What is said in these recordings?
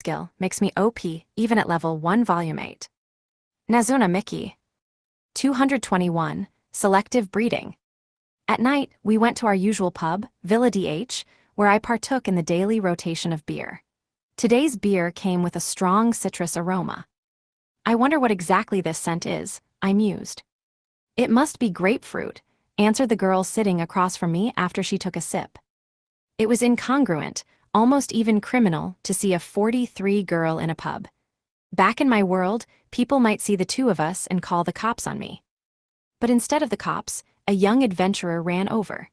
skill makes me OP even at level 1 volume 8. Nazuna Miki. 221. Selective breeding. At night, we went to our usual pub, Villa DH, where I partook in the daily rotation of beer. Today's beer came with a strong citrus aroma. I wonder what exactly this scent is, I mused. It must be grapefruit, answered the girl sitting across from me after she took a sip. It was incongruent, almost even criminal, to see a 43 girl in a pub. Back in my world, people might see the two of us and call the cops on me. But instead of the cops, a young adventurer ran over.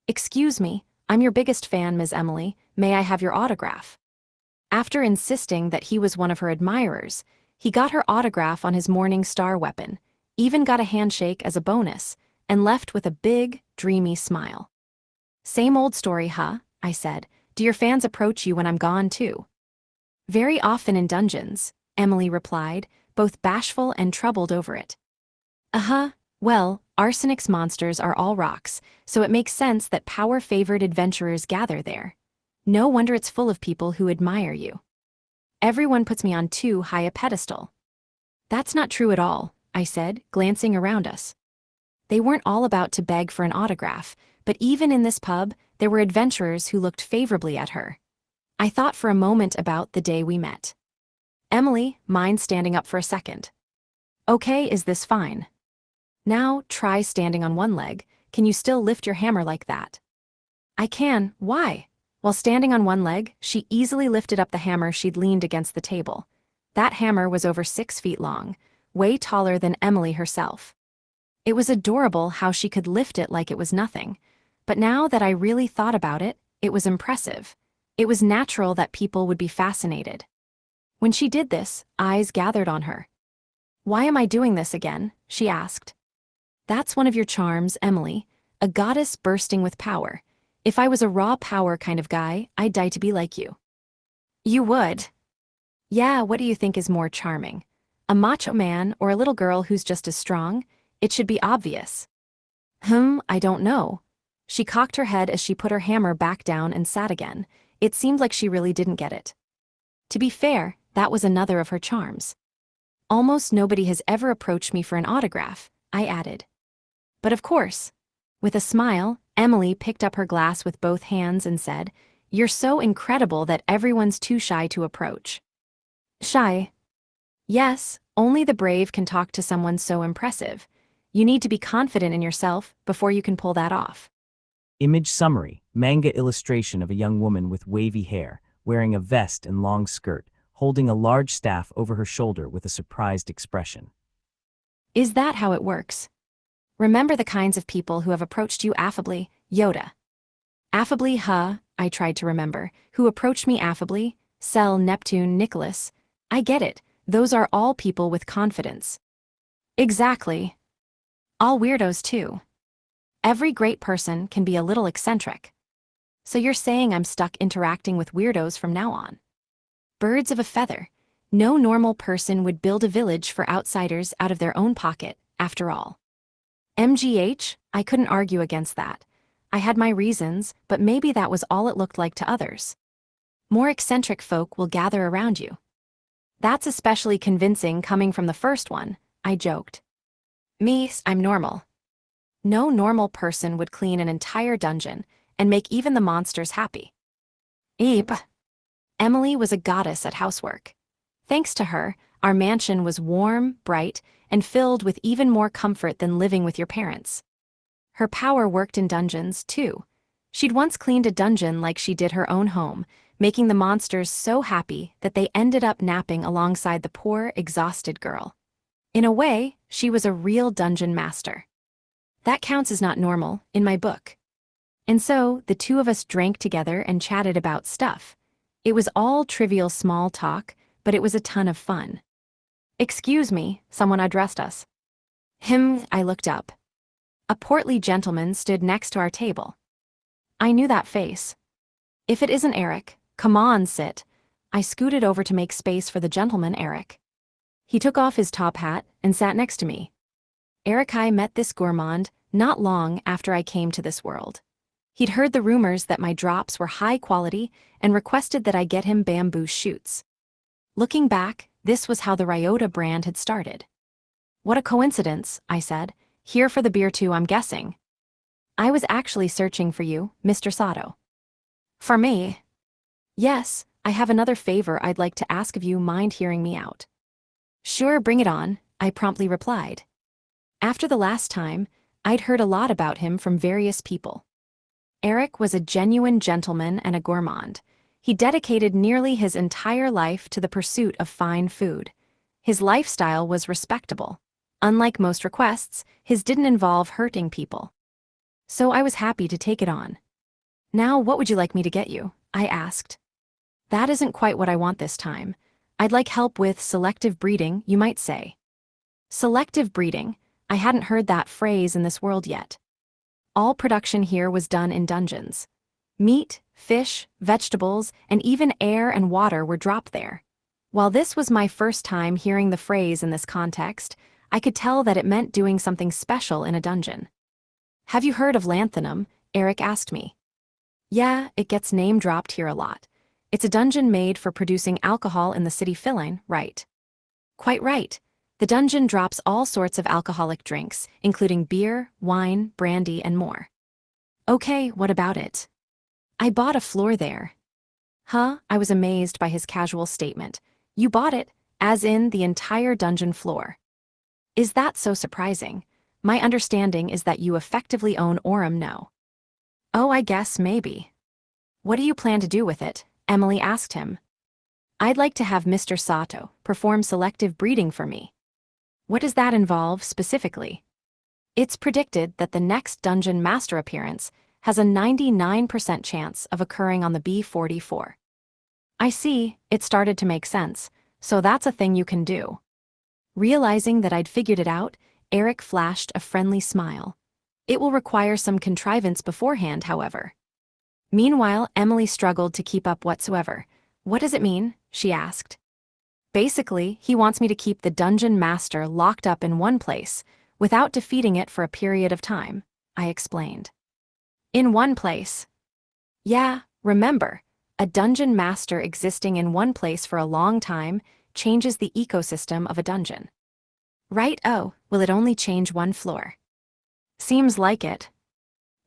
"Excuse me, I'm your biggest fan, Ms. Emily. May I have your autograph?" After insisting that he was one of her admirers, he got her autograph on his Morning Star weapon, even got a handshake as a bonus, and left with a big, dreamy smile. "Same old story, huh?" I said. "Do your fans approach you when I'm gone, too?" "Very often in dungeons," Emily replied, both bashful and troubled over it. "Uh-huh, well, Arsenic's monsters are all rocks, so it makes sense that power-favored adventurers gather there. No wonder it's full of people who admire you. Everyone puts me on too high a pedestal." "That's not true at all," I said, glancing around us. They weren't all about to beg for an autograph, but even in this pub, there were adventurers who looked favorably at her. I thought for a moment about the day we met. "Emily, mind standing up for a second?" "Okay, is this fine?" "Now, try standing on one leg. Can you still lift your hammer like that?" "I can, why?" While standing on one leg, she easily lifted up the hammer she'd leaned against the table. That hammer was over 6 feet long, way taller than Emily herself. It was adorable how she could lift it like it was nothing, but now that I really thought about it, it was impressive. It was natural that people would be fascinated. When she did this, eyes gathered on her. "Why am I doing this again?" she asked. "That's one of your charms, Emily, a goddess bursting with power. If I was a raw power kind of guy, I'd die to be like you." "You would?" "Yeah, what do you think is more charming? A macho man or a little girl who's just as strong? It should be obvious." I don't know." She cocked her head as she put her hammer back down and sat again. It seemed like she really didn't get it. To be fair, that was another of her charms. "Almost nobody has ever approached me for an autograph," I added. "But of course." With a smile, Emily picked up her glass with both hands and said, "You're so incredible that everyone's too shy to approach." "Shy?" "Yes, only the brave can talk to someone so impressive. You need to be confident in yourself before you can pull that off." Image summary, manga illustration of a young woman with wavy hair, wearing a vest and long skirt, holding a large staff over her shoulder with a surprised expression. "Is that how it works? Remember the kinds of people who have approached you affably, Yoda." "Affably, huh?" I tried to remember. "Who approached me affably? Cell, Neptune, Nicholas. I get it, those are all people with confidence." "Exactly. All weirdos too. Every great person can be a little eccentric." "So you're saying I'm stuck interacting with weirdos from now on?" "Birds of a feather. No normal person would build a village for outsiders out of their own pocket, after all." MGH, I couldn't argue against that. I had my reasons, but maybe that was all it looked like to others. "More eccentric folk will gather around you." "That's especially convincing coming from the first one," I joked. "Me, I'm normal." "No normal person would clean an entire dungeon and make even the monsters happy." "Eep." Emily was a goddess at housework. Thanks to her, our mansion was warm, bright, and filled with even more comfort than living with your parents. Her power worked in dungeons, too. She'd once cleaned a dungeon like she did her own home, making the monsters so happy that they ended up napping alongside the poor, exhausted girl. In a way, she was a real dungeon master. That counts as not normal, in my book. And so, the two of us drank together and chatted about stuff. It was all trivial small talk, but it was a ton of fun. "Excuse me," someone addressed us. I looked up. A portly gentleman stood next to our table. I knew that face. "If it isn't Eric, come on, sit." I scooted over to make space for the gentleman, Eric. He took off his top hat and sat next to me. I met this gourmand not long after I came to this world. He'd heard the rumors that my drops were high quality and requested that I get him bamboo shoots. Looking back, this was how the Ryota brand had started. What a coincidence, I said. Here for the beer too, I'm guessing. I was actually searching for you, Mr. Sato. For me? Yes, I have another favor I'd like to ask of you. Mind hearing me out? Sure, bring it on, I promptly replied. After the last time, I'd heard a lot about him from various people. Eric was a genuine gentleman and a gourmand. He dedicated nearly his entire life to the pursuit of fine food. His lifestyle was respectable. Unlike most requests, his didn't involve hurting people. So I was happy to take it on. Now, what would you like me to get you? I asked. That isn't quite what I want this time. I'd like help with selective breeding, you might say. Selective breeding? I hadn't heard that phrase in this world yet. All production here was done in dungeons. Meat, fish, vegetables, and even air and water were dropped there. While this was my first time hearing the phrase in this context, I could tell that it meant doing something special in a dungeon. Have you heard of Lanthanum? Eric asked me. Yeah, it gets name-dropped here a lot. It's a dungeon made for producing alcohol in the city Philine, right? Quite right. The dungeon drops all sorts of alcoholic drinks, including beer, wine, brandy, and more. Okay, what about it? I bought a floor there. Huh? I was amazed by his casual statement. You bought it, as in the entire dungeon floor. Is that so surprising? My understanding is that you effectively own Aurum, no? Oh, I guess maybe. What do you plan to do with it? Emily asked him. I'd like to have Mr. Sato perform selective breeding for me. What does that involve specifically? It's predicted that the next Dungeon Master appearance has a 99% chance of occurring on the B44. I see, it started to make sense, so that's a thing you can do. Realizing that I'd figured it out, Eric flashed a friendly smile. It will require some contrivance beforehand, however. Meanwhile, Emily struggled to keep up whatsoever. What does it mean? She asked. Basically, he wants me to keep the Dungeon Master locked up in one place, without defeating it for a period of time, I explained. In one place? Yeah, remember, a Dungeon Master existing in one place for a long time changes the ecosystem of a dungeon. Right? Oh, will it only change one floor? Seems like it.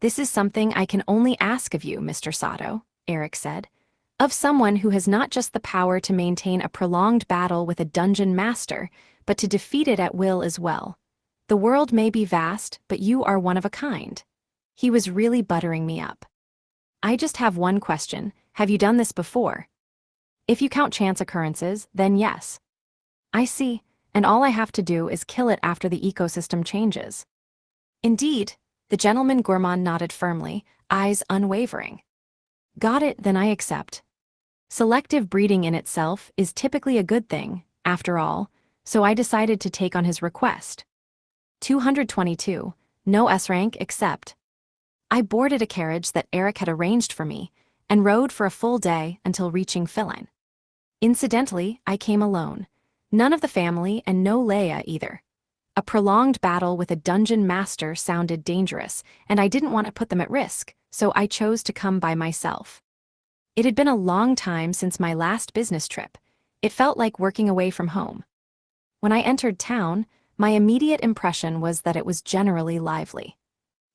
This is something I can only ask of you, Mr. Sato, Eric said. Of someone who has not just the power to maintain a prolonged battle with a dungeon master, but to defeat it at will as well. The world may be vast, but you are one of a kind. He was really buttering me up. I just have one question. Have you done this before? If you count chance occurrences, then yes. I see, and all I have to do is kill it after the ecosystem changes. Indeed, the gentleman gourmand nodded firmly, eyes unwavering. Got it, then I accept. Selective breeding in itself is typically a good thing, after all, so I decided to take on his request. 222, no S-rank except. I boarded a carriage that Eric had arranged for me, and rode for a full day until reaching Philine. Incidentally, I came alone. None of the family and no Leia either. A prolonged battle with a dungeon master sounded dangerous, and I didn't want to put them at risk, so I chose to come by myself. It had been a long time since my last business trip. It felt like working away from home. When I entered town, my immediate impression was that it was generally lively.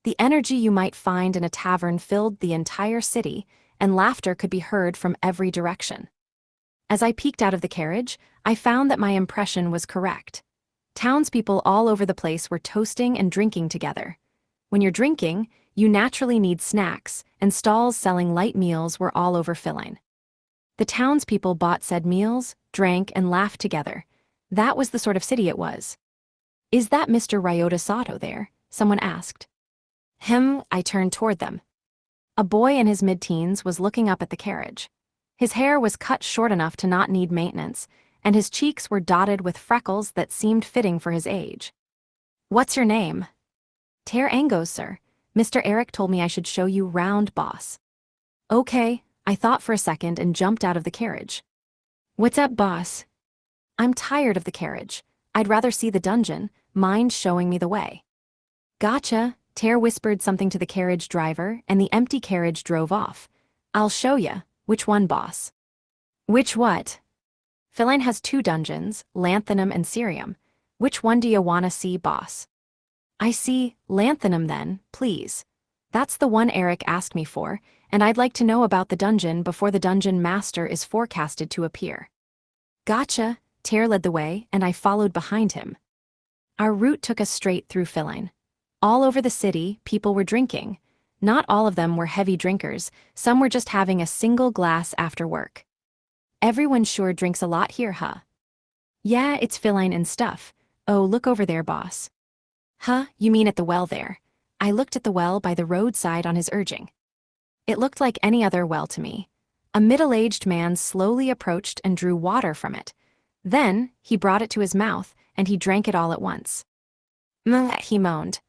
The energy you might find in a tavern filled the entire city, and laughter could be heard from every direction. As I peeked out of the carriage, I found that my impression was correct. Townspeople all over the place were toasting and drinking together. When you're drinking, you naturally need snacks, and stalls selling light meals were all over Philine. The townspeople bought said meals, drank, and laughed together. That was the sort of city it was. Is that Mr. Ryota Sato there? Someone asked. Him, I turned toward them. A boy in his mid-teens was looking up at the carriage. His hair was cut short enough to not need maintenance, and his cheeks were dotted with freckles that seemed fitting for his age. What's your name? Ter Angos, sir. Mr. Eric told me I should show you round, boss. Okay, I thought for a second and jumped out of the carriage. What's up, boss? I'm tired of the carriage. I'd rather see the dungeon. Mind showing me the way? Gotcha. Ter whispered something to the carriage driver, and the empty carriage drove off. I'll show ya. Which one, boss? Which what? Feline has 2 dungeons, Lanthanum and Cerium. Which one do you wanna see, boss? I see, Lanthanum then, please. That's the one Eric asked me for, and I'd like to know about the dungeon before the dungeon master is forecasted to appear. Gotcha, Tear led the way, and I followed behind him. Our route took us straight through Feline. All over the city, people were drinking. Not all of them were heavy drinkers, some were just having a single glass after work. Everyone sure drinks a lot here, huh? Yeah, it's Feline and stuff. Oh, look over there, boss. Huh, you mean at the well there? I looked at the well by the roadside on his urging. It looked like any other well to me. A middle-aged man slowly approached and drew water from it. Then, he brought it to his mouth, and he drank it all at once. Meh, he moaned.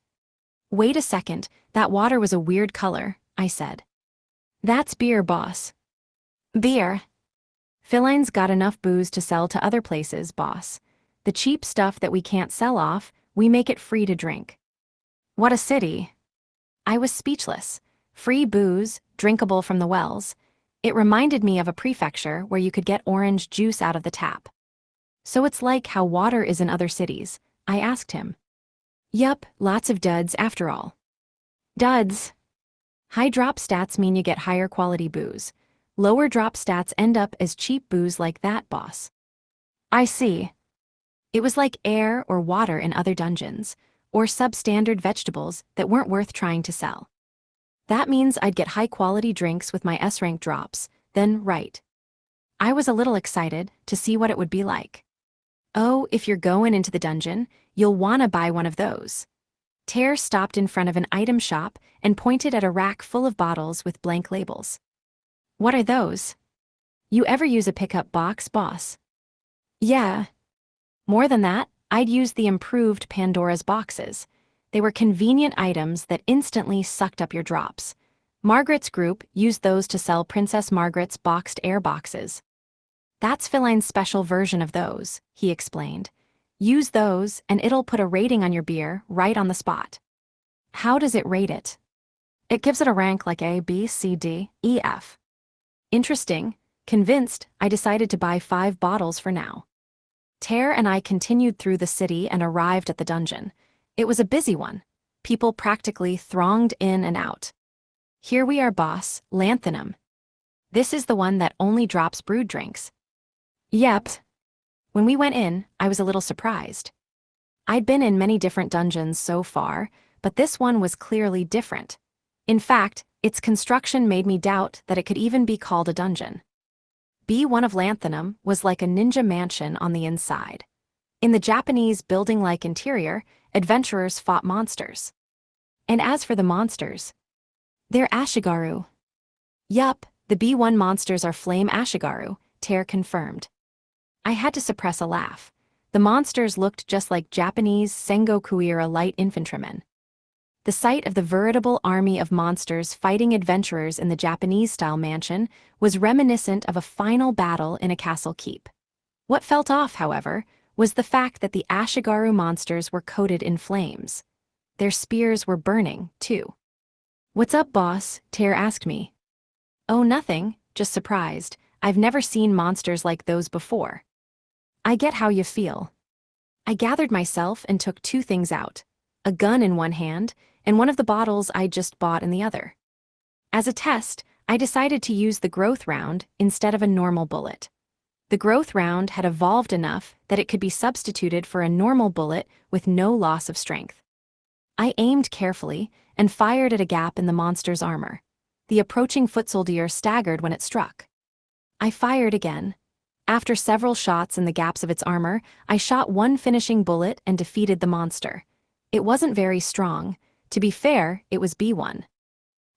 Wait a second, that water was a weird color, I said. That's beer, boss. Beer? Feline's got enough booze to sell to other places, boss. The cheap stuff that we can't sell off, we make it free to drink. What a city. I was speechless. Free booze, drinkable from the wells. It reminded me of a prefecture where you could get orange juice out of the tap. So it's like how water is in other cities, I asked him. Yup, lots of duds after all. Duds. High drop stats mean you get higher quality booze. Lower drop stats end up as cheap booze like that, boss. I see. It was like air or water in other dungeons, or substandard vegetables that weren't worth trying to sell. That means I'd get high-quality drinks with my S-rank drops, then right. I was a little excited to see what it would be like. Oh, if you're going into the dungeon, you'll wanna buy one of those. Tear stopped in front of an item shop and pointed at a rack full of bottles with blank labels. What are those? You ever use a pickup box, boss? Yeah. More than that, I'd use the improved Pandora's boxes. They were convenient items that instantly sucked up your drops. Margaret's group used those to sell Princess Margaret's boxed air boxes. That's Feline's special version of those, he explained. Use those and it'll put a rating on your beer right on the spot. How does it rate it? It gives it a rank like A, B, C, D, E, F. Interesting. Convinced, I decided to buy 5 bottles for now. Tear and I continued through the city and arrived at the dungeon. It was a busy one. People practically thronged in and out. Here we are, boss, Lanthanum. This is the one that only drops brewed drinks. Yep. When we went in, I was a little surprised. I'd been in many different dungeons so far, but this one was clearly different. In fact, its construction made me doubt that it could even be called a dungeon. B1 of Lanthanum was like a ninja mansion on the inside. In the Japanese building-like interior, adventurers fought monsters. And as for the monsters, they're Ashigaru. Yup, the B1 monsters are Flame Ashigaru, Tear confirmed. I had to suppress a laugh. The monsters looked just like Japanese Sengoku-era light infantrymen. The sight of the veritable army of monsters fighting adventurers in the Japanese-style mansion was reminiscent of a final battle in a castle keep. What felt off, however, was the fact that the Ashigaru monsters were coated in flames. Their spears were burning, too. What's up, boss? Tear asked me. Oh, nothing, just surprised. I've never seen monsters like those before. I get how you feel. I gathered myself and took 2 things out, a gun in one hand and one of the bottles I'd just bought in the other. As a test, I decided to use the growth round instead of a normal bullet. The growth round had evolved enough that it could be substituted for a normal bullet with no loss of strength. I aimed carefully and fired at a gap in the monster's armor. The approaching foot soldier staggered when it struck. I fired again. After several shots in the gaps of its armor, I shot one finishing bullet and defeated the monster. It wasn't very strong. To be fair, it was B1.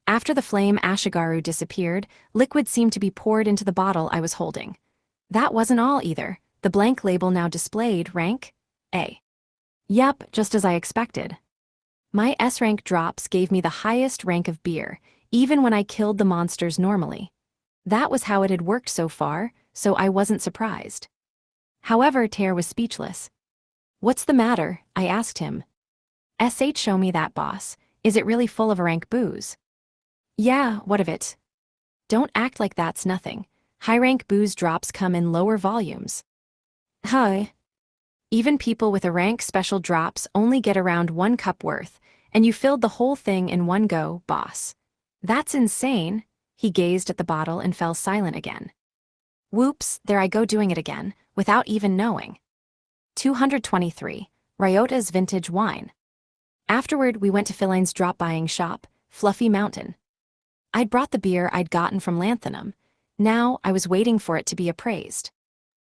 After the flame Ashigaru disappeared, liquid seemed to be poured into the bottle I was holding. That wasn't all either. The blank label now displayed rank A. Yep, just as I expected. My S-rank drops gave me the highest rank of beer, even when I killed the monsters normally. That was how it had worked so far, so I wasn't surprised. However, Tear was speechless. What's the matter? I asked him. Show me that, boss. Is it really full of a rank booze? Yeah, what of it? Don't act like that's nothing. High-rank booze drops come in lower volumes. Hi. Even people with a rank special drops only get around 1 cup worth, and you filled the whole thing in one go, boss. That's insane. He gazed at the bottle and fell silent again. Whoops, there I go doing it again, without even knowing. 223. Ryota's Vintage Wine. Afterward, we went to Philine's drop-buying shop, Fluffy Mountain. I'd brought the beer I'd gotten from Lanthanum. Now I was waiting for it to be appraised.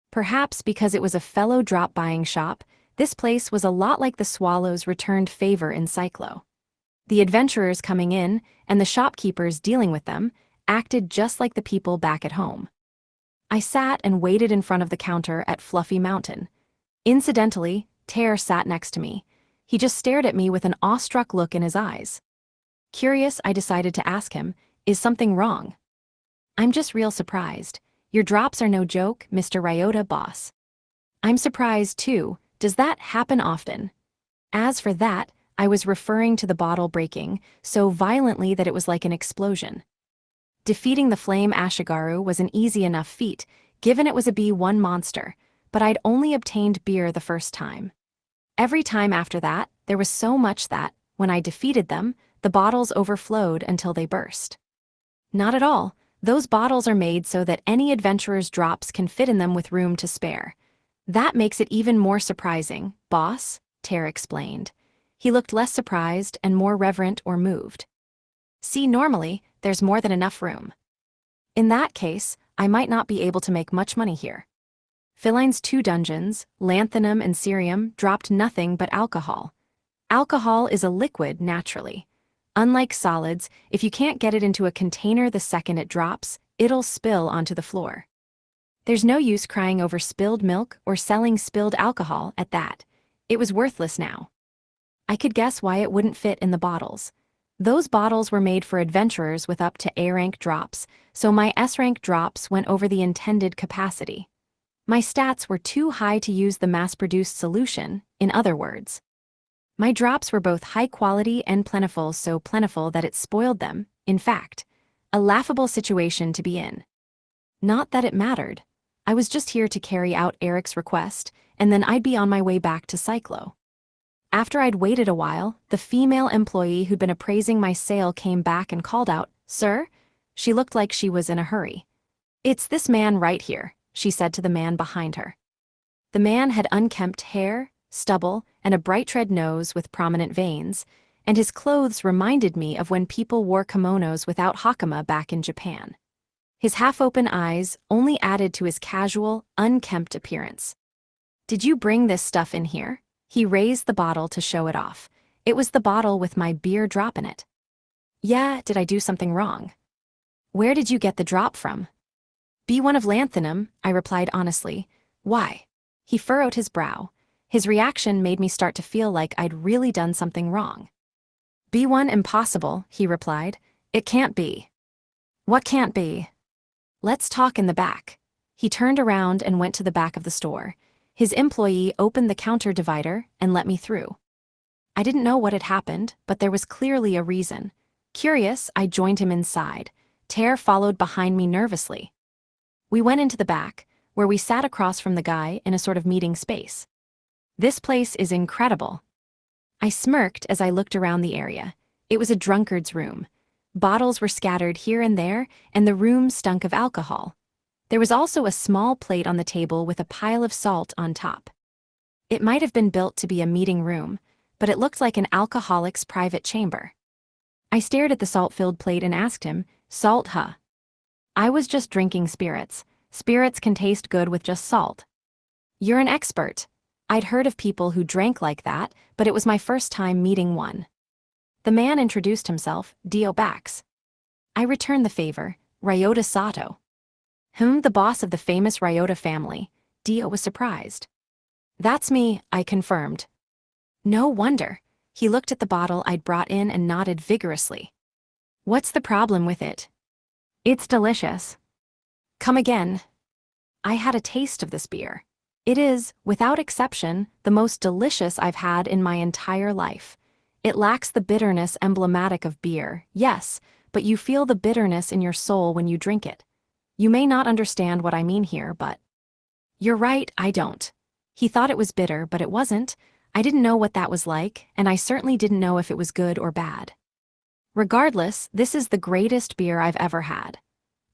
Perhaps because it was a fellow drop-buying shop, this place was a lot like the Swallows' returned favor in Cyclo. The adventurers coming in, and the shopkeepers dealing with them, acted just like the people back at home. I sat and waited in front of the counter at Fluffy Mountain. Incidentally, Tear sat next to me. He just stared at me with an awestruck look in his eyes. Curious, I decided to ask him, "Is something wrong?" "I'm just real surprised. Your drops are no joke, Mr. Ryota, boss." "I'm surprised too. Does that happen often?" As for that, I was referring to the bottle breaking so violently that it was like an explosion. Defeating the flame Ashigaru was an easy enough feat, given it was a B1 monster, but I'd only obtained beer the first time. Every time after that, there was so much that, when I defeated them, the bottles overflowed until they burst. Not at all. Those bottles are made so that any adventurer's drops can fit in them with room to spare. That makes it even more surprising, boss, Tear explained. He looked less surprised and more reverent or moved. See, normally, there's more than enough room. In that case, I might not be able to make much money here. Philine's 2 dungeons, Lanthanum and Cerium, dropped nothing but alcohol. Alcohol is a liquid naturally. Unlike solids, if you can't get it into a container the second it drops, it'll spill onto the floor. There's no use crying over spilled milk or selling spilled alcohol at that. It was worthless now. I could guess why it wouldn't fit in the bottles. Those bottles were made for adventurers with up to A-rank drops, so my S-rank drops went over the intended capacity. My stats were too high to use the mass-produced solution, in other words. My drops were both high quality and plentiful, so plentiful that it spoiled them, in fact. A laughable situation to be in. Not that it mattered. I was just here to carry out Eric's request, and then I'd be on my way back to Cyclo. After I'd waited a while, the female employee who'd been appraising my sale came back and called out, "Sir?" She looked like she was in a hurry. "It's this man right here," she said to the man behind her. The man had unkempt hair, stubble, and a bright red nose with prominent veins, and his clothes reminded me of when people wore kimonos without hakama back in Japan. His half-open eyes only added to his casual, unkempt appearance. "Did you bring this stuff in here?" He raised the bottle to show it off. It was the bottle with my beer drop in it. "Yeah, did I do something wrong?" "Where did you get the drop from?" "B1 of Lanthanum," I replied honestly. "Why?" He furrowed his brow. His reaction made me start to feel like I'd really done something wrong. "B1 impossible," he replied. "It can't be." "What can't be?" "Let's talk in the back." He turned around and went to the back of the store. His employee opened the counter divider and let me through. I didn't know what had happened, but there was clearly a reason. Curious, I joined him inside. Tear followed behind me nervously. We went into the back, where we sat across from the guy in a sort of meeting space. "This place is incredible." I smirked as I looked around the area. It was a drunkard's room. Bottles were scattered here and there, and the room stunk of alcohol. There was also a small plate on the table with a pile of salt on top. It might have been built to be a meeting room, but it looked like an alcoholic's private chamber. I stared at the salt-filled plate and asked him, "Salt, huh?" I was just drinking spirits. Spirits can taste good with just salt. "You're an expert." I'd heard of people who drank like that, but it was my first time meeting one. The man introduced himself, Dio Bax. I returned the favor, Ryota Sato. The boss of the famous Ryota family. Dio was surprised. "That's me," I confirmed. No wonder. He looked at the bottle I'd brought in and nodded vigorously. "What's the problem with it?" "It's delicious." "Come again." I had a taste of this beer. It is, without exception, the most delicious I've had in my entire life. It lacks the bitterness emblematic of beer, yes, but you feel the bitterness in your soul when you drink it. You may not understand what I mean here, but... You're right, I don't. He thought it was bitter, but it wasn't. I didn't know what that was like, and I certainly didn't know if it was good or bad. Regardless, this is the greatest beer I've ever had.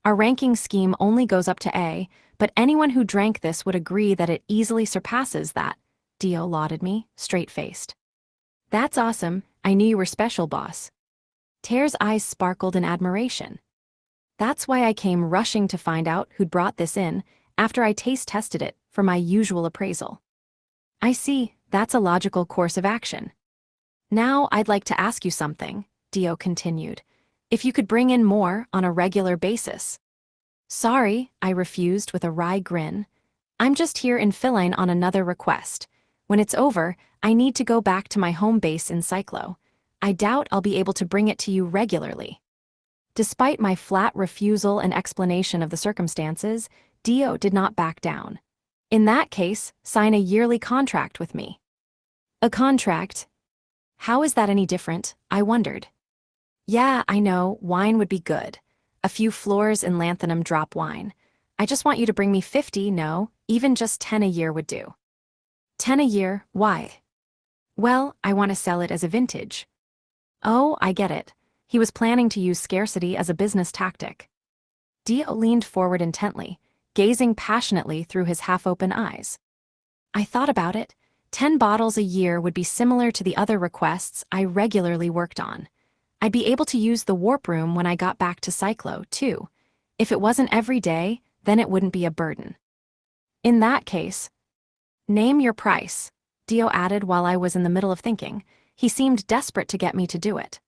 Our ranking scheme only goes up to A, but anyone who drank this would agree that it easily surpasses that. Dio lauded me, straight-faced. That's awesome. I knew you were special, boss. Tear's eyes sparkled in admiration. That's why I came rushing to find out who'd brought this in after I taste-tested it for my usual appraisal. I see, that's a logical course of action. Now I'd like to ask you something, Dio continued. If you could bring in more on a regular basis. Sorry, I refused with a wry grin. I'm just here in Philine on another request. When it's over, I need to go back to my home base in Cyclo. I doubt I'll be able to bring it to you regularly. Despite my flat refusal and explanation of the circumstances, Dio did not back down. In that case, sign a yearly contract with me. A contract? How is that any different? I wondered. Yeah, I know, wine would be good. A few floors in Lanthanum drop wine. I just want you to bring me 50, no, even just 10 a year would do. 10 a year, why? Well, I want to sell it as a vintage. Oh, I get it. He was planning to use scarcity as a business tactic. Dio leaned forward intently, gazing passionately through his half-open eyes. I thought about it. 10 bottles a year would be similar to the other requests I regularly worked on. I'd be able to use the warp room when I got back to Cyclo, too. If it wasn't every day, then it wouldn't be a burden. In that case, name your price, Dio added while I was in the middle of thinking. He seemed desperate to get me to do it.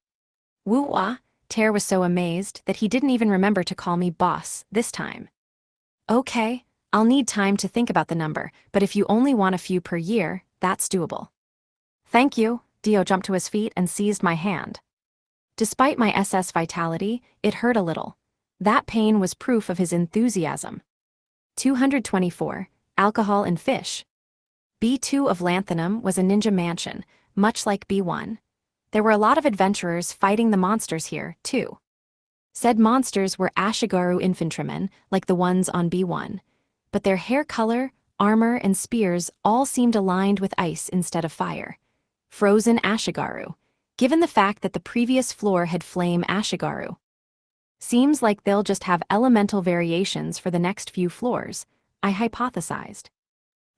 Woo-wah, Tear was so amazed that he didn't even remember to call me boss this time. Okay, I'll need time to think about the number, but if you only want a few per year, that's doable. Thank you, Dio jumped to his feet and seized my hand. Despite my SS vitality, it hurt a little. That pain was proof of his enthusiasm. 224, Alcohol and Fish. B2 of Lanthanum was a ninja mansion, much like B1. There were a lot of adventurers fighting the monsters here, too. Said monsters were Ashigaru infantrymen, like the ones on B1. But their hair color, armor, and spears all seemed aligned with ice instead of fire. Frozen Ashigaru. Given the fact that the previous floor had flame Ashigaru. Seems like they'll just have elemental variations for the next few floors, I hypothesized.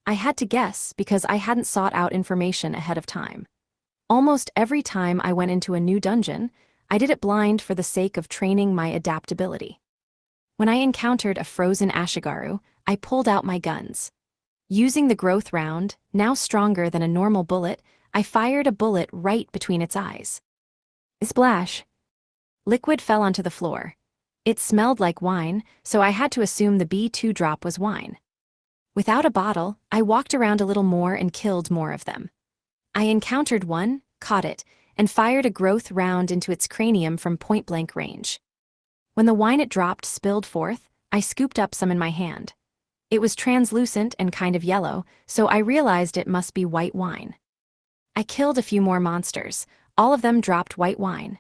I had to guess because I hadn't sought out information ahead of time. Almost every time I went into a new dungeon, I did it blind for the sake of training my adaptability. When I encountered a frozen Ashigaru, I pulled out my guns. Using the growth round, now stronger than a normal bullet, I fired a bullet right between its eyes. Splash! Liquid fell onto the floor. It smelled like wine, so I had to assume the B2 drop was wine. Without a bottle, I walked around a little more and killed more of them. I encountered one, caught it, and fired a growth round into its cranium from point-blank range. When the wine it dropped spilled forth, I scooped up some in my hand. It was translucent and kind of yellow, so I realized it must be white wine. I killed a few more monsters. All of them dropped white wine.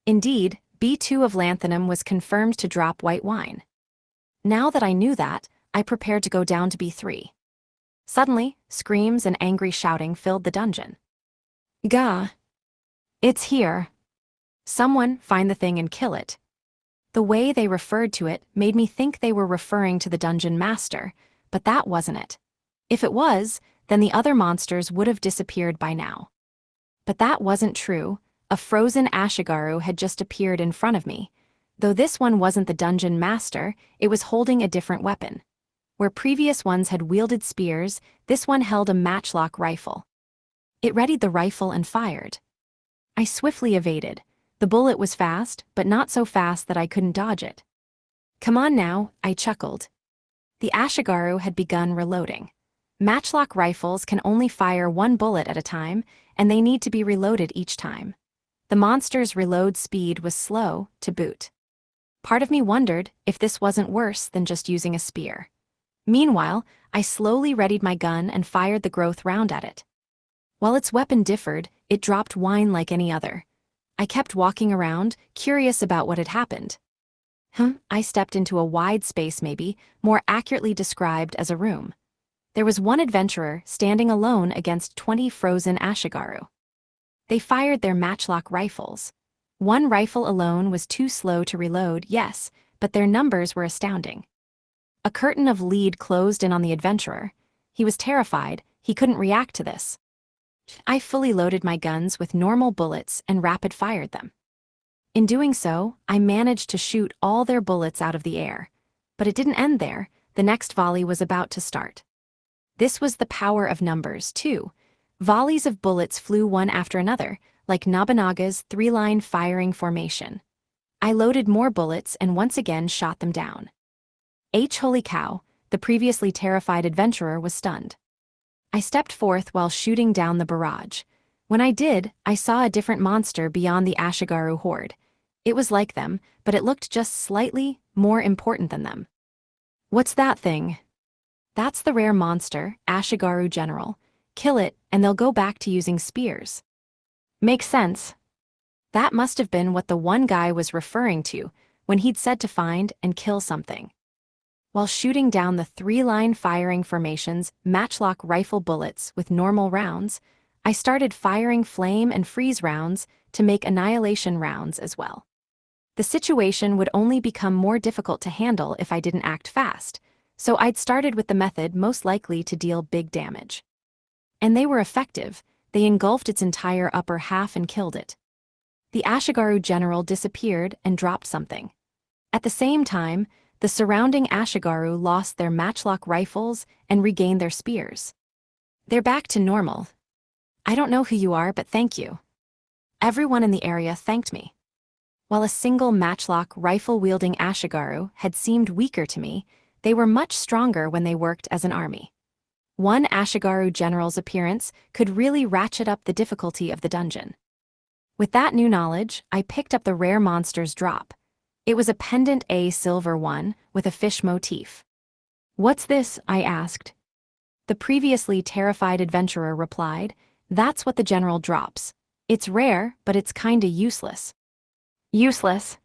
Indeed, B2 of Lanthanum was confirmed to drop white wine. Now that I knew that, I prepared to go down to B3. Suddenly, screams and angry shouting filled the dungeon. Gah! It's here. Someone find the thing and kill it. The way they referred to it made me think they were referring to the dungeon master, but that wasn't it. If it was, then the other monsters would have disappeared by now. But that wasn't true. A frozen Ashigaru had just appeared in front of me. Though this one wasn't the dungeon master, it was holding a different weapon. Where previous ones had wielded spears, this one held a matchlock rifle. It readied the rifle and fired. I swiftly evaded. The bullet was fast, but not so fast that I couldn't dodge it. Come on now, I chuckled. The Ashigaru had begun reloading. Matchlock rifles can only fire one bullet at a time, and they need to be reloaded each time. The monster's reload speed was slow, to boot. Part of me wondered if this wasn't worse than just using a spear. Meanwhile, I slowly readied my gun and fired the growth round at it. While its weapon differed, it dropped wine like any other. I kept walking around, curious about what had happened. I stepped into a wide space maybe, more accurately described as a room. There was one adventurer standing alone against 20 frozen Ashigaru. They fired their matchlock rifles. One rifle alone was too slow to reload, yes, but their numbers were astounding. A curtain of lead closed in on the adventurer. He was terrified, he couldn't react to this. I fully loaded my guns with normal bullets and rapid-fired them. In doing so, I managed to shoot all their bullets out of the air. But it didn't end there, the next volley was about to start. This was the power of numbers, too. Volleys of bullets flew one after another, like Nobunaga's three-line firing formation. I loaded more bullets and once again shot them down. Holy cow, the previously terrified adventurer was stunned. I stepped forth while shooting down the barrage. When I did, I saw a different monster beyond the Ashigaru horde. It was like them, but it looked just slightly more important than them. What's that thing? That's the rare monster, Ashigaru General. Kill it, and they'll go back to using spears. Makes sense. That must have been what the one guy was referring to when he'd said to find and kill something. While shooting down the three-line firing formation's matchlock rifle bullets with normal rounds, I started firing flame and freeze rounds to make annihilation rounds as well. The situation would only become more difficult to handle if I didn't act fast, so I'd started with the method most likely to deal big damage. And they were effective. They engulfed its entire upper half and killed it. The Ashigaru general disappeared and dropped something. At the same time, the surrounding Ashigaru lost their matchlock rifles and regained their spears. They're back to normal. I don't know who you are, but thank you. Everyone in the area thanked me. While a single matchlock rifle-wielding Ashigaru had seemed weaker to me, they were much stronger when they worked as an army. One Ashigaru general's appearance could really ratchet up the difficulty of the dungeon. With that new knowledge, I picked up the rare monster's drop. It was a pendant A silver one with a fish motif. What's this? I asked. The previously terrified adventurer replied, that's what the general drops. It's rare, but it's kinda useless. Useless?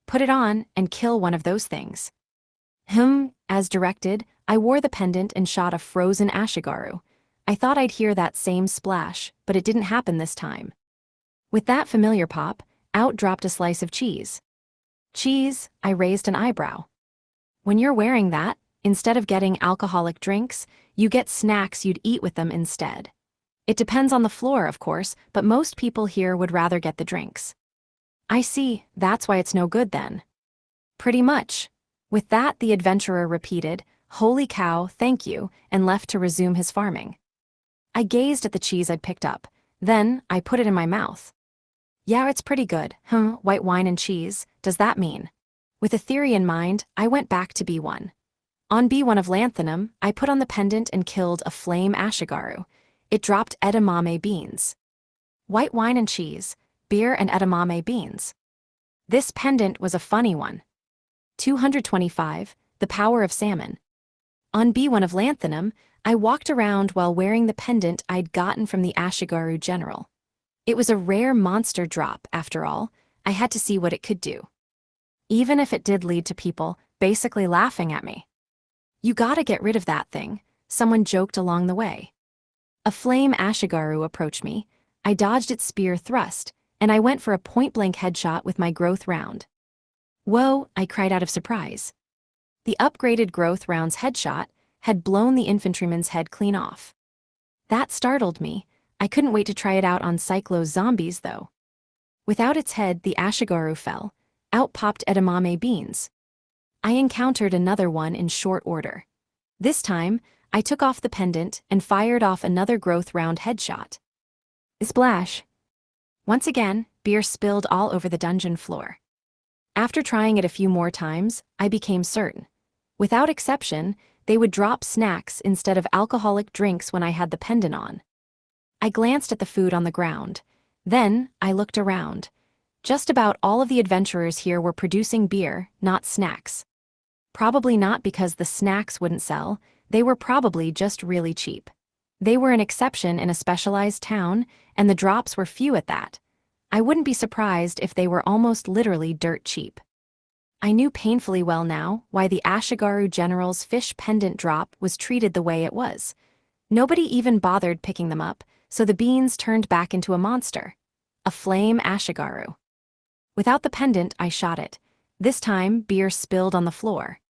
Put it on and kill one of those things. As directed, I wore the pendant and shot a frozen Ashigaru. I thought I'd hear that same splash, but it didn't happen this time. With that familiar pop, out dropped a slice of cheese. Cheese? I raised an eyebrow. When you're wearing that, instead of getting alcoholic drinks, you get snacks you'd eat with them instead. It depends on the floor, of course, but most people here would rather get the drinks. I see, that's why it's no good then. Pretty much. With that, the adventurer repeated, holy cow, thank you, and left to resume his farming. I gazed at the cheese I'd picked up. Then, I put it in my mouth. Yeah, it's pretty good. White wine and cheese, does that mean? With a theory in mind, I went back to B1. On B1 of Lanthanum, I put on the pendant and killed a flame Ashigaru. It dropped edamame beans. White wine and cheese, beer and edamame beans. This pendant was a funny one. 225, the power of salmon. On B1 of Lanthanum, I walked around while wearing the pendant I'd gotten from the Ashigaru general. It was a rare monster drop, after all. I had to see what it could do. Even if it did lead to people basically laughing at me. You gotta get rid of that thing, someone joked along the way. A flame Ashigaru approached me. I dodged its spear thrust, and I went for a point-blank headshot with my growth round. Whoa, I cried out of surprise. The upgraded growth round's headshot had blown the infantryman's head clean off. That startled me. I couldn't wait to try it out on Cyclo's zombies, though. Without its head, the Ashigaru fell. Out popped edamame beans. I encountered another one in short order. This time, I took off the pendant and fired off another growth round headshot. Splash! Once again, beer spilled all over the dungeon floor. After trying it a few more times, I became certain. Without exception, they would drop snacks instead of alcoholic drinks when I had the pendant on. I glanced at the food on the ground. Then, I looked around. Just about all of the adventurers here were producing beer, not snacks. Probably not because the snacks wouldn't sell, they were probably just really cheap. They were an exception in a specialized town, and the drops were few at that. I wouldn't be surprised if they were almost literally dirt cheap. I knew painfully well now why the Ashigaru general's fish pendant drop was treated the way it was. Nobody even bothered picking them up, so the beans turned back into a monster. A flame Ashigaru. Without the pendant, I shot it. This time, beer spilled on the floor.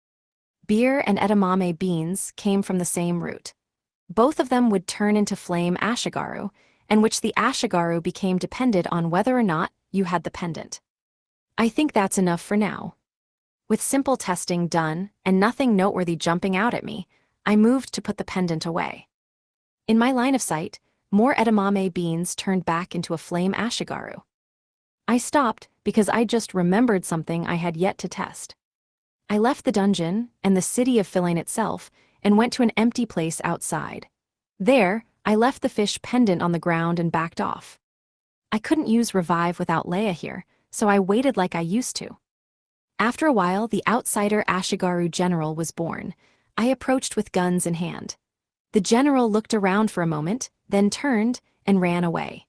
Beer and edamame beans came from the same root. Both of them would turn into flame Ashigaru, and which the Ashigaru became depended on whether or not you had the pendant. I think that's enough for now. With simple testing done and nothing noteworthy jumping out at me, I moved to put the pendant away. In my line of sight, more edamame beans turned back into a flame Ashigaru. I stopped because I just remembered something I had yet to test. I left the dungeon and the city of Philain itself and went to an empty place outside. There, I left the fish pendant on the ground and backed off. I couldn't use revive without Leia here, so I waited like I used to. After a while, the outsider Ashigaru general was born. I approached with guns in hand. The general looked around for a moment, then turned and ran away.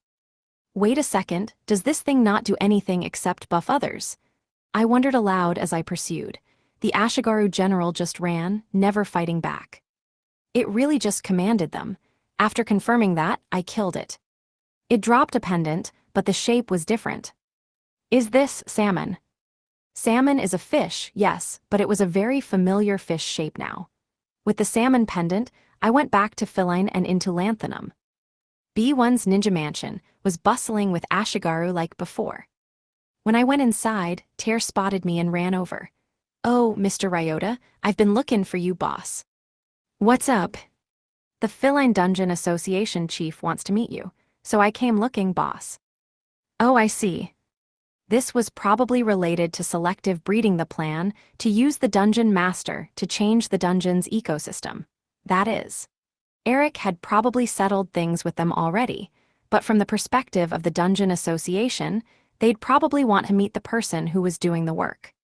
Wait a second, does this thing not do anything except buff others? I wondered aloud as I pursued. The Ashigaru general just ran, never fighting back. It really just commanded them. After confirming that, I killed it. It dropped a pendant, but the shape was different. Is this salmon? Salmon is a fish, yes, but it was a very familiar fish shape now. With the salmon pendant, I went back to Philain and into Lanthanum. B1's ninja mansion was bustling with Ashigaru like before. When I went inside, Tear spotted me and ran over. "Oh, Mr. Ryota, I've been looking for you, boss." "What's up?" "The Philain Dungeon Association chief wants to meet you, so I came looking, boss." "Oh, I see." This was probably related to selective breeding, the plan to use the dungeon master to change the dungeon's ecosystem. That is, Eric had probably settled things with them already, but from the perspective of the Dungeon Association, they'd probably want to meet the person who was doing the work.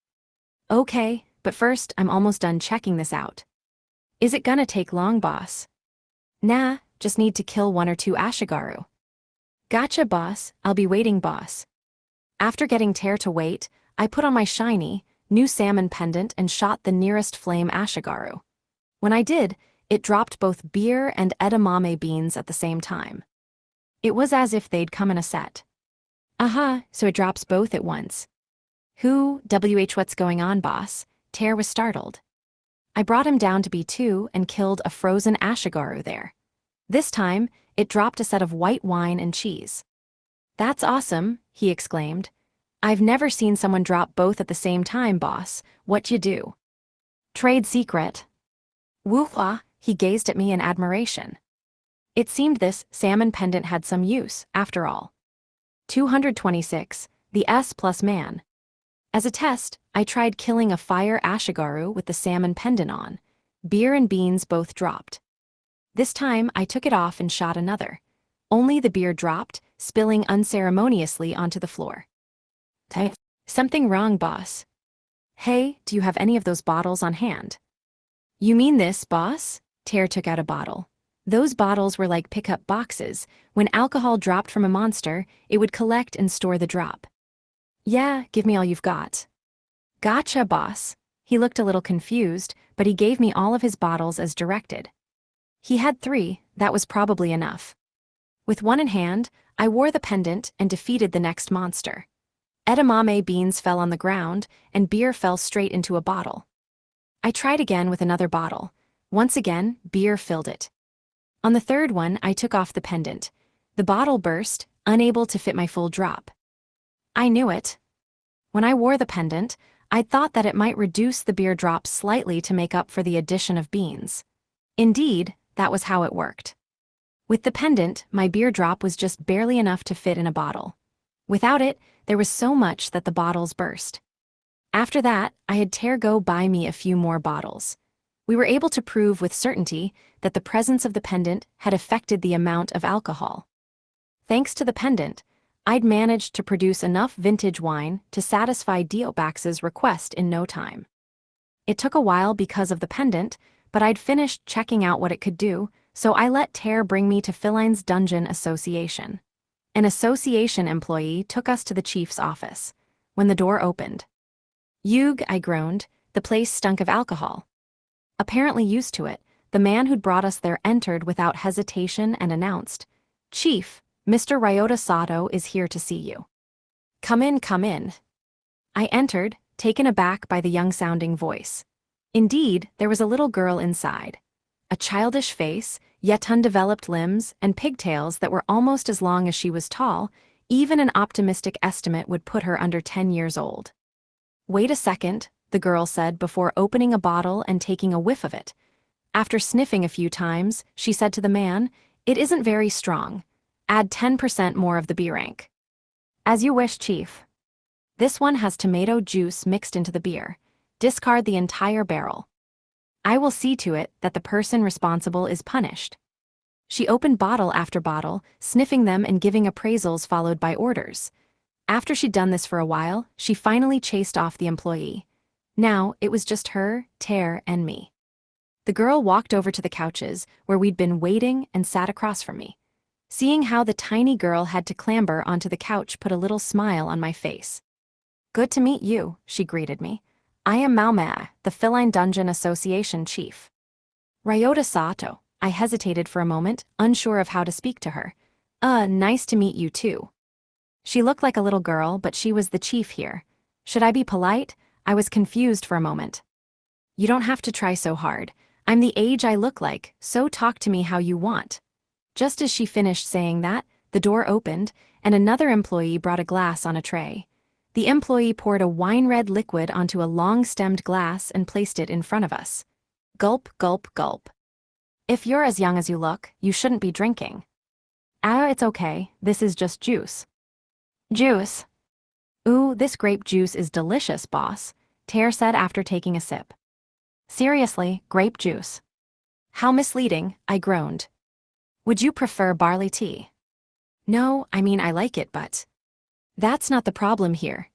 "Okay, but first I'm almost done checking this out." "Is it gonna take long, boss?" "Nah, just need to kill 1 or 2 Ashigaru." "Gotcha, boss, I'll be waiting, boss." After getting Tear to wait, I put on my shiny, new salmon pendant and shot the nearest flame Ashigaru. When I did, it dropped both beer and edamame beans at the same time. It was as if they'd come in a set. So it drops both at once. What's going on, boss? Tear was startled. I brought him down to B2 and killed a frozen Ashigaru there. This time, it dropped a set of white wine and cheese. "That's awesome," he exclaimed. "I've never seen someone drop both at the same time, boss. What you do?" "Trade secret." "Woo-ah," he gazed at me in admiration. It seemed this salmon pendant had some use, after all. 226, the S plus man. As a test, I tried killing a fire Ashigaru with the salmon pendant on. Beer and beans both dropped. This time, I took it off and shot another. Only the beer dropped, spilling unceremoniously onto the floor. "Something wrong, boss." "Hey, do you have any of those bottles on hand?" "You mean this, boss?" Tear took out a bottle. Those bottles were like pickup boxes. When alcohol dropped from a monster, it would collect and store the drop. "Yeah, give me all you've got." "Gotcha, boss." He looked a little confused, but he gave me all of his bottles as directed. He had 3, that was probably enough. With one in hand, I wore the pendant and defeated the next monster. Edamame beans fell on the ground, and beer fell straight into a bottle. I tried again with another bottle. Once again, beer filled it. On the third one, I took off the pendant. The bottle burst, unable to fit my full drop. I knew it. When I wore the pendant, I'd thought that it might reduce the beer drop slightly to make up for the addition of beans. Indeed, that was how it worked. With the pendant, my beer drop was just barely enough to fit in a bottle. Without it, there was so much that the bottles burst. After that, I had Tear go buy me a few more bottles. We were able to prove with certainty that the presence of the pendant had affected the amount of alcohol. Thanks to the pendant, I'd managed to produce enough vintage wine to satisfy Diobax's request in no time. It took a while because of the pendant, but I'd finished checking out what it could do, so I let Tear bring me to Philain's Dungeon Association. An association employee took us to the chief's office. When the door opened, Yug, I groaned. The place stunk of alcohol. Apparently used to it, the man who'd brought us there entered without hesitation and announced, "Chief, Mr. Ryota Sato is here to see you." "Come in, come in." I entered, taken aback by the young-sounding voice. Indeed, there was a little girl inside. A childish face, yet undeveloped limbs, and pigtails that were almost as long as she was tall. Even an optimistic estimate would put her under 10 years old. "Wait a second," the girl said before opening a bottle and taking a whiff of it. After sniffing a few times, she said to the man, "It isn't very strong. Add 10% more of the B rank." "As you wish, Chief." "This one has tomato juice mixed into the beer. Discard the entire barrel. I will see to it that the person responsible is punished." She opened bottle after bottle, sniffing them and giving appraisals followed by orders. After she'd done this for a while, she finally chased off the employee. Now, it was just her, Ter, and me. The girl walked over to the couches, where we'd been waiting, and sat across from me. Seeing how the tiny girl had to clamber onto the couch put a little smile on my face. "Good to meet you," she greeted me. "I am Maomea, the Feline Dungeon Association chief." "Ryota Sato." I hesitated for a moment, unsure of how to speak to her. Nice to meet you too." She looked like a little girl, but she was the chief here. Should I be polite? I was confused for a moment. "You don't have to try so hard. I'm the age I look like, so talk to me how you want." Just as she finished saying that, the door opened, and another employee brought a glass on a tray. The employee poured a wine-red liquid onto a long-stemmed glass and placed it in front of us. Gulp, gulp, gulp. "If you're as young as you look, you shouldn't be drinking." It's okay, this is just juice." "Juice? Ooh, this grape juice is delicious, boss," Ter said after taking a sip. "Seriously, grape juice." "How misleading," I groaned. "Would you prefer barley tea?" "No, I mean I like it, but..." "That's not the problem here."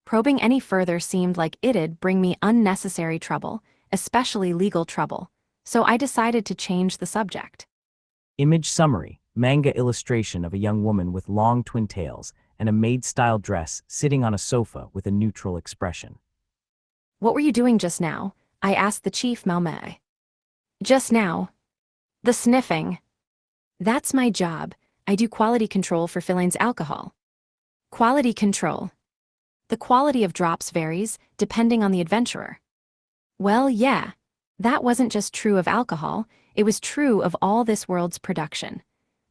Probing any further seemed like it'd bring me unnecessary trouble, especially legal trouble, so I decided to change the subject. Image summary, manga illustration of a young woman with long twin tails and a maid-style dress sitting on a sofa with a neutral expression. "What were you doing just now?" I asked the chief Maomea. "Just now? The sniffing." "That's my job. I do quality control for Filine's alcohol." "Quality control?" "The quality of drops varies, depending on the adventurer." "Well, yeah. That wasn't just true of alcohol, it was true of all this world's production.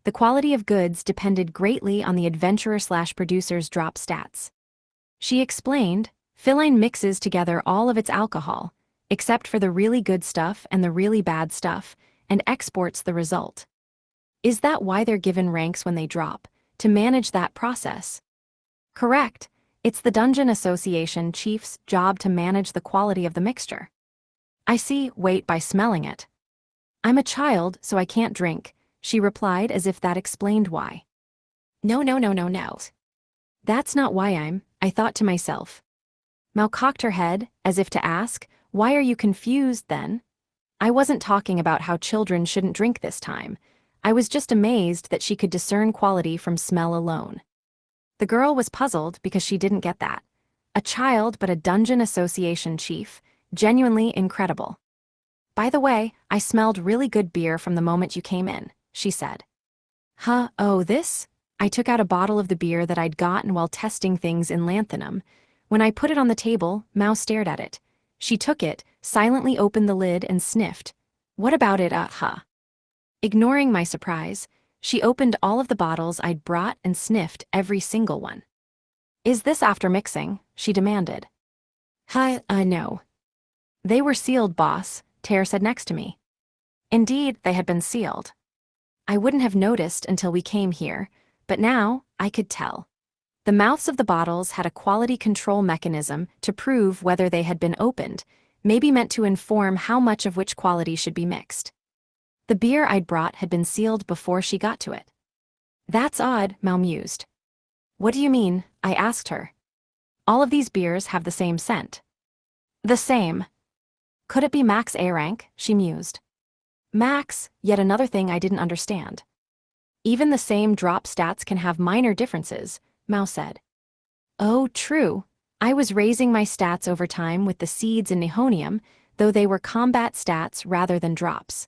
The quality of goods depended greatly on the adventurer/producer's drop stats." She explained, "Filine mixes together all of its alcohol, except for the really good stuff and the really bad stuff, and exports the result." "Is that why they're given ranks when they drop, to manage that process?" "Correct. It's the Dungeon Association chief's job to manage the quality of the mixture." "I see, wait by smelling it." "I'm a child, so I can't drink," she replied as if that explained why. No. "That's not why I thought to myself." Mao cocked her head, as if to ask, "Why are you confused, then?" I wasn't talking about how children shouldn't drink this time. I was just amazed that she could discern quality from smell alone. The girl was puzzled because she didn't get that. A child but a Dungeon Association chief, genuinely incredible. "By the way, I smelled really good beer from the moment you came in," she said. Oh, this?" I took out a bottle of the beer that I'd gotten while testing things in Lanthanum. When I put it on the table, Mao stared at it. She took it, silently opened the lid and sniffed. "What about it, Ignoring my surprise, she opened all of the bottles I'd brought and sniffed every single one. "Is this after mixing?" she demanded. No. "They were sealed, boss," Ter said next to me. Indeed, they had been sealed. I wouldn't have noticed until we came here, but now I could tell. The mouths of the bottles had a quality control mechanism to prove whether they had been opened, maybe meant to inform how much of which quality should be mixed. The beer I'd brought had been sealed before she got to it. "That's odd," Mao mused. "What do you mean?" I asked her. "All of these beers have the same scent." "The same. Could it be max A rank?" she mused. Max, yet another thing I didn't understand. "Even the same drop stats can have minor differences," Mao said. "Oh, true. I was raising my stats over time with the seeds and Nihonium, though they were combat stats rather than drops.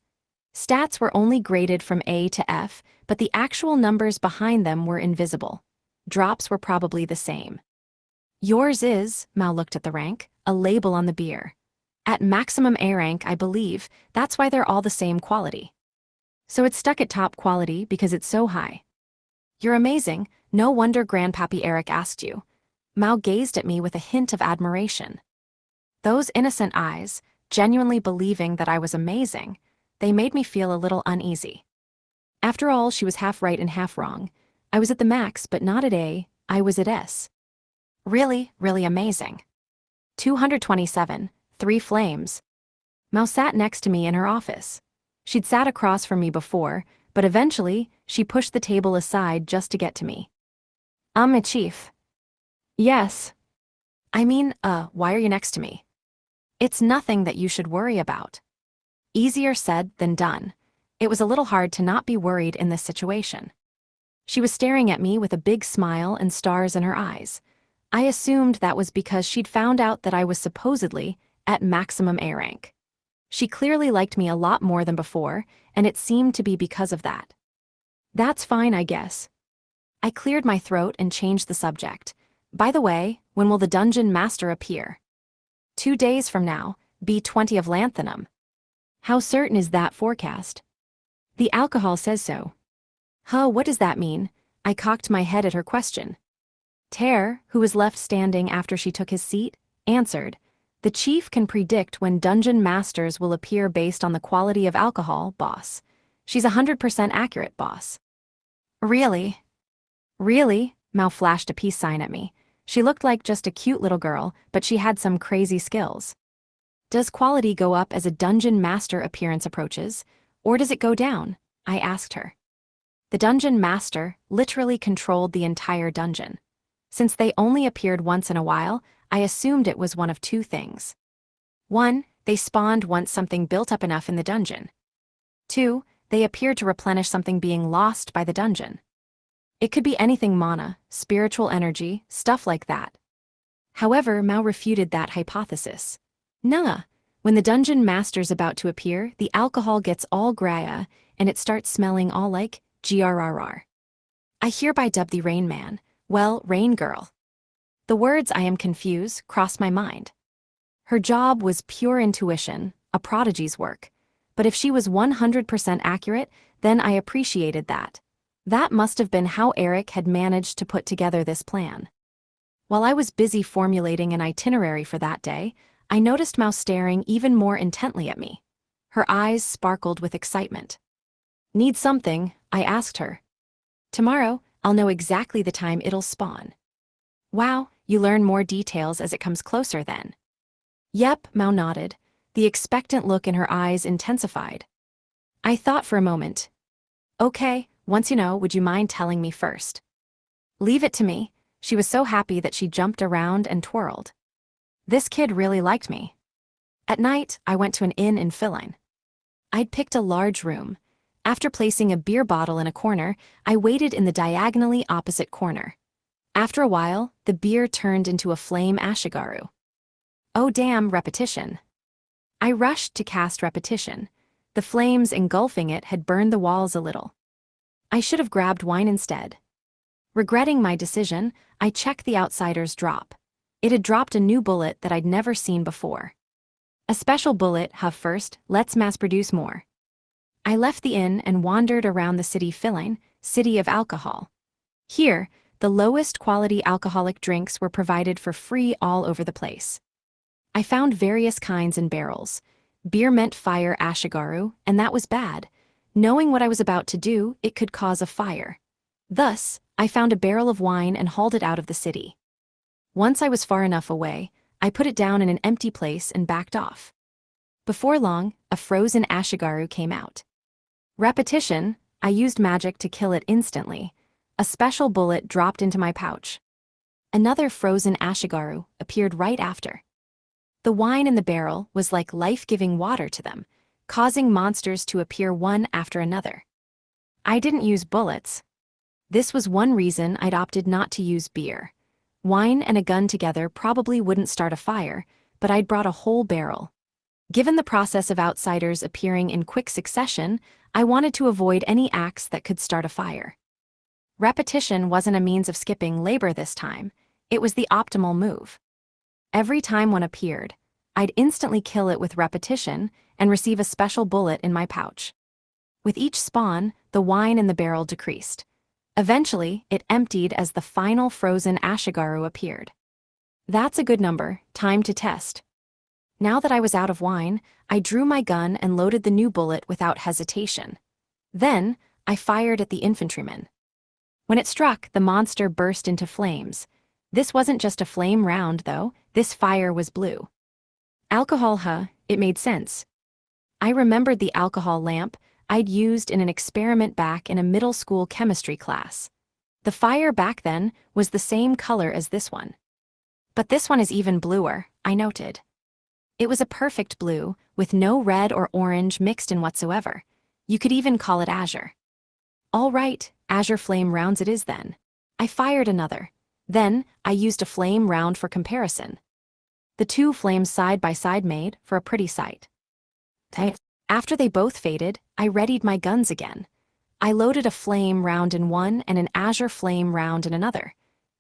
Stats were only graded from A to F, but the actual numbers behind them were invisible. Drops were probably the same. Yours is, Mal looked at the rank, a label on the beer. At maximum A rank, I believe, that's why they're all the same quality. So it's stuck at top quality because it's so high. You're amazing, no wonder Grandpappy Eric asked you. Mal gazed at me with a hint of admiration. Those innocent eyes, genuinely believing that I was amazing, they made me feel a little uneasy. After all, she was half right and half wrong. I was at the max, but not at A, I was at S. Really, really amazing. 227, 3 flames. Mal sat next to me in her office. She'd sat across from me before, but eventually, she pushed the table aside just to get to me. A chief. Yes. I mean, why are you next to me? It's nothing that you should worry about. Easier said than done. It was a little hard to not be worried in this situation. She was staring at me with a big smile and stars in her eyes. I assumed that was because she'd found out that I was supposedly at maximum A rank. She clearly liked me a lot more than before, and it seemed to be because of that. That's fine, I guess. I cleared my throat and changed the subject. By the way, when will the Dungeon Master appear? 2 days from now, B20 of Lanthanum. How certain is that forecast? The alcohol says so. What does that mean? I cocked my head at her question. Ter, who was left standing after she took his seat, answered, "The chief can predict when dungeon masters will appear based on the quality of alcohol, boss. She's 100% accurate, boss." Really? Really? Mal flashed a peace sign at me. She looked like just a cute little girl, but she had some crazy skills. Does quality go up as a dungeon master appearance approaches, or does it go down? I asked her. The dungeon master literally controlled the entire dungeon. Since they only appeared once in a while, I assumed it was one of 2 things. 1, they spawned once something built up enough in the dungeon. 2, they appeared to replenish something being lost by the dungeon. It could be anything mana, spiritual energy, stuff like that. However, Mal refuted that hypothesis. Nah, when the dungeon master's about to appear, the alcohol gets all graya, and it starts smelling all like GRRR. I hereby dub thee Rain Man, well, Rain Girl. The words "I am confused" crossed my mind. Her job was pure intuition, a prodigy's work. But if she was 100% accurate, then I appreciated that. That must have been how Eric had managed to put together this plan. While I was busy formulating an itinerary for that day, I noticed Mouse staring even more intently at me. Her eyes sparkled with excitement. Need something? I asked her. Tomorrow, I'll know exactly the time it'll spawn. Wow, you learn more details as it comes closer then. Yep, Mao nodded. The expectant look in her eyes intensified. I thought for a moment. Okay, once you know, would you mind telling me first? Leave it to me. She was so happy that she jumped around and twirled. This kid really liked me. At night, I went to an inn in Philine. I'd picked a large room. After placing a beer bottle in a corner, I waited in the diagonally opposite corner. After a while, the beer turned into a flame ashigaru. Oh damn, repetition. I rushed to cast repetition. The flames engulfing it had burned the walls a little. I should have grabbed wine instead. Regretting my decision, I checked the outsider's drop. It had dropped a new bullet that I'd never seen before. A special bullet, have first, let's mass produce more. I left the inn and wandered around the city Philine, city of alcohol. Here, the lowest quality alcoholic drinks were provided for free all over the place. I found various kinds in barrels. Beer meant fire ashigaru, and that was bad. Knowing what I was about to do, it could cause a fire. Thus, I found a barrel of wine and hauled it out of the city. Once I was far enough away, I put it down in an empty place and backed off. Before long, a frozen ashigaru came out. Repetition, I used magic to kill it instantly. A special bullet dropped into my pouch. Another frozen ashigaru appeared right after. The wine in the barrel was like life-giving water to them, causing monsters to appear one after another. I didn't use bullets. This was one reason I'd opted not to use beer. Wine and a gun together probably wouldn't start a fire, but I'd brought a whole barrel. Given the process of outsiders appearing in quick succession, I wanted to avoid any acts that could start a fire. Repetition wasn't a means of skipping labor this time, it was the optimal move. Every time one appeared, I'd instantly kill it with repetition and receive a special bullet in my pouch. With each spawn, the wine in the barrel decreased. Eventually, it emptied as the final frozen Ashigaru appeared. That's a good number, time to test. Now that I was out of wine, I drew my gun and loaded the new bullet without hesitation. Then, I fired at the infantryman. When it struck, the monster burst into flames. This wasn't just a flame round, though, this fire was blue. Alcohol, it made sense. I remembered the alcohol lamp I'd used in an experiment back in a middle school chemistry class. The fire back then was the same color as this one. But this one is even bluer, I noted. It was a perfect blue, with no red or orange mixed in whatsoever. You could even call it azure. All right, azure flame rounds it is then. I fired another. Then, I used a flame round for comparison. The two flames side by side made for a pretty sight. After they both faded, I readied my guns again. I loaded a flame round in one and an azure flame round in another.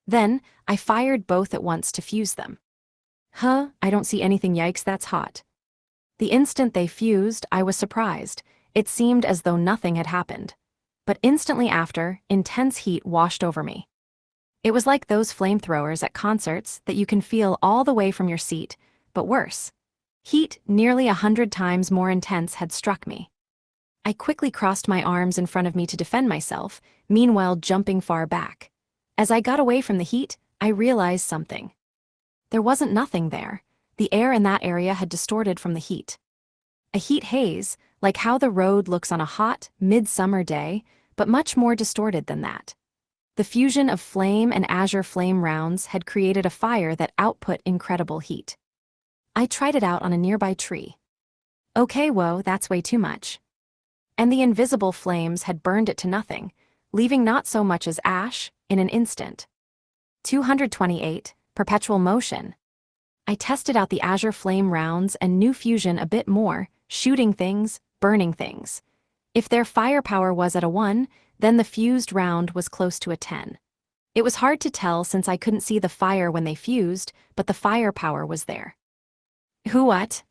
Then, I fired both at once to fuse them. I don't see anything, yikes, that's hot. The instant they fused, I was surprised. It seemed as though nothing had happened. But instantly after, intense heat washed over me. It was like those flamethrowers at concerts that you can feel all the way from your seat, but worse. Heat, nearly 100 times more intense, had struck me. I quickly crossed my arms in front of me to defend myself, meanwhile jumping far back. As I got away from the heat, I realized something. There wasn't nothing there. The air in that area had distorted from the heat. A heat haze, like how the road looks on a hot, midsummer day, but much more distorted than that. The fusion of flame and azure flame rounds had created a fire that output incredible heat. I tried it out on a nearby tree. Okay, whoa, that's way too much. And the invisible flames had burned it to nothing, leaving not so much as ash in an instant. 228, perpetual motion. I tested out the azure flame rounds and new fusion a bit more, shooting things, burning things. If their firepower was at a 1, then the fused round was close to a 10. It was hard to tell since I couldn't see the fire when they fused, but the firepower was there. What?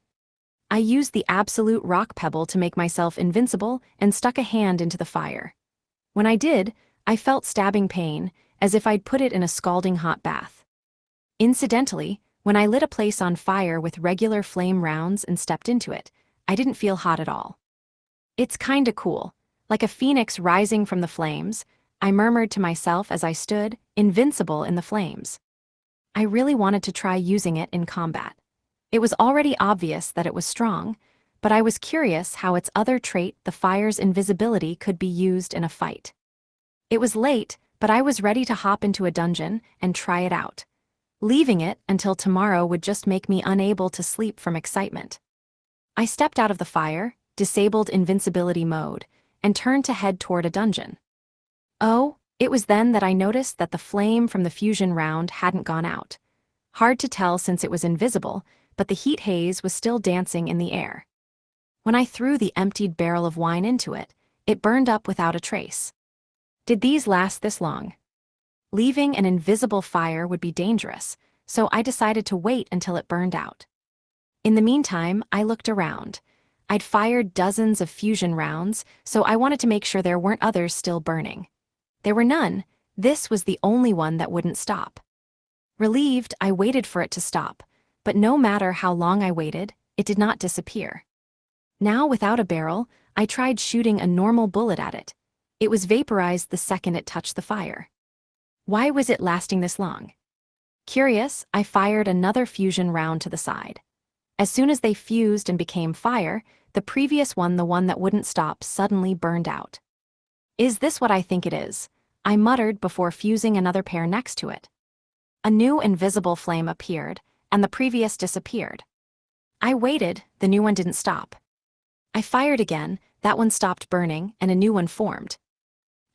I used the absolute rock pebble to make myself invincible and stuck a hand into the fire. When I did, I felt stabbing pain, as if I'd put it in a scalding hot bath. Incidentally, when I lit a place on fire with regular flame rounds and stepped into it, I didn't feel hot at all. It's kinda cool, like a phoenix rising from the flames, I murmured to myself as I stood, invincible in the flames. I really wanted to try using it in combat. It was already obvious that it was strong, but I was curious how its other trait, the fire's invisibility, could be used in a fight. It was late, but I was ready to hop into a dungeon and try it out. Leaving it until tomorrow would just make me unable to sleep from excitement. I stepped out of the fire, disabled invincibility mode, and turned to head toward a dungeon. Oh, it was then that I noticed that the flame from the fusion round hadn't gone out. Hard to tell since it was invisible, but the heat haze was still dancing in the air. When I threw the emptied barrel of wine into it, it burned up without a trace. Did these last this long? Leaving an invisible fire would be dangerous, so I decided to wait until it burned out. In the meantime, I looked around. I'd fired dozens of fusion rounds, so I wanted to make sure there weren't others still burning. There were none. This was the only one that wouldn't stop. Relieved, I waited for it to stop, but no matter how long I waited, it did not disappear. Now, without a barrel, I tried shooting a normal bullet at it. It was vaporized the second it touched the fire. Why was it lasting this long? Curious, I fired another fusion round to the side. As soon as they fused and became fire, the previous one, the one that wouldn't stop, suddenly burned out. Is this what I think it is? I muttered before fusing another pair next to it. A new invisible flame appeared, and the previous disappeared. I waited, the new one didn't stop. I fired again, that one stopped burning, and a new one formed.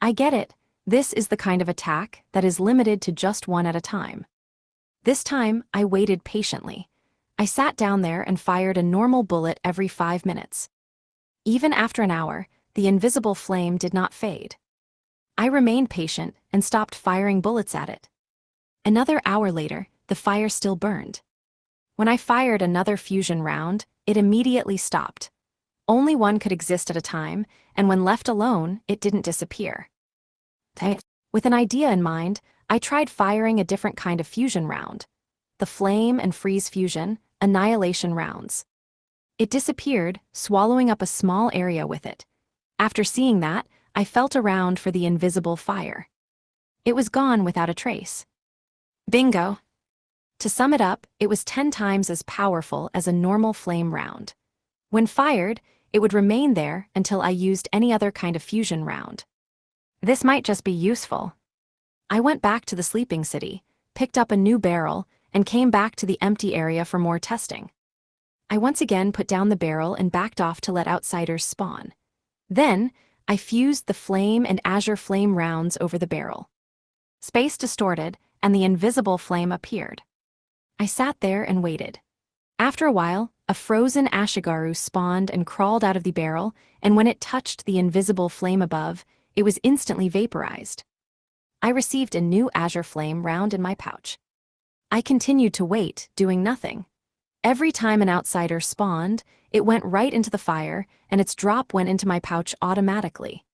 I get it, this is the kind of attack that is limited to just one at a time. This time, I waited patiently. I sat down there and fired a normal bullet every 5 minutes. Even after an hour, the invisible flame did not fade. I remained patient and stopped firing bullets at it. Another hour later, the fire still burned. When I fired another fusion round, it immediately stopped. Only one could exist at a time, and when left alone, it didn't disappear. With an idea in mind, I tried firing a different kind of fusion round. The flame and freeze fusion, annihilation rounds. It disappeared, swallowing up a small area with it. After seeing that, I felt around for the invisible fire. It was gone without a trace. Bingo! To sum it up, it was 10 times as powerful as a normal flame round. When fired, it would remain there until I used any other kind of fusion round. This might just be useful. I went back to the sleeping city, picked up a new barrel, and came back to the empty area for more testing. I once again put down the barrel and backed off to let outsiders spawn. Then, I fused the flame and azure flame rounds over the barrel. Space distorted, and the invisible flame appeared. I sat there and waited. After a while, a frozen Ashigaru spawned and crawled out of the barrel, and when it touched the invisible flame above, it was instantly vaporized. I received a new azure flame round in my pouch. I continued to wait, doing nothing. Every time an outsider spawned, it went right into the fire, and its drop went into my pouch automatically.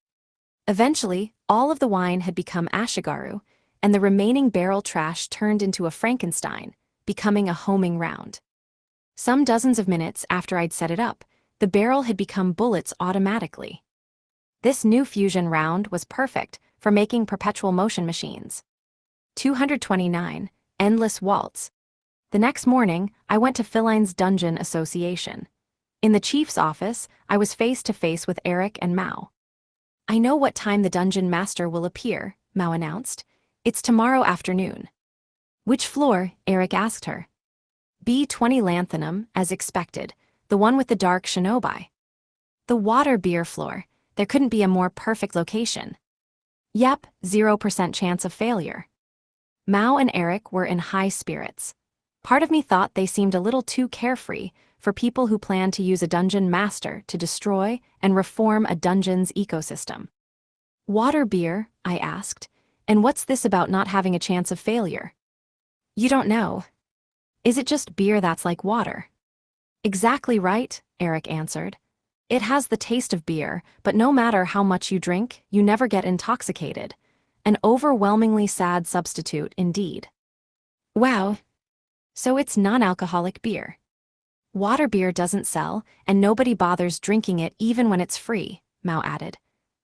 Eventually, all of the wine had become Ashigaru, and the remaining barrel trash turned into a Frankenstein, becoming a homing round. Some dozens of minutes after I'd set it up, the barrel had become bullets automatically. This new fusion round was perfect for making perpetual motion machines. 229. Endless Waltz. The next morning, I went to Philine's Dungeon Association. In the chief's office, I was face to face with Eric and Mao. "I know what time the dungeon master will appear," Mao announced. "It's tomorrow afternoon." "Which floor?" Eric asked her. "B20 Lanthanum, as expected, the one with the dark shinobi." "The water beer floor. There couldn't be a more perfect location." "Yep, 0% chance of failure." Mao and Eric were in high spirits. Part of me thought they seemed a little too carefree for people who plan to use a dungeon master to destroy and reform a dungeon's ecosystem. "Water beer?" I asked. "And what's this about not having a chance of failure?" "You don't know. Is it just beer that's like water?" "Exactly right," Eric answered. "It has the taste of beer, but no matter how much you drink, you never get intoxicated. An overwhelmingly sad substitute indeed." "Wow. So it's non-alcoholic beer." "Water beer doesn't sell, and nobody bothers drinking it even when it's free," Mao added.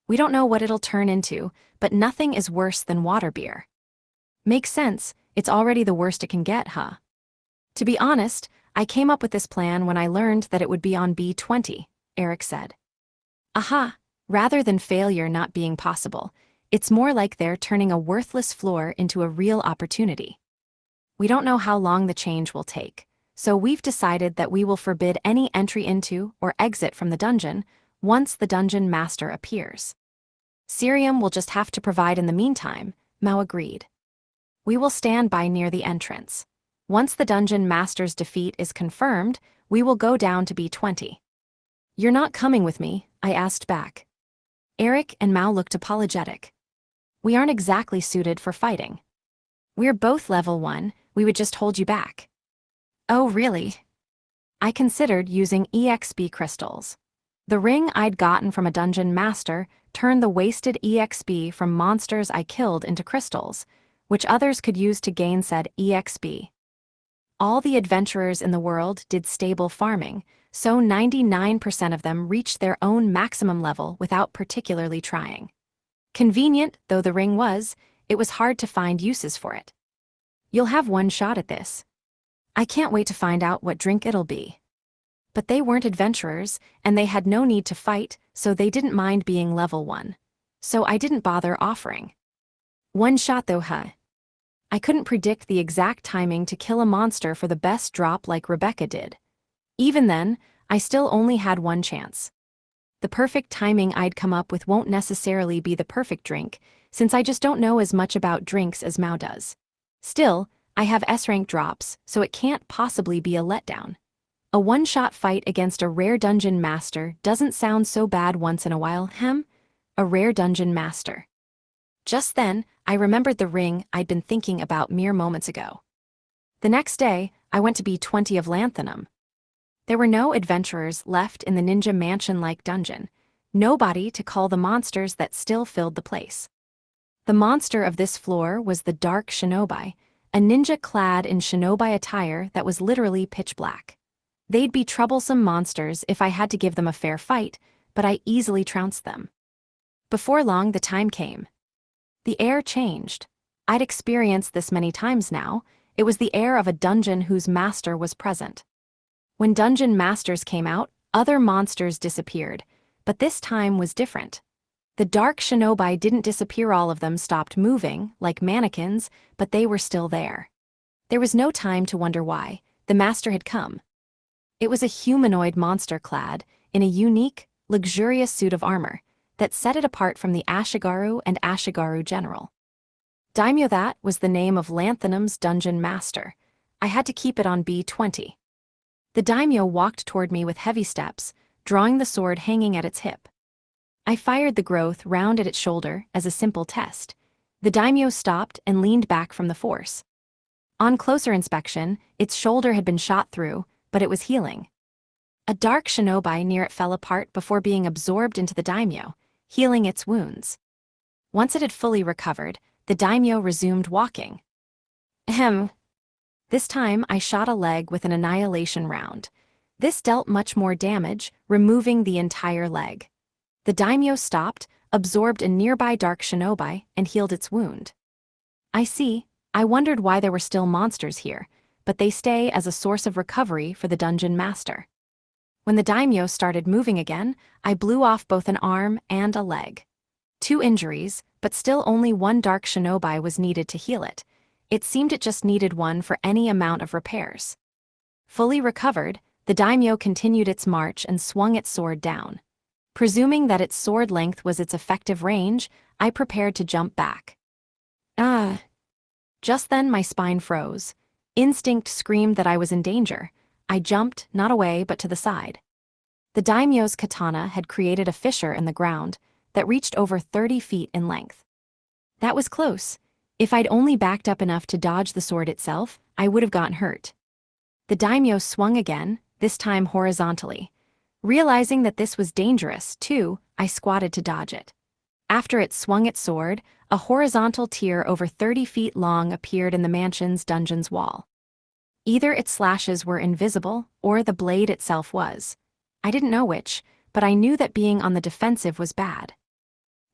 "We don't know what it'll turn into, but nothing is worse than water beer." "Makes sense, it's already the worst it can get, huh?" "To be honest, I came up with this plan when I learned that it would be on B20, Eric said. "Aha, rather than failure not being possible, it's more like they're turning a worthless floor into a real opportunity. We don't know how long the change will take, so we've decided that we will forbid any entry into or exit from the dungeon once the dungeon master appears. Cerium will just have to provide in the meantime," Mao agreed. "We will stand by near the entrance. Once the dungeon master's defeat is confirmed, we will go down to B20. "You're not coming with me?" I asked back. Eric and Mao looked apologetic. "We aren't exactly suited for fighting. We're both level 1, we would just hold you back." "Oh really?" I considered using EXP crystals. The ring I'd gotten from a dungeon master turned the wasted EXP from monsters I killed into crystals, which others could use to gain said EXP. All the adventurers in the world did stable farming, so 99% of them reached their own maximum level without particularly trying. Convenient though the ring was, it was hard to find uses for it. "You'll have one shot at this. I can't wait to find out what drink it'll be." But they weren't adventurers, and they had no need to fight, so they didn't mind being level 1. So I didn't bother offering. One shot though, huh? I couldn't predict the exact timing to kill a monster for the best drop like Rebecca did. Even then, I still only had one chance. The perfect timing I'd come up with won't necessarily be the perfect drink, since I just don't know as much about drinks as Mao does. Still, I have S-rank drops, so it can't possibly be a letdown. A one-shot fight against a rare dungeon master doesn't sound so bad once in a while, A rare dungeon master. Just then, I remembered the ring I'd been thinking about mere moments ago. The next day, I went to B20 of Lanthanum. There were no adventurers left in the ninja mansion-like dungeon, nobody to call the monsters that still filled the place. The monster of this floor was the Dark Shinobi, a ninja clad in shinobi attire that was literally pitch black. They'd be troublesome monsters if I had to give them a fair fight, but I easily trounced them. Before long, the time came. The air changed. I'd experienced this many times now. It was the air of a dungeon whose master was present. When dungeon masters came out, other monsters disappeared, but this time was different. The Dark Shinobi didn't disappear, all of them stopped moving, like mannequins, but they were still there. There was no time to wonder why. The master had come. It was a humanoid monster clad in a unique, luxurious suit of armor that set it apart from the Ashigaru and Ashigaru General. Daimyo, that was the name of Lanthanum's dungeon master. I had to keep it on B20. The daimyo walked toward me with heavy steps, drawing the sword hanging at its hip. I fired the growth round at its shoulder as a simple test. The daimyo stopped and leaned back from the force. On closer inspection, its shoulder had been shot through, but it was healing. A dark shinobi near it fell apart before being absorbed into the daimyo, healing its wounds. Once it had fully recovered, the daimyo resumed walking. This time I shot a leg with an annihilation round. This dealt much more damage, removing the entire leg. The daimyo stopped, absorbed a nearby dark shinobi, and healed its wound. I see. I wondered why there were still monsters here, but they stay as a source of recovery for the dungeon master. When the daimyo started moving again, I blew off both an arm and a leg. 2 injuries, but still only 1 dark shinobi was needed to heal it. It seemed it just needed 1 for any amount of repairs. Fully recovered, the daimyo continued its march and swung its sword down. Presuming that its sword length was its effective range, I prepared to jump back. Just then my spine froze. Instinct screamed that I was in danger. I jumped, not away but to the side. The daimyo's katana had created a fissure in the ground that reached over 30 feet in length. That was close. If I'd only backed up enough to dodge the sword itself, I would have gotten hurt. The daimyo swung again, this time horizontally. Realizing that this was dangerous, too, I squatted to dodge it. After it swung its sword, a horizontal tier over 30 feet long appeared in the mansion's dungeon's wall. Either its slashes were invisible, or the blade itself was. I didn't know which, but I knew that being on the defensive was bad.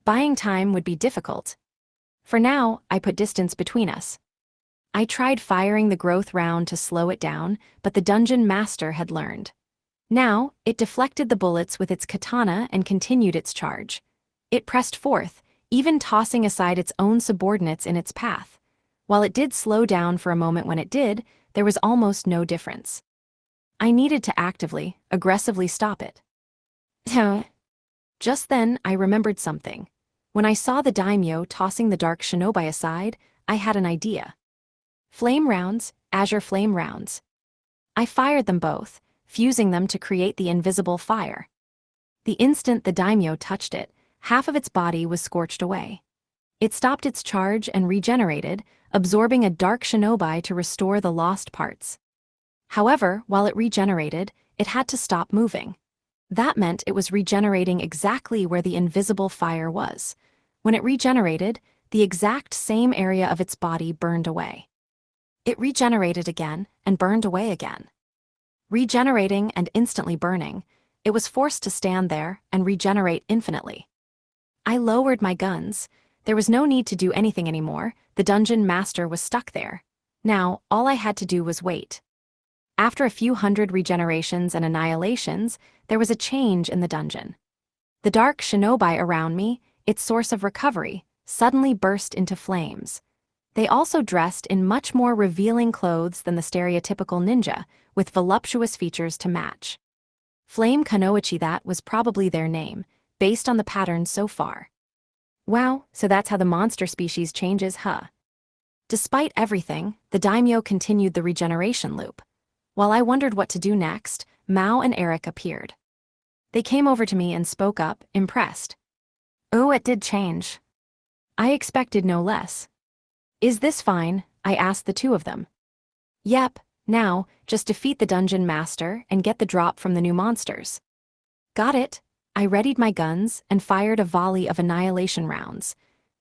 Buying time would be difficult. For now, I put distance between us. I tried firing the growth round to slow it down, but the dungeon master had learned. Now, it deflected the bullets with its katana and continued its charge. It pressed forth, even tossing aside its own subordinates in its path. While it did slow down for a moment when it did, there was almost no difference. I needed to actively, aggressively stop it. Just then, I remembered something. When I saw the daimyo tossing the dark shinobi aside, I had an idea. Flame rounds, azure flame rounds. I fired them both, fusing them to create the invisible fire. The instant the daimyo touched it, half of its body was scorched away. It stopped its charge and regenerated, absorbing a dark shinobi to restore the lost parts. However, while it regenerated, it had to stop moving. That meant it was regenerating exactly where the invisible fire was. When it regenerated, the exact same area of its body burned away. It regenerated again and burned away again. Regenerating and instantly burning, it was forced to stand there and regenerate infinitely. I lowered my guns. There was no need to do anything anymore. The dungeon master was stuck there. Now, all I had to do was wait. After a few hundred regenerations and annihilations, there was a change in the dungeon. The dark shinobi around me, its source of recovery, suddenly burst into flames. They also dressed in much more revealing clothes than the stereotypical ninja, with voluptuous features to match. Flame Kunoichi, that was probably their name, based on the patterns so far. Wow, so that's how the monster species changes, huh? Despite everything, the daimyo continued the regeneration loop. While I wondered what to do next, Mao and Eric appeared. They came over to me and spoke up, impressed. "Oh, it did change. I expected no less." "Is this fine?" I asked the two of them. "Yep, now, just defeat the dungeon master and get the drop from the new monsters." "Got it." I readied my guns and fired a volley of annihilation rounds.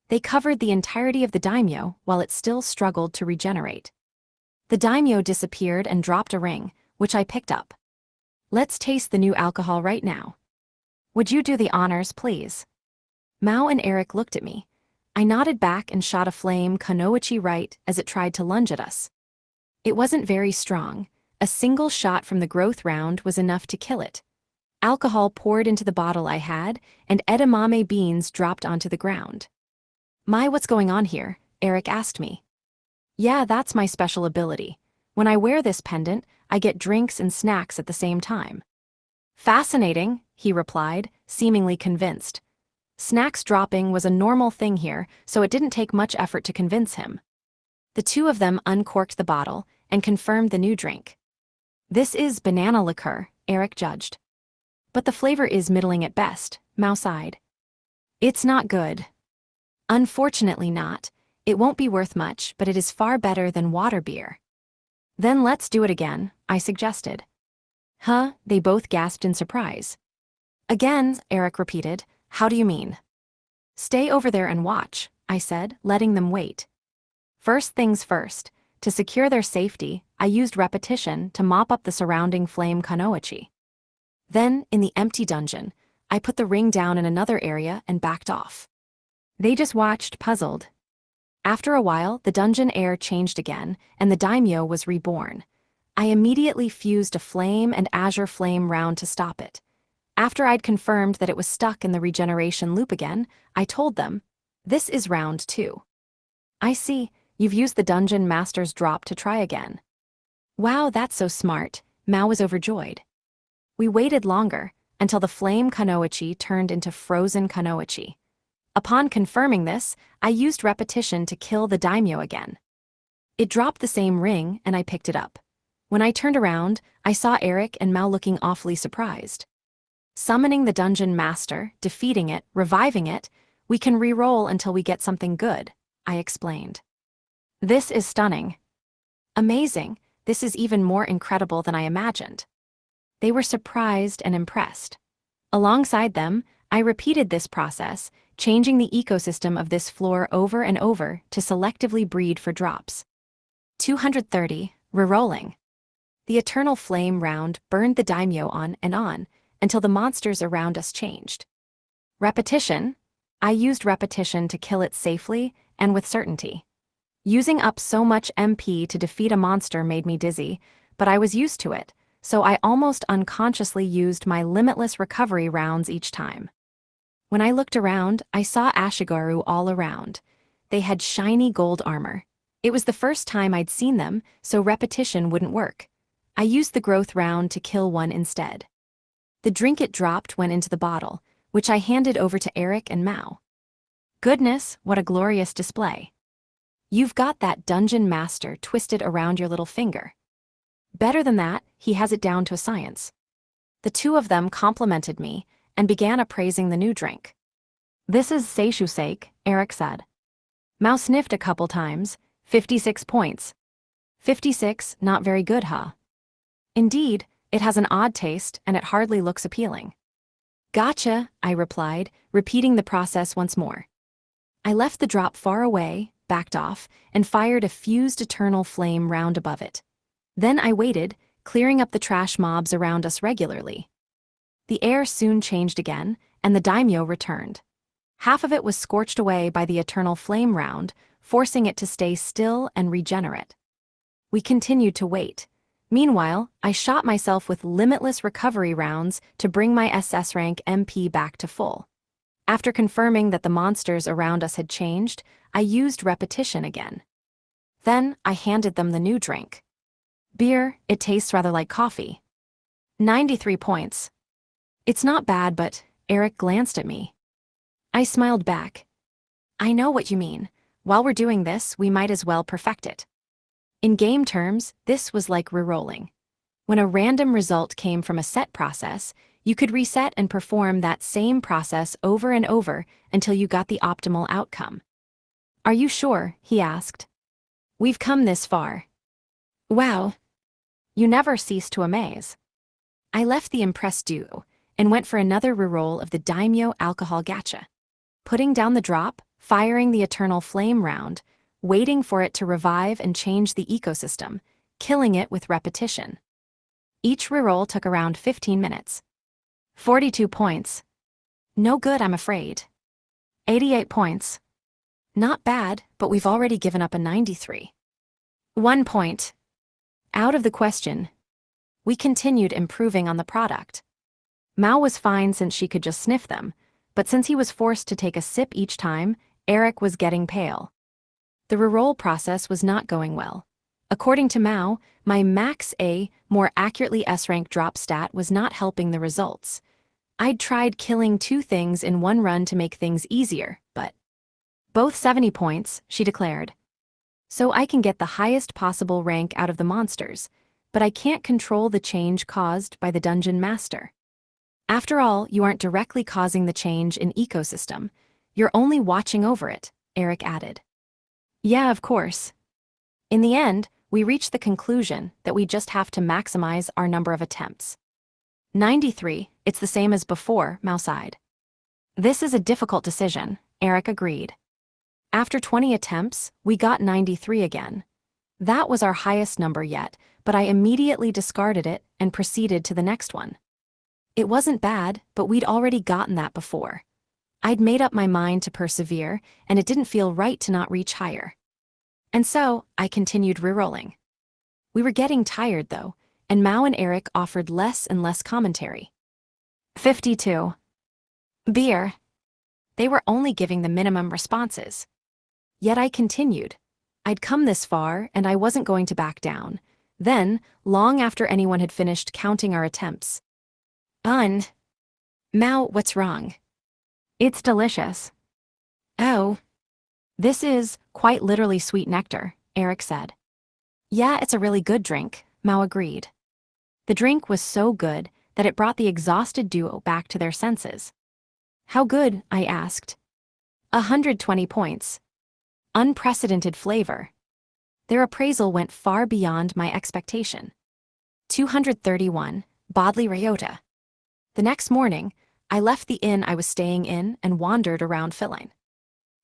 They covered the entirety of the daimyo while it still struggled to regenerate. The daimyo disappeared and dropped a ring, which I picked up. "Let's taste the new alcohol right now." "Would you do the honors, please?" Mao and Eric looked at me. I nodded back and shot a flame kunoichi right as it tried to lunge at us. It wasn't very strong. A single shot from the growth round was enough to kill it. Alcohol poured into the bottle I had, and edamame beans dropped onto the ground. What's going on here?" Eric asked me. "Yeah, that's my special ability. When I wear this pendant, I get drinks and snacks at the same time." "Fascinating," he replied, seemingly convinced. Snacks dropping was a normal thing here, so it didn't take much effort to convince him. The two of them uncorked the bottle and confirmed the new drink. "This is banana liqueur," Eric judged. "But the flavor is middling at best," Mao sighed. "It's not good." "Unfortunately not. It won't be worth much, but it is far better than water beer." "Then let's do it again," I suggested. "Huh?" They both gasped in surprise. "Again," Eric repeated. "How do you mean?" "Stay over there and watch," I said, letting them wait. First things first, to secure their safety, I used repetition to mop up the surrounding flame kunoichi. Then, in the empty dungeon, I put the ring down in another area and backed off. They just watched, puzzled. After a while, the dungeon air changed again, and the daimyo was reborn. I immediately fused a flame and azure flame round to stop it. After I'd confirmed that it was stuck in the regeneration loop again, I told them, "This is round 2. "I see, you've used the dungeon master's drop to try again." "Wow, that's so smart," Mao was overjoyed. We waited longer, until the flame kunoichi turned into frozen kunoichi. Upon confirming this, I used repetition to kill the daimyo again. It dropped the same ring, and I picked it up. When I turned around, I saw Eric and Mao looking awfully surprised. "Summoning the dungeon master, defeating it, reviving it, we can re-roll until we get something good," I explained. "This is stunning." "Amazing, this is even more incredible than I imagined." They were surprised and impressed. Alongside them, I repeated this process, changing the ecosystem of this floor over and over to selectively breed for drops. 230, rerolling. The eternal flame round burned the daimyo on and on, until the monsters around us changed. Repetition. I used repetition to kill it safely and with certainty. Using up so much MP to defeat a monster made me dizzy, but I was used to it, so I almost unconsciously used my limitless recovery rounds each time. When I looked around, I saw Ashigaru all around. They had shiny gold armor. It was the first time I'd seen them, so repetition wouldn't work. I used the growth round to kill one instead. The drink it dropped went into the bottle, which I handed over to Eric and Mao. "Goodness, what a glorious display. You've got that dungeon master twisted around your little finger." "Better than that, he has it down to a science." The two of them complimented me and began appraising the new drink. "This is seishusake," Eric said. Mao sniffed a couple times. 56 points. 56, not very good, huh? "Indeed, it has an odd taste and it hardly looks appealing." "Gotcha," I replied, repeating the process once more. I left the drop far away, backed off, and fired a fused eternal flame round above it. Then I waited, clearing up the trash mobs around us regularly. The air soon changed again, and the daimyo returned. Half of it was scorched away by the eternal flame round, forcing it to stay still and regenerate. We continued to wait. Meanwhile, I shot myself with limitless recovery rounds to bring my SS rank MP back to full. After confirming that the monsters around us had changed, I used repetition again. Then I handed them the new drink. "Beer, it tastes rather like coffee." 93 points. "It's not bad, but..." Eric glanced at me. I smiled back. "I know what you mean. While we're doing this, we might as well perfect it. In game terms, this was like rerolling. When a random result came from a set process, you could reset and perform that same process over and over until you got the optimal outcome. Are you sure? He asked. We've come this far. Wow. You never cease to amaze. I left the impressed duo and went for another reroll of the Daimyo alcohol gacha. Putting down the drop, firing the eternal flame round, waiting for it to revive and change the ecosystem, killing it with repetition. Each reroll took around 15 minutes. 42 points. No good, I'm afraid. 88 points. Not bad, but we've already given up a 93. 1 point. Out of the question. We continued improving on the product. Mao was fine since she could just sniff them, but since he was forced to take a sip each time, Eric was getting pale. The reroll process was not going well. According to Mao, my max A, more accurately S-rank drop stat was not helping the results. I'd tried killing 2 things in one run to make things easier, but both 70 points, she declared. So I can get the highest possible rank out of the monsters, but I can't control the change caused by the dungeon master. After all, you aren't directly causing the change in ecosystem. You're only watching over it, Eric added. Yeah, of course. In the end, we reached the conclusion that we just have to maximize our number of attempts. 93, it's the same as before, Mao sighed. This is a difficult decision, Eric agreed. After 20 attempts, we got 93 again. That was our highest number yet, but I immediately discarded it and proceeded to the next one. It wasn't bad, but we'd already gotten that before. I'd made up my mind to persevere, and it didn't feel right to not reach higher. And so, I continued rerolling. We were getting tired, though, and Mao and Eric offered less and less commentary. 52. Beer. They were only giving the minimum responses. Yet I continued. I'd come this far, and I wasn't going to back down. Then, long after anyone had finished counting our attempts. Mao, what's wrong? It's delicious. Oh. This is, quite literally sweet nectar, Eric said. Yeah, it's a really good drink, Mao agreed. The drink was so good that it brought the exhausted duo back to their senses. How good? I asked. 120 points. Unprecedented flavor. Their appraisal went far beyond my expectation. 231, Bodley Ryota. The next morning, I left the inn I was staying in and wandered around Philine.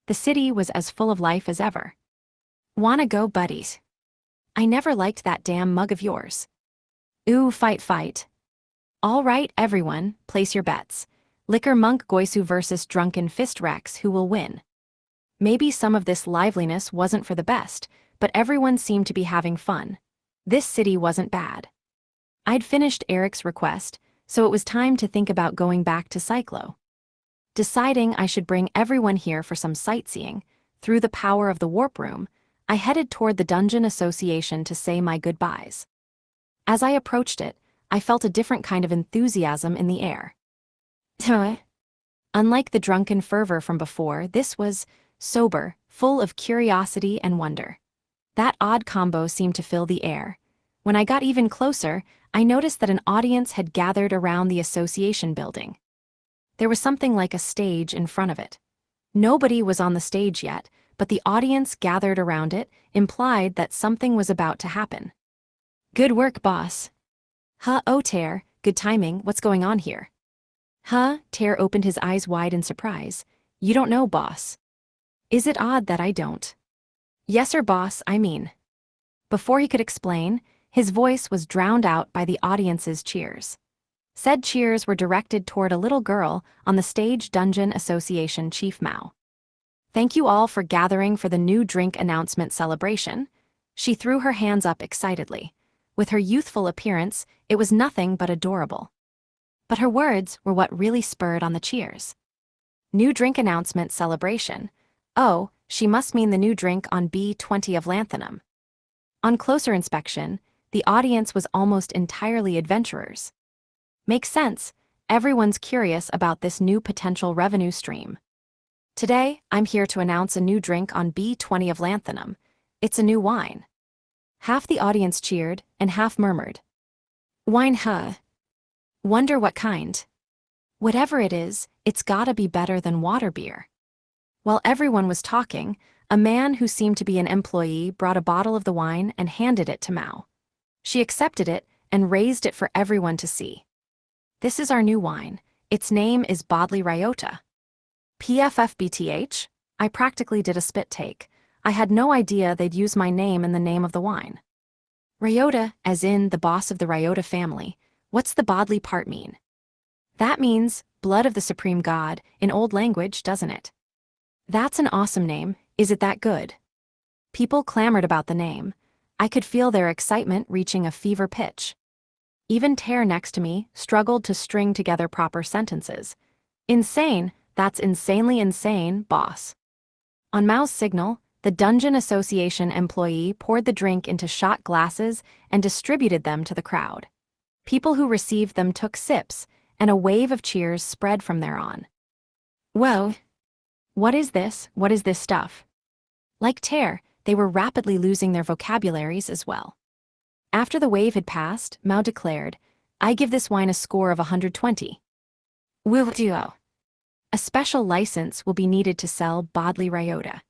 The city was as full of life as ever. Wanna go, buddies? I never liked that damn mug of yours. Ooh, fight. All right, everyone, place your bets. Liquor Monk Goisu versus Drunken Fist Rex, who will win? Maybe some of this liveliness wasn't for the best, but everyone seemed to be having fun. This city wasn't bad. I'd finished Eric's request, so it was time to think about going back to Cyclo. Deciding I should bring everyone here for some sightseeing, through the power of the warp room, I headed toward the Dungeon Association to say my goodbyes. As I approached it, I felt a different kind of enthusiasm in the air. Unlike the drunken fervor from before, this was sober, full of curiosity and wonder. That odd combo seemed to fill the air. When I got even closer, I noticed that an audience had gathered around the association building. There was something like a stage in front of it. Nobody was on the stage yet, but the audience gathered around it implied that something was about to happen. Good work, boss. Oh, Tear, good timing, what's going on here? Tear opened his eyes wide in surprise. You don't know, boss. Is it odd that I don't? Yes, sir, boss, I mean. Before he could explain, his voice was drowned out by the audience's cheers. Said cheers were directed toward a little girl on the stage Dungeon Association Chief Mao. Thank you all for gathering for the new drink announcement celebration. She threw her hands up excitedly. With her youthful appearance, it was nothing but adorable. But her words were what really spurred on the cheers. New drink announcement celebration. Oh, she must mean the new drink on B20 of Lanthanum. On closer inspection, the audience was almost entirely adventurers. Makes sense, everyone's curious about this new potential revenue stream. Today, I'm here to announce a new drink on B20 of Lanthanum. It's a new wine. Half the audience cheered, and half murmured. Wine, huh? Wonder what kind. Whatever it is, it's gotta be better than water beer. While everyone was talking, a man who seemed to be an employee brought a bottle of the wine and handed it to Mao. She accepted it and raised it for everyone to see. This is our new wine. Its name is Bodley Ryota. PFFBTH? I practically did a spit take. I had no idea they'd use my name in the name of the wine. Ryota, as in the boss of the Ryota family. What's the Bodley part mean? That means blood of the supreme god in old language, doesn't it? That's an awesome name. Is it that good? People clamored about the name. I could feel their excitement reaching a fever pitch. Even Ter next to me struggled to string together proper sentences. Insane, that's insanely insane, boss. On Mao's signal, the Dungeon Association employee poured the drink into shot glasses and distributed them to the crowd. People who received them took sips, and a wave of cheers spread from there on. Whoa! What is this? What is this stuff? Like Ter, they were rapidly losing their vocabularies as well. After the wave had passed, Mao declared, I give this wine a score of 120. Will do. A special license will be needed to sell Bodley Ryota.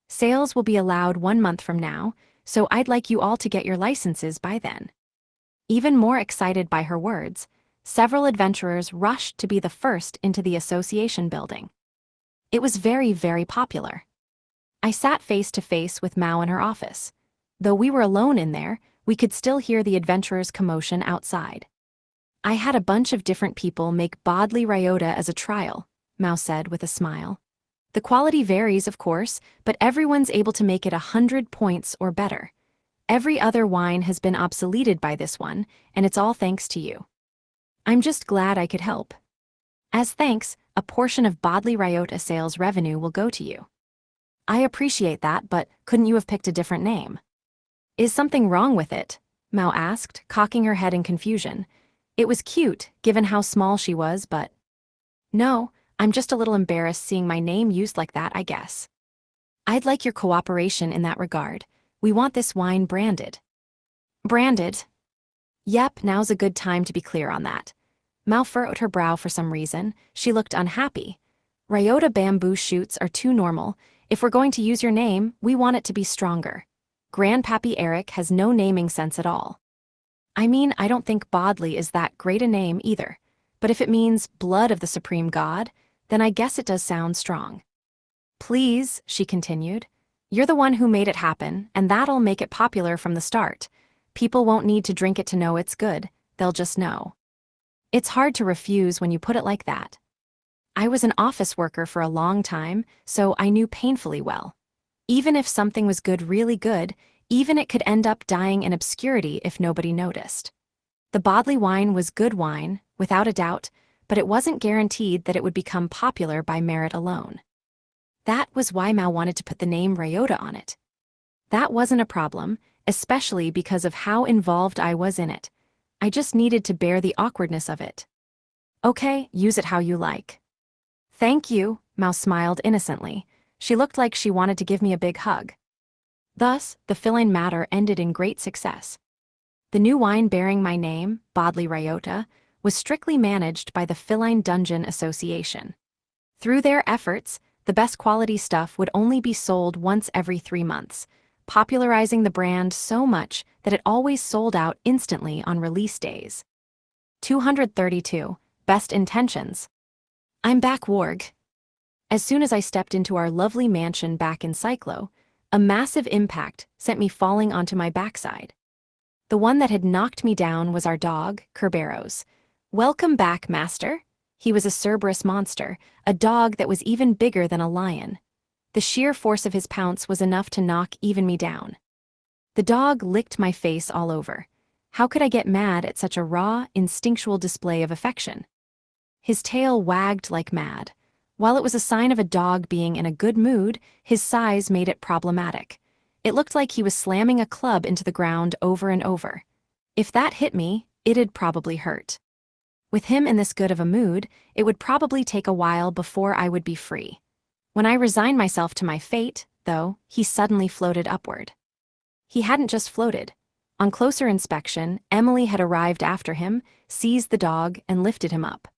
Sales will be allowed 1 month from now, so I'd like you all to get your licenses by then. Even more excited by her words, several adventurers rushed to be the first into the association building. It was very, very popular. I sat face to face with Mao in her office. Though we were alone in there, we could still hear the adventurers' commotion outside. I had a bunch of different people make Bodley Ryota as a trial, Mao said with a smile. The quality varies, of course, but everyone's able to make it 100 points or better. Every other wine has been obsoleted by this one, and it's all thanks to you. I'm just glad I could help. As thanks, a portion of Bodley Ryota sales revenue will go to you. I appreciate that, but couldn't you have picked a different name? Is something wrong with it? Mao asked, cocking her head in confusion. It was cute, given how small she was, but... No, I'm just a little embarrassed seeing my name used like that, I guess. I'd like your cooperation in that regard. We want this wine branded. Branded? Yep, now's a good time to be clear on that. Mao furrowed her brow for some reason. She looked unhappy. Ryota bamboo shoots are too normal. If we're going to use your name, we want it to be stronger. Grandpappy Eric has no naming sense at all. I mean, I don't think Bodley is that great a name either. But if it means blood of the supreme god, then I guess it does sound strong. Please, she continued. You're the one who made it happen, and that'll make it popular from the start. People won't need to drink it to know it's good, they'll just know. It's hard to refuse when you put it like that. I was an office worker for a long time, so I knew painfully well. Even if something was good, really good, even it could end up dying in obscurity if nobody noticed. The Bodley wine was good wine, without a doubt, but it wasn't guaranteed that it would become popular by merit alone. That was why Mao wanted to put the name Ryota on it. That wasn't a problem, especially because of how involved I was in it. I just needed to bear the awkwardness of it. Okay, use it how you like. Thank you, Mao smiled innocently. She looked like she wanted to give me a big hug. Thus, the Feline matter ended in great success. The new wine bearing my name, Bodley Ryota, was strictly managed by the Feline Dungeon Association. Through their efforts, the best quality stuff would only be sold once every 3 months, popularizing the brand so much that it always sold out instantly on release days. 232. Best Intentions. I'm back, Warg. As soon as I stepped into our lovely mansion back in Cyclo, a massive impact sent me falling onto my backside. The one that had knocked me down was our dog, Kerberos. Welcome back, master. He was a Cerberus monster, a dog that was even bigger than a lion. The sheer force of his pounce was enough to knock even me down. The dog licked my face all over. How could I get mad at such a raw, instinctual display of affection? His tail wagged like mad. While it was a sign of a dog being in a good mood, his size made it problematic. It looked like he was slamming a club into the ground over and over. If that hit me, it'd probably hurt. With him in this good of a mood, it would probably take a while before I would be free. When I resigned myself to my fate, though, he suddenly floated upward. He hadn't just floated. On closer inspection, Emily had arrived after him, seized the dog, and lifted him up.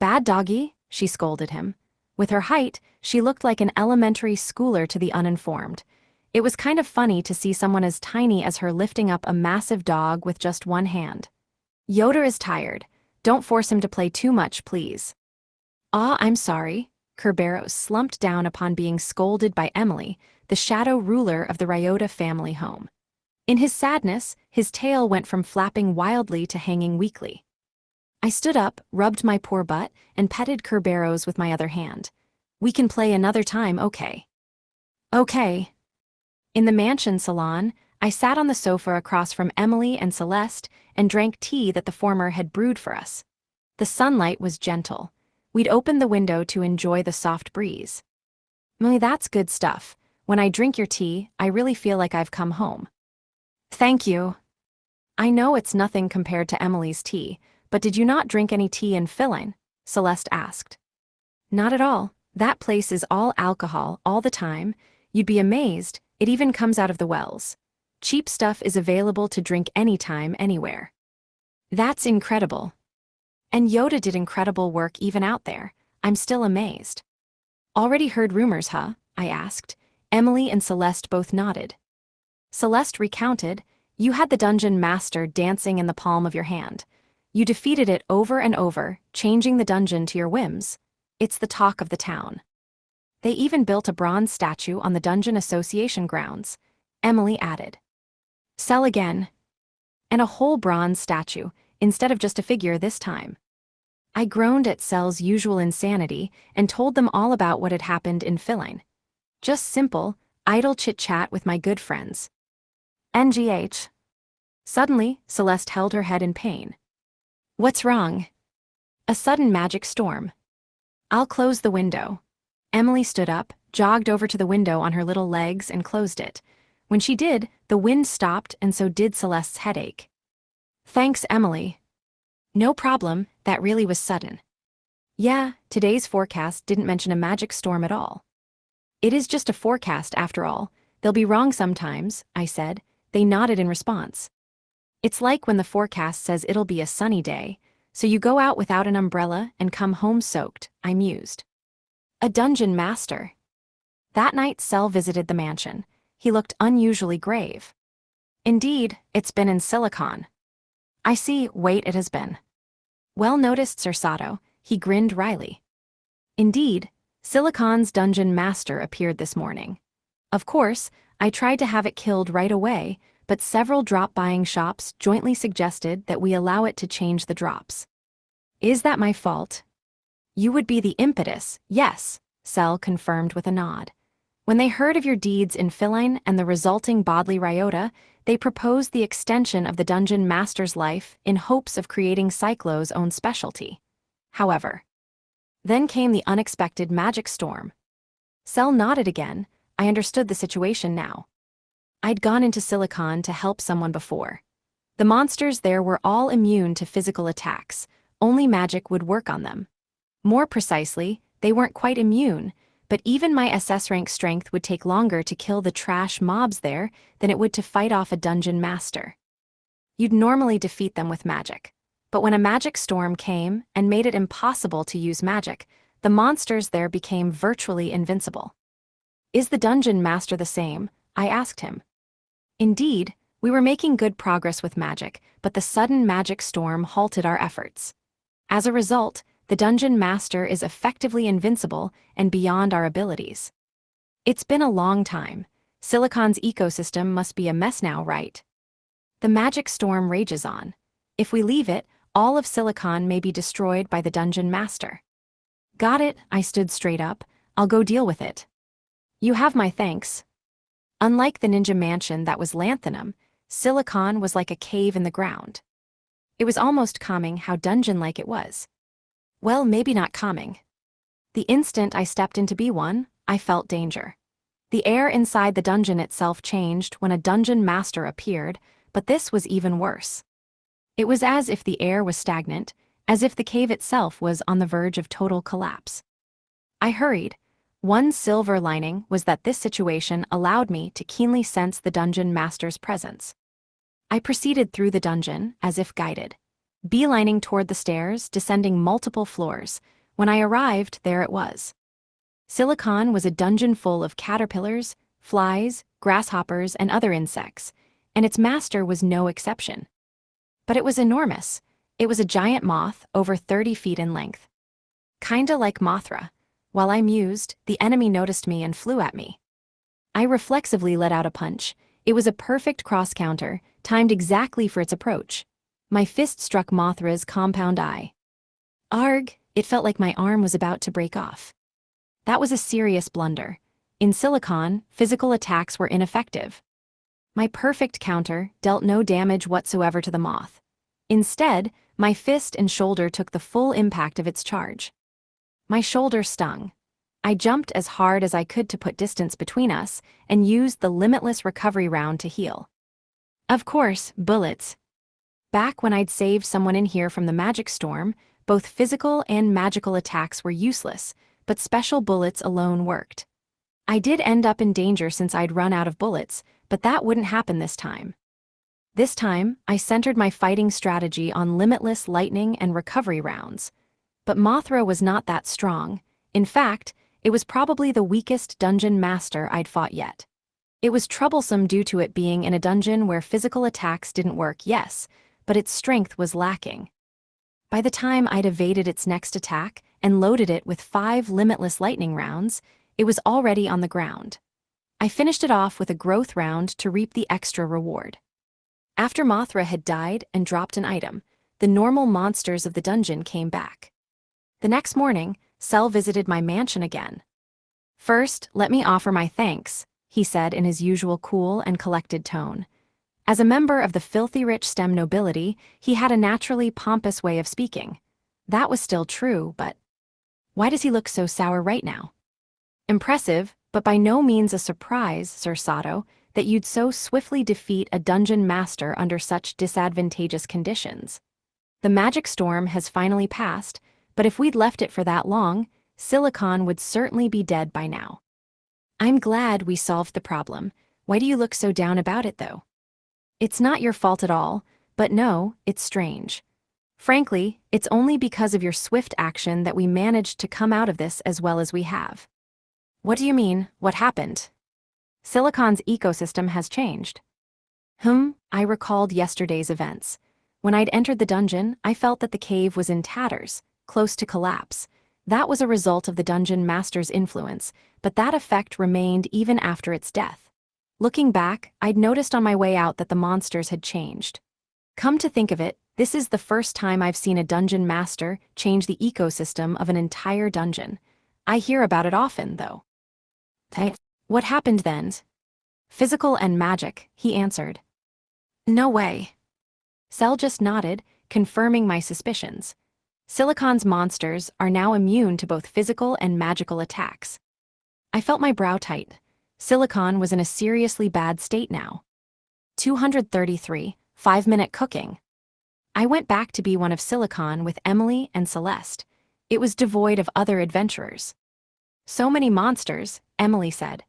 "Bad doggy," she scolded him. With her height, she looked like an elementary schooler to the uninformed. It was kind of funny to see someone as tiny as her lifting up a massive dog with just one hand. "Yoda is tired. Don't force him to play too much, please." "Ah, I'm sorry." Kerberos slumped down upon being scolded by Emily, the shadow ruler of the Ryota family home. In his sadness, his tail went from flapping wildly to hanging weakly. I stood up, rubbed my poor butt, and petted Kerberos with my other hand. "We can play another time, okay?" "Okay." In the mansion salon, I sat on the sofa across from Emily and Celeste and drank tea that the former had brewed for us. The sunlight was gentle. We'd opened the window to enjoy the soft breeze. "Emily, that's good stuff. When I drink your tea, I really feel like I've come home." "Thank you." "I know it's nothing compared to Emily's tea, but did you not drink any tea in Philine?" Celeste asked. "Not at all. That place is all alcohol, all the time. You'd be amazed, it even comes out of the wells. Cheap stuff is available to drink anytime, anywhere." "That's incredible." "And Yoda did incredible work even out there. I'm still amazed." "Already heard rumors, huh?" I asked. Emily and Celeste both nodded. Celeste recounted, "You had the dungeon master dancing in the palm of your hand. You defeated it over and over, changing the dungeon to your whims. It's the talk of the town. They even built a bronze statue on the Dungeon Association grounds," Emily added. "Sell again." "And a whole bronze statue, instead of just a figure this time." I groaned at Cell's usual insanity and told them all about what had happened in Philine. Just simple, idle chit-chat with my good friends. NGH. Suddenly, Celeste held her head in pain. "What's wrong?" "A sudden magic storm." "I'll close the window." Emily stood up, jogged over to the window on her little legs and closed it. When she did, the wind stopped and so did Celeste's headache. "Thanks, Emily." "No problem, that really was sudden." "Yeah, today's forecast didn't mention a magic storm at all." "It is just a forecast after all. They'll be wrong sometimes," I said. They nodded in response. "It's like when the forecast says it'll be a sunny day, so you go out without an umbrella and come home soaked," I mused. "A dungeon master." That night Cell visited the mansion. He looked unusually grave. "Indeed, it's been in Silicon." "I see, wait it has been." "Well noticed, Sir Sato," he grinned wryly. Indeed, Silicon's dungeon master appeared this morning. Of course, I tried to have it killed right away, but several drop-buying shops jointly suggested that we allow it to change the drops. "Is that my fault?" "You would be the impetus, yes," Cell confirmed with a nod. "When they heard of your deeds in Philine and the resulting Bodley Ryota, they proposed the extension of the dungeon master's life in hopes of creating Cyclo's own specialty. However, then came the unexpected magic storm." Cell nodded again. I understood the situation now. I'd gone into Silicon to help someone before. The monsters there were all immune to physical attacks. Only magic would work on them. More precisely, they weren't quite immune, but even my SS rank strength would take longer to kill the trash mobs there than it would to fight off a dungeon master. You'd normally defeat them with magic. But when a magic storm came and made it impossible to use magic, the monsters there became virtually invincible. "Is the dungeon master the same?" I asked him. Indeed, we were making good progress with magic, but the sudden magic storm halted our efforts. As a result, the dungeon master is effectively invincible and beyond our abilities. It's been a long time. Silicon's ecosystem must be a mess now, right? The magic storm rages on. If we leave it, all of Silicon may be destroyed by the dungeon master. "Got it," I stood straight up. "I'll go deal with it." "You have my thanks." Unlike the ninja mansion that was Lanthanum, Silicon was like a cave in the ground. It was almost calming how dungeon-like it was. Well, maybe not calming. The instant I stepped into B1, I felt danger. The air inside the dungeon itself changed when a dungeon master appeared, but this was even worse. It was as if the air was stagnant, as if the cave itself was on the verge of total collapse. I hurried. One silver lining was that this situation allowed me to keenly sense the dungeon master's presence. I proceeded through the dungeon, as if guided, beelining toward the stairs, descending multiple floors. When I arrived, there it was. Silicon was a dungeon full of caterpillars, flies, grasshoppers, and other insects, and its master was no exception. But it was enormous. It was a giant moth, over 30 feet in length. Kinda like Mothra. While I mused, the enemy noticed me and flew at me. I reflexively let out a punch. It was a perfect cross-counter, timed exactly for its approach. My fist struck Mothra's compound eye. Arg! It felt like my arm was about to break off. That was a serious blunder. In Silicon, physical attacks were ineffective. My perfect counter dealt no damage whatsoever to the moth. Instead, my fist and shoulder took the full impact of its charge. My shoulder stung. I jumped as hard as I could to put distance between us and used the limitless recovery round to heal. Of course, bullets. Back when I'd saved someone in here from the magic storm, both physical and magical attacks were useless, but special bullets alone worked. I did end up in danger since I'd run out of bullets, but that wouldn't happen this time. This time, I centered my fighting strategy on limitless lightning and recovery rounds. But Mothra was not that strong. In fact, it was probably the weakest dungeon master I'd fought yet. It was troublesome due to it being in a dungeon where physical attacks didn't work, yes, but its strength was lacking. By the time I'd evaded its next attack and loaded it with 5 limitless lightning rounds, it was already on the ground. I finished it off with a growth round to reap the extra reward. After Mothra had died and dropped an item, the normal monsters of the dungeon came back. The next morning, Cell visited my mansion again. "First, let me offer my thanks," he said in his usual cool and collected tone. As a member of the filthy rich STEM nobility, he had a naturally pompous way of speaking. That was still true, but why does he look so sour right now? Impressive, but by no means a surprise, Sir Sato, that you'd so swiftly defeat a dungeon master under such disadvantageous conditions. The magic storm has finally passed, but if we'd left it for that long, Silicon would certainly be dead by now. I'm glad we solved the problem. Why do you look so down about it, though? It's not your fault at all, but no, it's strange. Frankly, it's only because of your swift action that we managed to come out of this as well as we have. What do you mean, what happened? Silicon's ecosystem has changed. I recalled yesterday's events. When I'd entered the dungeon, I felt that the cave was in tatters, close to collapse. That was a result of the dungeon master's influence, but that effect remained even after its death. Looking back, I'd noticed on my way out that the monsters had changed. Come to think of it, this is the first time I've seen a dungeon master change the ecosystem of an entire dungeon. I hear about it often, though. What happened then? Physical and magic, he answered. No way. Cell just nodded, confirming my suspicions. Silicon's monsters are now immune to both physical and magical attacks. I felt my brow tight. Silicon was in a seriously bad state now. 233, 5-minute cooking. I went back to be one of Silicon with Emily and Celeste. It was devoid of other adventurers. So many monsters, Emily said.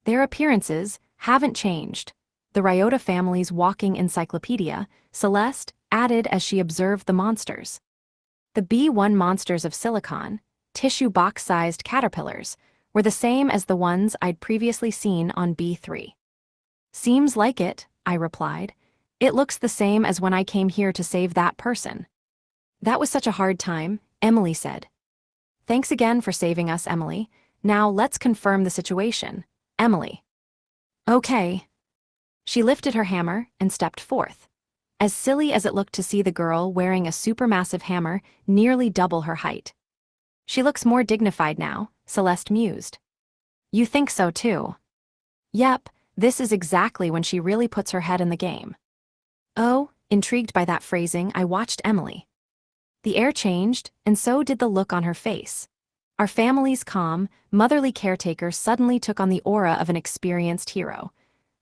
Their appearances haven't changed. The Ryota family's walking encyclopedia, Celeste added as she observed the monsters. The B1 monsters of Silicon, tissue box-sized caterpillars, were the same as the ones I'd previously seen on B3. Seems like it, I replied. It looks the same as when I came here to save that person. That was such a hard time, Emily said. Thanks again for saving us, Emily. Now let's confirm the situation. Emily. Okay. She lifted her hammer and stepped forth. As silly as it looked to see the girl wearing a supermassive hammer nearly double her height. She looks more dignified now, Celeste mused. You think so too? Yep, this is exactly when she really puts her head in the game. Oh, intrigued by that phrasing, I watched Emily. The air changed, and so did the look on her face. Our family's calm, motherly caretaker suddenly took on the aura of an experienced hero.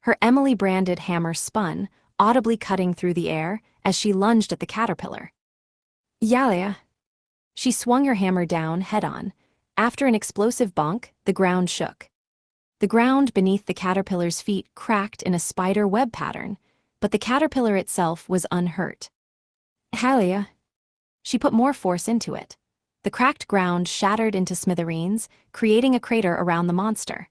Her Emily-branded hammer spun, audibly cutting through the air as she lunged at the caterpillar. Yalia. She swung her hammer down head-on. After an explosive bonk, the ground shook. The ground beneath the caterpillar's feet cracked in a spider web pattern, but the caterpillar itself was unhurt. Halia. She put more force into it. The cracked ground shattered into smithereens, creating a crater around the monster.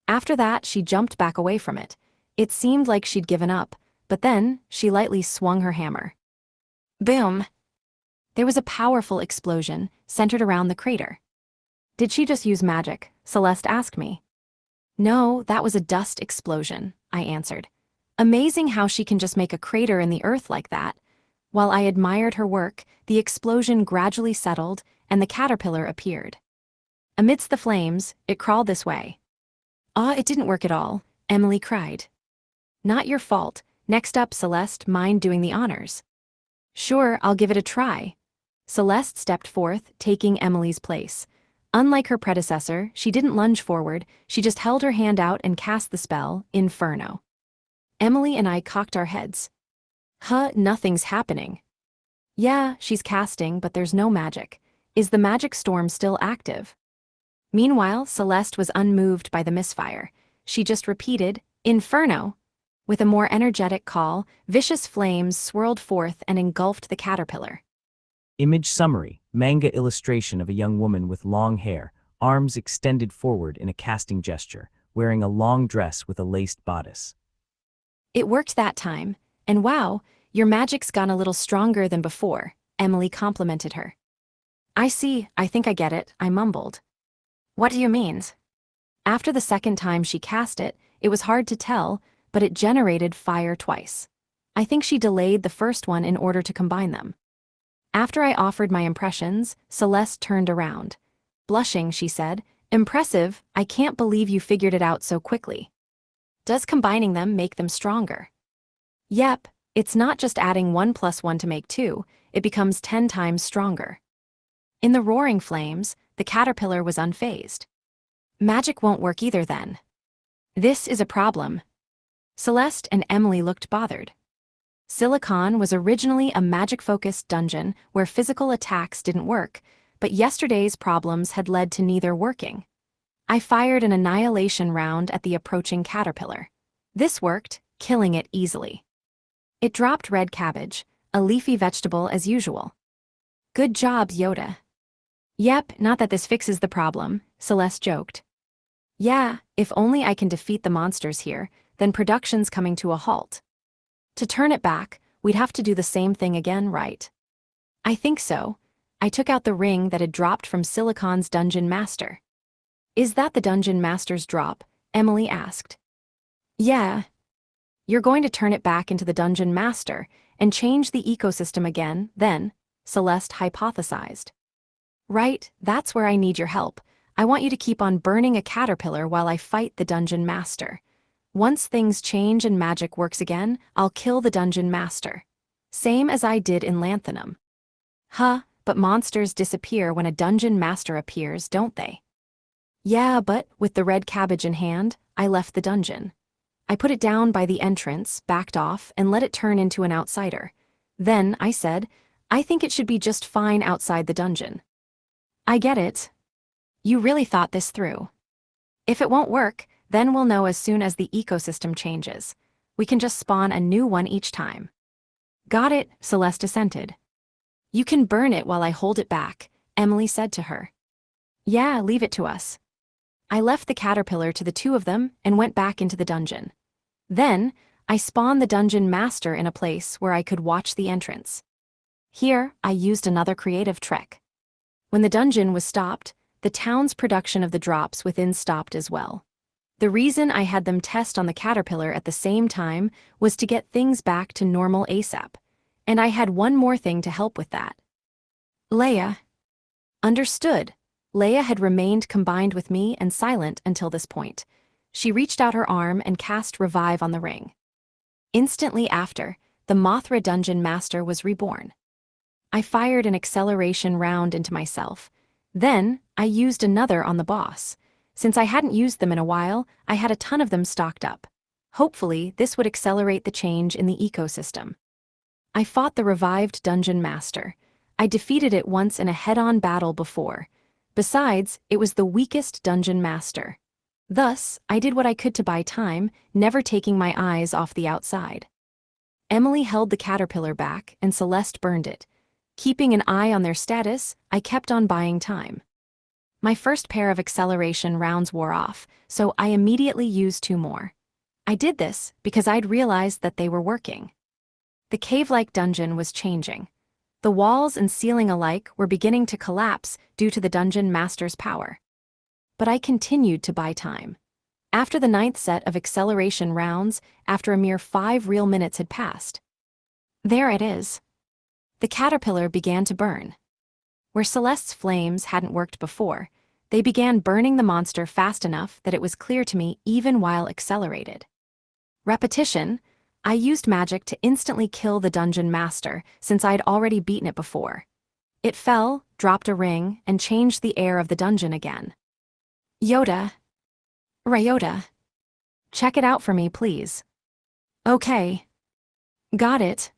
After that, she jumped back away from it. It seemed like she'd given up, but then she lightly swung her hammer. Boom! There was a powerful explosion centered around the crater. Did she just use magic? Celeste asked me. No, that was a dust explosion, I answered. Amazing how she can just make a crater in the earth like that. While I admired her work, the explosion gradually settled and the caterpillar appeared. Amidst the flames, it crawled this way. It didn't work at all, Emily cried. Not your fault. Next up, Celeste, mind doing the honors? Sure, I'll give it a try. Celeste stepped forth, taking Emily's place. Unlike her predecessor, she didn't lunge forward, she just held her hand out and cast the spell, Inferno. Emily and I cocked our heads. Nothing's happening. Yeah, she's casting, but there's no magic. Is the magic storm still active? Meanwhile, Celeste was unmoved by the misfire. She just repeated, Inferno. With a more energetic call, vicious flames swirled forth and engulfed the caterpillar. Image summary, manga illustration of a young woman with long hair, arms extended forward in a casting gesture, wearing a long dress with a laced bodice. It worked that time, and wow, your magic's gone a little stronger than before, Emily complimented her. I see, I think I get it, I mumbled. What do you mean? After the second time she cast it, it was hard to tell, but it generated fire twice. I think she delayed the first one in order to combine them. After I offered my impressions, Celeste turned around. Blushing, she said, Impressive, I can't believe you figured it out so quickly. Does combining them make them stronger? Yep, it's not just adding 1 + 1 to make 2, it becomes 10 times stronger. In the roaring flames, the caterpillar was unfazed. Magic won't work either then. This is a problem. Celeste and Emily looked bothered. Silicon was originally a magic-focused dungeon where physical attacks didn't work, but yesterday's problems had led to neither working. I fired an annihilation round at the approaching caterpillar. This worked, killing it easily. It dropped red cabbage, a leafy vegetable as usual. Good job, Yoda. Yep, not that this fixes the problem, Celeste joked. Yeah, if only I can defeat the monsters here, then production's coming to a halt. To turn it back, we'd have to do the same thing again, right? I think so. I took out the ring that had dropped from Silicon's dungeon master. Is that the dungeon master's drop? Emily asked. Yeah. You're going to turn it back into the dungeon master and change the ecosystem again, then, Celeste hypothesized. Right, that's where I need your help. I want you to keep on burning a caterpillar while I fight the dungeon master. Once things change and magic works again, I'll kill the dungeon master. Same as I did in Lanthanum. But monsters disappear when a dungeon master appears, don't they? Yeah, but with the red cabbage in hand, I left the dungeon. I put it down by the entrance, backed off, and let it turn into an outsider. Then, I said, I think it should be just fine outside the dungeon. I get it. You really thought this through. If it won't work, then we'll know as soon as the ecosystem changes. We can just spawn a new one each time. Got it, Celeste assented. You can burn it while I hold it back, Emily said to her. Yeah, leave it to us. I left the caterpillar to the two of them and went back into the dungeon. Then, I spawned the dungeon master in a place where I could watch the entrance. Here, I used another creative trick. When the dungeon was stopped, the town's production of the drops within stopped as well. The reason I had them test on the caterpillar at the same time was to get things back to normal ASAP, and I had one more thing to help with that. Leia. Understood. Leia had remained combined with me and silent until this point. She reached out her arm and cast Revive on the ring. Instantly after, the Mothra Dungeon Master was reborn. I fired an acceleration round into myself. Then, I used another on the boss. Since I hadn't used them in a while, I had a ton of them stocked up. Hopefully, this would accelerate the change in the ecosystem. I fought the revived Dungeon Master. I defeated it once in a head-on battle before. Besides, it was the weakest dungeon master. Thus, I did what I could to buy time, never taking my eyes off the outside. Emily held the caterpillar back, and Celeste burned it. Keeping an eye on their status, I kept on buying time. My first pair of acceleration rounds wore off, so I immediately used 2 more. I did this because I'd realized that they were working. The cave-like dungeon was changing. The walls and ceiling alike were beginning to collapse due to the dungeon master's power. But I continued to buy time. After the 9th set of acceleration rounds, after a mere 5 real minutes had passed. There it is. The caterpillar began to burn. Where Celeste's flames hadn't worked before, they began burning the monster fast enough that it was clear to me even while accelerated. Repetition. I used magic to instantly kill the dungeon master since I'd already beaten it before. It fell, dropped a ring, and changed the air of the dungeon again. Yoda. Ryota. Check it out for me, please. Okay. Got it.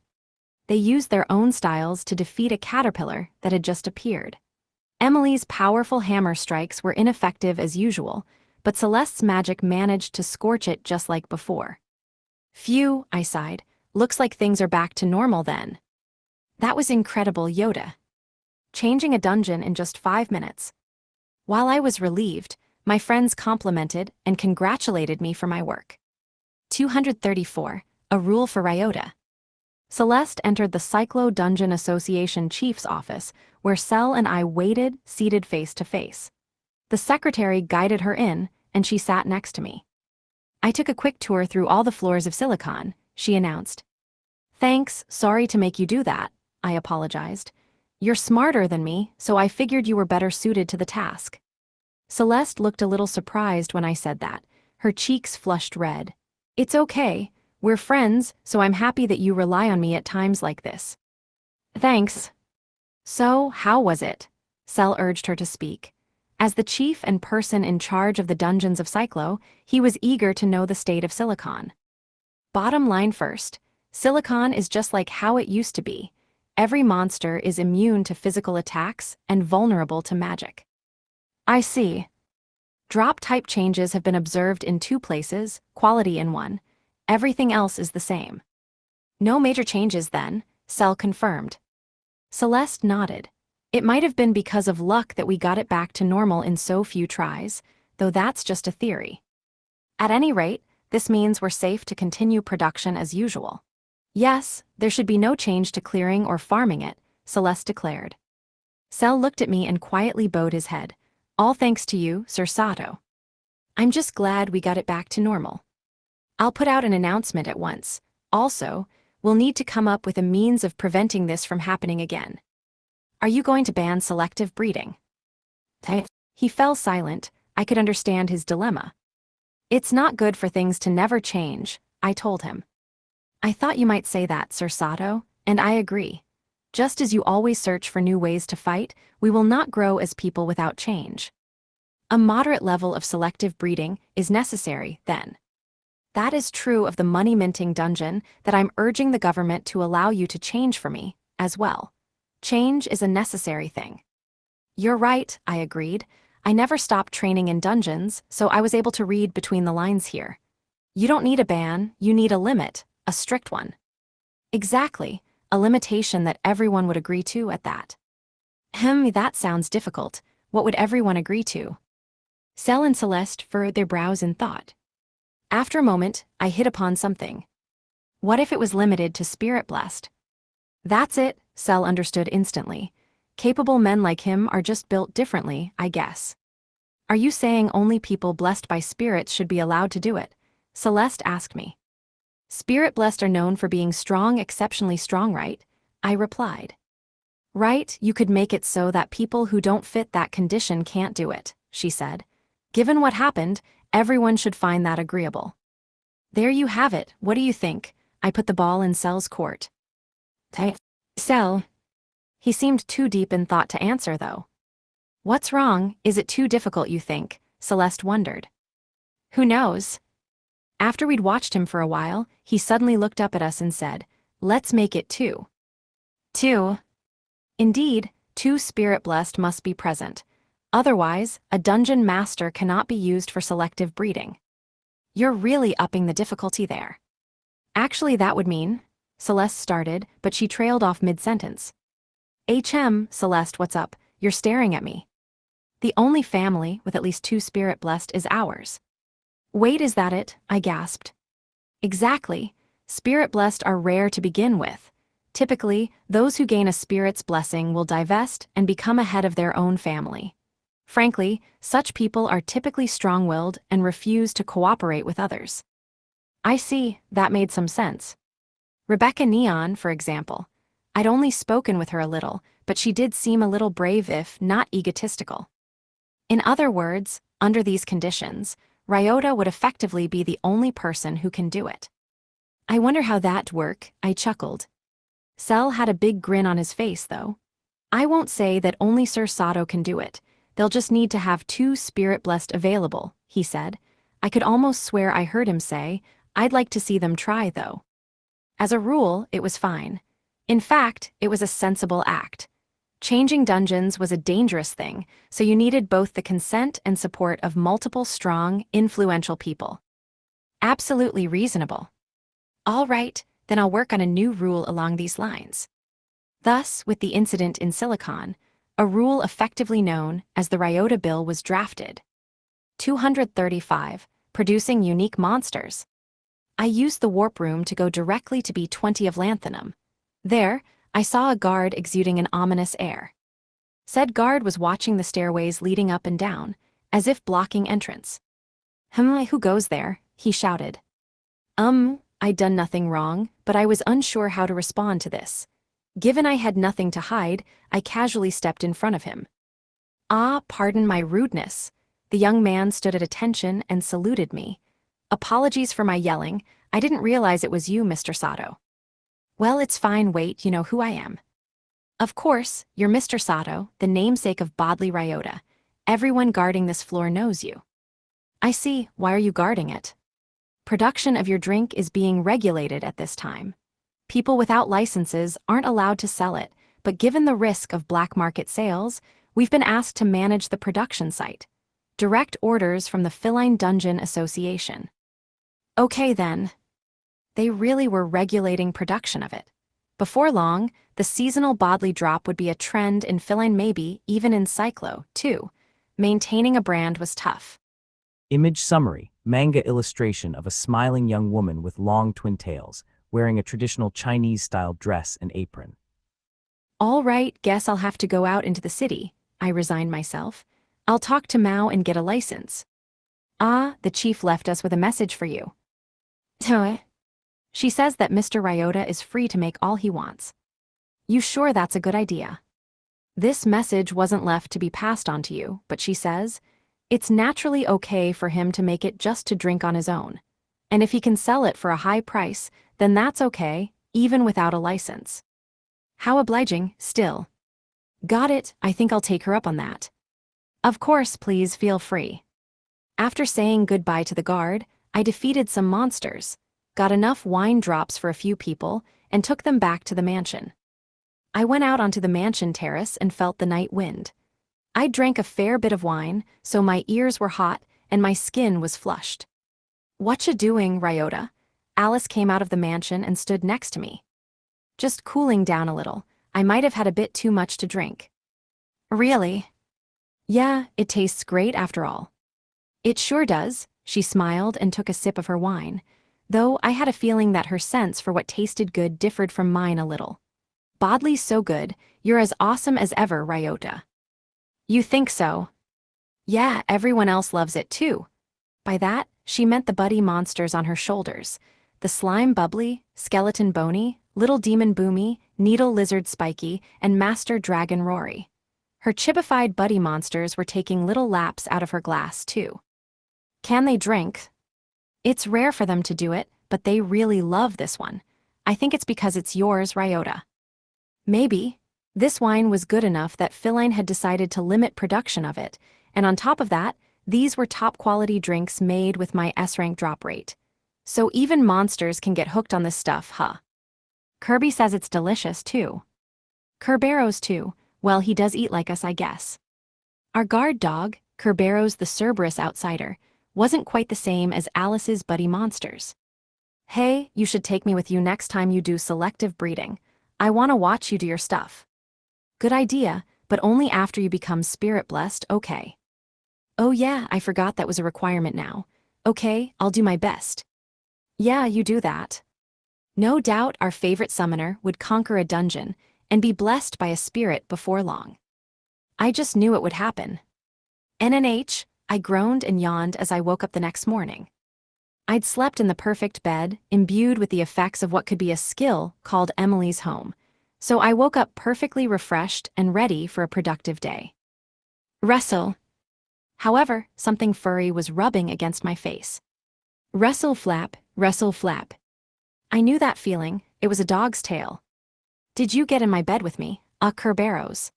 They used their own styles to defeat a caterpillar that had just appeared. Emily's powerful hammer strikes were ineffective as usual, but Celeste's magic managed to scorch it just like before. Phew, I sighed. Looks like things are back to normal then. That was incredible, Yoda. Changing a dungeon in just 5 minutes. While I was relieved, my friends complimented and congratulated me for my work. 234. A rule for Ryota. Celeste entered the Cyclo Dungeon Association chief's office, where Cell and I waited, seated face to face. The secretary guided her in, and she sat next to me. I took a quick tour through all the floors of Silicon, she announced. Thanks, sorry to make you do that, I apologized. You're smarter than me, so I figured you were better suited to the task. Celeste looked a little surprised when I said that. Her cheeks flushed red. It's okay. We're friends, so I'm happy that you rely on me at times like this. Thanks. So, how was it? Cell urged her to speak. As the chief and person in charge of the dungeons of Cyclo, he was eager to know the state of Silicon. Bottom line first, Silicon is just like how it used to be. Every monster is immune to physical attacks and vulnerable to magic. I see. Drop type changes have been observed in 2 places, quality in 1. Everything else is the same. No major changes then, Cell confirmed. Celeste nodded. It might have been because of luck that we got it back to normal in so few tries, though that's just a theory. At any rate, this means we're safe to continue production as usual. Yes, there should be no change to clearing or farming it, Celeste declared. Cell looked at me and quietly bowed his head. All thanks to you, Sir Sato. I'm just glad we got it back to normal. I'll put out an announcement at once. Also, we'll need to come up with a means of preventing this from happening again. Are you going to ban selective breeding? He fell silent. I could understand his dilemma. It's not good for things to never change, I told him. I thought you might say that, Sir Sato, and I agree. Just as you always search for new ways to fight, we will not grow as people without change. A moderate level of selective breeding is necessary, then. That is true of the money-minting dungeon that I'm urging the government to allow you to change for me, as well. Change is a necessary thing. You're right, I agreed. I never stopped training in dungeons, so I was able to read between the lines here. You don't need a ban, you need a limit, a strict one. Exactly, a limitation that everyone would agree to at that. That sounds difficult. What would everyone agree to? Cell and Celeste furrowed their brows in thought. After a moment, I hit upon something. What if it was limited to Spirit Blessed? That's it, Cell understood instantly. Capable men like him are just built differently, I guess. Are you saying only people blessed by spirits should be allowed to do it? Celeste asked me. Spirit Blessed are known for being strong, exceptionally strong, right? I replied. Right, you could make it so that people who don't fit that condition can't do it, she said. Given what happened, everyone should find that agreeable. There you have it, what do you think? I put the ball in Cell's court. Cell. He seemed too deep in thought to answer, though. What's wrong? Is it too difficult, you think? Celeste wondered. Who knows? After we'd watched him for a while, he suddenly looked up at us and said, Let's make it 2. 2. Indeed, 2 Spirit Blessed must be present. Otherwise, a dungeon master cannot be used for selective breeding. You're really upping the difficulty there. Actually, that would mean, Celeste started, but she trailed off mid-sentence. Celeste, what's up? You're staring at me. The only family with at least 2 spirit blessed is ours. Wait, is that it? I gasped. Exactly. Spirit blessed are rare to begin with. Typically, those who gain a spirit's blessing will divest and become a head of their own family. Frankly, such people are typically strong-willed and refuse to cooperate with others. I see, that made some sense. Rebecca Neon, for example. I'd only spoken with her a little, but she did seem a little brave if not egotistical. In other words, under these conditions, Ryota would effectively be the only person who can do it. I wonder how that'd work, I chuckled. Cell had a big grin on his face, though. I won't say that only Sir Sato can do it. They'll just need to have 2 spirit-blessed available, he said. I could almost swear I heard him say, I'd like to see them try, though. As a rule, it was fine. In fact, it was a sensible act. Changing dungeons was a dangerous thing, so you needed both the consent and support of multiple strong, influential people. Absolutely reasonable. All right, then I'll work on a new rule along these lines. Thus, with the incident in Silicon, a rule effectively known as the Ryota Bill was drafted. 235, producing unique monsters. I used the warp room to go directly to B20 of Lanthanum. There, I saw a guard exuding an ominous air. Said guard was watching the stairways leading up and down, as if blocking entrance. Who goes there? He shouted. I'd done nothing wrong, but I was unsure how to respond to this. Given I had nothing to hide, I casually stepped in front of him. Pardon my rudeness. The young man stood at attention and saluted me. Apologies for my yelling. I didn't realize it was you, Mr. Sato. Well, it's fine, wait, you know who I am. Of course, you're Mr. Sato, the namesake of Bodley Ryota. Everyone guarding this floor knows you. I see, why are you guarding it? Production of your drink is being regulated at this time. People without licenses aren't allowed to sell it, but given the risk of black market sales, we've been asked to manage the production site. Direct orders from the Feline Dungeon Association. Okay then. They really were regulating production of it. Before long, the seasonal Bodley drop would be a trend in Feline, maybe even in Cyclo, too. Maintaining a brand was tough. Image summary, manga illustration of a smiling young woman with long twin tails, wearing a traditional Chinese-style dress and apron. All right, guess I'll have to go out into the city, I resigned myself. I'll talk to Mao and get a license. The chief left us with a message for you. She says that Mr. Ryota is free to make all he wants. You sure that's a good idea? This message wasn't left to be passed on to you, but she says, it's naturally okay for him to make it just to drink on his own. And if he can sell it for a high price, then that's okay, even without a license. How obliging, still. Got it, I think I'll take her up on that. Of course, please feel free. After saying goodbye to the guard, I defeated some monsters, got enough wine drops for a few people, and took them back to the mansion. I went out onto the mansion terrace and felt the night wind. I drank a fair bit of wine, so my ears were hot and my skin was flushed. Whatcha doing, Ryota? Alice came out of the mansion and stood next to me. Just cooling down a little. I might have had a bit too much to drink. Really? Yeah, it tastes great after all. It sure does, she smiled and took a sip of her wine, though I had a feeling that her sense for what tasted good differed from mine a little. Bodley's so good, you're as awesome as ever, Ryota. You think so? Yeah, everyone else loves it too. By that, she meant the buddy monsters on her shoulders. The slime Bubbly, skeleton Bony, little demon Boomy, needle lizard Spiky, and master dragon Rory. Her chibified buddy monsters were taking little laps out of her glass too. Can they drink? It's rare for them to do it, but they really love this one. I think it's because it's yours, Ryota. Maybe. This wine was good enough that Feline had decided to limit production of it, and on top of that, these were top-quality drinks made with my S-rank drop rate. So even monsters can get hooked on this stuff, huh? Kirby says it's delicious, too. Kerberos, too. Well, he does eat like us, I guess. Our guard dog, Kerberos the Cerberus outsider, wasn't quite the same as Alice's buddy monsters. Hey, you should take me with you next time you do selective breeding. I want to watch you do your stuff. Good idea, but only after you become spirit blessed, okay? Oh yeah, I forgot that was a requirement now. Okay, I'll do my best. Yeah, you do that. No doubt our favorite summoner would conquer a dungeon and be blessed by a spirit before long. I just knew it would happen. NNH, I groaned and yawned as I woke up the next morning. I'd slept in the perfect bed, imbued with the effects of what could be a skill called Emily's home, so I woke up perfectly refreshed and ready for a productive day. Wrestle. However, something furry was rubbing against my face. Wrestle flap, wrestle flap. I knew that feeling, it was a dog's tail. Did you get in my bed with me, Kerberos?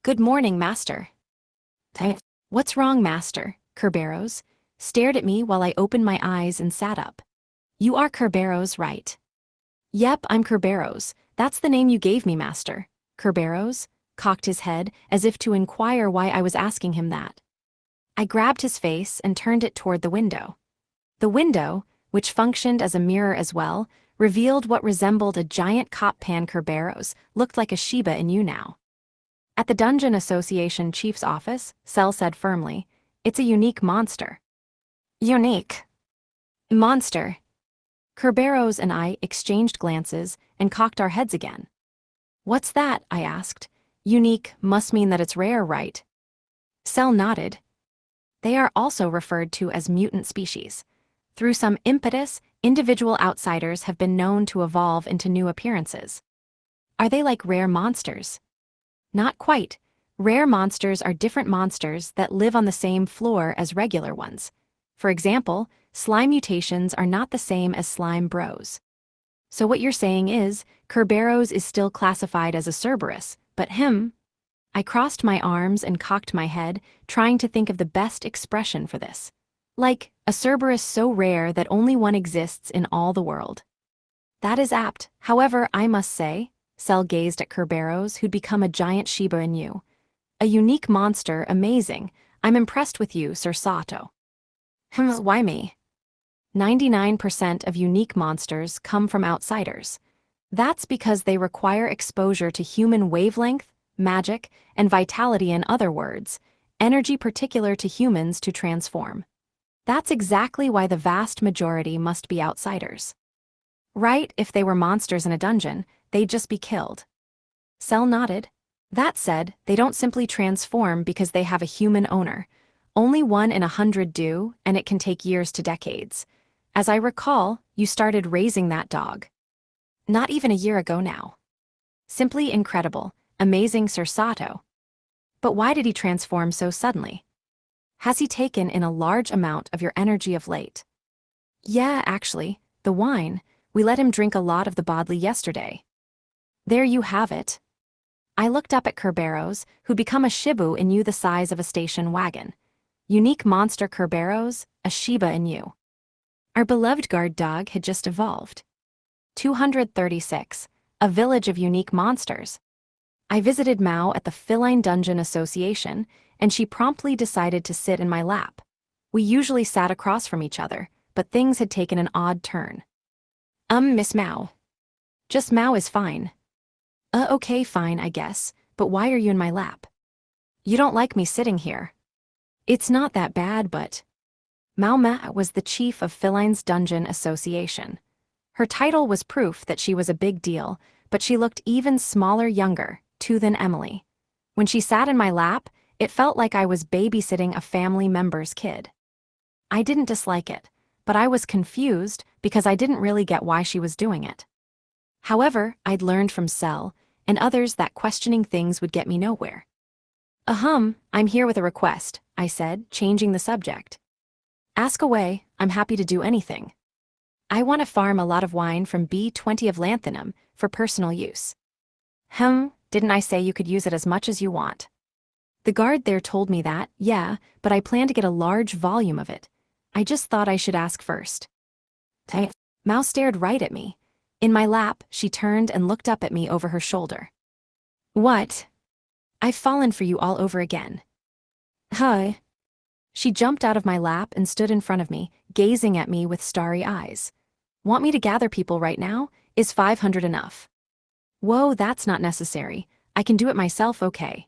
Good morning, master. What's wrong, master? Kerberos stared at me while I opened my eyes and sat up. You are Kerberos, right? Yep, I'm Kerberos. That's the name you gave me, master. Kerberos cocked his head as if to inquire why I was asking him that. I grabbed his face and turned it toward the window. The window, which functioned as a mirror as well, revealed what resembled a giant cop pan. Kerberos looked like a Shiba Inu now. At the Dungeon Association chief's office, Cell said firmly, "It's a unique monster." Unique monster. Kerberos and I exchanged glances and cocked our heads again. What's that? I asked. Unique must mean that it's rare, right? Cell nodded. They are also referred to as mutant species. Through some impetus, individual outsiders have been known to evolve into new appearances. Are they like rare monsters? Not quite. Rare monsters are different monsters that live on the same floor as regular ones. For example, slime mutations are not the same as slime bros. So what you're saying is, Kerberos is still classified as a Cerberus, but him? I crossed my arms and cocked my head, trying to think of the best expression for this. Like, a Cerberus so rare that only one exists in all the world. That is apt, however, I must say, Cell gazed at Kerberos, who'd become a giant Shiba Inu. A unique monster, amazing. I'm impressed with you, Sir Sato. Why me? 99% of unique monsters come from outsiders. That's because they require exposure to human wavelength, magic, and vitality, in other words, energy particular to humans to transform. That's exactly why the vast majority must be outsiders. Right, if they were monsters in a dungeon, they'd just be killed. Cell nodded. That said, they don't simply transform because they have a human owner. Only 1 in 100 do, and it can take years to decades. As I recall, you started raising that dog. Not even a year ago now. Simply incredible, amazing, Sir Sato. But why did he transform so suddenly? Has he taken in a large amount of your energy of late? Yeah, actually, the wine. We let him drink a lot of the bodley yesterday. There you have it. I looked up at Kerberos, who'd become a Shibu Inu the size of a station wagon. Unique monster Kerberos, a Shiba Inu. Our beloved guard dog had just evolved. 236, a village of unique monsters. I visited Mao at the Feline Dungeon Association, and she promptly decided to sit in my lap. We usually sat across from each other, but things had taken an odd turn. Miss Mao. Just Mao is fine. Okay, fine, I guess, but why are you in my lap? You don't like me sitting here. It's not that bad, but... Mao Ma was the chief of Feline's Dungeon Association. Her title was proof that she was a big deal, but she looked even smaller younger, too, than Emily. When she sat in my lap, it felt like I was babysitting a family member's kid. I didn't dislike it, but I was confused because I didn't really get why she was doing it. However, I'd learned from Cell and others that questioning things would get me nowhere. I'm here with a request, I said, changing the subject. Ask away, I'm happy to do anything. I want to farm a lot of wine from B20 of Lanthanum for personal use. Didn't I say you could use it as much as you want? The guard there told me that, yeah, but I plan to get a large volume of it. I just thought I should ask first. Mao stared right at me. In my lap, she turned and looked up at me over her shoulder. What? I've fallen for you all over again. Hi. She jumped out of my lap and stood in front of me, gazing at me with starry eyes. Want me to gather people right now? Is 500 enough? Whoa, that's not necessary. I can do it myself, okay.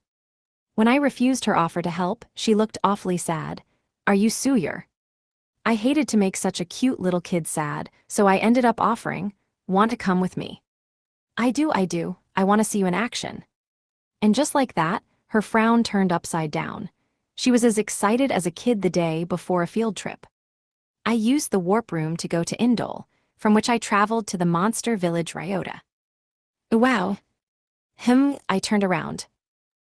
When I refused her offer to help, she looked awfully sad. Are you Suyur? I hated to make such a cute little kid sad, so I ended up offering, want to come with me? I do. I want to see you in action. And just like that, her frown turned upside down. She was as excited as a kid the day before a field trip. I used the warp room to go to Indole, from which I traveled to the monster village Ryota. Wow. I turned around.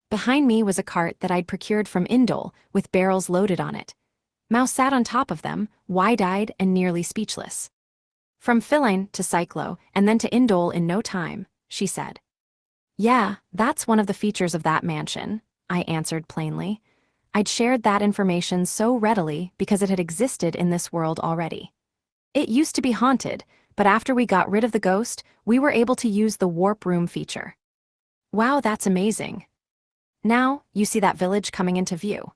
Behind me was a cart that I'd procured from Indole, with barrels loaded on it. Mao sat on top of them, wide-eyed and nearly speechless. From Philine to Cyclo, and then to Indole in no time, she said. Yeah, that's one of the features of that mansion, I answered plainly. I'd shared that information so readily because it had existed in this world already. It used to be haunted, but after we got rid of the ghost, we were able to use the warp room feature. Wow, that's amazing. Now, you see that village coming into view.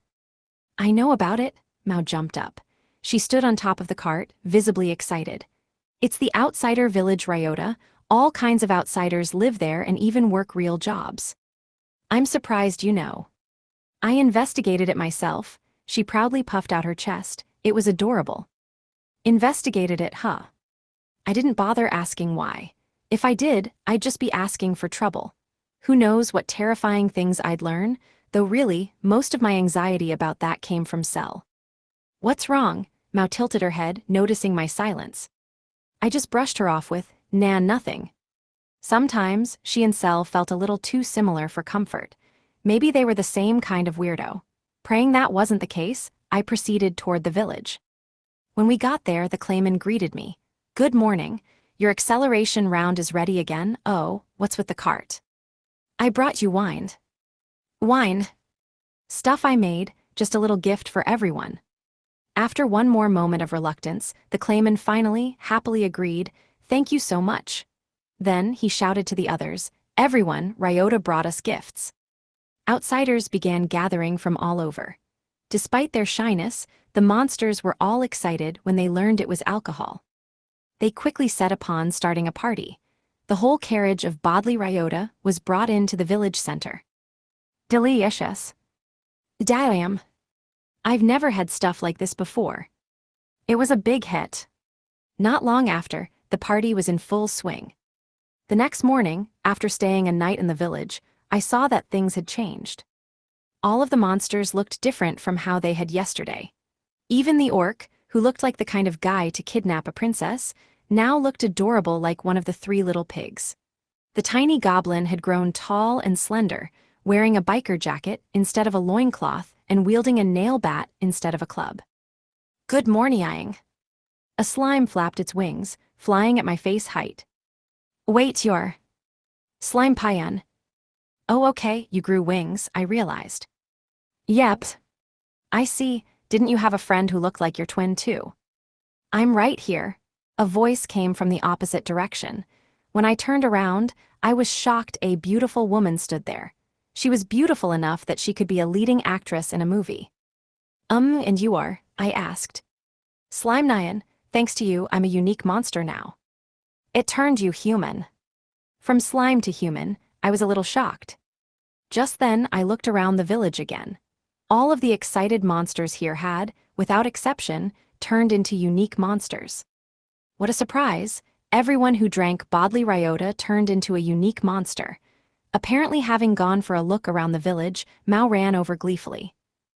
I know about it. Mao jumped up. She stood on top of the cart, visibly excited. It's the outsider village Ryota. All kinds of outsiders live there and even work real jobs. I'm surprised you know. I investigated it myself. She proudly puffed out her chest. It was adorable. Investigated it, huh? I didn't bother asking why. If I did, I'd just be asking for trouble. Who knows what terrifying things I'd learn, though really, most of my anxiety about that came from Cell. What's wrong? Mao tilted her head, noticing my silence. I just brushed her off with, nah, nothing. Sometimes, she and Cell felt a little too similar for comfort. Maybe they were the same kind of weirdo. Praying that wasn't the case, I proceeded toward the village. When we got there, the Clayman greeted me. Good morning. Your acceleration round is ready again. Oh, what's with the cart? I brought you wine. Wine? Stuff I made, just a little gift for everyone. After one more moment of reluctance, the Clayman finally, happily agreed, thank you so much. Then, he shouted to the others, everyone, Ryota brought us gifts. Outsiders began gathering from all over. Despite their shyness, the monsters were all excited when they learned it was alcohol. They quickly set upon starting a party. The whole carriage of Bodley Ryota was brought into the village center. Delicious. Damn. I've never had stuff like this before. It was a big hit. Not long after, the party was in full swing. The next morning, after staying a night in the village, I saw that things had changed. All of the monsters looked different from how they had yesterday. Even the orc, who looked like the kind of guy to kidnap a princess, now looked adorable like one of the three little pigs. The tiny goblin had grown tall and slender, wearing a biker jacket instead of a loincloth and wielding a nail bat instead of a club. Good morning. A slime flapped its wings, flying at my face height. Wait, you're... Slime Payan. Oh okay, you grew wings, I realized. Yep. I see, didn't you have a friend who looked like your twin too? I'm right here. A voice came from the opposite direction. When I turned around, I was shocked a beautiful woman stood there. She was beautiful enough that she could be a leading actress in a movie. And you are? I asked. Slime Nyan, thanks to you, I'm a unique monster now. It turned you human. From slime to human, I was a little shocked. Just then, I looked around the village again. All of the excited monsters here had, without exception, turned into unique monsters. What a surprise! Everyone who drank Bodley Ryota turned into a unique monster. Apparently having gone for a look around the village, Mao ran over gleefully.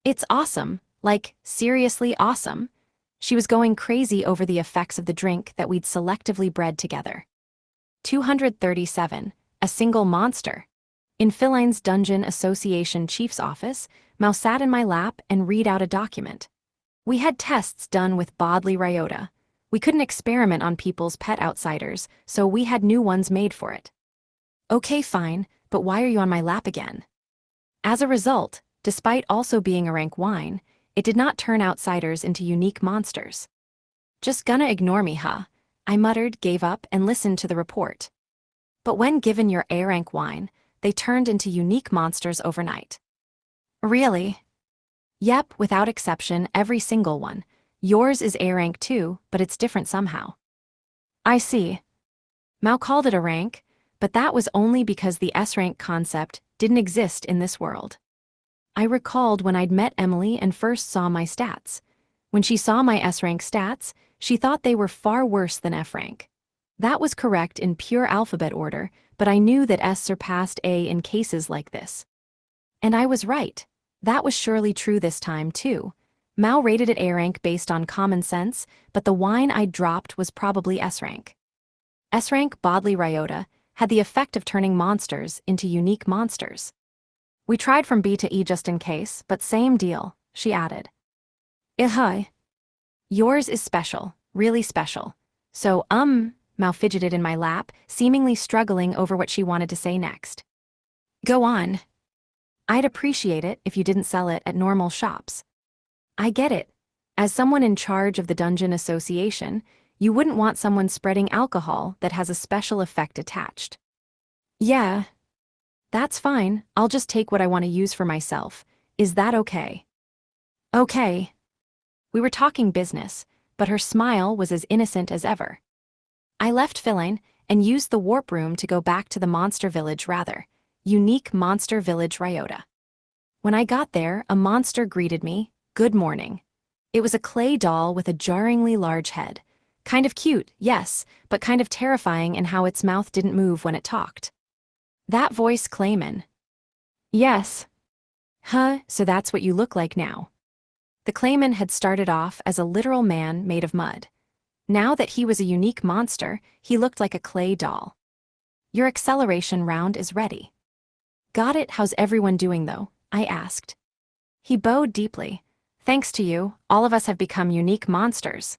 It's awesome, like, seriously awesome. She was going crazy over the effects of the drink that we'd selectively bred together. 237. A single monster. In Philine's Dungeon Association chief's office, Mao sat in my lap and read out a document. We had tests done with Bodley Ryota. We couldn't experiment on people's pet outsiders, so we had new ones made for it. Okay, fine, but why are you on my lap again? As a result, despite also being a rank wine, it did not turn outsiders into unique monsters. Just gonna ignore me, huh? I muttered, gave up, and listened to the report. But when given your A-rank wine, they turned into unique monsters overnight. Really? Yep, without exception, every single one. Yours is A rank too, but it's different somehow. I see. Mao called it a rank, but that was only because the S rank concept didn't exist in this world. I recalled when I'd met Emily and first saw my stats. When she saw my S rank stats, she thought they were far worse than F rank. That was correct in pure alphabet order, but I knew that S surpassed A in cases like this. And I was right. That was surely true this time, too. Mao rated it A rank based on common sense, but the wine I'd dropped was probably S rank. S rank Bodley Ryota had the effect of turning monsters into unique monsters. We tried from B to E just in case, but same deal, she added. Hi. Yours is special, really special. So, Mao fidgeted in my lap, seemingly struggling over what she wanted to say next. Go on. I'd appreciate it if you didn't sell it at normal shops. I get it. As someone in charge of the Dungeon Association, you wouldn't want someone spreading alcohol that has a special effect attached. Yeah. That's fine, I'll just take what I want to use for myself. Is that okay? Okay. We were talking business, but her smile was as innocent as ever. I left Philaine and used the warp room to go back to the monster village rather. Unique Monster Village Ryota. When I got there, a monster greeted me, good morning. It was a clay doll with a jarringly large head. Kind of cute, yes, but kind of terrifying in how its mouth didn't move when it talked. That voice Clayman. Yes. Huh, so that's what you look like now. The Clayman had started off as a literal man made of mud. Now that he was a unique monster, he looked like a clay doll. Your acceleration round is ready. Got it, how's everyone doing though? I asked. He bowed deeply. Thanks to you, all of us have become unique monsters.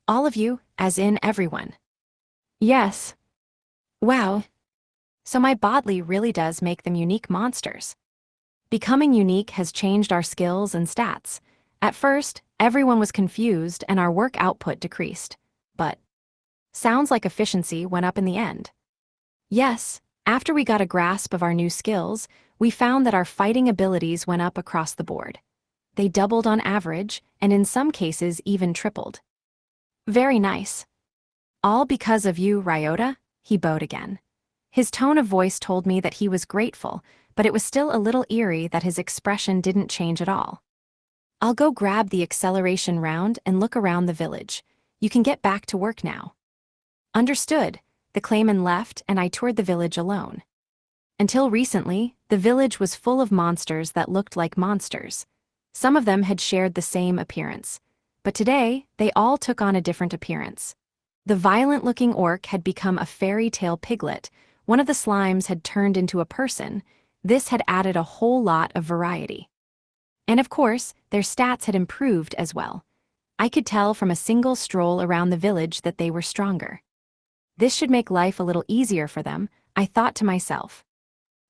All of you, as in everyone. Yes. Wow. So my Bodley really does make them unique monsters. Becoming unique has changed our skills and stats. At first, everyone was confused and our work output decreased. But sounds like efficiency went up in the end. Yes, after we got a grasp of our new skills, we found that our fighting abilities went up across the board. They doubled on average, and in some cases even tripled. Very nice. All because of you, Ryota? He bowed again. His tone of voice told me that he was grateful, but it was still a little eerie that his expression didn't change at all. I'll go grab the acceleration round and look around the village. You can get back to work now. Understood. The Clayman left and I toured the village alone. Until recently, the village was full of monsters that looked like monsters. Some of them had shared the same appearance. But today, they all took on a different appearance. The violent-looking orc had become a fairy tale piglet. One of the slimes had turned into a person. This had added a whole lot of variety. And of course, their stats had improved as well. I could tell from a single stroll around the village that they were stronger. This should make life a little easier for them, I thought to myself.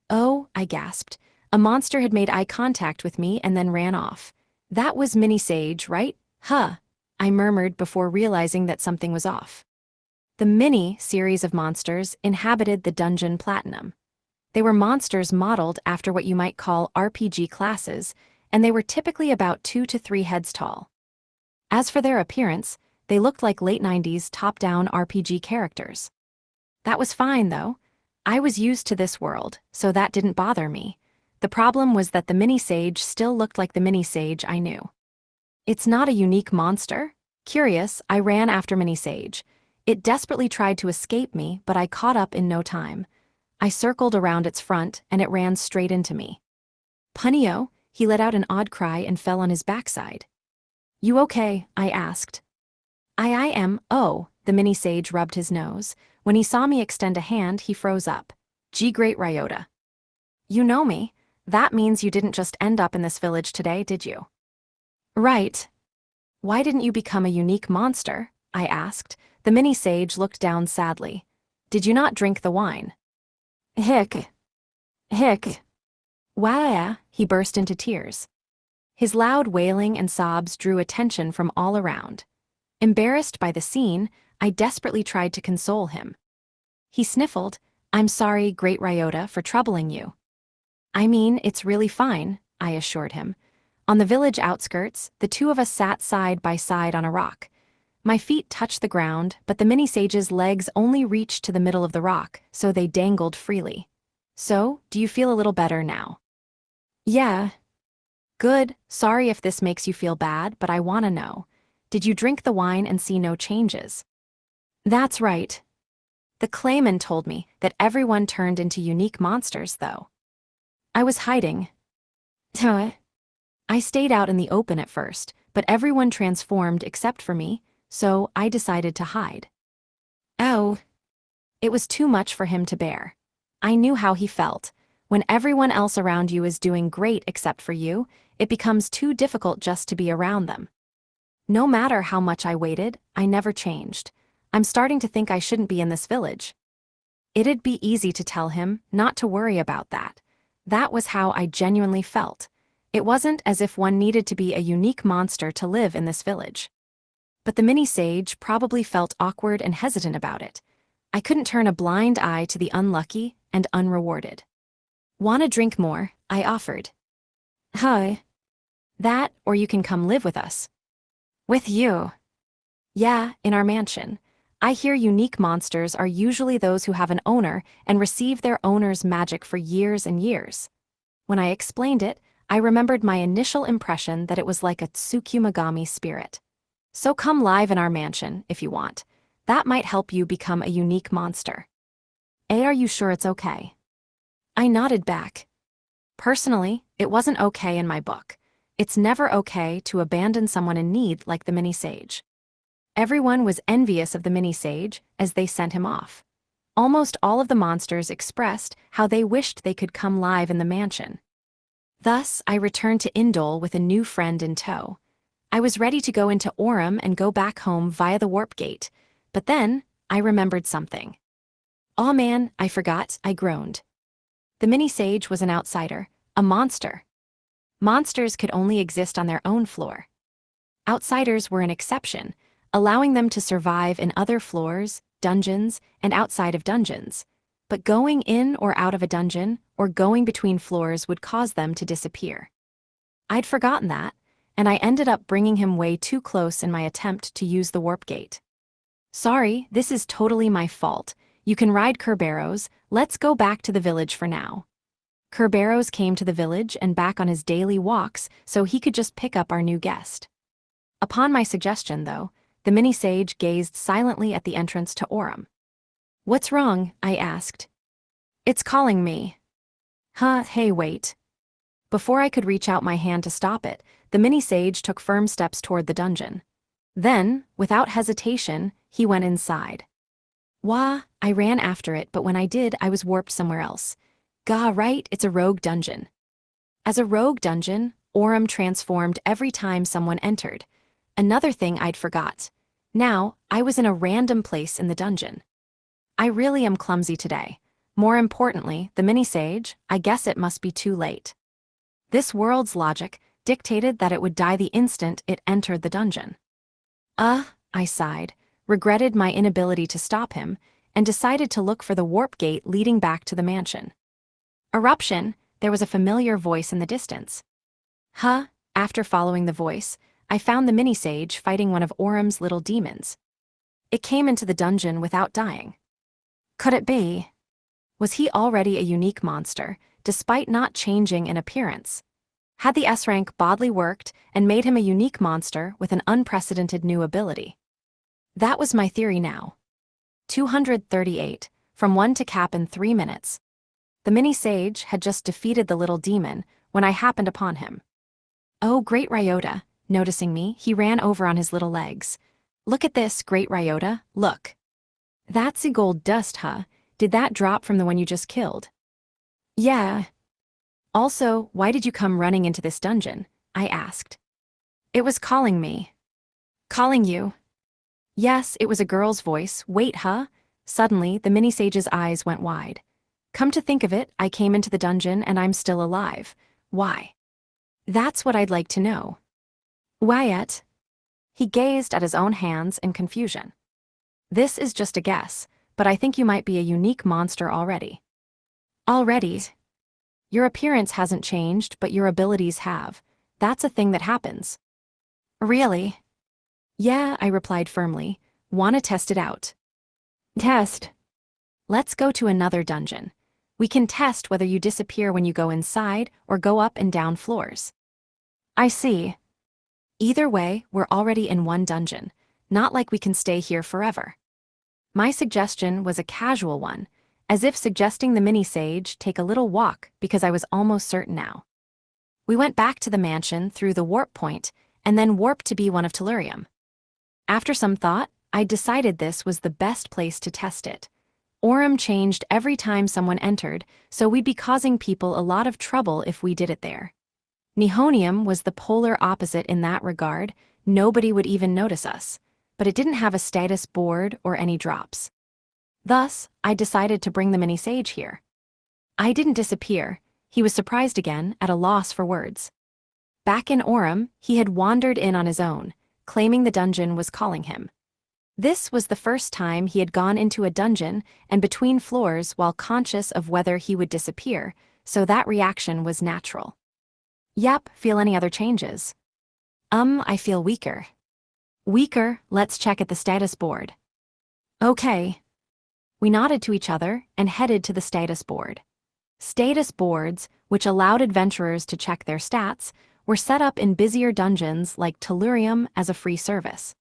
Oh, I gasped. A monster had made eye contact with me and then ran off. That was Mini Sage, right? Huh, I murmured before realizing that something was off. The Mini series of monsters inhabited the Dungeon Platinum. They were monsters modeled after what you might call RPG classes, and they were typically about 2 to 3 heads tall. As for their appearance, they looked like late 90s top-down RPG characters. That was fine, though. I was used to this world, so that didn't bother me. The problem was that the Mini Sage still looked like the Mini Sage I knew. It's not a unique monster? Curious, I ran after Mini Sage. It desperately tried to escape me, but I caught up in no time. I circled around its front, and it ran straight into me. Punio, he let out an odd cry and fell on his backside. You okay? I asked. I am, oh, the Mini Sage rubbed his nose. When he saw me extend a hand, he froze up. Gee, great Ryota. You know me. That means you didn't just end up in this village today, did you? Right. Why didn't you become a unique monster? I asked. The Mini Sage looked down sadly. Did you not drink the wine? Hick. Hick. Wah, he burst into tears. His loud wailing and sobs drew attention from all around. Embarrassed by the scene, I desperately tried to console him. He sniffled, I'm sorry, great Ryota, for troubling you. I mean, it's really fine, I assured him. On the village outskirts, the two of us sat side by side on a rock. My feet touched the ground, but the mini-sage's legs only reached to the middle of the rock, so they dangled freely. So, do you feel a little better now? Yeah. Good. Sorry if this makes you feel bad, but I want to know. Did you drink the wine and see no changes? That's right. The clayman told me that everyone turned into unique monsters, though. I was hiding. Huh? I stayed out in the open at first, but everyone transformed except for me, so I decided to hide. Oh. It was too much for him to bear. I knew how he felt. When everyone else around you is doing great except for you, it becomes too difficult just to be around them. No matter how much I waited, I never changed. I'm starting to think I shouldn't be in this village. It'd be easy to tell him not to worry about that. That was how I genuinely felt. It wasn't as if one needed to be a unique monster to live in this village. But the mini-sage probably felt awkward and hesitant about it. I couldn't turn a blind eye to the unlucky and unrewarded. "Want a drink more?" I offered. "Hi. That, or you can come live with us." "With you?" "Yeah, in our mansion. I hear unique monsters are usually those who have an owner and receive their owner's magic for years and years." When I explained it, I remembered my initial impression that it was like a Tsukumogami spirit. "So come live in our mansion, if you want. That might help you become a unique monster." Are you sure it's okay?" I nodded back. Personally, it wasn't okay in my book. It's never okay to abandon someone in need like the mini-sage. Everyone was envious of the mini-sage as they sent him off. Almost all of the monsters expressed how they wished they could come live in the mansion. Thus, I returned to Indole with a new friend in tow. I was ready to go into Aurum and go back home via the warp gate, but then I remembered something. "Aw man, I forgot," I groaned. The mini-sage was an outsider, a monster. Monsters could only exist on their own floor. Outsiders were an exception, allowing them to survive in other floors, dungeons, and outside of dungeons. But going in or out of a dungeon, or going between floors would cause them to disappear. I'd forgotten that, and I ended up bringing him way too close in my attempt to use the warp gate. "Sorry, this is totally my fault. You can ride Kerberos. Let's go back to the village for now." Kerberos came to the village and back on his daily walks so he could just pick up our new guest. Upon my suggestion, though, the mini-sage gazed silently at the entrance to Aurum. "What's wrong?" I asked. "It's calling me." Hey, wait. Before I could reach out my hand to stop it, the mini-sage took firm steps toward the dungeon. Then, without hesitation, he went inside. Wah, I ran after it, but when I did, I was warped somewhere else. Gah, right, it's a rogue dungeon. As a rogue dungeon, Aurum transformed every time someone entered. Another thing I'd forgot. Now, I was in a random place in the dungeon. I really am clumsy today. More importantly, the mini-sage, I guess it must be too late. This world's logic dictated that it would die the instant it entered the dungeon. I sighed, regretted my inability to stop him, and decided to look for the warp gate leading back to the mansion. Eruption, there was a familiar voice in the distance. After following the voice, I found the mini-sage fighting one of Aurum's little demons. It came into the dungeon without dying. Could it be? Was he already a unique monster, despite not changing in appearance? Had the S-rank Bodley worked and made him a unique monster with an unprecedented new ability? That was my theory now. 238, from 1 to cap in 3 minutes. The mini-sage had just defeated the little demon when I happened upon him. Oh, Great Ryota. Noticing me, he ran over on his little legs. Look at this, Great Ryota, look. That's a gold dust, Did that drop from the one you just killed? Yeah. Also, why did you come running into this dungeon? I asked. It was calling me. Calling you? Yes, it was a girl's voice. Wait, Suddenly, the mini-sage's eyes went wide. Come to think of it, I came into the dungeon and I'm still alive. Why? That's what I'd like to know. Wyatt. He gazed at his own hands in confusion. This is just a guess, but I think you might be a unique monster already. Already? Your appearance hasn't changed, but your abilities have. That's a thing that happens. Really? Yeah, I replied firmly. Wanna test it out? Test. Let's go to another dungeon. We can test whether you disappear when you go inside or go up and down floors. I see. Either way, we're already in one dungeon, not like we can stay here forever. My suggestion was a casual one, as if suggesting the mini sage take a little walk because I was almost certain now. We went back to the mansion through the warp point and then warped to B1 of Tellurium. After some thought, I decided this was the best place to test it. Aurum changed every time someone entered, so we'd be causing people a lot of trouble if we did it there. Nihonium was the polar opposite in that regard. Nobody would even notice us, but it didn't have a status board or any drops. Thus, I decided to bring the mini sage here. I didn't disappear. He was surprised again, at a loss for words. Back in Aurum, he had wandered in on his own, claiming the dungeon was calling him. This was the first time he had gone into a dungeon and between floors while conscious of whether he would disappear, so that reaction was natural. Yep, feel any other changes? I feel weaker. Weaker, let's check at the status board. Okay. We nodded to each other and headed to the status board. Status boards, which allowed adventurers to check their stats, were set up in busier dungeons like Tellurium as a free service.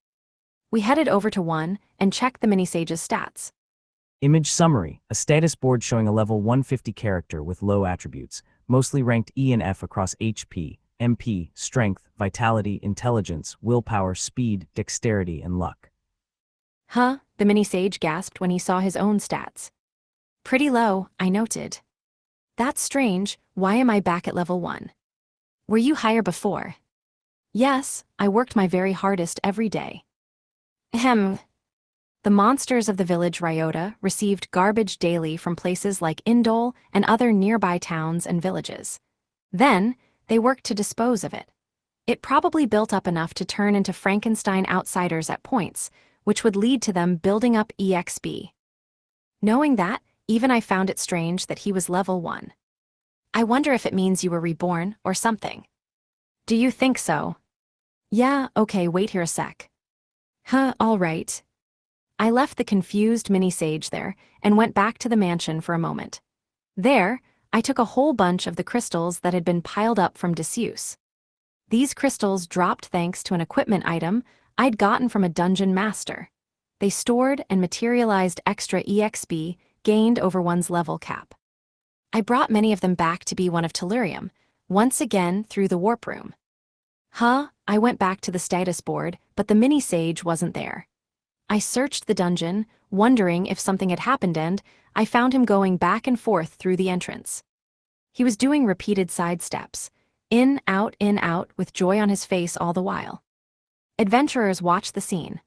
We headed over to one and checked the mini-sage's stats. Image summary, a status board showing a level 150 character with low attributes, mostly ranked E and F across HP, MP, Strength, Vitality, Intelligence, Willpower, Speed, Dexterity, and Luck. Huh, the mini-sage gasped when he saw his own stats. Pretty low, I noted. That's strange, why am I back at level 1? Were you higher before? Yes, I worked my very hardest every day. Ahem. The monsters of the village Ryota received garbage daily from places like Indole and other nearby towns and villages. Then, they worked to dispose of it. It probably built up enough to turn into Frankenstein outsiders at points, which would lead to them building up EXP. Knowing that, even I found it strange that he was level 1. I wonder if it means you were reborn or something. Do you think so? Yeah, okay, wait here a sec. Huh, all right. I left the confused mini-sage there and went back to the mansion for a moment. There, I took a whole bunch of the crystals that had been piled up from disuse. These crystals dropped thanks to an equipment item I'd gotten from a dungeon master. They stored and materialized extra EXP gained over one's level cap. I brought many of them back to B1 of Tellurium, once again through the warp room. I went back to the status board, but the mini-sage wasn't there. I searched the dungeon, wondering if something had happened, and I found him going back and forth through the entrance. He was doing repeated side steps, in, out, with joy on his face all the while. Adventurers watched the scene.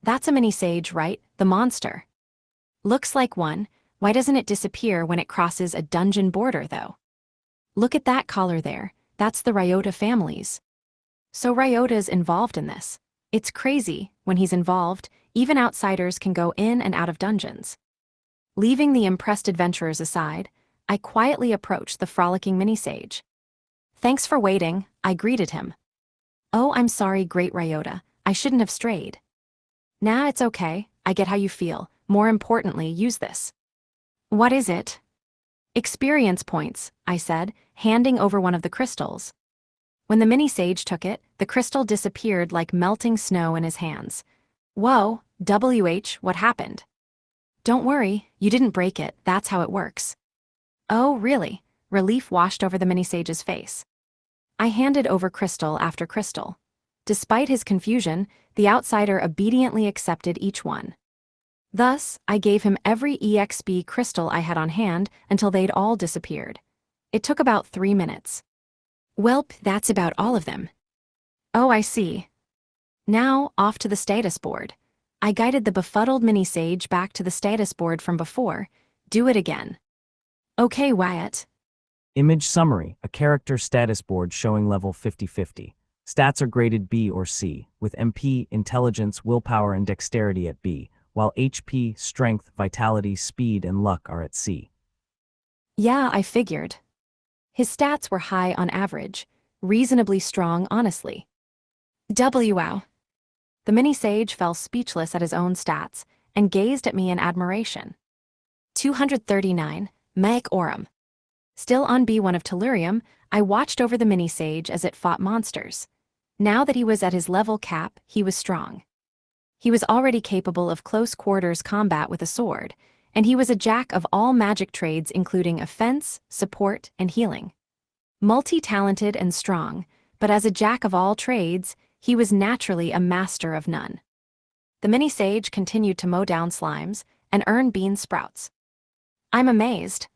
That's a mini-sage, right? The monster. Looks like one. Why doesn't it disappear when it crosses a dungeon border, though? Look at that collar there. That's the Ryota families. So Ryota's involved in this. It's crazy, when he's involved, even outsiders can go in and out of dungeons. Leaving the impressed adventurers aside, I quietly approached the frolicking mini-sage. Thanks for waiting, I greeted him. Oh, I'm sorry, great Ryota, I shouldn't have strayed. Nah, it's okay, I get how you feel. More importantly, use this. What is it? Experience points, I said, handing over one of the crystals. When the mini-sage took it, the crystal disappeared like melting snow in his hands. Whoa, what happened? Don't worry, you didn't break it, that's how it works. Oh, really? Relief washed over the mini-sage's face. I handed over crystal after crystal. Despite his confusion, the outsider obediently accepted each one. Thus, I gave him every EXP crystal I had on hand until they'd all disappeared. It took about 3 minutes. Welp, that's about all of them. Oh, I see. Now, off to the status board. I guided the befuddled mini-sage back to the status board from before. Do it again. Okay, Wyatt. Image summary, a character status board showing level 50-50. Stats are graded B or C, with MP, Intelligence, Willpower, and Dexterity at B, while HP, Strength, Vitality, Speed, and Luck are at C. Yeah, I figured. His stats were high on average. reasonably strong, honestly. Wow. The mini-sage fell speechless at his own stats and gazed at me in admiration. 239, Meg Oram. Still on B1 of Tellurium, I watched over the mini-sage as it fought monsters. Now that he was at his level cap, he was strong. He was already capable of close-quarters combat with a sword, and he was a jack of all magic trades including offense, support, and healing. Multi-talented and strong, but as a jack of all trades, he was naturally a master of none. The mini-sage continued to mow down slimes and earn bean sprouts. I'm amazed.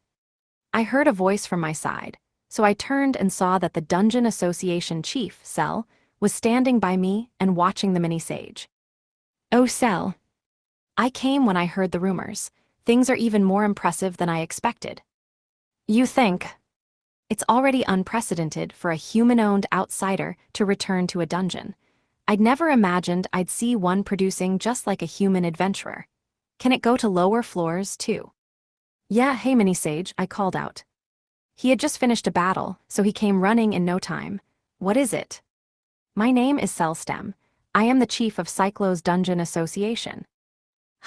I heard a voice from my side, so I turned and saw that the Dungeon Association chief, Cell, was standing by me and watching the mini-sage. Oh, Cell. I came when I heard the rumors. Things are even more impressive than I expected. You think? It's already unprecedented for a human-owned outsider to return to a dungeon. I'd never imagined I'd see one producing just like a human adventurer. Can it go to lower floors, too? Yeah, hey mini-sage, I called out. He had just finished a battle, so he came running in no time. What is it? My name is Cellstem. I am the chief of Cyclo's Dungeon Association.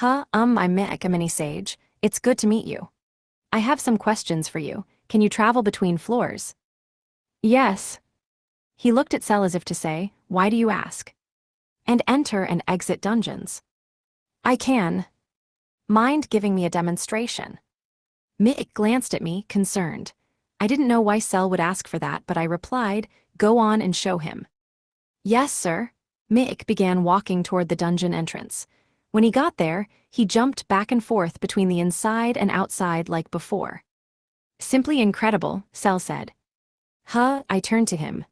I'm Mick, a mini-sage. It's good to meet you. I have some questions for you. Can you travel between floors? Yes. He looked at Cell as if to say, why do you ask? And enter and exit dungeons. I can. Mind giving me a demonstration? Mick glanced at me, concerned. I didn't know why Cell would ask for that, but I replied, go on and show him. Yes, sir. Mick began walking toward the dungeon entrance. When he got there, he jumped back and forth between the inside and outside like before. Simply incredible, Cell said. I turned to him.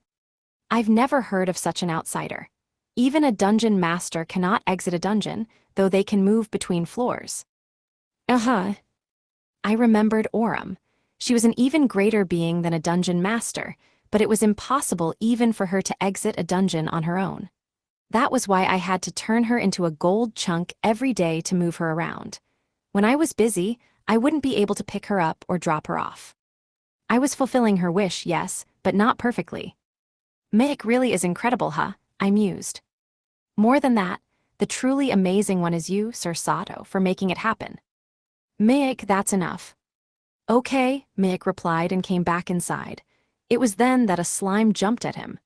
I've never heard of such an outsider. Even a dungeon master cannot exit a dungeon, though they can move between floors. I remembered Oram. She was an even greater being than a dungeon master, but it was impossible even for her to exit a dungeon on her own. That was why I had to turn her into a gold chunk every day to move her around. When I was busy, I wouldn't be able to pick her up or drop her off. I was fulfilling her wish, yes, but not perfectly. Mick really is incredible, I mused. More than that, the truly amazing one is you, Sir Sato, for making it happen. Mick, that's enough. Okay, Mick replied and came back inside. It was then that a slime jumped at him.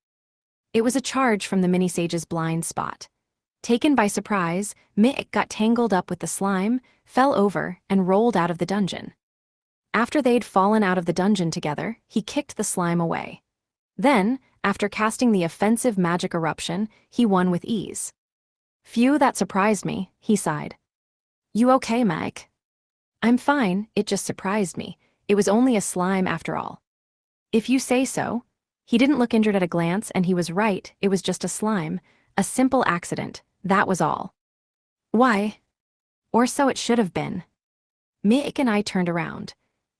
It was a charge from the mini-sage's blind spot. Taken by surprise, Mick got tangled up with the slime, fell over, and rolled out of the dungeon. After they'd fallen out of the dungeon together, he kicked the slime away. Then, after casting the offensive magic eruption, he won with ease. Phew, that surprised me, he sighed. You okay, Mick? I'm fine, it just surprised me. It was only a slime after all. If you say so. He didn't look injured at a glance, and he was right, it was just a slime. A simple accident, that was all. Why? Or so it should have been. Mick and I turned around.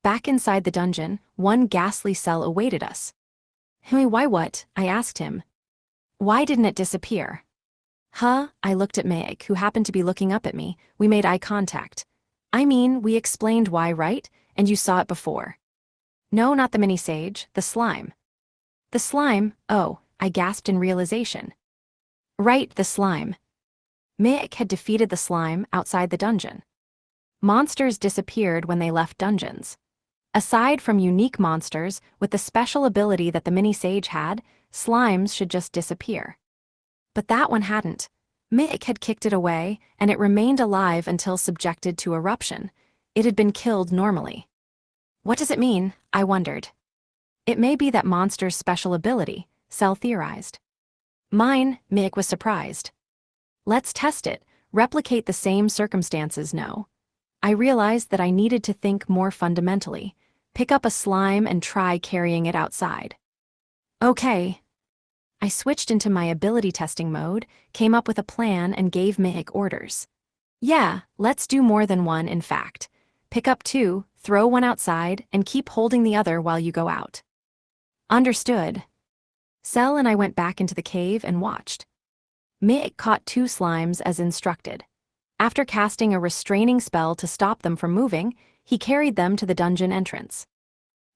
Back inside the dungeon, one ghastly cell awaited us. Why what? I asked him. Why didn't it disappear? I looked at Mick, who happened to be looking up at me. We made eye contact. I mean, we explained why, right? And you saw it before. No, not the mini-sage, the slime. The slime, oh, I gasped in realization. Right, the slime. Mick had defeated the slime outside the dungeon. Monsters disappeared when they left dungeons. Aside from unique monsters with the special ability that the mini-sage had, slimes should just disappear. But that one hadn't. Mick had kicked it away, and it remained alive until subjected to eruption. It had been killed normally. What does it mean? I wondered. It may be that monster's special ability, Cell theorized. Mine, Mick was surprised. Let's test it, replicate the same circumstances, no. I realized that I needed to think more fundamentally, pick up a slime and try carrying it outside. Okay. I switched into my ability testing mode, came up with a plan and gave Mick orders. Yeah, let's do more than one in fact. Pick up two, throw one outside, and keep holding the other while you go out. Understood. Cell and I went back into the cave and watched. Mick caught two slimes as instructed. After casting a restraining spell to stop them from moving, he carried them to the dungeon entrance.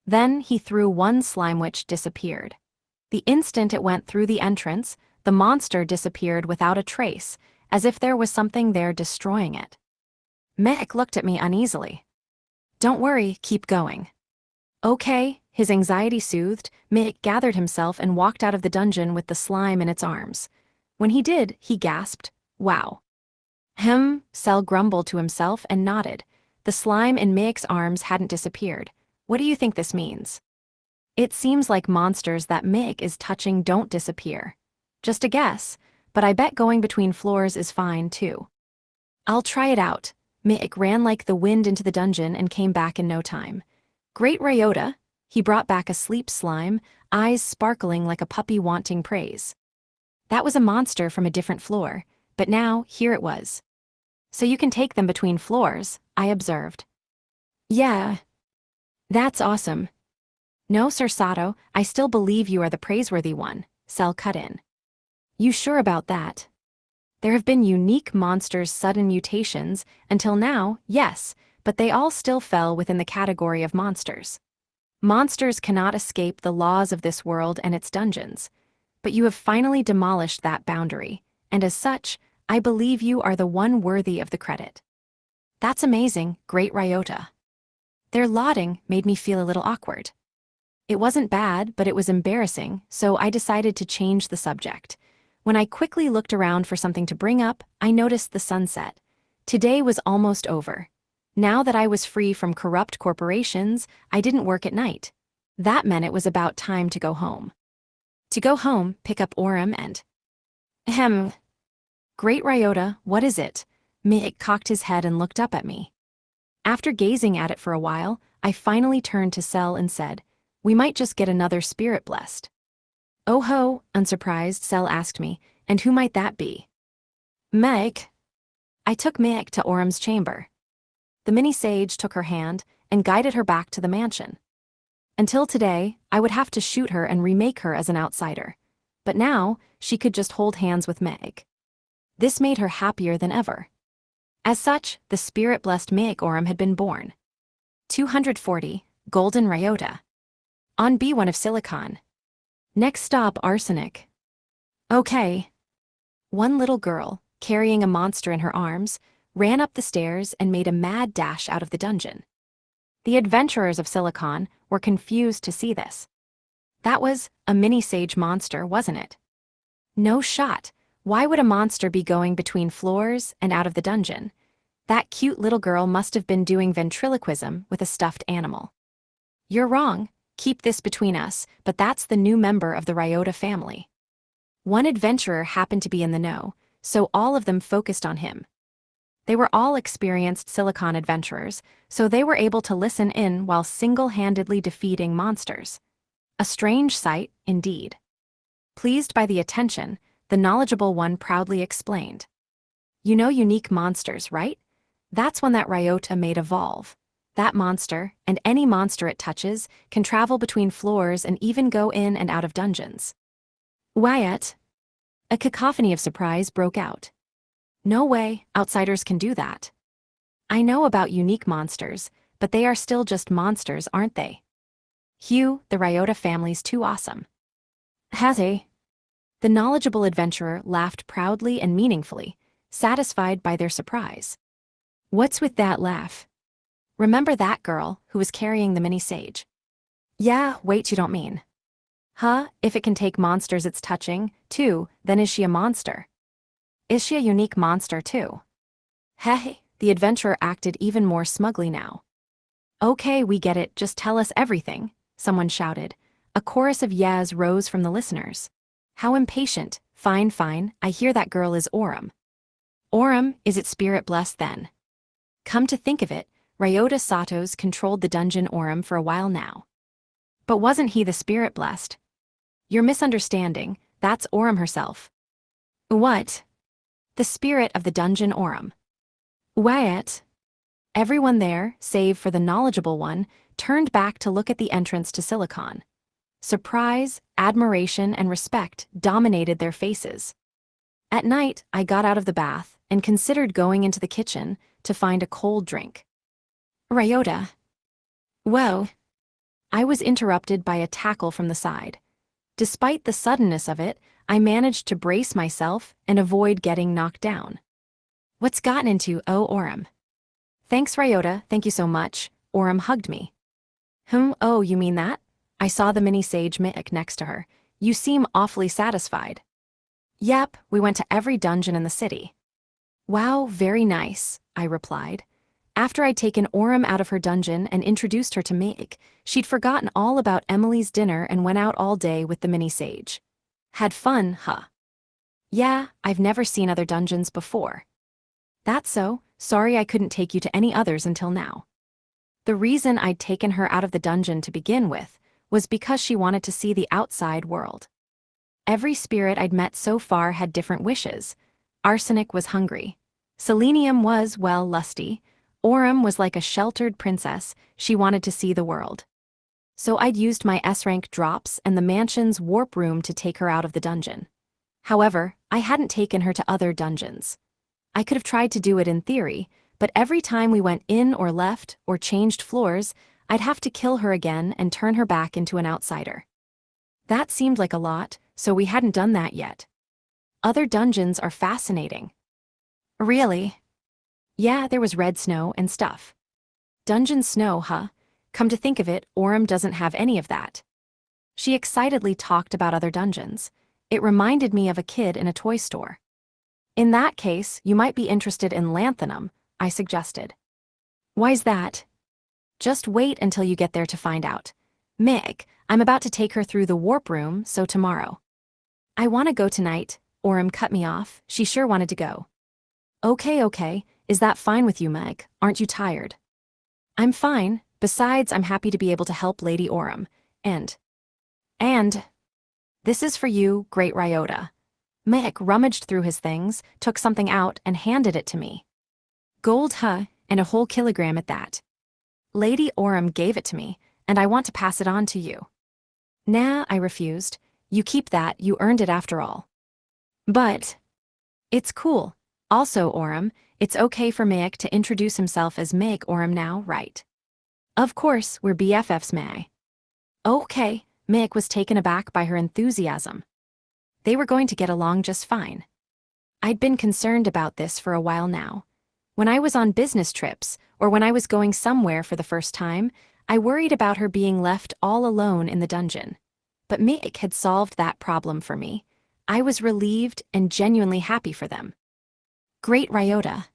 Then he threw one slime which disappeared. The instant it went through the entrance, the monster disappeared without a trace, as if there was something there destroying it. Mick looked at me uneasily. Don't worry, keep going. Okay, his anxiety soothed, Mick gathered himself and walked out of the dungeon with the slime in its arms. When he did, he gasped, wow. Cell grumbled to himself and nodded. The slime in Mick's arms hadn't disappeared. What do you think this means? It seems like monsters that Mick is touching don't disappear. Just a guess, but I bet going between floors is fine too. I'll try it out. Mick ran like the wind into the dungeon and came back in no time. Great Ryota, he brought back a sleep slime, eyes sparkling like a puppy wanting praise. That was a monster from a different floor, but now here it was. So you can take them between floors, I observed. Yeah. That's awesome. No, Sir Sato, I still believe you are the praiseworthy one, Cell cut in. You sure about that? There have been unique monsters' sudden mutations, until now, yes, but they all still fell within the category of monsters. Monsters cannot escape the laws of this world and its dungeons. But you have finally demolished that boundary, and as such, I believe you are the one worthy of the credit. That's amazing, Great Ryota. Their lauding made me feel a little awkward. It wasn't bad, but it was embarrassing, so I decided to change the subject. When I quickly looked around for something to bring up, I noticed the sunset. Today was almost over. Now that I was free from corrupt corporations, I didn't work at night. That meant it was about time to go home. To go home, pick up Orem and... Great Ryota, what is it? Mick cocked his head and looked up at me. After gazing at it for a while, I finally turned to Cell and said, we might just get another spirit blessed. Oh ho, unsurprised, Cell asked me, and who might that be? Mick. I took Mick to Orem's chamber. The mini-sage took her hand and guided her back to the mansion. Until today, I would have to shoot her and remake her as an outsider. But now, she could just hold hands with Mick. This made her happier than ever. As such, the spirit-blessed Mick Orem had been born. 240, Golden Ryota. On B1 of Silicon. Next stop, Arsenic. Okay. One little girl, carrying a monster in her arms, ran up the stairs and made a mad dash out of the dungeon. The adventurers of Silicon were confused to see this. That was a mini-sage monster, wasn't it? No shot. Why would a monster be going between floors and out of the dungeon? That cute little girl must have been doing ventriloquism with a stuffed animal. You're wrong. Keep this between us, but that's the new member of the Ryota family. One adventurer happened to be in the know, so all of them focused on him. They were all experienced Silicon adventurers, so they were able to listen in while single-handedly defeating monsters. A strange sight, indeed. Pleased by the attention, the knowledgeable one proudly explained. You know unique monsters, right? That's one that Ryota made evolve. That monster, and any monster it touches, can travel between floors and even go in and out of dungeons. Wyatt? A cacophony of surprise broke out. No way, outsiders can do that. I know about unique monsters, but they are still just monsters, aren't they? Hugh, the Ryota family's too awesome. Has he? The knowledgeable adventurer laughed proudly and meaningfully, satisfied by their surprise. What's with that laugh? Remember that girl who was carrying the mini-sage? Yeah, wait, you don't mean. Huh, if it can take monsters it's touching, too, then is she a monster? Is she a unique monster, too? Hey, the adventurer acted even more smugly now. Okay, we get it, just tell us everything, someone shouted. A chorus of yeahs rose from the listeners. How impatient. Fine, fine, I hear that girl is Orem. Orem, is it spirit blessed then? Come to think of it, Ryota Satos controlled the dungeon Orem for a while now. But wasn't he the spirit blessed? You're misunderstanding, that's Orem herself. What? The spirit of the dungeon Orem. Wyatt? Everyone there, save for the knowledgeable one, turned back to look at the entrance to Silicon. Surprise, admiration, and respect dominated their faces. At night, I got out of the bath and considered going into the kitchen to find a cold drink. Ryota. Whoa. I was interrupted by a tackle from the side. Despite the suddenness of it, I managed to brace myself and avoid getting knocked down. What's gotten into, oh, Orem? Thanks, Ryota, thank you so much. Orem hugged me. Oh, you mean that? I saw the mini sage Mick next to her. You seem awfully satisfied. Yep, we went to every dungeon in the city. Wow, very nice, I replied. After I'd taken Orem out of her dungeon and introduced her to Mick, she'd forgotten all about Emily's dinner and went out all day with the mini sage. Had fun, huh? Yeah, I've never seen other dungeons before. That's so. Sorry I couldn't take you to any others until now. The reason I'd taken her out of the dungeon to begin with was because she wanted to see the outside world. Every spirit I'd met so far had different wishes. Arsenic was hungry. Selenium was, well, lusty. Orem was like a sheltered princess. She wanted to see the world. So I'd used my S-rank drops and the mansion's warp room to take her out of the dungeon. However, I hadn't taken her to other dungeons. I could have tried to do it in theory, but every time we went in or left or changed floors, I'd have to kill her again and turn her back into an outsider. That seemed like a lot, so we hadn't done that yet. Other dungeons are fascinating. Really? Yeah, there was red snow and stuff. Dungeon snow, huh? Come to think of it, Orem doesn't have any of that. She excitedly talked about other dungeons. It reminded me of a kid in a toy store. In that case, you might be interested in Lanthanum, I suggested. Why's that? Just wait until you get there to find out. Mick, I'm about to take her through the warp room, so tomorrow. I want to go tonight. Orem cut me off. She sure wanted to go. Okay. Is that fine with you, Meg? Aren't you tired? I'm fine. Besides, I'm happy to be able to help Lady Orem. And this is for you, Great Ryota. Mick rummaged through his things, took something out, and handed it to me. Gold, huh? And a whole kilogram at that. Lady Orem gave it to me, and I want to pass it on to you. Nah, I refused. You keep that, you earned it after all. But it's cool. Also, Orem, it's okay for Mick to introduce himself as Mick Orem now, right? Of course, we're BFFs, May. Okay, Mick was taken aback by her enthusiasm. They were going to get along just fine. I'd been concerned about this for a while now. When I was on business trips, or when I was going somewhere for the first time, I worried about her being left all alone in the dungeon. But Mick had solved that problem for me. I was relieved and genuinely happy for them. Great Ryota.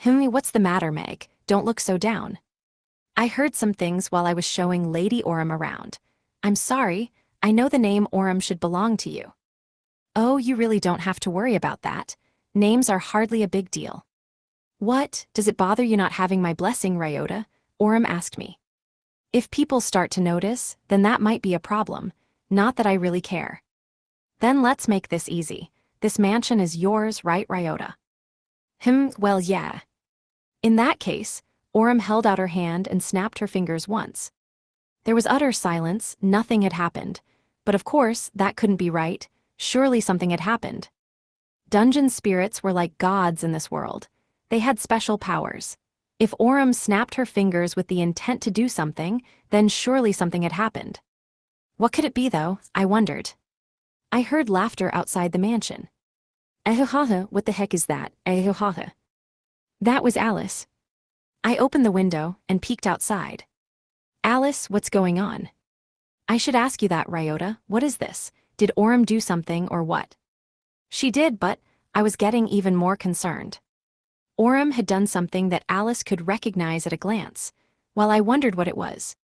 What's the matter, Meg? Don't look so down. I heard some things while I was showing Lady Orem around. I'm sorry, I know the name Orem should belong to you. Oh, you really don't have to worry about that. Names are hardly a big deal. What, does it bother you not having my blessing, Ryota? Orem asked me. If people start to notice, then that might be a problem, not that I really care. Then let's make this easy. This mansion is yours, right, Ryota? Well, yeah. In that case, Orem held out her hand and snapped her fingers once. There was utter silence, nothing had happened. But of course, that couldn't be right. Surely something had happened. Dungeon spirits were like gods in this world. They had special powers. If Orem snapped her fingers with the intent to do something, then surely something had happened. What could it be, though? I wondered. I heard laughter outside the mansion. What the heck is that? That was Alice. I opened the window and peeked outside. Alice, what's going on? I should ask you that, Ryota. What is this? Did Orem do something or what? She did, but I was getting even more concerned. Orem had done something that Alice could recognize at a glance, while I wondered what it was.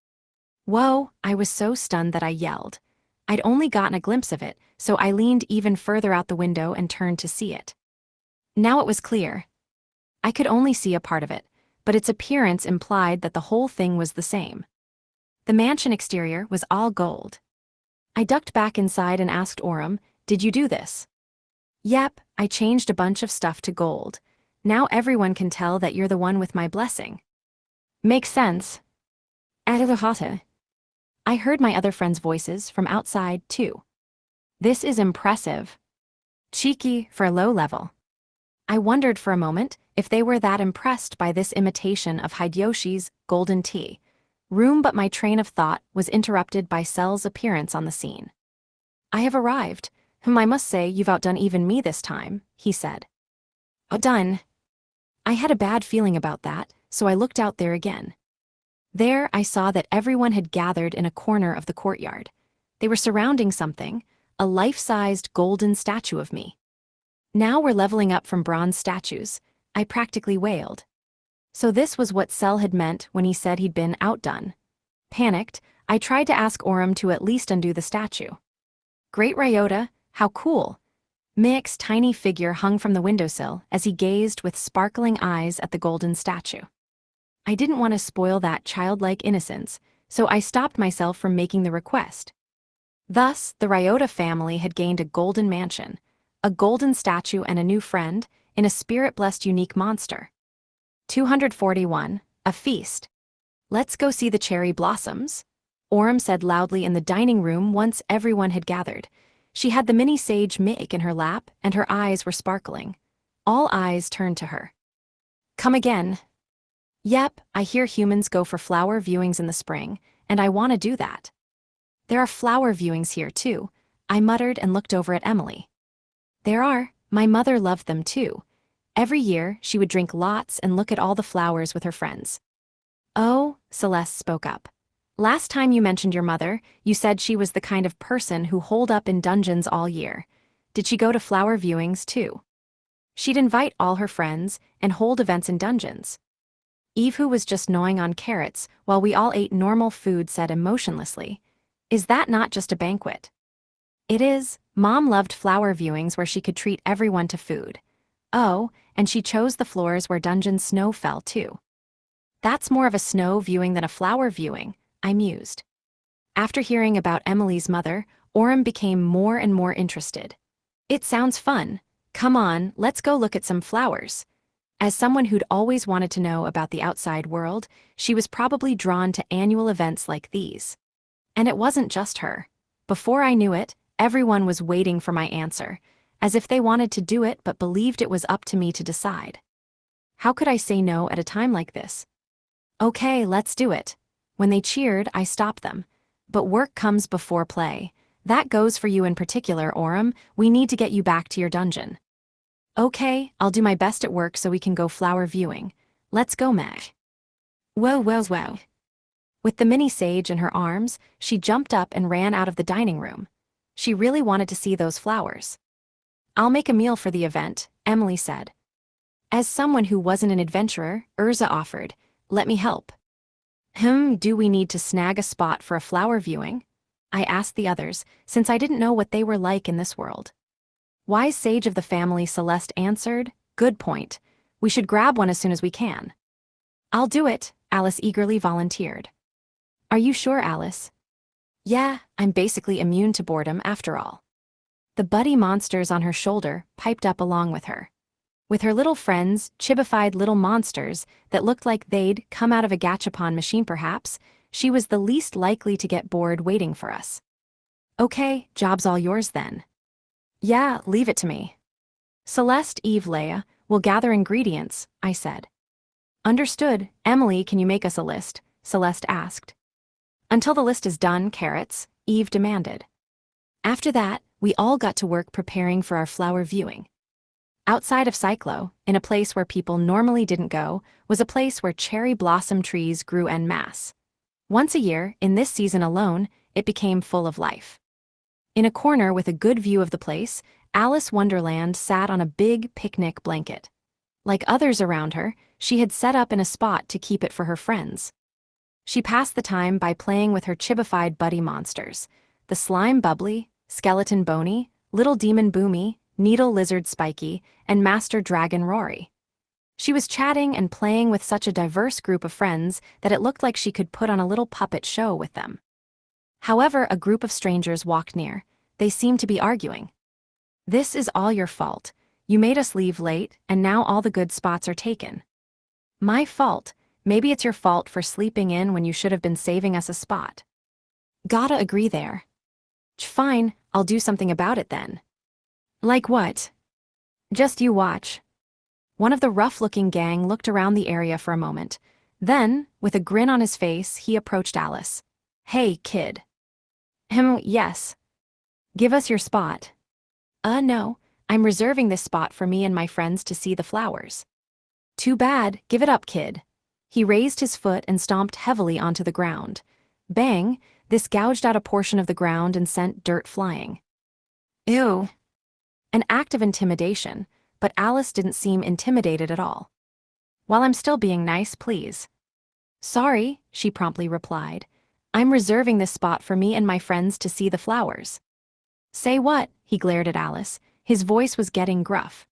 Whoa, I was so stunned that I yelled. I'd only gotten a glimpse of it, so I leaned even further out the window and turned to see it. Now it was clear. I could only see a part of it, but its appearance implied that the whole thing was the same. The mansion exterior was all gold. I ducked back inside and asked Orem, "Did you do this?" "Yep, I changed a bunch of stuff to gold. Now everyone can tell that you're the one with my blessing." "Makes sense." I heard my other friends' voices from outside, too. This is impressive. Cheeky for low level. I wondered for a moment if they were that impressed by this imitation of Hideyoshi's golden tea. But my train of thought was interrupted by Cell's appearance on the scene. I have arrived, whom I must say you've outdone even me this time, he said. Outdone? I had a bad feeling about that, so I looked out there again. There I saw that everyone had gathered in a corner of the courtyard. They were surrounding something, a life-sized golden statue of me. Now we're leveling up from bronze statues, I practically wailed. So this was what Cell had meant when he said he'd been outdone. Panicked, I tried to ask Orem to at least undo the statue. Great Ryota, how cool! Mick's tiny figure hung from the windowsill as he gazed with sparkling eyes at the golden statue. I didn't want to spoil that childlike innocence, so I stopped myself from making the request. Thus, the Ryota family had gained a golden mansion, a golden statue and a new friend, in a spirit-blessed unique monster. 241, a feast. Let's go see the cherry blossoms, Orem said loudly in the dining room once everyone had gathered. She had the mini sage Mick in her lap, and her eyes were sparkling. All eyes turned to her. Come again. Yep, I hear humans go for flower viewings in the spring, and I want to do that. There are flower viewings here too, I muttered and looked over at Emily. There are, my mother loved them too. Every year, she would drink lots and look at all the flowers with her friends. Oh, Celeste spoke up. Last time you mentioned your mother, you said she was the kind of person who holed up in dungeons all year. Did she go to flower viewings too? She'd invite all her friends and hold events in dungeons. Eve, who was just gnawing on carrots while we all ate normal food, said emotionlessly, "Is that not just a banquet?" It is. Mom loved flower viewings where she could treat everyone to food. Oh, and she chose the floors where dungeon snow fell too. That's more of a snow viewing than a flower viewing, I mused. After hearing about Emily's mother, Orem became more and more interested. It sounds fun. Come on, let's go look at some flowers. As someone who'd always wanted to know about the outside world, she was probably drawn to annual events like these. And it wasn't just her. Before I knew it, everyone was waiting for my answer, as if they wanted to do it but believed it was up to me to decide. How could I say no at a time like this? Okay, let's do it. When they cheered, I stopped them. But work comes before play. That goes for you in particular, Orem. We need to get you back to your dungeon. Okay, I'll do my best at work so we can go flower viewing. Let's go, Meg. Whoa, whoa, whoa. With the mini sage in her arms, she jumped up and ran out of the dining room. She really wanted to see those flowers. I'll make a meal for the event, Emily said. As someone who wasn't an adventurer, Urza offered, let me help. Do we need to snag a spot for a flower viewing? I asked the others, since I didn't know what they were like in this world. Wise sage of the family, Celeste answered, good point. We should grab one as soon as we can. I'll do it, Alice eagerly volunteered. Are you sure, Alice? Yeah, I'm basically immune to boredom after all. The buddy monsters on her shoulder piped up along with her. With her little friends, chibified little monsters that looked like they'd come out of a gachapon machine perhaps, she was the least likely to get bored waiting for us. Okay, job's all yours then. Yeah, leave it to me. Celeste, Eve, Leia, will gather ingredients, I said. Understood. Emily, can you make us a list? Celeste asked. Until the list is done, carrots, Eve demanded. After that, we all got to work preparing for our flower viewing. Outside of Cyclo, in a place where people normally didn't go, was a place where cherry blossom trees grew en masse. Once a year, in this season alone, it became full of life. In a corner with a good view of the place, Alice Wonderland sat on a big picnic blanket. Like others around her, she had set up in a spot to keep it for her friends. She passed the time by playing with her chibified buddy monsters, the slime Bubbly, skeleton Bony, little demon Boomy, needle lizard Spiky, and master dragon Rory. She was chatting and playing with such a diverse group of friends that it looked like she could put on a little puppet show with them. However, a group of strangers walked near. They seemed to be arguing. This is all your fault. You made us leave late, and now all the good spots are taken. My fault. Maybe it's your fault for sleeping in when you should have been saving us a spot. Gotta agree there. Fine, I'll do something about it then. Like what? Just you watch. One of the rough-looking gang looked around the area for a moment. Then, with a grin on his face, he approached Alice. Hey, kid. Yes. Give us your spot. No, I'm reserving this spot for me and my friends to see the flowers. Too bad, give it up, kid. He raised his foot and stomped heavily onto the ground. Bang, this gouged out a portion of the ground and sent dirt flying. Ew. An act of intimidation, but Alice didn't seem intimidated at all. While I'm still being nice, please. Sorry, she promptly replied. I'm reserving this spot for me and my friends to see the flowers. Say what? He glared at Alice. His voice was getting gruff.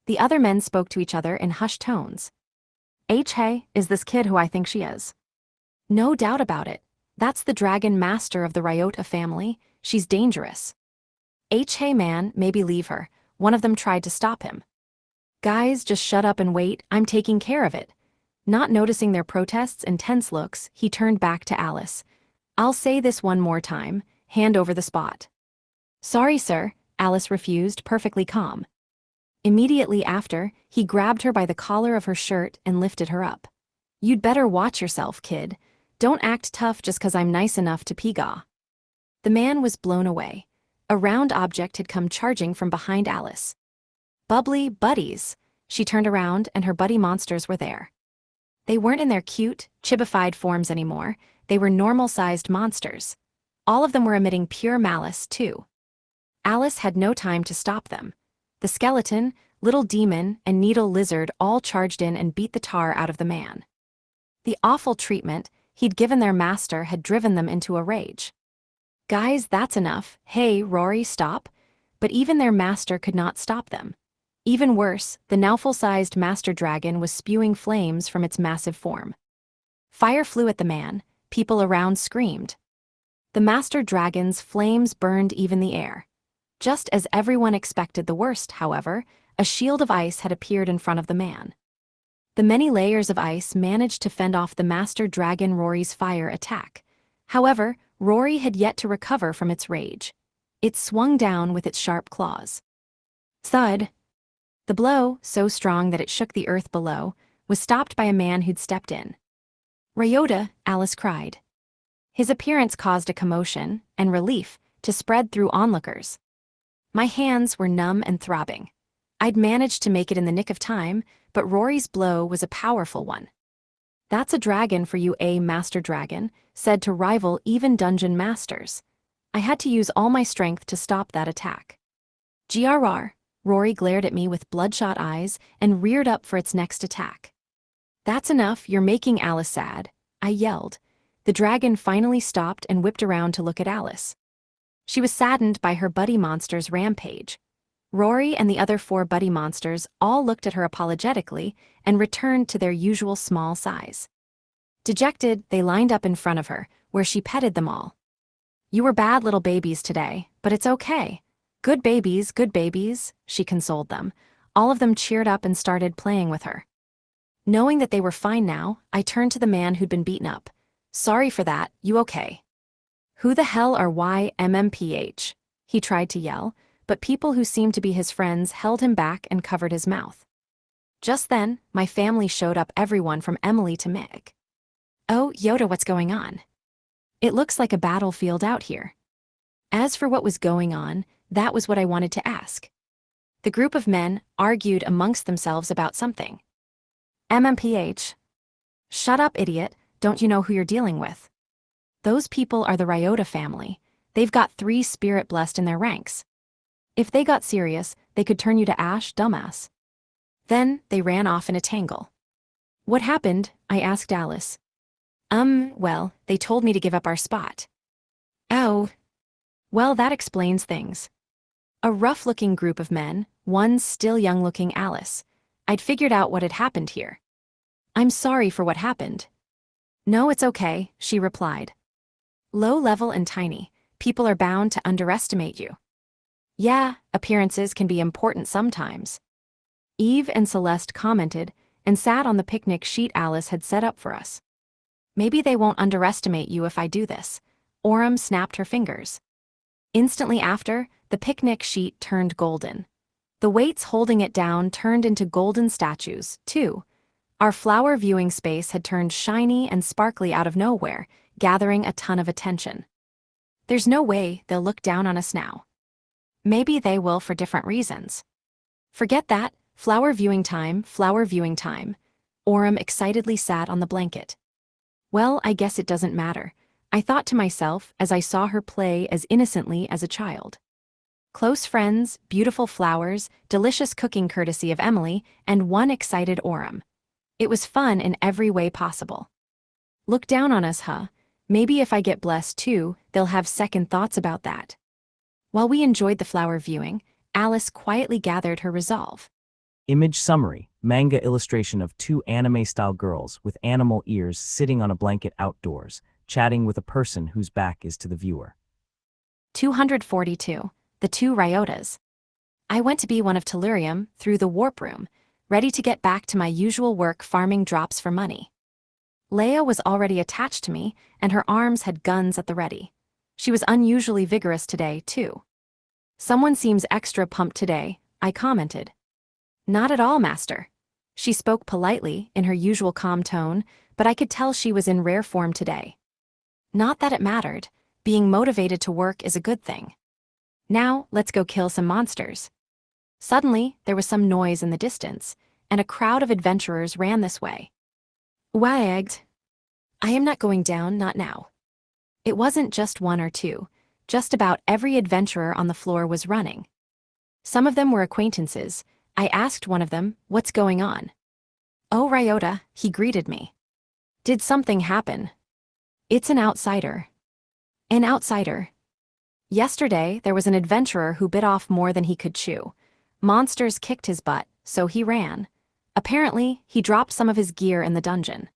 The other men spoke to each other in hushed tones. Hey, is this kid who I think she is? No doubt about it. That's the dragon master of the Ryota family. She's dangerous. Hey man, maybe leave her. One of them tried to stop him. Guys, just shut up and wait, I'm taking care of it. Not noticing their protests and tense looks, he turned back to Alice. I'll say this one more time, hand over the spot. Sorry, sir, Alice refused, perfectly calm. Immediately after, he grabbed her by the collar of her shirt and lifted her up. You'd better watch yourself, kid. Don't act tough just 'cause I'm nice enough to peegaw. The man was blown away. A round object had come charging from behind Alice. Bubbly buddies. She turned around and her buddy monsters were there. They weren't in their cute, chibified forms anymore. They were normal-sized monsters. All of them were emitting pure malice, too. Alice had no time to stop them. The skeleton, little demon, and needle lizard all charged in and beat the tar out of the man. The awful treatment he'd given their master had driven them into a rage. Guys, that's enough. Hey, Rory, stop. But even their master could not stop them. Even worse, the now full-sized master dragon was spewing flames from its massive form. Fire flew at the man. People around screamed. The master dragon's flames burned even the air. Just as everyone expected the worst, however, a shield of ice had appeared in front of the man. The many layers of ice managed to fend off the master dragon Rory's fire attack. However, Rory had yet to recover from its rage. It swung down with its sharp claws. Thud. The blow, so strong that it shook the earth below, was stopped by a man who'd stepped in. Ryota, Alice cried. His appearance caused a commotion, and relief, to spread through onlookers. My hands were numb and throbbing. I'd managed to make it in the nick of time, but Rory's blow was a powerful one. That's a dragon for you, Master Dragon, said to rival even dungeon masters. I had to use all my strength to stop that attack. GRR, Rory glared at me with bloodshot eyes and reared up for its next attack. That's enough, you're making Alice sad, I yelled. The dragon finally stopped and whipped around to look at Alice. She was saddened by her buddy monster's rampage. Rory and the other 4 buddy monsters all looked at her apologetically and returned to their usual small size. Dejected, they lined up in front of her, where she petted them all. You were bad little babies today, but it's okay. Good babies, she consoled them. All of them cheered up and started playing with her. Knowing that they were fine now, I turned to the man who'd been beaten up. Sorry for that, you okay? Who the hell are YMMPH? He tried to yell, but people who seemed to be his friends held him back and covered his mouth. Just then, my family showed up, everyone from Emily to Mick. Oh, Yoda, what's going on? It looks like a battlefield out here. As for what was going on, that was what I wanted to ask. The group of men argued amongst themselves about something. MMPH. Shut up, idiot, don't you know who you're dealing with? Those people are the Ryota family. They've got 3 spirit blessed in their ranks. If they got serious, they could turn you to ash, dumbass. Then, they ran off in a tangle. What happened? I asked Alice. Well, they told me to give up our spot. Oh. Well, that explains things. A rough-looking group of men, one still young-looking Alice. I'd figured out what had happened here. I'm sorry for what happened. No, it's okay, she replied. Low level and tiny, people are bound to underestimate you. Yeah, appearances can be important sometimes. Eve and Celeste commented and sat on the picnic sheet Alice had set up for us. Maybe they won't underestimate you if I do this. Aurum snapped her fingers. Instantly after, the picnic sheet turned golden. The weights holding it down turned into golden statues, too. Our flower viewing space had turned shiny and sparkly out of nowhere, gathering a ton of attention. There's no way they'll look down on us now. Maybe they will for different reasons. Forget that, flower viewing time, flower viewing time. Orem excitedly sat on the blanket. Well, I guess it doesn't matter, I thought to myself as I saw her play as innocently as a child. Close friends, beautiful flowers, delicious cooking courtesy of Emily, and one excited Orem. It was fun in every way possible. Look down on us, huh? Maybe if I get blessed too, they'll have second thoughts about that. While we enjoyed the flower viewing, Alice quietly gathered her resolve. Image summary, manga illustration of two anime-style girls with animal ears sitting on a blanket outdoors, chatting with a person whose back is to the viewer. 242. The Two Ryotas. I went to be one of Tellurium through the warp room, ready to get back to my usual work farming drops for money. Leia was already attached to me, and her arms had guns at the ready. She was unusually vigorous today, too. Someone seems extra pumped today, I commented. Not at all, Master. She spoke politely, in her usual calm tone, but I could tell she was in rare form today. Not that it mattered. Being motivated to work is a good thing. Now, let's go kill some monsters. Suddenly, there was some noise in the distance, and a crowd of adventurers ran this way. Wagged. I am not going down, not now. It wasn't just one or two. Just about every adventurer on the floor was running. Some of them were acquaintances. I asked one of them, what's going on? Oh, Ryota, he greeted me. Did something happen? It's an outsider. An outsider. Yesterday, there was an adventurer who bit off more than he could chew. Monsters kicked his butt, so he ran. Apparently, he dropped some of his gear in the dungeon.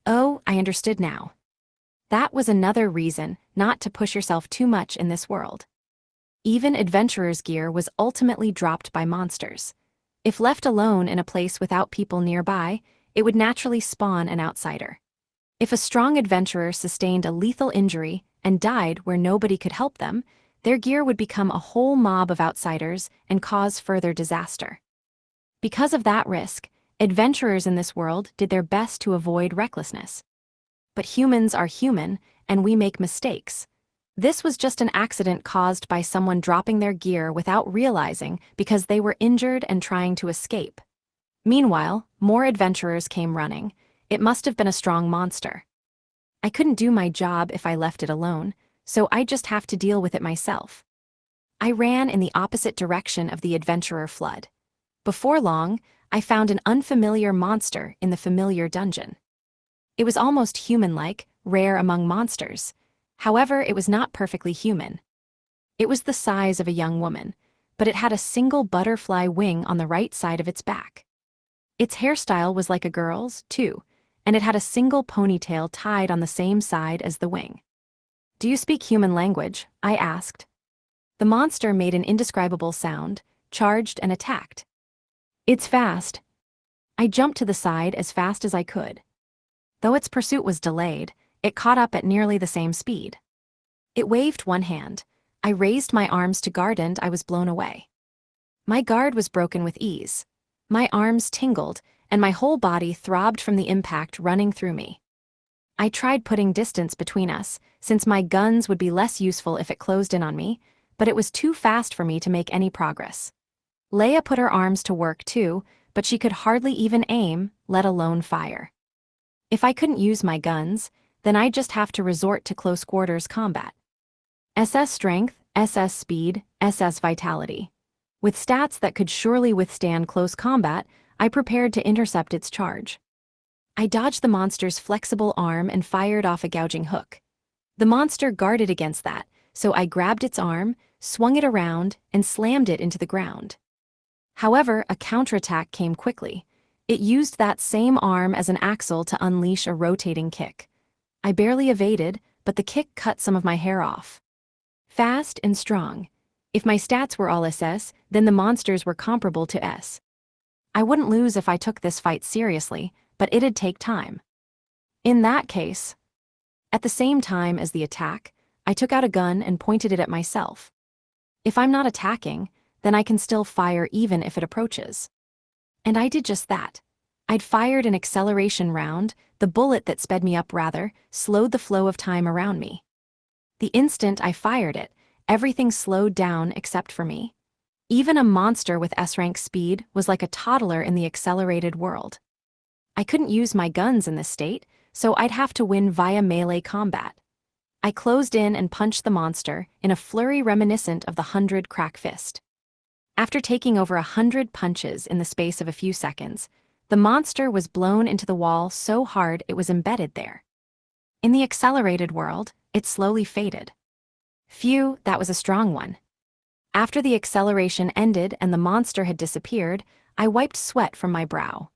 Oh, I understood now. That was another reason not to push yourself too much in this world. Even adventurers' gear was ultimately dropped by monsters. If left alone in a place without people nearby, it would naturally spawn an outsider. If a strong adventurer sustained a lethal injury and died where nobody could help them, their gear would become a whole mob of outsiders and cause further disaster. Because of that risk, adventurers in this world did their best to avoid recklessness. But humans are human, and we make mistakes. This was just an accident caused by someone dropping their gear without realizing because they were injured and trying to escape. Meanwhile, more adventurers came running. It must have been a strong monster. I couldn't do my job if I left it alone, so I just have to deal with it myself. I ran in the opposite direction of the adventurer flood. Before long, I found an unfamiliar monster in the familiar dungeon. It was almost human-like, rare among monsters. However, it was not perfectly human. It was the size of a young woman, but it had a single butterfly wing on the right side of its back. Its hairstyle was like a girl's, too, and it had a single ponytail tied on the same side as the wing. Do you speak human language? I asked. The monster made an indescribable sound, charged and attacked. It's fast. I jumped to the side as fast as I could. Though its pursuit was delayed, it caught up at nearly the same speed. It waved one hand. I raised my arms to guard and I was blown away. My guard was broken with ease. My arms tingled, and my whole body throbbed from the impact running through me. I tried putting distance between us, since my guns would be less useful if it closed in on me, but it was too fast for me to make any progress. Leia put her arms to work too, but she could hardly even aim, let alone fire. If I couldn't use my guns, then I'd just have to resort to close quarters combat. SS Strength, SS Speed, SS Vitality. With stats that could surely withstand close combat, I prepared to intercept its charge. I dodged the monster's flexible arm and fired off a gouging hook. The monster guarded against that, so I grabbed its arm, swung it around, and slammed it into the ground. However, a counterattack came quickly. It used that same arm as an axle to unleash a rotating kick. I barely evaded, but the kick cut some of my hair off. Fast and strong. If my stats were all SS, then the monsters were comparable to S. I wouldn't lose if I took this fight seriously, but it'd take time. In that case, at the same time as the attack, I took out a gun and pointed it at myself. If I'm not attacking, then I can still fire even if it approaches. And I did just that. I'd fired an acceleration round, the bullet that sped me up rather, slowed the flow of time around me. The instant I fired it, everything slowed down except for me. Even a monster with S-rank speed was like a toddler in the accelerated world. I couldn't use my guns in this state, so I'd have to win via melee combat. I closed in and punched the monster in a flurry reminiscent of the 100 crack fist. After taking over 100 punches in the space of a few seconds, the monster was blown into the wall so hard it was embedded there. In the accelerated world, it slowly faded. Phew, that was a strong one. After the acceleration ended and the monster had disappeared, I wiped sweat from my brow.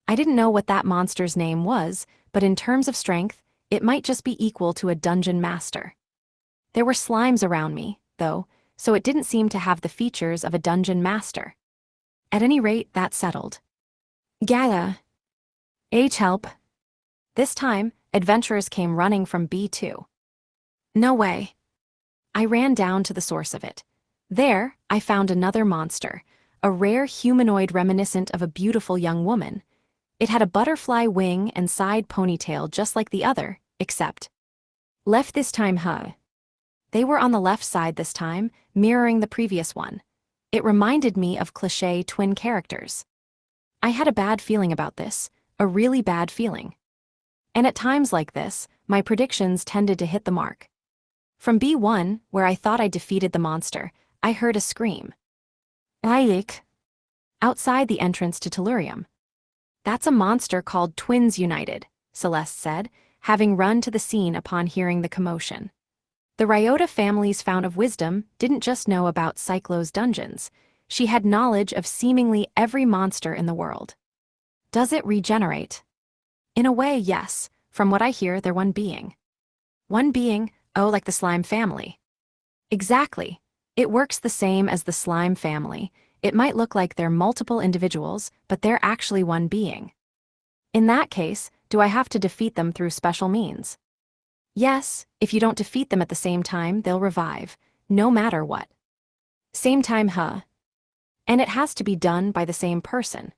I didn't know what that monster's name was, but in terms of strength, it might just be equal to a dungeon master. There were slimes around me, though, so it didn't seem to have the features of a dungeon master. At any rate, that settled. Gala. Help. This time, adventurers came running from B2. No way. I ran down to the source of it. There, I found another monster, a rare humanoid reminiscent of a beautiful young woman. It had a butterfly wing and side ponytail just like the other, except left this time, huh? They were on the left side this time, mirroring the previous one. It reminded me of cliché twin characters. I had a bad feeling about this, a really bad feeling. And at times like this, my predictions tended to hit the mark. From B1, where I thought I defeated the monster, I heard a scream. Ayik. Outside the entrance to Tellurium. That's a monster called Twins United, Celeste said, having run to the scene upon hearing the commotion. The Ryota family's Fount of Wisdom didn't just know about Cyclo's dungeons. She had knowledge of seemingly every monster in the world. Does it regenerate? In a way, yes. From what I hear, they're one being. One being, oh, like the slime family. Exactly. It works the same as the slime family. It might look like they're multiple individuals, but they're actually one being. In that case, do I have to defeat them through special means? Yes, if you don't defeat them at the same time, they'll revive, no matter what. Same time, huh? And it has to be done by the same person.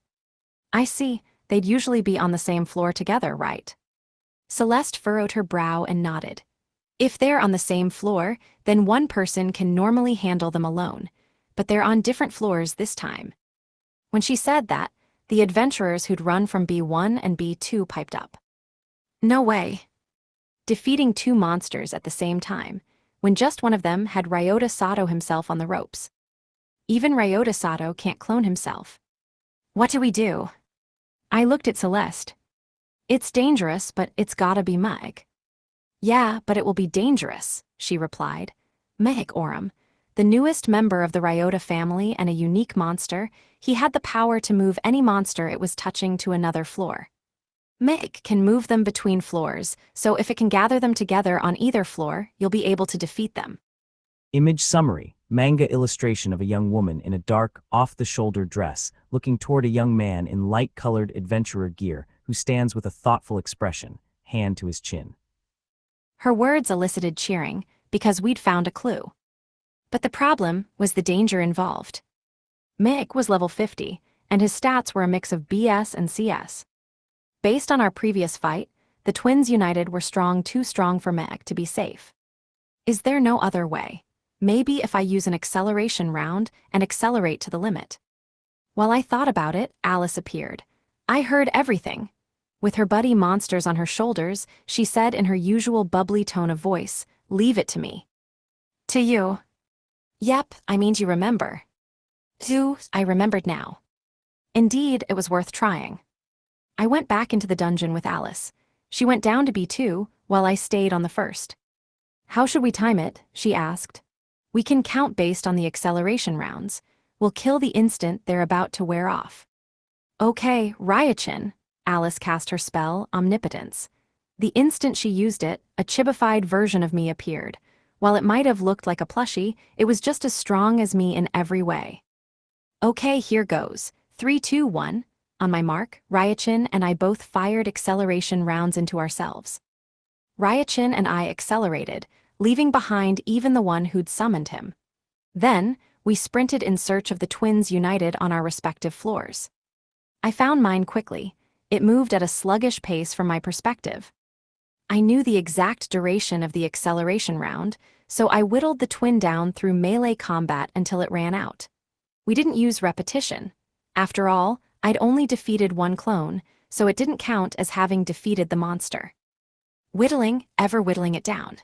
I see, they'd usually be on the same floor together, right? Celeste furrowed her brow and nodded. If they're on the same floor, then one person can normally handle them alone, but they're on different floors this time. When she said that, the adventurers who'd run from B1 and B2 piped up. No way. Defeating two monsters at the same time, when just one of them had Ryota Sato himself on the ropes. Even Ryota Sato can't clone himself. What do we do? I looked at Celeste. It's dangerous, but it's gotta be Meg. Yeah, but it will be dangerous, she replied. Meg Oram, the newest member of the Ryota family and a unique monster, he had the power to move any monster it was touching to another floor. Meg can move them between floors, so if it can gather them together on either floor, you'll be able to defeat them. Image summary, manga illustration of a young woman in a dark, off-the-shoulder dress, looking toward a young man in light-colored adventurer gear who stands with a thoughtful expression, hand to his chin. Her words elicited cheering, because we'd found a clue. But the problem was the danger involved. Meg was level 50, and his stats were a mix of BS and CS. Based on our previous fight, the Twins United were too strong for Meg to be safe. Is there no other way? Maybe if I use an acceleration round and accelerate to the limit. While I thought about it, Alice appeared. I heard everything. With her buddy monsters on her shoulders, she said in her usual bubbly tone of voice, "Leave it to me." To you. Yep, I mean you remember. I remembered now. Indeed, it was worth trying. I went back into the dungeon with Alice. She went down to B2, while I stayed on the first. How should we time it? She asked. We can count based on the acceleration rounds. We'll kill the instant they're about to wear off. Okay, Ryachin. Alice cast her spell, Omnipotence. The instant she used it, a chibified version of me appeared. While it might have looked like a plushie, it was just as strong as me in every way. Okay, here goes. 3, 2, 1. On my mark, Ryachin and I both fired acceleration rounds into ourselves. Ryachin and I accelerated, leaving behind even the one who'd summoned him. Then, we sprinted in search of the Twins United on our respective floors. I found mine quickly. It moved at a sluggish pace from my perspective. I knew the exact duration of the acceleration round, so I whittled the twin down through melee combat until it ran out. We didn't use repetition. After all, I'd only defeated one clone, so it didn't count as having defeated the monster. Whittling, ever whittling it down.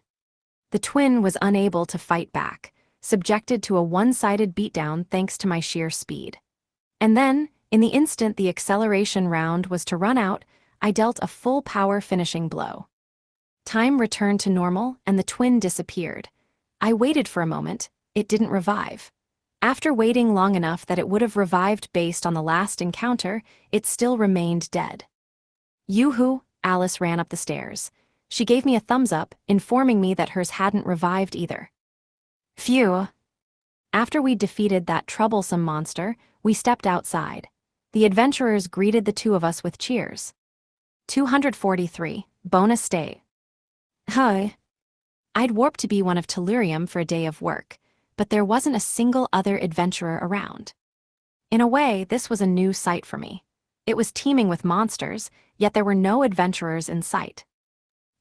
The twin was unable to fight back, subjected to a one-sided beatdown thanks to my sheer speed. And then, in the instant the acceleration round was to run out, I dealt a full-power finishing blow. Time returned to normal and the twin disappeared. I waited for a moment. It didn't revive. After waiting long enough that it would have revived based on the last encounter, it still remained dead. Yoo-hoo, Alice ran up the stairs. She gave me a thumbs up, informing me that hers hadn't revived either. Phew. After we'd defeated that troublesome monster, we stepped outside. The adventurers greeted the two of us with cheers. 243, bonus day. Hi. I'd warped to be one of Tellurium for a day of work, but there wasn't a single other adventurer around. In a way, this was a new sight for me. It was teeming with monsters, yet there were no adventurers in sight.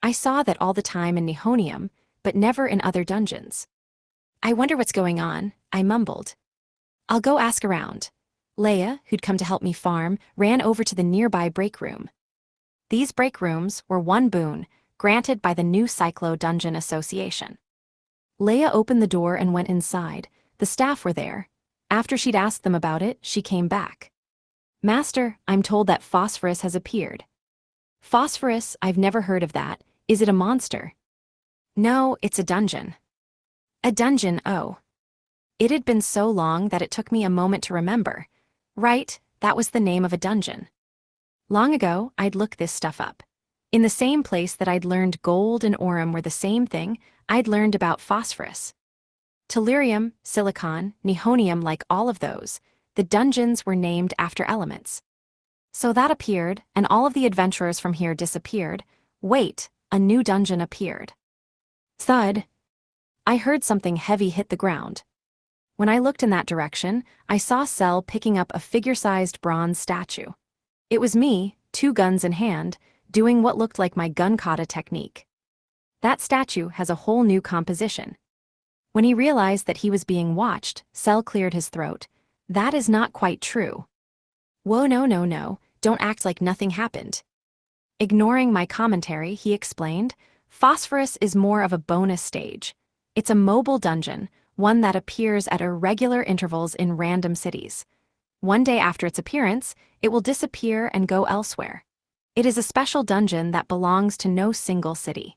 I saw that all the time in Nihonium, but never in other dungeons. I wonder what's going on, I mumbled. I'll go ask around. Leia, who'd come to help me farm, ran over to the nearby break room. These break rooms were one boon, granted by the new Cyclo Dungeon Association. Leia opened the door and went inside. The staff were there. After she'd asked them about it, she came back. Master, I'm told that Phosphorus has appeared. Phosphorus, I've never heard of that. Is it a monster? No, it's a dungeon. A dungeon, oh. It had been so long that it took me a moment to remember. Right, that was the name of a dungeon. Long ago, I'd looked this stuff up. In the same place that I'd learned gold and aurum were the same thing, I'd learned about phosphorus. Tellurium, silicon, nihonium, like all of those, the dungeons were named after elements. So that appeared, and all of the adventurers from here disappeared. Wait, a new dungeon appeared. Thud. I heard something heavy hit the ground. When I looked in that direction, I saw Cell picking up a figure-sized bronze statue. It was me, two guns in hand, doing what looked like my gun kata technique. That statue has a whole new composition. When he realized that he was being watched, Cell cleared his throat. That is not quite true. Whoa, no, don't act like nothing happened. Ignoring my commentary, he explained, Phosphorus is more of a bonus stage. It's a mobile dungeon, one that appears at irregular intervals in random cities. One day after its appearance, it will disappear and go elsewhere. It is a special dungeon that belongs to no single city.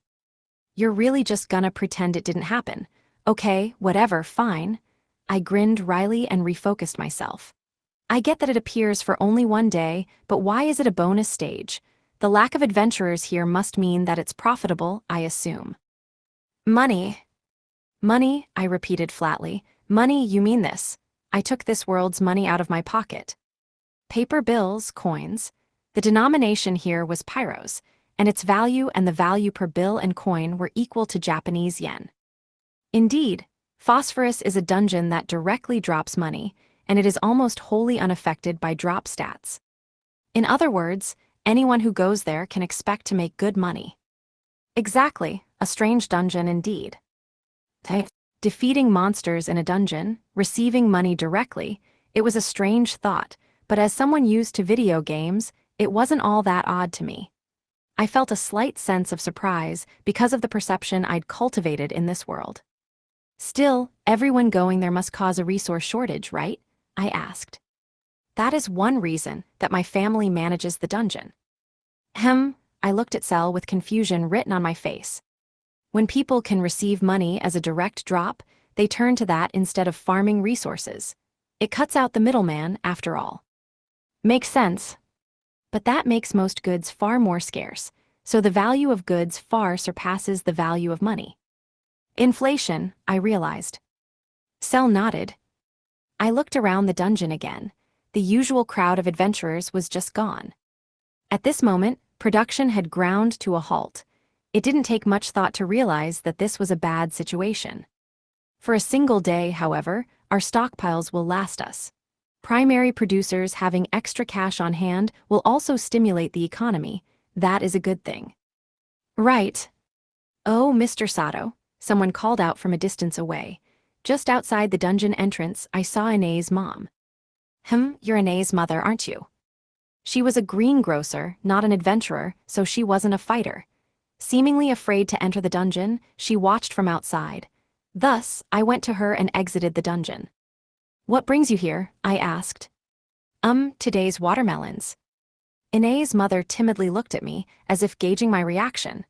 You're really just gonna pretend it didn't happen. Okay, whatever, fine. I grinned wryly and refocused myself. I get that it appears for only one day, but why is it a bonus stage? The lack of adventurers here must mean that it's profitable, I assume. Money. Money, I repeated flatly. Money, you mean this? I took this world's money out of my pocket. Paper bills, coins. The denomination here was pyros, and its value and the value per bill and coin were equal to Japanese yen. Indeed, Phosphorus is a dungeon that directly drops money, and it is almost wholly unaffected by drop stats. In other words, anyone who goes there can expect to make good money. Exactly, a strange dungeon indeed. Defeating monsters in a dungeon, receiving money directly, it was a strange thought, but as someone used to video games, it wasn't all that odd to me. I felt a slight sense of surprise because of the perception I'd cultivated in this world. Still, everyone going there must cause a resource shortage, right? I asked. That is one reason that my family manages the dungeon. I looked at Cell with confusion written on my face. When people can receive money as a direct drop, they turn to that instead of farming resources. It cuts out the middleman, after all. Makes sense. But that makes most goods far more scarce, so the value of goods far surpasses the value of money. Inflation, I realized. Cell nodded. I looked around the dungeon again. The usual crowd of adventurers was just gone. At this moment, production had ground to a halt. It didn't take much thought to realize that this was a bad situation. For a single day, however, our stockpiles will last us. Primary producers having extra cash on hand will also stimulate the economy. That is a good thing. Right. Oh, Mr. Sato, someone called out from a distance away. Just outside the dungeon entrance, I saw Anae's mom. You're Anae's mother, aren't you? She was a greengrocer, not an adventurer, so she wasn't a fighter. Seemingly afraid to enter the dungeon, she watched from outside. Thus, I went to her and exited the dungeon. What brings you here? I asked. Today's watermelons. Anae's mother timidly looked at me, as if gauging my reaction.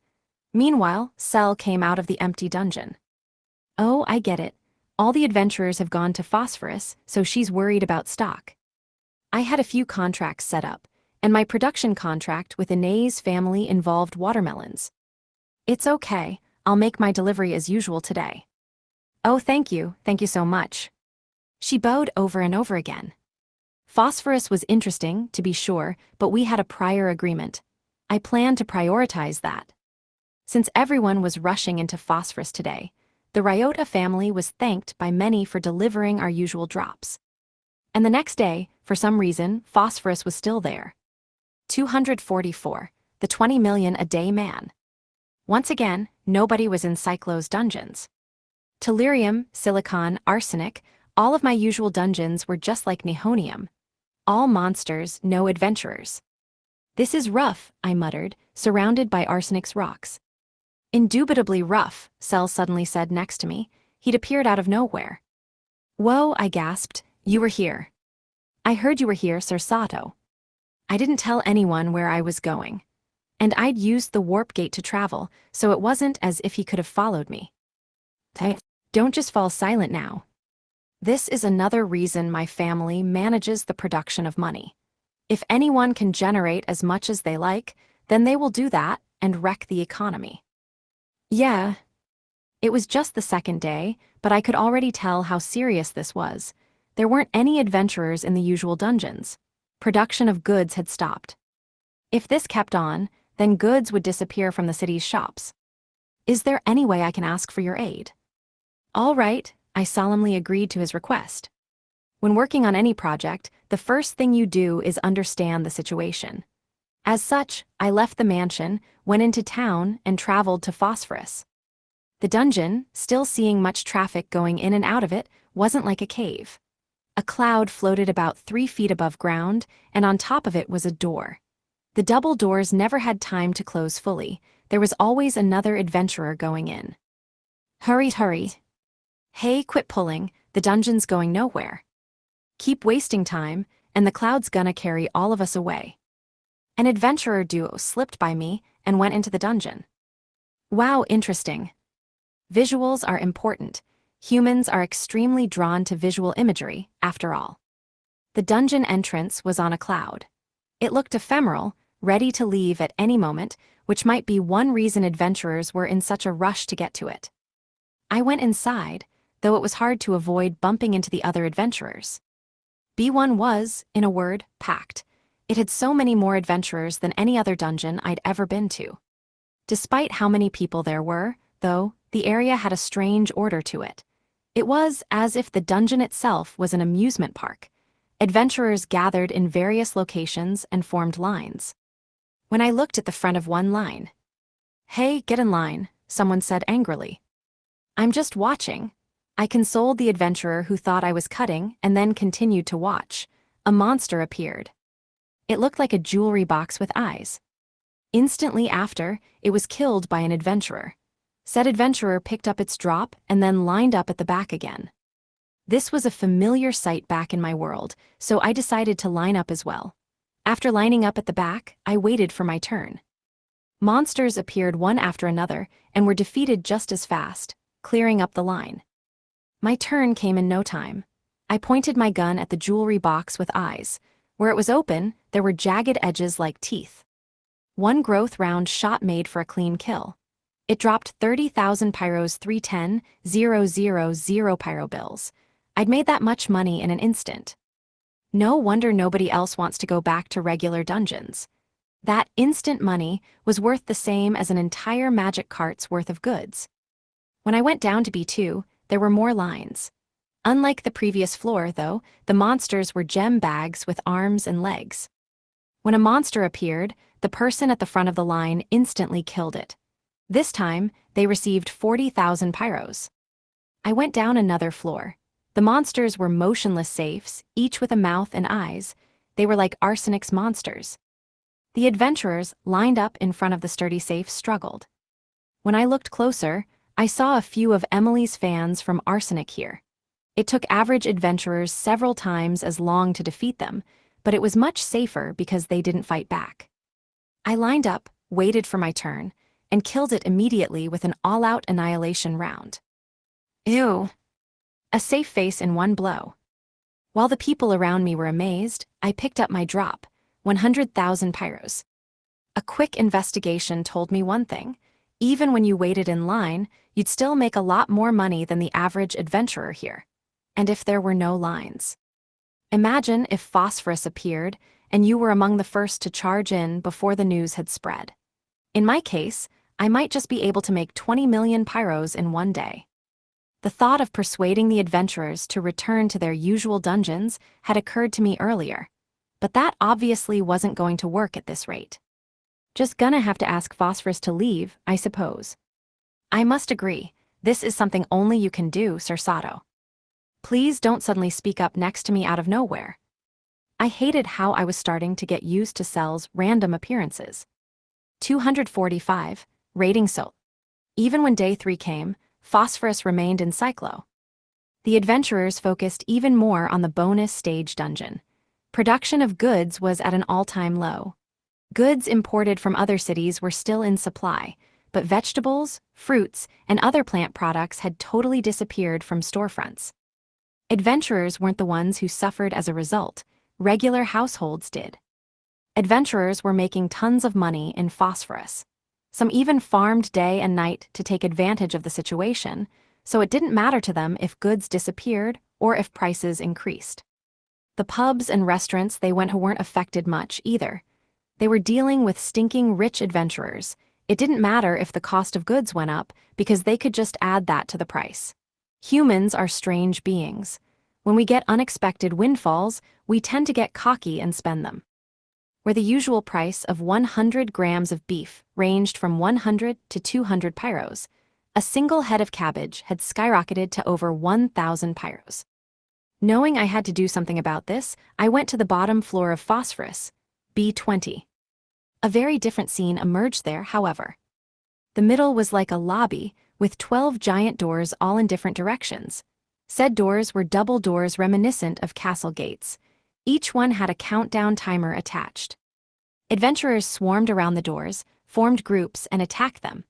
Meanwhile, Cell came out of the empty dungeon. Oh, I get it. All the adventurers have gone to Phosphorus, so she's worried about stock. I had a few contracts set up, and my production contract with Anae's family involved watermelons. It's okay, I'll make my delivery as usual today. Oh, thank you so much. She bowed over and over again. Phosphorus was interesting, to be sure, but we had a prior agreement. I planned to prioritize that. Since everyone was rushing into Phosphorus today, the Ryota family was thanked by many for delivering our usual drops. And the next day, for some reason, Phosphorus was still there. 244, the 20 million a day man. Once again, nobody was in Cyclo's dungeons. Tellurium, silicon, arsenic, all of my usual dungeons were just like Nihonium. All monsters, no adventurers. This is rough, I muttered, surrounded by arsenic's rocks. Indubitably rough, Cell suddenly said next to me. He'd appeared out of nowhere. Whoa, I gasped, you were here. I heard you were here, Sir Sato. I didn't tell anyone where I was going. And I'd used the warp gate to travel, so it wasn't as if he could have followed me. Don't just fall silent now. This is another reason my family manages the production of money. If anyone can generate as much as they like, then they will do that and wreck the economy. Yeah. It was just the second day, but I could already tell how serious this was. There weren't any adventurers in the usual dungeons. Production of goods had stopped. If this kept on, then goods would disappear from the city's shops. Is there any way I can ask for your aid? All right, I solemnly agreed to his request. When working on any project, the first thing you do is understand the situation. As such, I left the mansion, went into town, and traveled to Phosphorus. The dungeon, still seeing much traffic going in and out of it, wasn't like a cave. A cloud floated about 3 feet above ground, and on top of it was a door. The double doors never had time to close fully. There was always another adventurer going in. Hurry. Hey, quit pulling, the dungeon's going nowhere. Keep wasting time, and the cloud's gonna carry all of us away. An adventurer duo slipped by me and went into the dungeon. Wow, interesting. Visuals are important. Humans are extremely drawn to visual imagery, after all. The dungeon entrance was on a cloud. It looked ephemeral, ready to leave at any moment, which might be one reason adventurers were in such a rush to get to it. I went inside, though it was hard to avoid bumping into the other adventurers. B1 was, in a word, packed. It had so many more adventurers than any other dungeon I'd ever been to. Despite how many people there were, though, the area had a strange order to it. It was as if the dungeon itself was an amusement park. Adventurers gathered in various locations and formed lines. When I looked at the front of one line, "Hey, get in line," someone said angrily. "I'm just watching." I consoled the adventurer who thought I was cutting and then continued to watch. A monster appeared. It looked like a jewelry box with eyes. Instantly after, it was killed by an adventurer. Said adventurer picked up its drop and then lined up at the back again. This was a familiar sight back in my world, so I decided to line up as well. After lining up at the back, I waited for my turn. Monsters appeared one after another and were defeated just as fast, clearing up the line. My turn came in no time. I pointed my gun at the jewelry box with eyes. Where it was open, there were jagged edges like teeth. One growth round shot made for a clean kill. It dropped 30,000 pyros 310,000 pyro bills. I'd made that much money in an instant. No wonder nobody else wants to go back to regular dungeons. That instant money was worth the same as an entire magic cart's worth of goods. When I went down to B2, there were more lines. Unlike the previous floor, though, the monsters were gem bags with arms and legs. When a monster appeared, the person at the front of the line instantly killed it. This time, they received 40,000 pyros. I went down another floor. The monsters were motionless safes, each with a mouth and eyes. They were like Arsenic's monsters. The adventurers, lined up in front of the sturdy safe, struggled. When I looked closer, I saw a few of Emily's fans from Arsenic here. It took average adventurers several times as long to defeat them, but it was much safer because they didn't fight back. I lined up, waited for my turn, and killed it immediately with an all-out annihilation round. Ew. A safe face in one blow. While the people around me were amazed, I picked up my drop, 100,000 pyros. A quick investigation told me one thing: even when you waited in line, you'd still make a lot more money than the average adventurer here. And if there were no lines. Imagine if Phosphorus appeared, and you were among the first to charge in before the news had spread. In my case, I might just be able to make 20 million pyros in one day. The thought of persuading the adventurers to return to their usual dungeons had occurred to me earlier, but that obviously wasn't going to work at this rate. Just gonna have to ask Phosphorus to leave, I suppose. I must agree, this is something only you can do, Sir Sato. Please don't suddenly speak up next to me out of nowhere. I hated how I was starting to get used to Cell's random appearances. 245, rating so. Even when day 3 came, Phosphorus remained in Cyclo. The adventurers focused even more on the bonus stage dungeon. Production of goods was at an all-time low. Goods imported from other cities were still in supply, but vegetables, fruits, and other plant products had totally disappeared from storefronts. Adventurers weren't the ones who suffered as a result, regular households did. Adventurers were making tons of money in Phosphorus. Some even farmed day and night to take advantage of the situation, so it didn't matter to them if goods disappeared or if prices increased. The pubs and restaurants they went to weren't affected much either. They were dealing with stinking rich adventurers. It didn't matter if the cost of goods went up because they could just add that to the price. Humans are strange beings. When we get unexpected windfalls, we tend to get cocky and spend them. Where the usual price of 100 grams of beef ranged from 100 to 200 pyros, a single head of cabbage had skyrocketed to over 1,000 pyros. Knowing I had to do something about this, I went to the bottom floor of Phosphorus, B20. A very different scene emerged there, however. The middle was like a lobby, with 12 giant doors all in different directions. Said doors were double doors reminiscent of castle gates. Each one had a countdown timer attached. Adventurers swarmed around the doors, formed groups, and attacked them.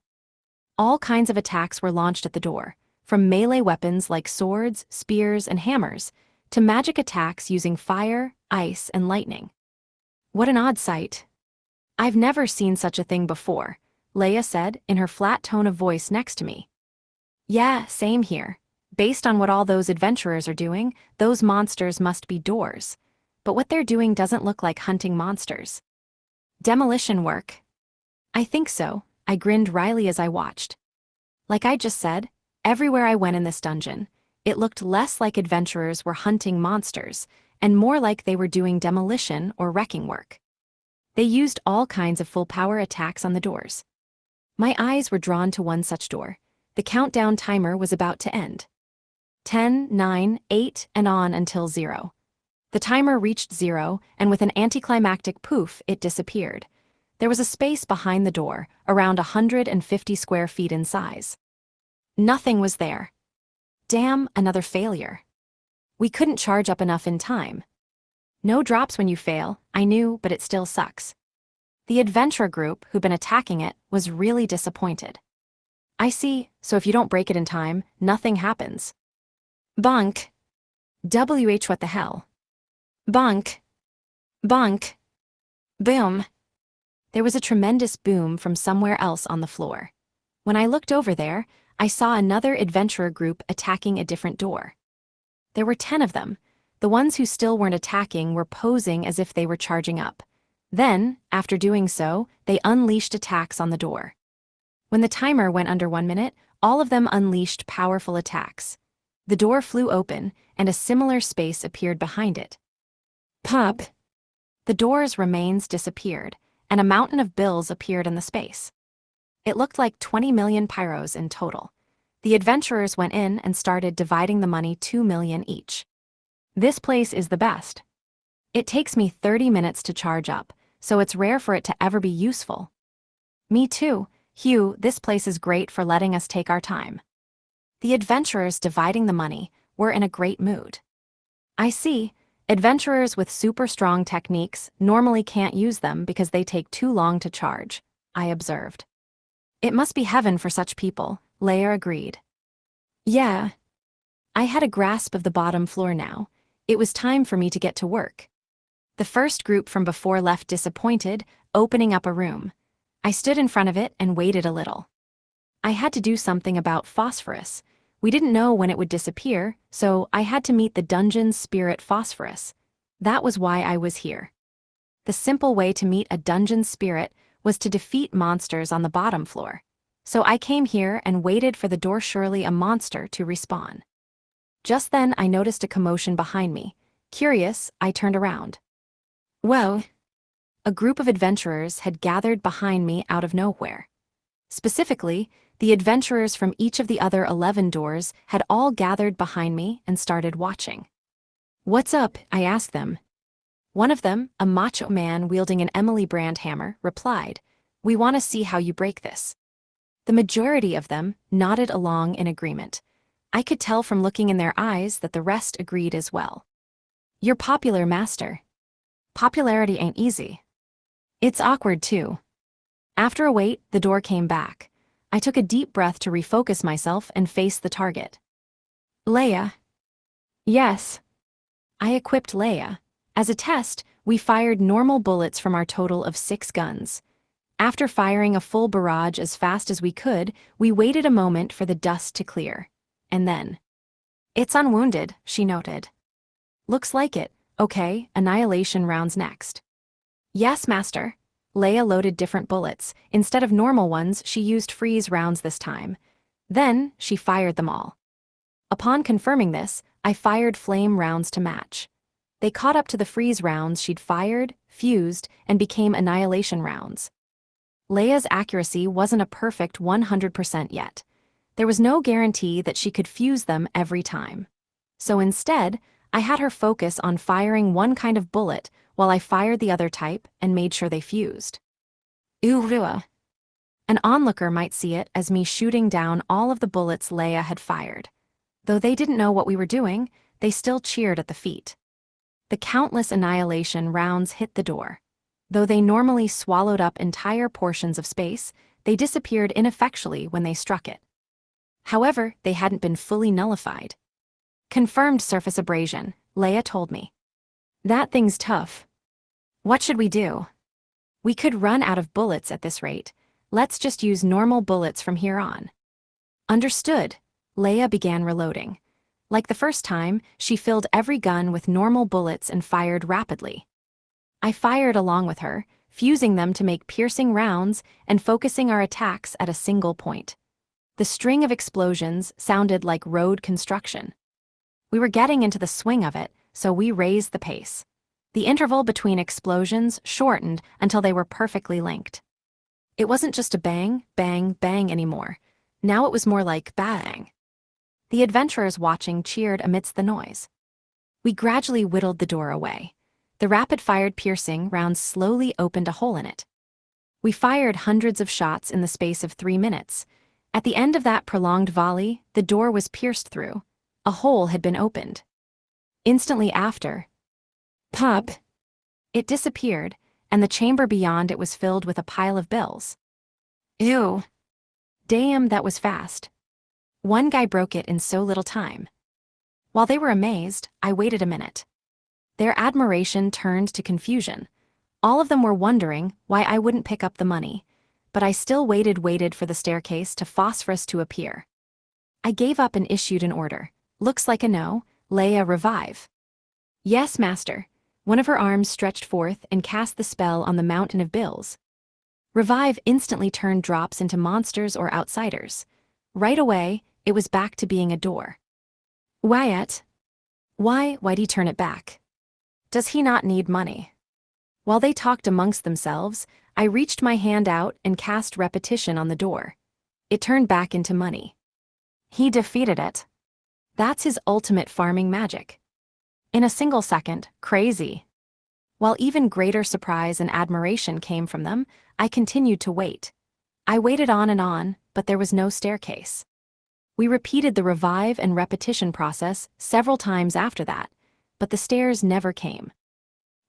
All kinds of attacks were launched at the door, from melee weapons like swords, spears, and hammers, to magic attacks using fire, ice, and lightning. What an odd sight. I've never seen such a thing before, Leia said in her flat tone of voice next to me. Yeah, same here. Based on what all those adventurers are doing, those monsters must be doors. But what they're doing doesn't look like hunting monsters. Demolition work. I think so, I grinned wryly as I watched. Like I just said, everywhere I went in this dungeon, it looked less like adventurers were hunting monsters, and more like they were doing demolition or wrecking work. They used all kinds of full-power attacks on the doors. My eyes were drawn to one such door. The countdown timer was about to end. 10, 9, 8, and on until 0. The timer reached 0, and with an anticlimactic poof, it disappeared. There was a space behind the door, around 150 square feet in size. Nothing was there. Damn, another failure. We couldn't charge up enough in time. No drops when you fail, I knew, but it still sucks. The adventure group who'd been attacking it was really disappointed. I see, so if you don't break it in time, nothing happens. Bonk. WH what the hell? Bonk. Bonk. Boom. There was a tremendous boom from somewhere else on the floor. When I looked over there, I saw another adventurer group attacking a different door. There were 10 of them. The ones who still weren't attacking were posing as if they were charging up. Then, after doing so, they unleashed attacks on the door. When the timer went under 1 minute, all of them unleashed powerful attacks. The door flew open, and a similar space appeared behind it. Pop! The door's remains disappeared, and a mountain of bills appeared in the space. It looked like 20 million pyros in total. The adventurers went in and started dividing the money 2 million each. This place is the best. It takes me 30 minutes to charge up, so it's rare for it to ever be useful. Me too, Hugh, this place is great for letting us take our time. The adventurers dividing the money were in a great mood. I see. Adventurers with super strong techniques normally can't use them because they take too long to charge, I observed. It must be heaven for such people, Leia agreed. Yeah. I had a grasp of the bottom floor now. It was time for me to get to work. The first group from before left disappointed, opening up a room. I stood in front of it and waited a little. I had to do something about phosphorus. We didn't know when it would disappear, so I had to meet the dungeon's spirit phosphorus. That was why I was here. The simple way to meet a dungeon spirit was to defeat monsters on the bottom floor. So I came here and waited for the door, surely a monster, to respawn. Just then I noticed a commotion behind me. Curious, I turned around. Well, a group of adventurers had gathered behind me out of nowhere. Specifically, the adventurers from each of the other 11 doors had all gathered behind me and started watching. What's up? I asked them. One of them, a macho man wielding an Emily brand hammer, replied, We want to see how you break this. The majority of them nodded along in agreement. I could tell from looking in their eyes that the rest agreed as well. You're popular, master. Popularity ain't easy. It's awkward too. After a wait, the door came back. I took a deep breath to refocus myself and face the target. Leia. Yes. I equipped Leia. As a test, we fired normal bullets from our total of 6 guns. After firing a full barrage as fast as we could, we waited a moment for the dust to clear. And then. It's unwounded, she noted. Looks like it. Okay, annihilation rounds next. Yes, master. Leia loaded different bullets. Instead of normal ones, she used freeze rounds this time. Then, she fired them all. Upon confirming this, I fired flame rounds to match. They caught up to the freeze rounds she'd fired, fused, and became annihilation rounds. Leia's accuracy wasn't a perfect 100% yet. There was no guarantee that she could fuse them every time. So instead, I had her focus on firing one kind of bullet while I fired the other type and made sure they fused. Urua. An onlooker might see it as me shooting down all of the bullets Leia had fired. Though they didn't know what we were doing, they still cheered at the feat. The countless annihilation rounds hit the door. Though they normally swallowed up entire portions of space, they disappeared ineffectually when they struck it. However, they hadn't been fully nullified. Confirmed surface abrasion, Leia told me. That thing's tough. What should we do? We could run out of bullets at this rate. Let's just use normal bullets from here on. Understood. Leia began reloading. Like the first time, she filled every gun with normal bullets and fired rapidly. I fired along with her, fusing them to make piercing rounds and focusing our attacks at a single point. The string of explosions sounded like road construction. We were getting into the swing of it, so we raised the pace. The interval between explosions shortened until they were perfectly linked. It wasn't just a bang, bang, bang anymore. Now it was more like bang. The adventurers watching cheered amidst the noise. We gradually whittled the door away. The rapid-fired piercing rounds slowly opened a hole in it. We fired hundreds of shots in the space of 3 minutes. At the end of that prolonged volley, the door was pierced through. A hole had been opened. Instantly after, pop! It disappeared, and the chamber beyond it was filled with a pile of bills. Ew! Damn, that was fast. One guy broke it in so little time. While they were amazed, I waited a minute. Their admiration turned to confusion. All of them were wondering why I wouldn't pick up the money, but I still waited for the staircase to phosphorus to appear. I gave up and issued an order. Looks like a no. Leia, revive. Yes, master. One of her arms stretched forth and cast the spell on the mountain of bills. Revive instantly turned drops into monsters or outsiders. Right away, it was back to being a door. Wyatt. Why'd he turn it back? Does he not need money? While they talked amongst themselves, I reached my hand out and cast repetition on the door. It turned back into money. He defeated it. That's his ultimate farming magic. In a single second, crazy. While even greater surprise and admiration came from them, I continued to wait. I waited on, but there was no staircase. We repeated the revive and repetition process several times after that, but the stairs never came.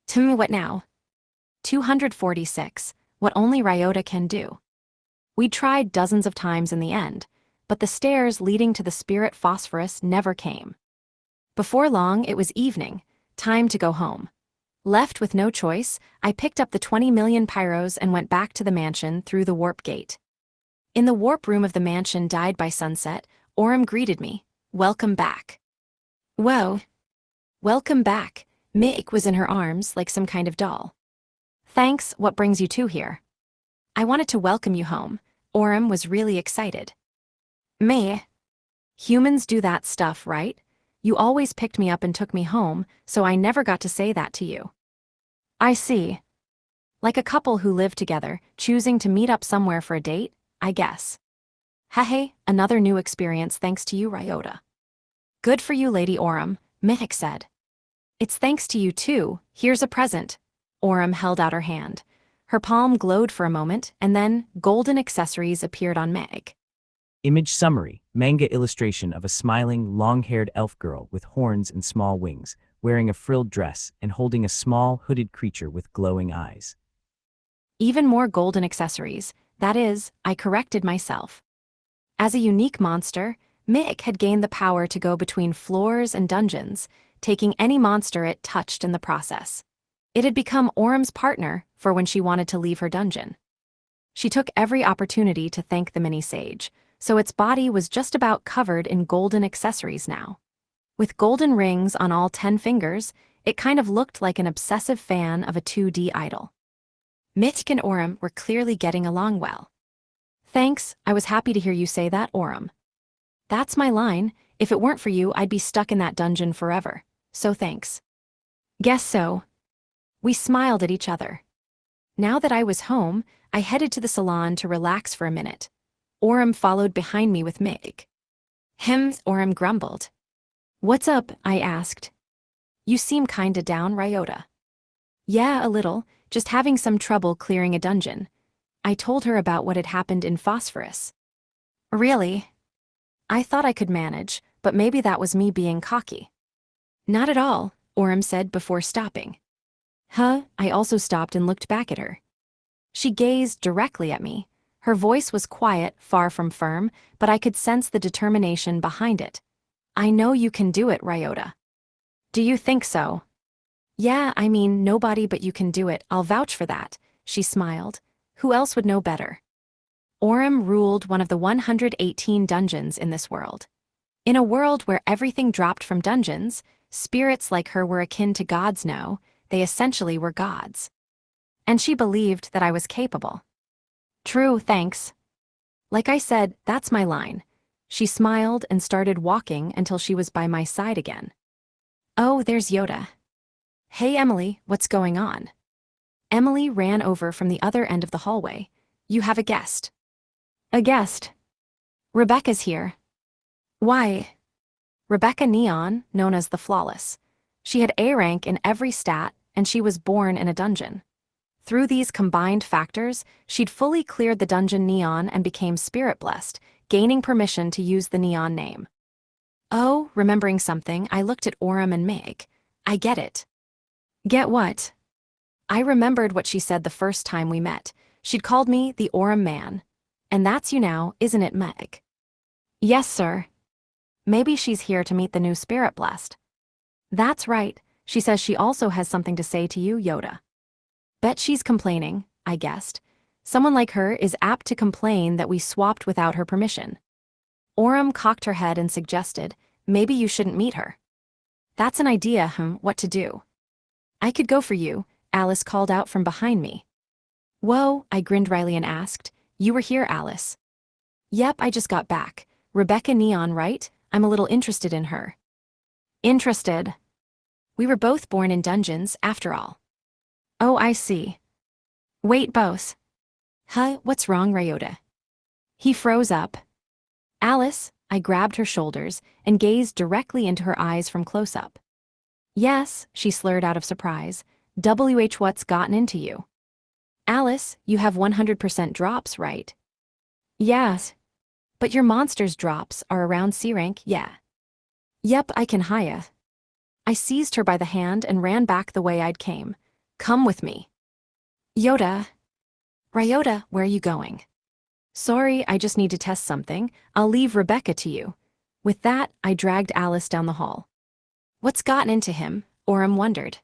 To me, what now? 246, what only Ryota can do. We tried dozens of times in the end, but the stairs leading to the spirit phosphorus never came. Before long, it was evening, time to go home. Left with no choice, I picked up the 20 million pyros and went back to the mansion through the warp gate. In the warp room of the mansion dyed by sunset, Aurum greeted me. Welcome back. Whoa. Welcome back. Mick was in her arms like some kind of doll. Thanks, what brings you two here? I wanted to welcome you home. Aurum was really excited. Me? Humans do that stuff, right? You always picked me up and took me home, so I never got to say that to you. I see. Like a couple who live together, choosing to meet up somewhere for a date, I guess. Hey, another new experience thanks to you, Ryota. Good for you, Lady Aurum, Mick said. It's thanks to you too, here's a present. Aurum held out her hand. Her palm glowed for a moment, and then golden accessories appeared on Meg. Image summary, manga illustration of a smiling, long-haired elf girl with horns and small wings, wearing a frilled dress and holding a small, hooded creature with glowing eyes. Even more golden accessories, that is, I corrected myself. As a unique monster, Mick had gained the power to go between floors and dungeons, taking any monster it touched in the process. It had become Aurum's partner for when she wanted to leave her dungeon. She took every opportunity to thank the mini-sage, so its body was just about covered in golden accessories now. With golden rings on all 10 fingers, it kind of looked like an obsessive fan of a 2D idol. Mick and Aurum were clearly getting along well. Thanks, I was happy to hear you say that, Aurum. That's my line, if it weren't for you I'd be stuck in that dungeon forever, so thanks. Guess so. We smiled at each other. Now that I was home, I headed to the salon to relax for a minute. Aurum followed behind me with Mick. Aurum grumbled. What's up? I asked. You seem kinda down, Ryota. Yeah, a little, just having some trouble clearing a dungeon. I told her about what had happened in Phosphorus. Really? I thought I could manage, but maybe that was me being cocky. Not at all, Aurum said before stopping. I also stopped and looked back at her. She gazed directly at me. Her voice was quiet, far from firm, but I could sense the determination behind it. I know you can do it, Ryota. Do you think so? Yeah, I mean, nobody but you can do it, I'll vouch for that, she smiled. Who else would know better? Aurum ruled one of the 118 dungeons in this world. In a world where everything dropped from dungeons, spirits like her were akin to gods now, they essentially were gods. And she believed that I was capable. True, thanks. Like I said, that's my line. She smiled and started walking until she was by my side again. Oh, there's Yoda. Hey Emily, what's going on? Emily ran over from the other end of the hallway. You have a guest. A guest? Rebecca's here. Why? Rebecca Neon, known as the Flawless. She had A rank in every stat, and she was born in a dungeon. Through these combined factors, she'd fully cleared the dungeon Neon and became spirit-blessed, gaining permission to use the Neon name. Oh, remembering something, I looked at Aurum and Meg. I get it. Get what? I remembered what she said the first time we met. She'd called me the Aurum Man. And that's you now, isn't it, Meg? Yes, sir. Maybe she's here to meet the new spirit-blessed. That's right. She says she also has something to say to you, Yoda. Bet she's complaining, I guessed. Someone like her is apt to complain that we swapped without her permission. Aurum cocked her head and suggested, maybe you shouldn't meet her. That's an idea, what to do? I could go for you, Alice called out from behind me. Whoa, I grinned wryly and asked, you were here, Alice? Yep, I just got back. Rebecca Neon, right? I'm a little interested in her. Interested? We were both born in dungeons, after all. Oh, I see. Wait, boss. Huh, what's wrong, Ryota? He froze up. Alice, I grabbed her shoulders and gazed directly into her eyes from close up. Yes, she slurred out of surprise. What's gotten into you? Alice, you have 100% drops, right? Yes. But your monster's drops are around C rank, yeah. Yep, I can hire. I seized her by the hand and ran back the way I'd came. Come with me. Yoda. Ryota, where are you going? Sorry, I just need to test something. I'll leave Rebecca to you. With that, I dragged Alice down the hall. What's gotten into him? Orem wondered.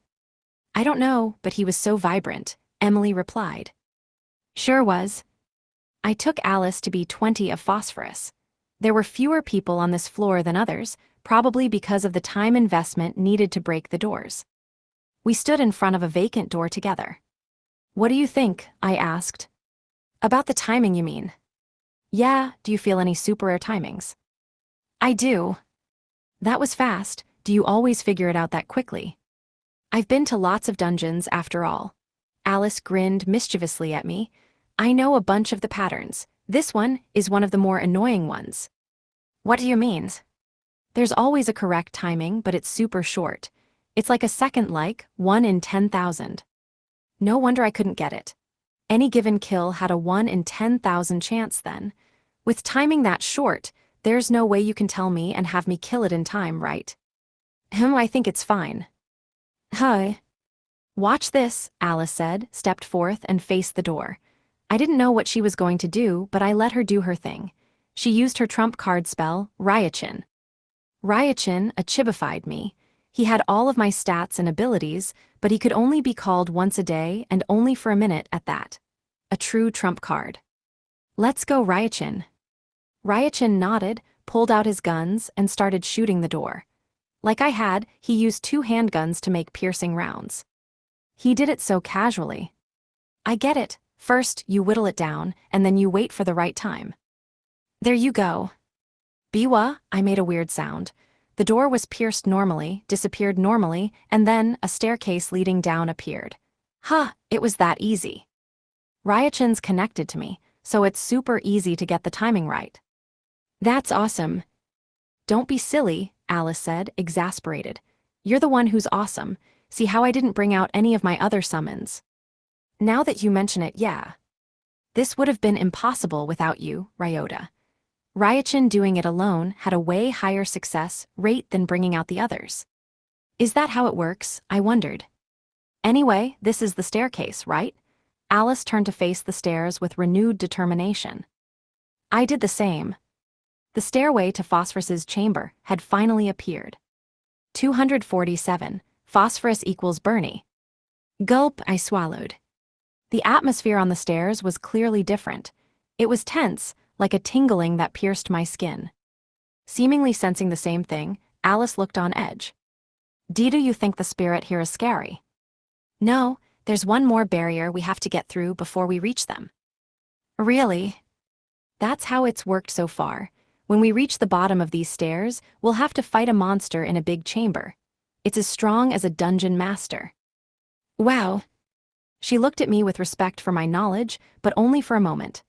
I don't know, but he was so vibrant, Emily replied. Sure was. I took Alice to be 20 of phosphorus. There were fewer people on this floor than others, probably because of the time investment needed to break the doors. We stood in front of a vacant door together. What do you think? I asked. About the timing, you mean? Yeah, do you feel any super rare timings? I do. That was fast. Do you always figure it out that quickly? I've been to lots of dungeons after all. Alice grinned mischievously at me. I know a bunch of the patterns. This one is one of the more annoying ones. What do you mean? There's always a correct timing, but it's super short. It's like a second, like 1 in 10,000. No wonder I couldn't get it. Any given kill had a 1 in 10,000 chance then. With timing that short, there's no way you can tell me and have me kill it in time, right? I think it's fine. Hi. Watch this, Alice said, stepped forth and faced the door. I didn't know what she was going to do, but I let her do her thing. She used her trump card spell, Ryachin. Ryachin chibified me. He had all of my stats and abilities, but he could only be called once a day and only for a minute at that. A true trump card. Let's go, Ryachin. Ryachin nodded, pulled out his guns, and started shooting the door. Like I had, he used 2 handguns to make piercing rounds. He did it so casually. I get it. First, you whittle it down, and then you wait for the right time. There you go. Biwa, I made a weird sound. The door was pierced normally, disappeared normally, and then a staircase leading down appeared. Huh, it was that easy. Ryachin's connected to me, so it's super easy to get the timing right. That's awesome. Don't be silly, Alice said, exasperated. You're the one who's awesome. See how I didn't bring out any of my other summons. Now that you mention it, yeah. This would have been impossible without you, Ryota. Ryachin doing it alone had a way higher success rate than bringing out the others. Is that how it works? I wondered. Anyway, this is the staircase, right? Alice turned to face the stairs with renewed determination. I did the same. The stairway to Phosphorus's chamber had finally appeared. 247, Phosphorus equals Bernie. Gulp, I swallowed. The atmosphere on the stairs was clearly different. It was tense, like a tingling that pierced my skin. Seemingly sensing the same thing, Alice looked on edge. Do you think the spirit here is scary? No, there's one more barrier we have to get through before we reach them. Really? That's how it's worked so far. When we reach the bottom of these stairs, we'll have to fight a monster in a big chamber. It's as strong as a dungeon master. Wow. She looked at me with respect for my knowledge, but only for a moment.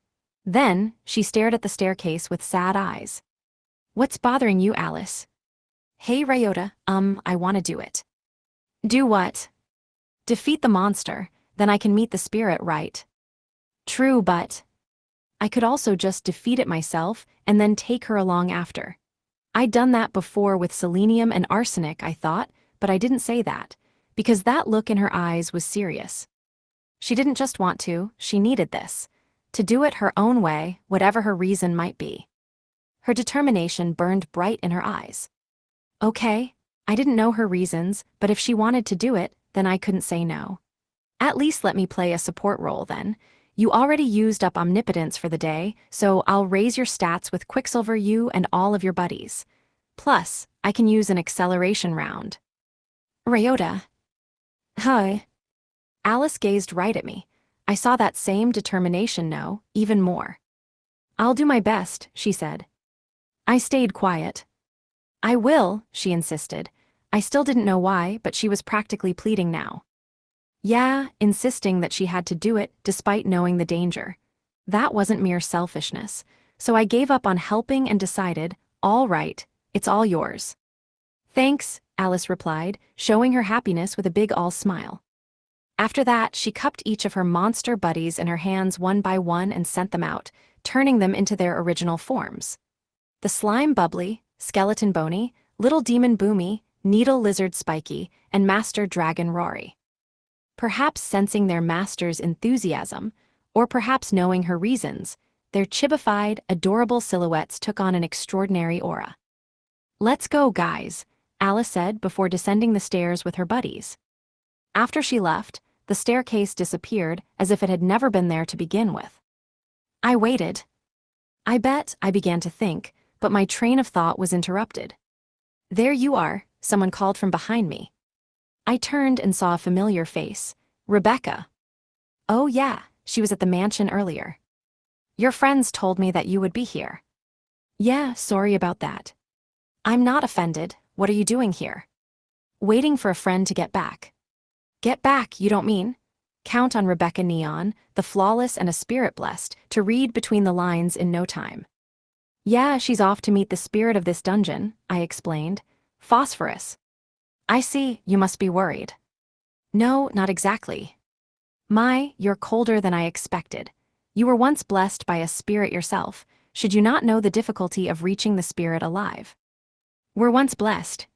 Then, she stared at the staircase with sad eyes. What's bothering you, Alice? Hey, Ryota, I want to do it. Do what? Defeat the monster, then I can meet the spirit, right? True, but I could also just defeat it myself and then take her along after. I'd done that before with selenium and arsenic, I thought, but I didn't say that, because that look in her eyes was serious. She didn't just want to, she needed this. To do it her own way, whatever her reason might be. Her determination burned bright in her eyes. Okay, I didn't know her reasons, but if she wanted to do it, then I couldn't say no. At least let me play a support role then. You already used up omnipotence for the day, so I'll raise your stats with Quicksilver you and all of your buddies. Plus, I can use an acceleration round. Ryota. Hi. Alice gazed right at me. I saw that same determination no, even more. I'll do my best, she said. I stayed quiet. I will, she insisted. I still didn't know why, but she was practically pleading now. Yeah, insisting that she had to do it despite knowing the danger. That wasn't mere selfishness, so I gave up on helping and decided, all right, it's all yours. Thanks, Alice replied, showing her happiness with a big all smile. After that, she cupped each of her monster buddies in her hands one by one and sent them out, turning them into their original forms. The slime Bubbly, skeleton Bony, little demon Boomy, needle lizard Spiky, and master dragon Rory. Perhaps sensing their master's enthusiasm, or perhaps knowing her reasons, their chibified, adorable silhouettes took on an extraordinary aura. Let's go, guys, Alice said before descending the stairs with her buddies. After she left, the staircase disappeared as if it had never been there to begin with. I waited. I began to think, but my train of thought was interrupted. There you are, someone called from behind me. I turned and saw a familiar face, Rebecca. Oh yeah, she was at the mansion earlier. Your friends told me that you would be here. Yeah, sorry about that. I'm not offended, what are you doing here? Waiting for a friend to get back. Get back, you don't mean? Count on Rebecca Neon, the flawless and a spirit blessed, to read between the lines in no time. Yeah, she's off to meet the spirit of this dungeon, I explained. Phosphorus. I see, you must be worried. No, not exactly. You're colder than I expected. You were once blessed by a spirit yourself. Should you not know the difficulty of reaching the spirit alive? Were once blessed.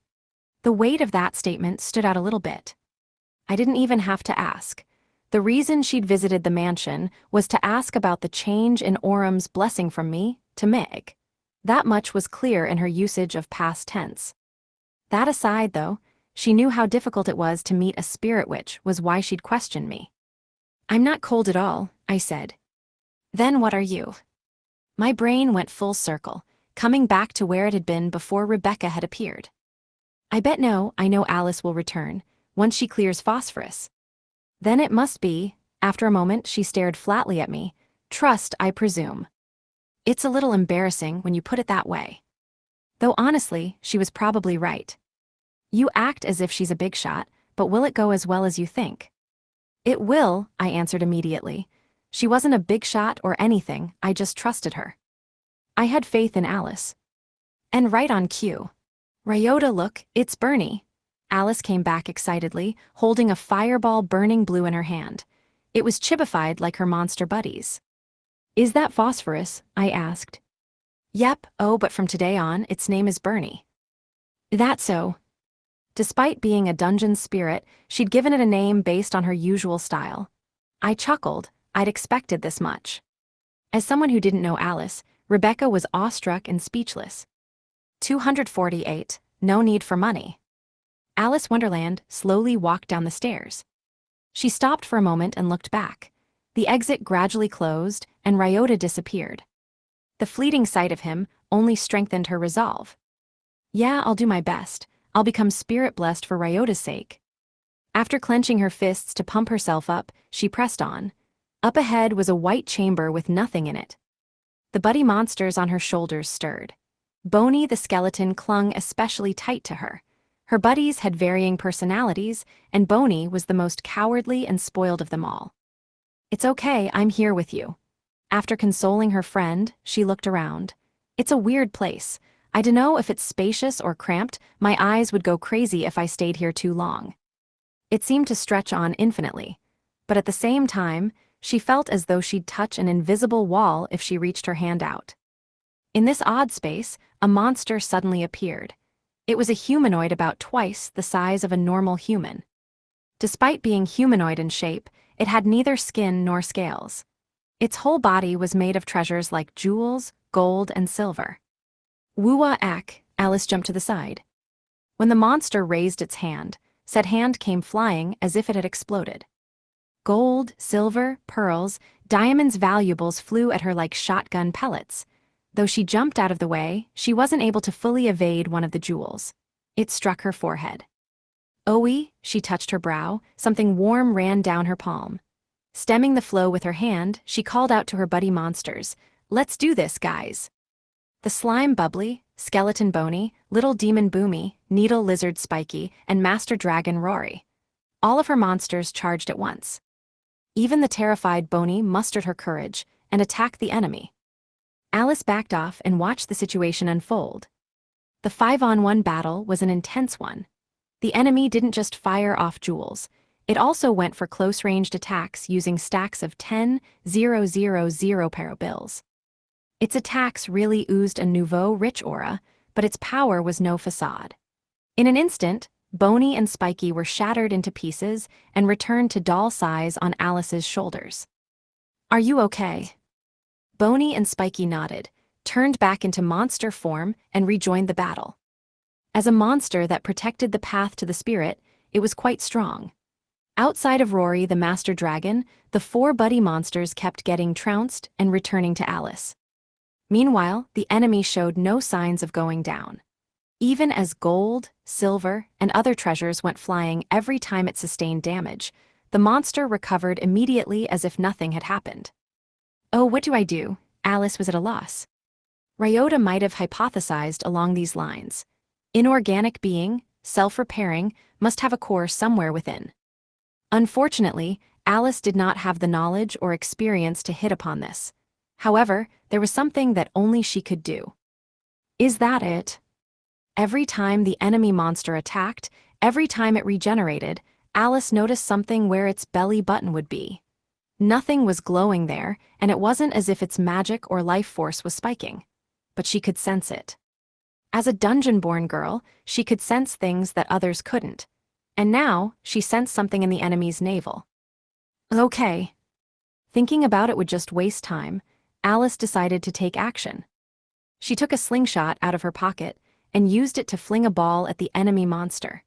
The weight of that statement stood out a little bit. I didn't even have to ask. The reason she'd visited the mansion was to ask about the change in Orum's blessing from me to Meg. That much was clear in her usage of past tense. That aside, though, she knew how difficult it was to meet a spirit witch was why she'd questioned me. I'm not cold at all, I said. Then what are you? My brain went full circle, coming back to where it had been before Rebecca had appeared. I know Alice will return, once she clears Phosphorus. Then it must be, after a moment she stared flatly at me, trust, I presume. It's a little embarrassing when you put it that way. Though honestly, she was probably right. You act as if she's a big shot, but will it go as well as you think? It will, I answered immediately. She wasn't a big shot or anything, I just trusted her. I had faith in Alice. And right on cue. Ryota, look, it's Bernie. Alice came back excitedly, holding a fireball burning blue in her hand. It was chibified like her monster buddies. Is that Phosphorus? I asked. Yep, oh, but from today on, its name is Bernie. That's so. Despite being a dungeon spirit, she'd given it a name based on her usual style. I chuckled, I'd expected this much. As someone who didn't know Alice, Rebecca was awestruck and speechless. 248, no need for money. Alice Wonderland slowly walked down the stairs. She stopped for a moment and looked back. The exit gradually closed, and Ryota disappeared. The fleeting sight of him only strengthened her resolve. Yeah, I'll do my best. I'll become spirit-blessed for Ryota's sake. After clenching her fists to pump herself up, she pressed on. Up ahead was a white chamber with nothing in it. The buddy monsters on her shoulders stirred. Bony the skeleton clung especially tight to her. Her buddies had varying personalities, and Bony was the most cowardly and spoiled of them all. It's okay, I'm here with you. After consoling her friend, she looked around. It's a weird place. I dunno if it's spacious or cramped, my eyes would go crazy if I stayed here too long. It seemed to stretch on infinitely, but at the same time, she felt as though she'd touch an invisible wall if she reached her hand out. In this odd space, a monster suddenly appeared. It was a humanoid about twice the size of a normal human. Despite being humanoid in shape, it had neither skin nor scales. Its whole body was made of treasures like jewels, gold, and silver. Woo-wah-ack, Alice jumped to the side. When the monster raised its hand, said hand came flying as if it had exploded. Gold, silver, pearls, diamonds, valuables flew at her like shotgun pellets. Though she jumped out of the way, she wasn't able to fully evade one of the jewels. It struck her forehead. Owie, she touched her brow, something warm ran down her palm. Stemming the flow with her hand, she called out to her buddy monsters, "Let's do this, guys." The slime Bubbly, skeleton Bony, little demon Boomy, needle lizard Spiky, and master dragon Rory. All of her monsters charged at once. Even the terrified Boney mustered her courage and attacked the enemy. Alice backed off and watched the situation unfold. The 5-on-1 battle was an intense one. The enemy didn't just fire off jewels, it also went for close-ranged attacks using stacks of 10,000 Paro bills. Its attacks really oozed a nouveau rich aura, but its power was no facade. In an instant, Boney and Spiky were shattered into pieces and returned to doll size on Alice's shoulders. "Are you okay?" Boney and Spiky nodded, turned back into monster form, and rejoined the battle. As a monster that protected the path to the spirit, it was quite strong. Outside of Rory the Master Dragon, the 4 buddy monsters kept getting trounced and returning to Alice. Meanwhile, the enemy showed no signs of going down. Even as gold, silver, and other treasures went flying every time it sustained damage, the monster recovered immediately as if nothing had happened. "Oh, what do I do?" Alice was at a loss. Ryota might have hypothesized along these lines. Inorganic being, self-repairing, must have a core somewhere within. Unfortunately, Alice did not have the knowledge or experience to hit upon this. However, there was something that only she could do. "Is that it?" Every time the enemy monster attacked, every time it regenerated, Alice noticed something where its belly button would be. Nothing was glowing there, and it wasn't as if its magic or life force was spiking. But she could sense it. As a dungeon-born girl, she could sense things that others couldn't. And now, she sensed something in the enemy's navel. Okay. Thinking about it would just waste time, Alice decided to take action. She took a slingshot out of her pocket and used it to fling a ball at the enemy monster.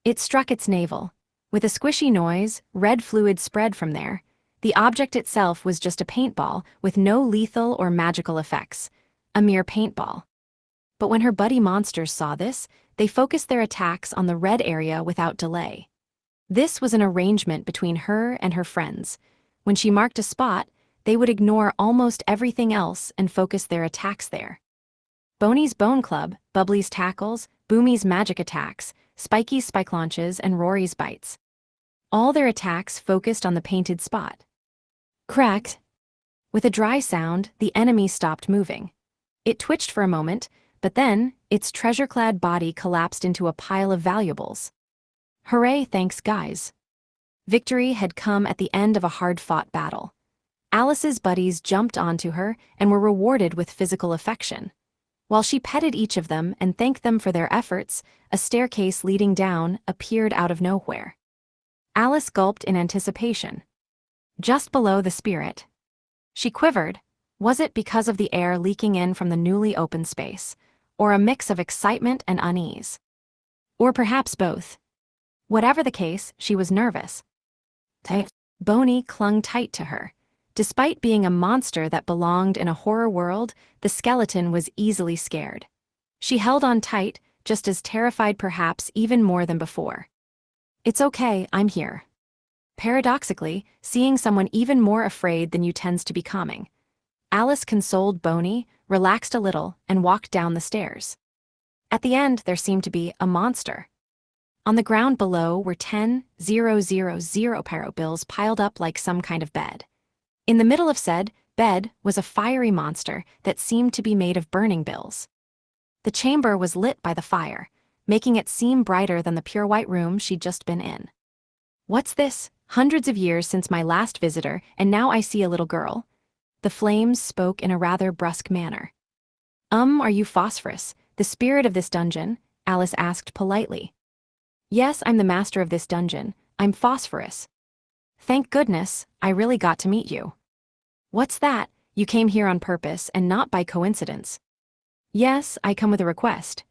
It struck its navel. With a squishy noise, red fluid spread from there. The object itself was just a paintball with no lethal or magical effects. A mere paintball. But when her buddy monsters saw this, they focused their attacks on the red area without delay. This was an arrangement between her and her friends. When she marked a spot, they would ignore almost everything else and focus their attacks there. Boney's Bone Club, Bubbly's Tackles, Boomy's Magic Attacks, Spiky's Spike Launches, and Rory's Bites. All their attacks focused on the painted spot. Crack! With a dry sound, the enemy stopped moving. It twitched for a moment, but then, its treasure-clad body collapsed into a pile of valuables. Hooray, thanks guys. Victory had come at the end of a hard-fought battle. Alice's buddies jumped onto her and were rewarded with physical affection. While she petted each of them and thanked them for their efforts, a staircase leading down appeared out of nowhere. Alice gulped in anticipation. Just below the spirit. She quivered. Was it because of the air leaking in from the newly opened space, or a mix of excitement and unease? Or perhaps both. Whatever the case, she was nervous. Boney clung tight to her. Despite being a monster that belonged in a horror world, the skeleton was easily scared. She held on tight, just as terrified perhaps even more than before. "It's okay, I'm here." Paradoxically, seeing someone even more afraid than you tends to be calming. Alice consoled Boney, relaxed a little, and walked down the stairs. At the end, there seemed to be a monster. On the ground below were 10,000 Paro bills piled up like some kind of bed. In the middle of said bed was a fiery monster that seemed to be made of burning bills. The chamber was lit by the fire, making it seem brighter than the pure white room she'd just been in. "What's this? Hundreds of years since my last visitor, and now I see a little girl?" The flames spoke in a rather brusque manner. Are you Phosphorus, the spirit of this dungeon?" Alice asked politely. "Yes, I'm the master of this dungeon. I'm Phosphorus." "Thank goodness, I really got to meet you." "What's that? You came here on purpose and not by coincidence." "Yes, I come with a request."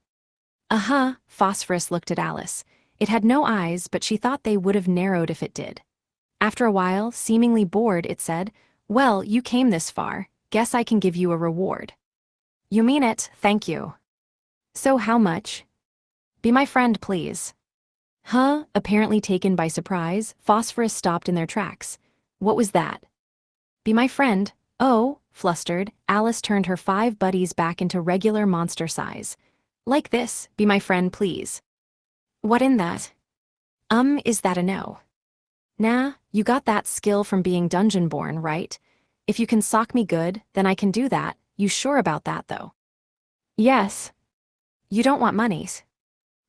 "Uh-huh," Phosphorus looked at Alice. It had no eyes, but she thought they would have narrowed if it did. After a while, seemingly bored, it said, "Well, you came this far. Guess I can give you a reward." "You mean it, thank you." "So how much?" "Be my friend, please." Huh? Apparently taken by surprise, Phosphorus stopped in their tracks. What was that? "Be my friend." Oh, flustered, Alice turned her 5 buddies back into regular monster size. "Like this, be my friend, please." "What in that?" Is that a no? Nah, you got that skill from being dungeon-born, right? If you can sock me good, then I can do that. You sure about that, though? Yes. You don't want monies.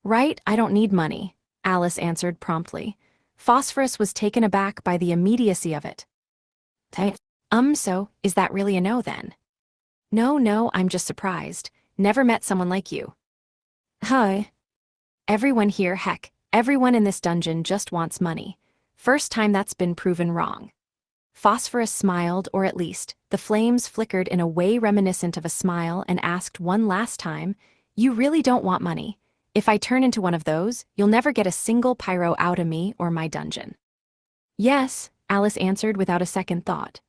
Right, I don't need money, Alice answered promptly. Phosphorus was taken aback by the immediacy of it. Hey. So, is that really a no then? No, I'm just surprised. Never met someone like you. Hi. Everyone here, heck, everyone in this dungeon just wants money. First time that's been proven wrong. Phosphorus smiled, or at least, the flames flickered in a way reminiscent of a smile and asked one last time, "You really don't want money? If I turn into one of those, you'll never get a single pyro out of me or my dungeon." Yes, Alice answered without a second thought.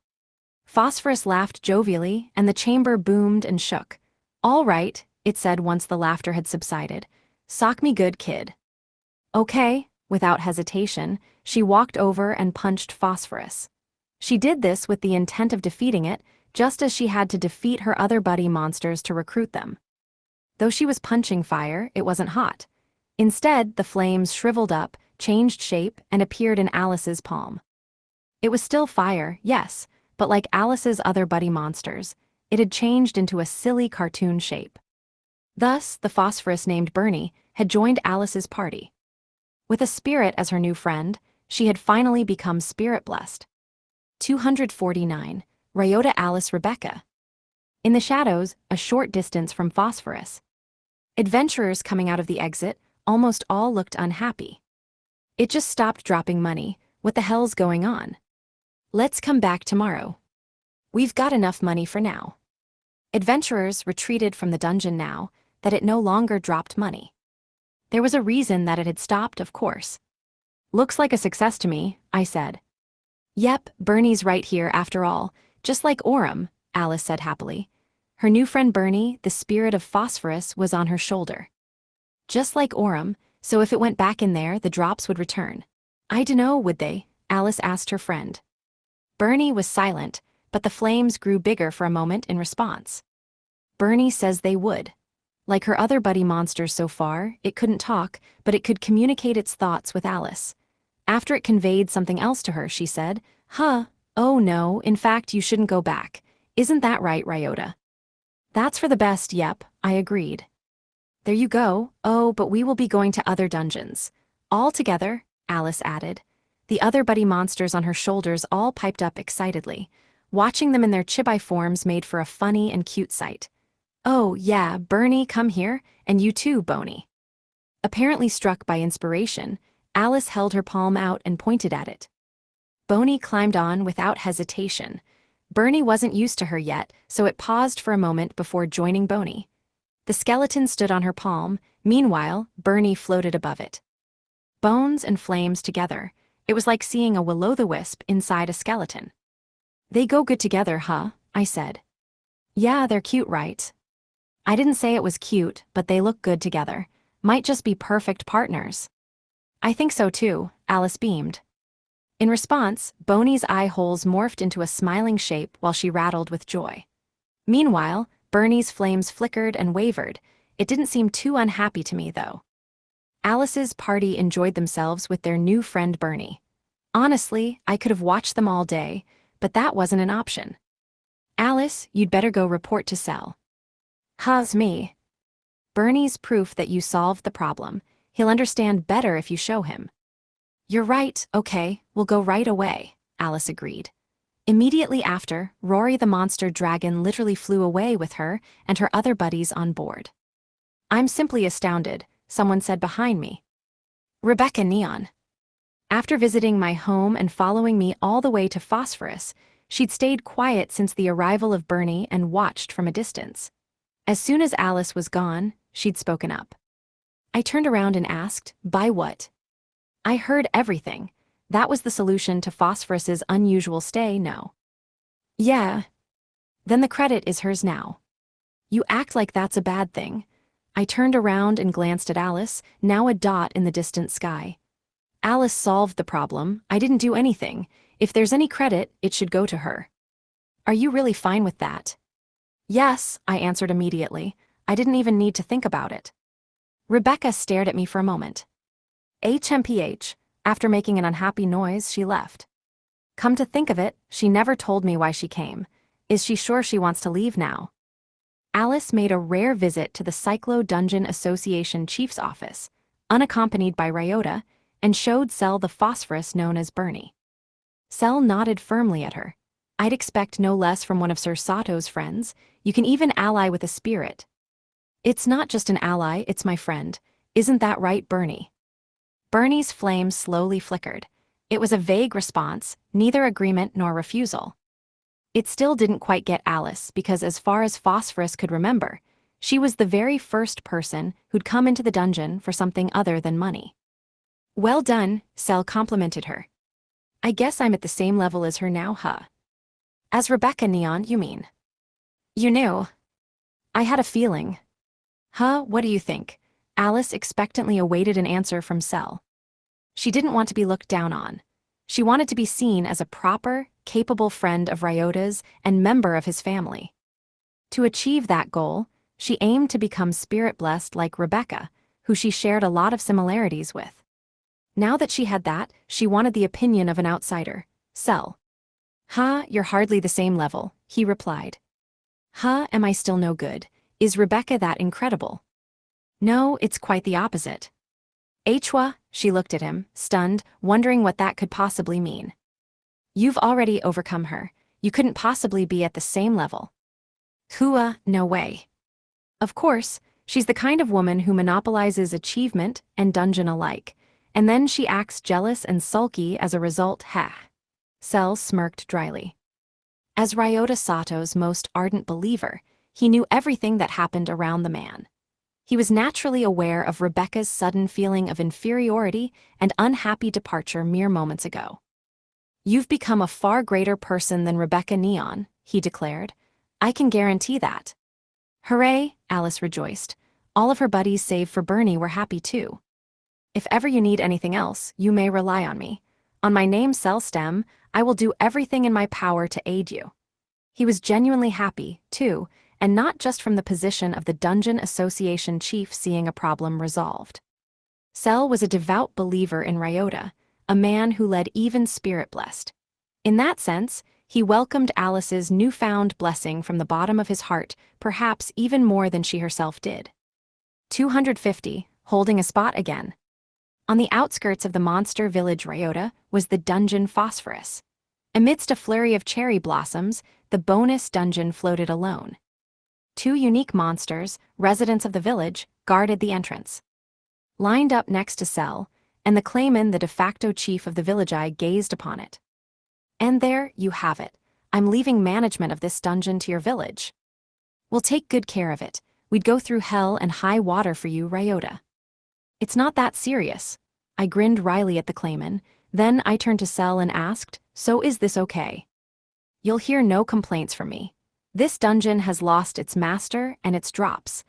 Phosphorus laughed jovially, and the chamber boomed and shook. "All right," it said once the laughter had subsided. "Sock me good, kid." Okay, without hesitation, she walked over and punched Phosphorus. She did this with the intent of defeating it, just as she had to defeat her other buddy monsters to recruit them. Though she was punching fire, it wasn't hot. Instead, the flames shriveled up, changed shape, and appeared in Alice's palm. It was still fire, yes, but like Alice's other buddy monsters, it had changed into a silly cartoon shape. Thus, the Phosphorus named Bernie had joined Alice's party. With a spirit as her new friend, she had finally become spirit-blessed. 249. Ryota Alice Rebecca. In the shadows, a short distance from Phosphorus. Adventurers coming out of the exit almost all looked unhappy. It just stopped dropping money. What the hell's going on? Let's come back tomorrow. We've got enough money for now. Adventurers retreated from the dungeon now that it no longer dropped money. There was a reason that it had stopped, of course. Looks like a success to me, I said. Yep, Bernie's right here after all, just like Aurum, Alice said happily. Her new friend Bernie, the spirit of Phosphorus, was on her shoulder. Just like Aurum, so if it went back in there, the drops would return. I dunno, would they? Alice asked her friend. Bernie was silent, but the flames grew bigger for a moment in response. Bernie says they would. Like her other buddy monsters so far, it couldn't talk, but it could communicate its thoughts with Alice. After it conveyed something else to her, she said, Oh no, in fact you shouldn't go back. Isn't that right, Ryota? That's for the best, yep, I agreed. There you go, oh, but we will be going to other dungeons. All together, Alice added. The other buddy monsters on her shoulders all piped up excitedly. Watching them in their chibi forms made for a funny and cute sight. Oh, yeah, Bernie, come here, and you too, Boney. Apparently struck by inspiration, Alice held her palm out and pointed at it. Boney climbed on without hesitation. Bernie wasn't used to her yet, so it paused for a moment before joining Boney. The skeleton stood on her palm, meanwhile, Bernie floated above it. Bones and flames together. It was like seeing a will-o'-the-wisp inside a skeleton. They go good together, huh? I said. Yeah, they're cute, right? I didn't say it was cute, but they look good together. Might just be perfect partners. I think so too, Alice beamed. In response, Boney's eye holes morphed into a smiling shape while she rattled with joy. Meanwhile, Bernie's flames flickered and wavered. It didn't seem too unhappy to me, though. Alice's party enjoyed themselves with their new friend Bernie. Honestly, I could have watched them all day, but that wasn't an option. Alice, you'd better go report to Cell. How's me? Bernie's proof that you solved the problem. He'll understand better if you show him. You're right, okay, we'll go right away, Alice agreed. Immediately after, Rory the monster dragon literally flew away with her and her other buddies on board. I'm simply astounded, someone said behind me. Rebecca Neon. After visiting my home and following me all the way to Phosphorus, she'd stayed quiet since the arrival of Bernie and watched from a distance. As soon as Alice was gone, she'd spoken up. I turned around and asked, by what? I heard everything. That was the solution to Phosphorus's unusual stay, no? Yeah. Then the credit is hers now. You act like that's a bad thing. I turned around and glanced at Alice, now a dot in the distant sky. Alice solved the problem. I didn't do anything. If there's any credit, it should go to her. Are you really fine with that? Yes, I answered immediately. I didn't even need to think about it. Rebecca stared at me for a moment. HMPH, After making an unhappy noise, she left. Come to think of it, she never told me why she came. Is she sure she wants to leave now? Alice made a rare visit to the Cyclo Dungeon Association chief's office, unaccompanied by Ryota, and showed Cell the phosphorus known as Bernie. Cell nodded firmly at her. I'd expect no less from one of Sir Sato's friends. You can even ally with a spirit. It's not just an ally, it's my friend. Isn't that right, Bernie? Bernie's flame slowly flickered. It was a vague response, neither agreement nor refusal. It still didn't quite get Alice because as far as Phosphorus could remember, she was the very first person who'd come into the dungeon for something other than money. Well done, Cell complimented her. I guess I'm at the same level as her now, huh? As Rebecca Neon, you mean? You knew. I had a feeling. Huh, what do you think? Alice expectantly awaited an answer from Cell. She didn't want to be looked down on. She wanted to be seen as a proper, capable friend of Ryota's and member of his family. To achieve that goal, she aimed to become spirit-blessed like Rebecca, who she shared a lot of similarities with. Now that she had that, she wanted the opinion of an outsider, Cell. Huh, you're hardly the same level, he replied. Huh, am I still no good? Is Rebecca that incredible? No, it's quite the opposite. Hwa, she looked at him, stunned, wondering what that could possibly mean. You've already overcome her. You couldn't possibly be at the same level. Hua, no way. Of course, she's the kind of woman who monopolizes achievement and dungeon alike, and then she acts jealous and sulky as a result, heh. Cell smirked dryly. As Ryota Sato's most ardent believer, he knew everything that happened around the man. He was naturally aware of Rebecca's sudden feeling of inferiority and unhappy departure mere moments ago. You've become a far greater person than Rebecca Neon, he declared. I can guarantee that. Hooray, Alice rejoiced. All of her buddies save for Bernie were happy too. If ever you need anything else, you may rely on me. On my name Cell Stem, I will do everything in my power to aid you. He was genuinely happy, too, and not just from the position of the Dungeon Association chief seeing a problem resolved. Cell was a devout believer in Ryota, a man who led even spirit-blessed. In that sense, he welcomed Alice's newfound blessing from the bottom of his heart, perhaps even more than she herself did. 250, holding a spot again. On the outskirts of the monster village Ryota was the dungeon Phosphorus. Amidst a flurry of cherry blossoms, the bonus dungeon floated alone. 2 unique monsters, residents of the village, guarded the entrance. Lined up next to Cell, and the Clayman, the de facto chief of the village, gazed upon it. And there you have it. I'm leaving management of this dungeon to your village. We'll take good care of it. We'd go through hell and high water for you, Ryota. It's not that serious. I grinned wryly at the Clayman, then I turned to Cell and asked, so is this okay? You'll hear no complaints from me. This dungeon has lost its master and its drops.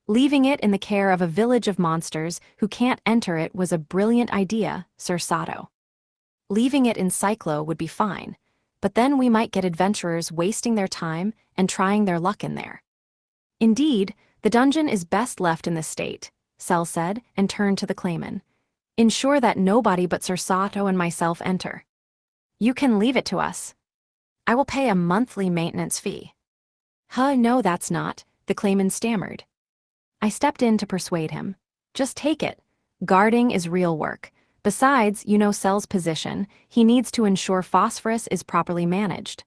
Leaving it in the care of a village of monsters who can't enter it was a brilliant idea, Sir Sato. Leaving it in Cyclo would be fine, but then we might get adventurers wasting their time and trying their luck in there. Indeed, the dungeon is best left in this state, Cell said, and turned to the Clayman. Ensure that nobody but Sir Sato and myself enter. You can leave it to us. I will pay a monthly maintenance fee. Huh, no, that's not, the Clayman stammered. I stepped in to persuade him. Just take it. Guarding is real work. Besides, you know Cell's position. He needs to ensure Phosphorus is properly managed.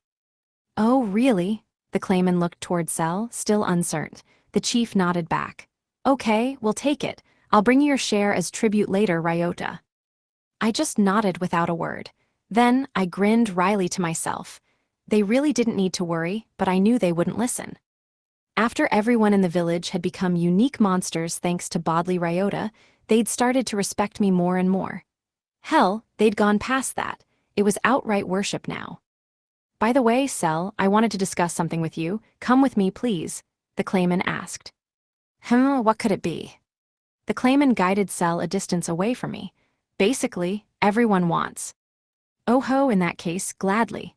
Oh, really? The Clayman looked toward Cell, still uncertain. The chief nodded back. Okay, we'll take it. I'll bring you your share as tribute later, Ryota. I just nodded without a word. Then I grinned wryly to myself. They really didn't need to worry, but I knew they wouldn't listen. After everyone in the village had become unique monsters thanks to Bodley Ryota, they'd started to respect me more and more. Hell, they'd gone past that. It was outright worship now. By the way, Cell, I wanted to discuss something with you. Come with me, please, the Clayman asked. What could it be? The Clayman guided Cell a distance away from me. Basically, everyone wants. Oh ho, in that case, gladly.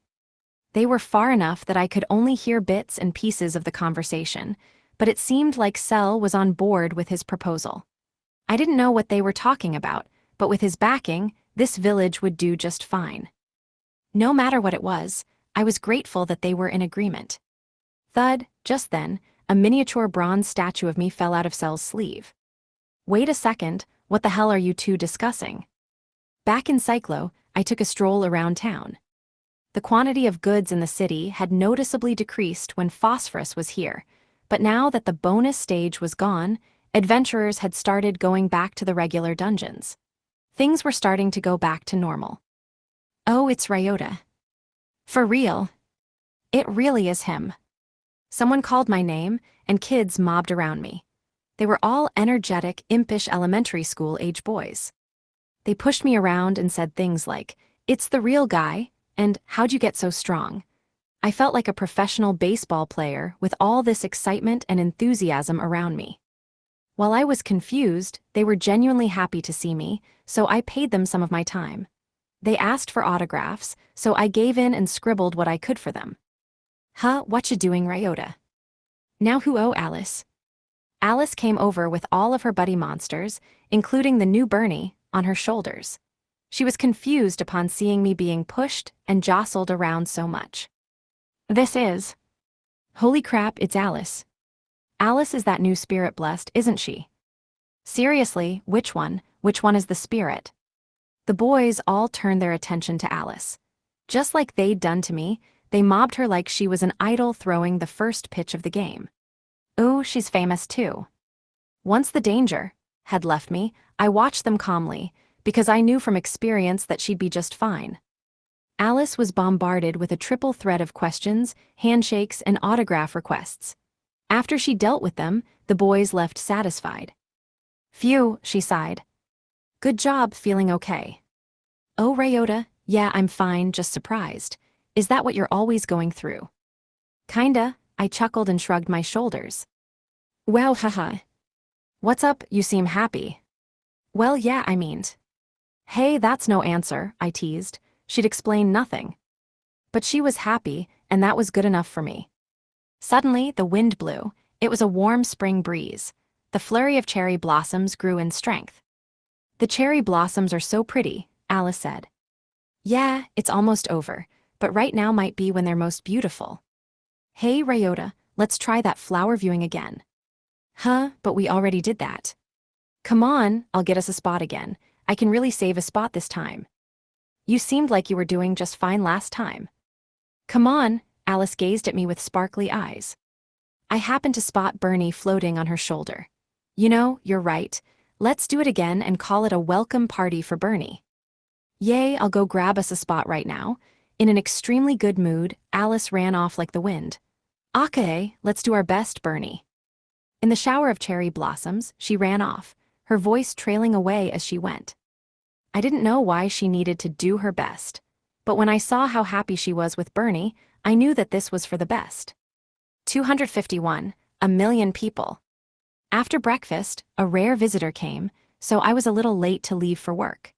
They were far enough that I could only hear bits and pieces of the conversation, but it seemed like Cell was on board with his proposal. I didn't know what they were talking about, but with his backing, This village would do just fine. No matter what it was, I was grateful that they were in agreement. Thud, just then, a miniature bronze statue of me fell out of Cell's sleeve. Wait a second, what the hell are you two discussing? Back in Cyclo, I took a stroll around town. The quantity of goods in the city had noticeably decreased when Phosphorus was here, but now that the bonus stage was gone, adventurers had started going back to the regular dungeons. Things were starting to go back to normal. Oh, it's Ryota. For real. It really is him. Someone called my name, and kids mobbed around me. They were all energetic, impish elementary school-age boys. They pushed me around and said things like, "It's the real guy," and "How'd you get so strong?" I felt like a professional baseball player with all this excitement and enthusiasm around me. While I was confused, they were genuinely happy to see me, so I paid them some of my time. They asked for autographs, so I gave in and scribbled what I could for them. Huh, what you doing, Ryota? Now who owe Alice? Alice came over with all of her buddy monsters, including the new Bernie, on her shoulders. She was confused upon seeing me being pushed and jostled around so much. This is... Holy crap, it's Alice. Alice is that new spirit blessed, isn't she? Seriously, which one? Which one is the spirit? The boys all turned their attention to Alice. Just like they'd done to me, they mobbed her like she was an idol throwing the first pitch of the game. Ooh, she's famous too. Once the danger had left me, I watched them calmly, because I knew from experience that she'd be just fine. Alice was bombarded with a triple threat of questions, handshakes, and autograph requests. After she dealt with them, the boys left satisfied. Phew, she sighed. Good job feeling okay. Oh, Ryota, yeah, I'm fine, just surprised. Is that what you're always going through? Kinda, I chuckled and shrugged my shoulders. Wow, haha. What's up, you seem happy. Well, yeah, I meant. Hey, that's no answer, I teased. She'd explain nothing. But she was happy, and that was good enough for me. Suddenly, the wind blew. It was a warm spring breeze. The flurry of cherry blossoms grew in strength. The cherry blossoms are so pretty, Alice said. Yeah, it's almost over, but right now might be when they're most beautiful. Hey, Ryota, let's try that flower viewing again. Huh, but we already did that. Come on, I'll get us a spot again. I can really save a spot this time. You seemed like you were doing just fine last time. Come on, Alice gazed at me with sparkly eyes. I happened to spot Bernie floating on her shoulder. You know, you're right. Let's do it again and call it a welcome party for Bernie. Yay, I'll go grab us a spot right now. In an extremely good mood, Alice ran off like the wind. Okay, let's do our best, Bernie. In the shower of cherry blossoms, she ran off, her voice trailing away as she went. I didn't know why she needed to do her best, but when I saw how happy she was with Bernie, I knew that this was for the best. 251, a million people. After breakfast, a rare visitor came, so I was a little late to leave for work.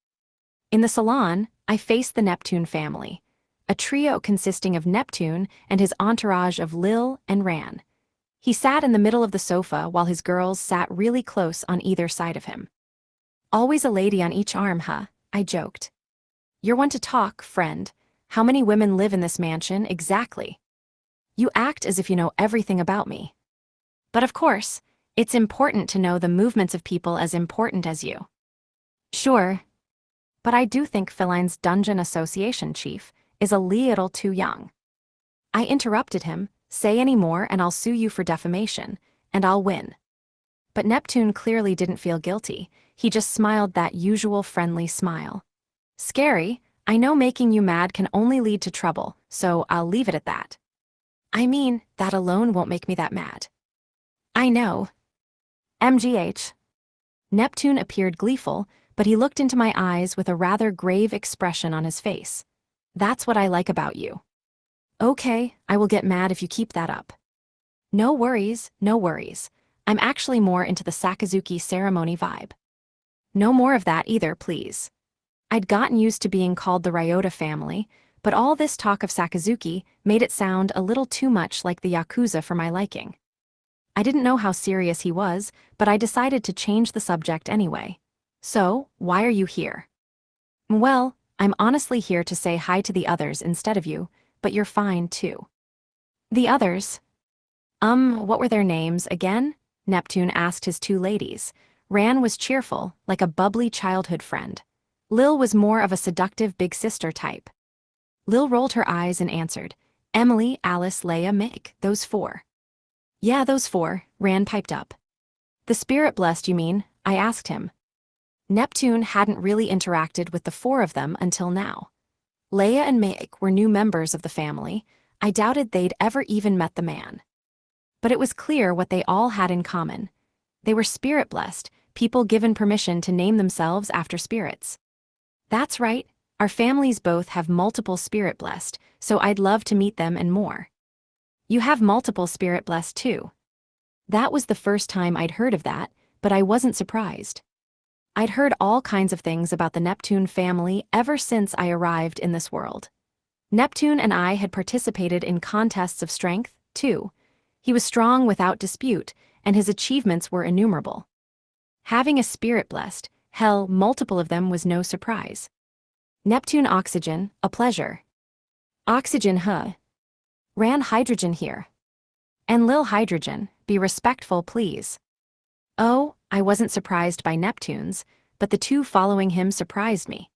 In the salon, I faced the Neptune family, a trio consisting of Neptune and his entourage of Lil and Ran. He sat in the middle of the sofa while his girls sat really close on either side of him. Always a lady on each arm, huh? I joked. You're one to talk, friend. How many women live in this mansion exactly? You act as if you know everything about me. But of course, it's important to know the movements of people as important as you. Sure. But I do think Feline's Dungeon Association chief is a little too young. I interrupted him, say any more and I'll sue you for defamation, and I'll win. But Neptune clearly didn't feel guilty. He just smiled that usual friendly smile. Scary, I know making you mad can only lead to trouble, so I'll leave it at that. I mean, that alone won't make me that mad. I know. MGH. Neptune appeared gleeful, but he looked into my eyes with a rather grave expression on his face. That's what I like about you. Okay, I will get mad if you keep that up. No worries, no worries. I'm actually more into the Sakazuki ceremony vibe. No more of that either, please. I'd gotten used to being called the Ryota family, but all this talk of Sakazuki made it sound a little too much like the Yakuza for my liking. I didn't know how serious he was, but I decided to change the subject anyway. So, why are you here? Well, I'm honestly here to say hi to the others instead of you, but you're fine too. The others? What were their names again? Neptune asked his two ladies. Ran was cheerful, like a bubbly childhood friend. Lil was more of a seductive big sister type. Lil rolled her eyes and answered, Emily, Alice, Leia, Mick, those four. Yeah, those four, Ran piped up. The spirit blessed, you mean? I asked him. Neptune hadn't really interacted with the four of them until now. Leia and Mick were new members of the family. I doubted they'd ever even met the man. But it was clear what they all had in common. They were spirit blessed, people given permission to name themselves after spirits. That's right, our families both have multiple spirit blessed, so I'd love to meet them and more. You have multiple spirit blessed too. That was the first time I'd heard of that, but I wasn't surprised. I'd heard all kinds of things about the Neptune family ever since I arrived in this world. Neptune and I had participated in contests of strength, too. He was strong without dispute, and his achievements were innumerable. Having a spirit blessed, hell, multiple of them was no surprise. Neptune oxygen, a pleasure. Oxygen, huh? Ran hydrogen here. And Lil hydrogen, be respectful please. Oh, I wasn't surprised by Neptune's, but the two following him surprised me.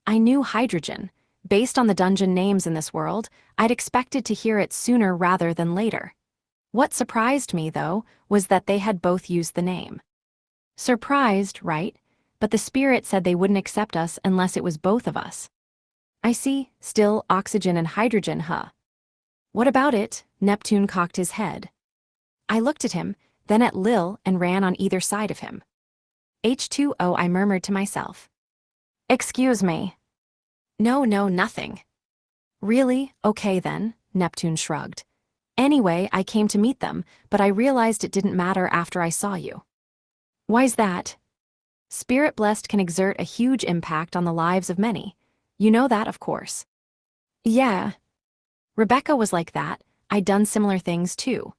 I knew hydrogen. Based on the dungeon names in this world, I'd expected to hear it sooner rather than later. What surprised me, though, was that they had both used the name. Surprised, right? But the spirit said they wouldn't accept us unless it was both of us. I see, still oxygen and hydrogen, huh? What about it? Neptune cocked his head. I looked at him, then at Lil, and Ran on either side of him. H2O, I murmured to myself. Excuse me. No, nothing. Really? Okay then, Neptune shrugged. Anyway, I came to meet them, but I realized it didn't matter after I saw you. Why's that? Spirit blessed can exert a huge impact on the lives of many. You know that, of course. Yeah. Rebecca was like that. I'd done similar things too.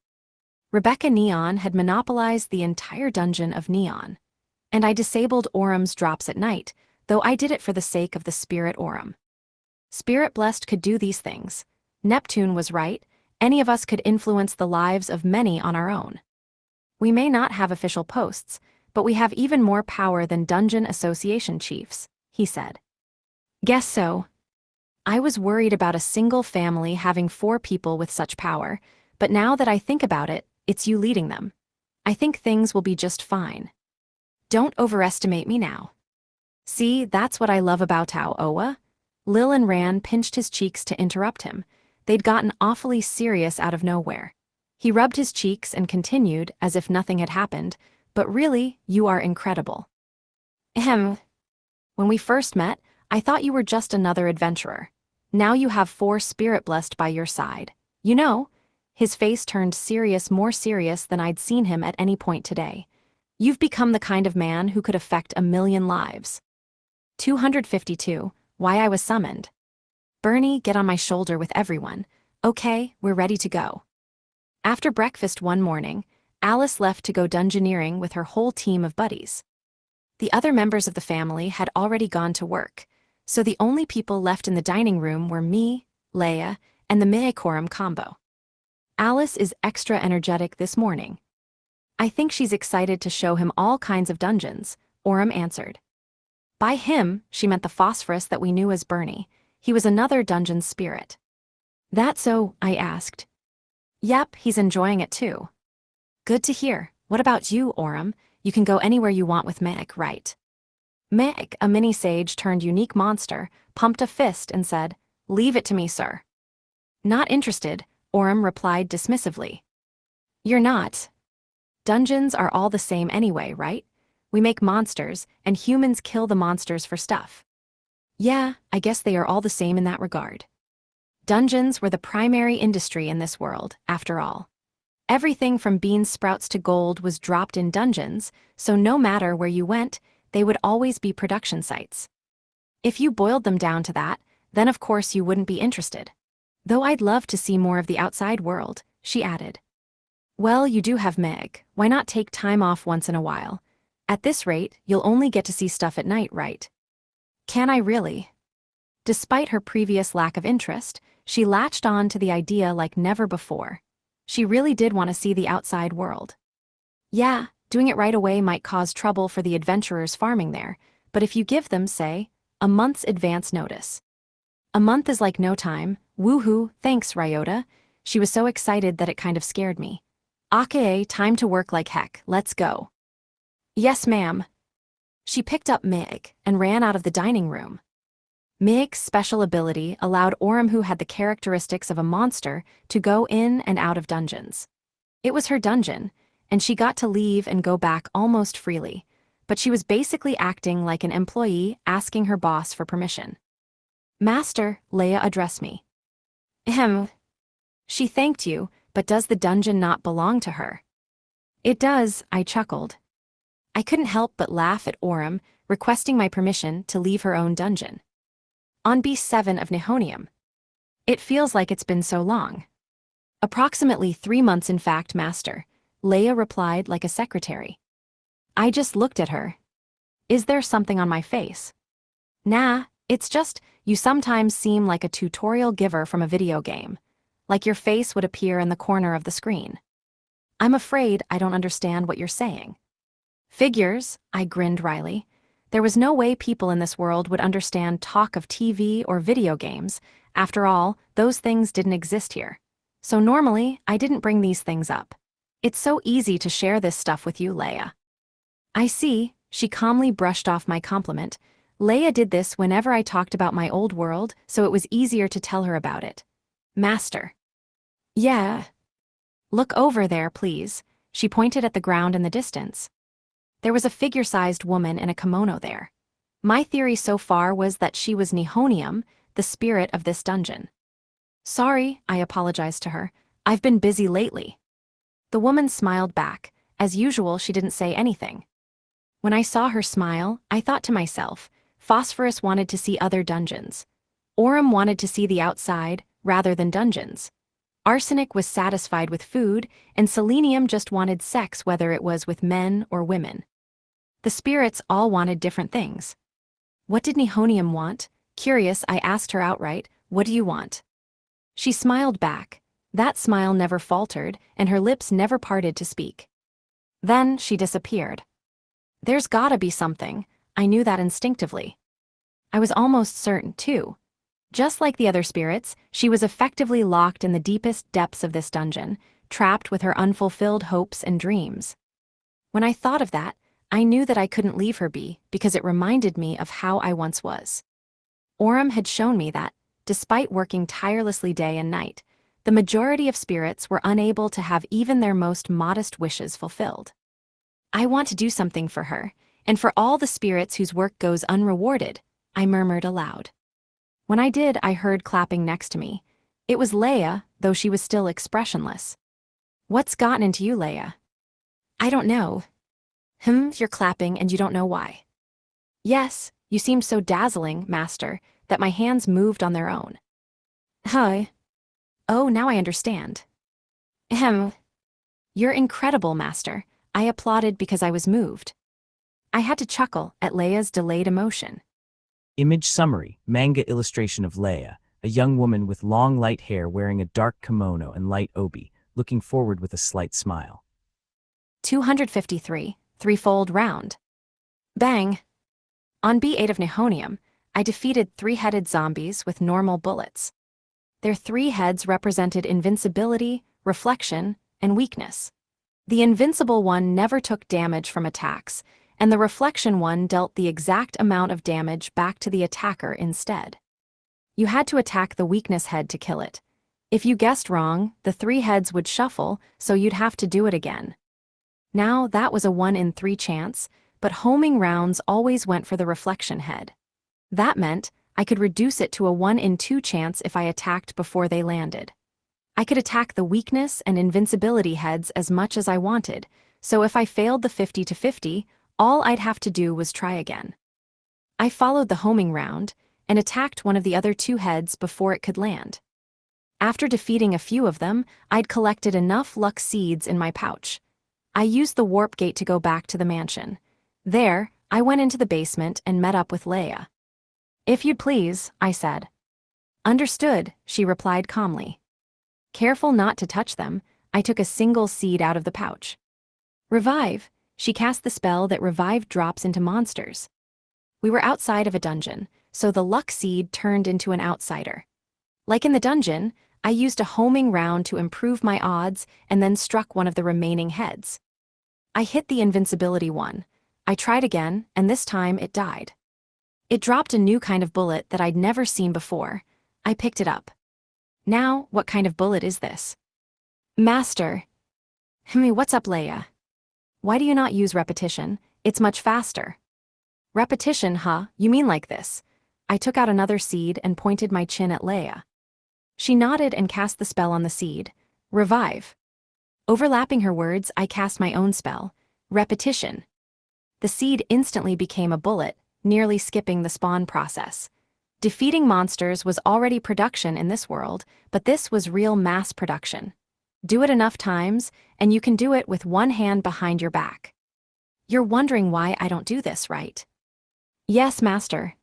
Rebecca Neon had monopolized the entire dungeon of Neon. And I disabled Auram's drops at night, though I did it for the sake of the spirit Auram. Spirit blessed could do these things. Neptune was right. Any of us could influence the lives of many on our own. We may not have official posts, but we have even more power than dungeon association chiefs, he said. Guess so. I was worried about a single family having 4 people with such power, but now that I think about it, it's you leading them. I think things will be just fine. Don't overestimate me now. See, that's what I love about Oa. Lil and Ran pinched his cheeks to interrupt him. They'd gotten awfully serious out of nowhere. He rubbed his cheeks and continued, as if nothing had happened, but really, you are incredible. Ahem. When we first met, I thought you were just another adventurer. Now you have 4 spirit blessed by your side. You know, his face turned serious, more serious than I'd seen him at any point today. You've become the kind of man who could affect 1,000,000 lives. 252, why I was summoned. Bernie, get on my shoulder with everyone. Okay, we're ready to go. After breakfast one morning, Alice left to go dungeoneering with her whole team of buddies. The other members of the family had already gone to work, so the only people left in the dining room were me, Leia, and the Mi'ekorum combo. Alice is extra energetic this morning. I think she's excited to show him all kinds of dungeons, Auram answered. By him, she meant the phosphorus that we knew as Bernie. He was another dungeon spirit. That so? I asked. Yep, he's enjoying it too. Good to hear. What about you, Auram? You can go anywhere you want with Meg, right? Meg, a mini-sage turned unique monster, pumped a fist and said, Leave it to me, sir. Not interested, Auram replied dismissively. You're not. Dungeons are all the same anyway, right? We make monsters, and humans kill the monsters for stuff. Yeah, I guess they are all the same in that regard. Dungeons were the primary industry in this world, after all. Everything from bean sprouts to gold was dropped in dungeons, so no matter where you went, they would always be production sites. If you boiled them down to that, then of course you wouldn't be interested. Though I'd love to see more of the outside world, she added. Well, you do have Meg, why not take time off once in a while? At this rate, you'll only get to see stuff at night, right? Can I really? Despite her previous lack of interest, she latched on to the idea like never before. She really did want to see the outside world. Yeah, doing it right away might cause trouble for the adventurers farming there, but if you give them, say, a month's advance notice. A month is like no time. Woohoo, thanks, Ryota. She was so excited that it kind of scared me. Okay, time to work like heck, let's go. Yes, ma'am. She picked up Mig and ran out of the dining room. Mig's special ability allowed Orym, who had the characteristics of a monster, to go in and out of dungeons. It was her dungeon, and she got to leave and go back almost freely, but she was basically acting like an employee asking her boss for permission. Master, Leia addressed me. Ahem. She thanked you, but does the dungeon not belong to her? It does, I chuckled. I couldn't help but laugh at Orym, requesting my permission to leave her own dungeon. On B7 of Nihonium. It feels like it's been so long. Approximately 3 months in fact, Master, Leia replied like a secretary. I just looked at her. Is there something on my face? Nah, it's just, you sometimes seem like a tutorial giver from a video game. Like your face would appear in the corner of the screen. I'm afraid I don't understand what you're saying. Figures, I grinned wryly. There was no way people in this world would understand talk of TV or video games. After all, those things didn't exist here. So normally, I didn't bring these things up. It's so easy to share this stuff with you, Leia. I see, she calmly brushed off my compliment. Leia did this whenever I talked about my old world, so it was easier to tell her about it. Master. Yeah. Look over there, please. She pointed at the ground in the distance. There was a figure-sized woman in a kimono there. My theory so far was that she was Nihonium, the spirit of this dungeon. Sorry, I apologized to her. I've been busy lately. The woman smiled back. As usual, she didn't say anything. When I saw her smile, I thought to myself, Phosphorus wanted to see other dungeons. Orym wanted to see the outside, rather than dungeons. Arsenic was satisfied with food, and Selenium just wanted sex, whether it was with men or women. The spirits all wanted different things. What did Nihonium want? Curious, I asked her outright, what do you want? She smiled back. That smile never faltered, and her lips never parted to speak. Then she disappeared. There's gotta be something. I knew that instinctively. I was almost certain, too. Just like the other spirits, she was effectively locked in the deepest depths of this dungeon, trapped with her unfulfilled hopes and dreams. When I thought of that, I knew that I couldn't leave her be because it reminded me of how I once was. Orym had shown me that, despite working tirelessly day and night, the majority of spirits were unable to have even their most modest wishes fulfilled. I want to do something for her, and for all the spirits whose work goes unrewarded, I murmured aloud. When I did, I heard clapping next to me. It was Leia, though she was still expressionless. What's gotten into you, Leia? I don't know. You're clapping and you don't know why. Yes, you seemed so dazzling, Master, that my hands moved on their own. Hi. Oh, now I understand. Ahem. You're incredible, Master. I applauded because I was moved. I had to chuckle at Leia's delayed emotion. Image summary, manga illustration of Leia, a young woman with long light hair wearing a dark kimono and light obi, looking forward with a slight smile. 253, threefold round. Bang! On B8 of Nihonium, I defeated 3-headed zombies with normal bullets. Their 3 heads represented invincibility, reflection, and weakness. The invincible one never took damage from attacks, and the reflection one dealt the exact amount of damage back to the attacker instead. You had to attack the weakness head to kill it. If you guessed wrong, the 3 heads would shuffle, so you'd have to do it again. Now, that was a 1 in 3 chance, but homing rounds always went for the reflection head. That meant I could reduce it to a 1 in 2 chance if I attacked before they landed. I could attack the weakness and invincibility heads as much as I wanted, so if I failed the 50-50, all I'd have to do was try again. I followed the homing round and attacked one of the other 2 heads before it could land. After defeating a few of them, I'd collected enough luck seeds in my pouch. I used the warp gate to go back to the mansion. There, I went into the basement and met up with Leia. If you'd please, I said. Understood, she replied calmly. Careful not to touch them, I took a single seed out of the pouch. Revive, she cast the spell that revived drops into monsters. We were outside of a dungeon, so the luck seed turned into an outsider. Like in the dungeon, I used a homing round to improve my odds and then struck one of the remaining heads. I hit the invincibility one. I tried again, and this time it died. It dropped a new kind of bullet that I'd never seen before. I picked it up. Now, what kind of bullet is this? Master. What's up, Leia? Why do you not use repetition? It's much faster. Repetition, huh? You mean like this? I took out another seed and pointed my chin at Leia. She nodded and cast the spell on the seed. Revive. Overlapping her words, I cast my own spell. Repetition. The seed instantly became a bullet, nearly skipping the spawn process. Defeating monsters was already production in this world, but this was real mass production. Do it enough times, and you can do it with one hand behind your back. You're wondering why I don't do this, right? Yes, Master.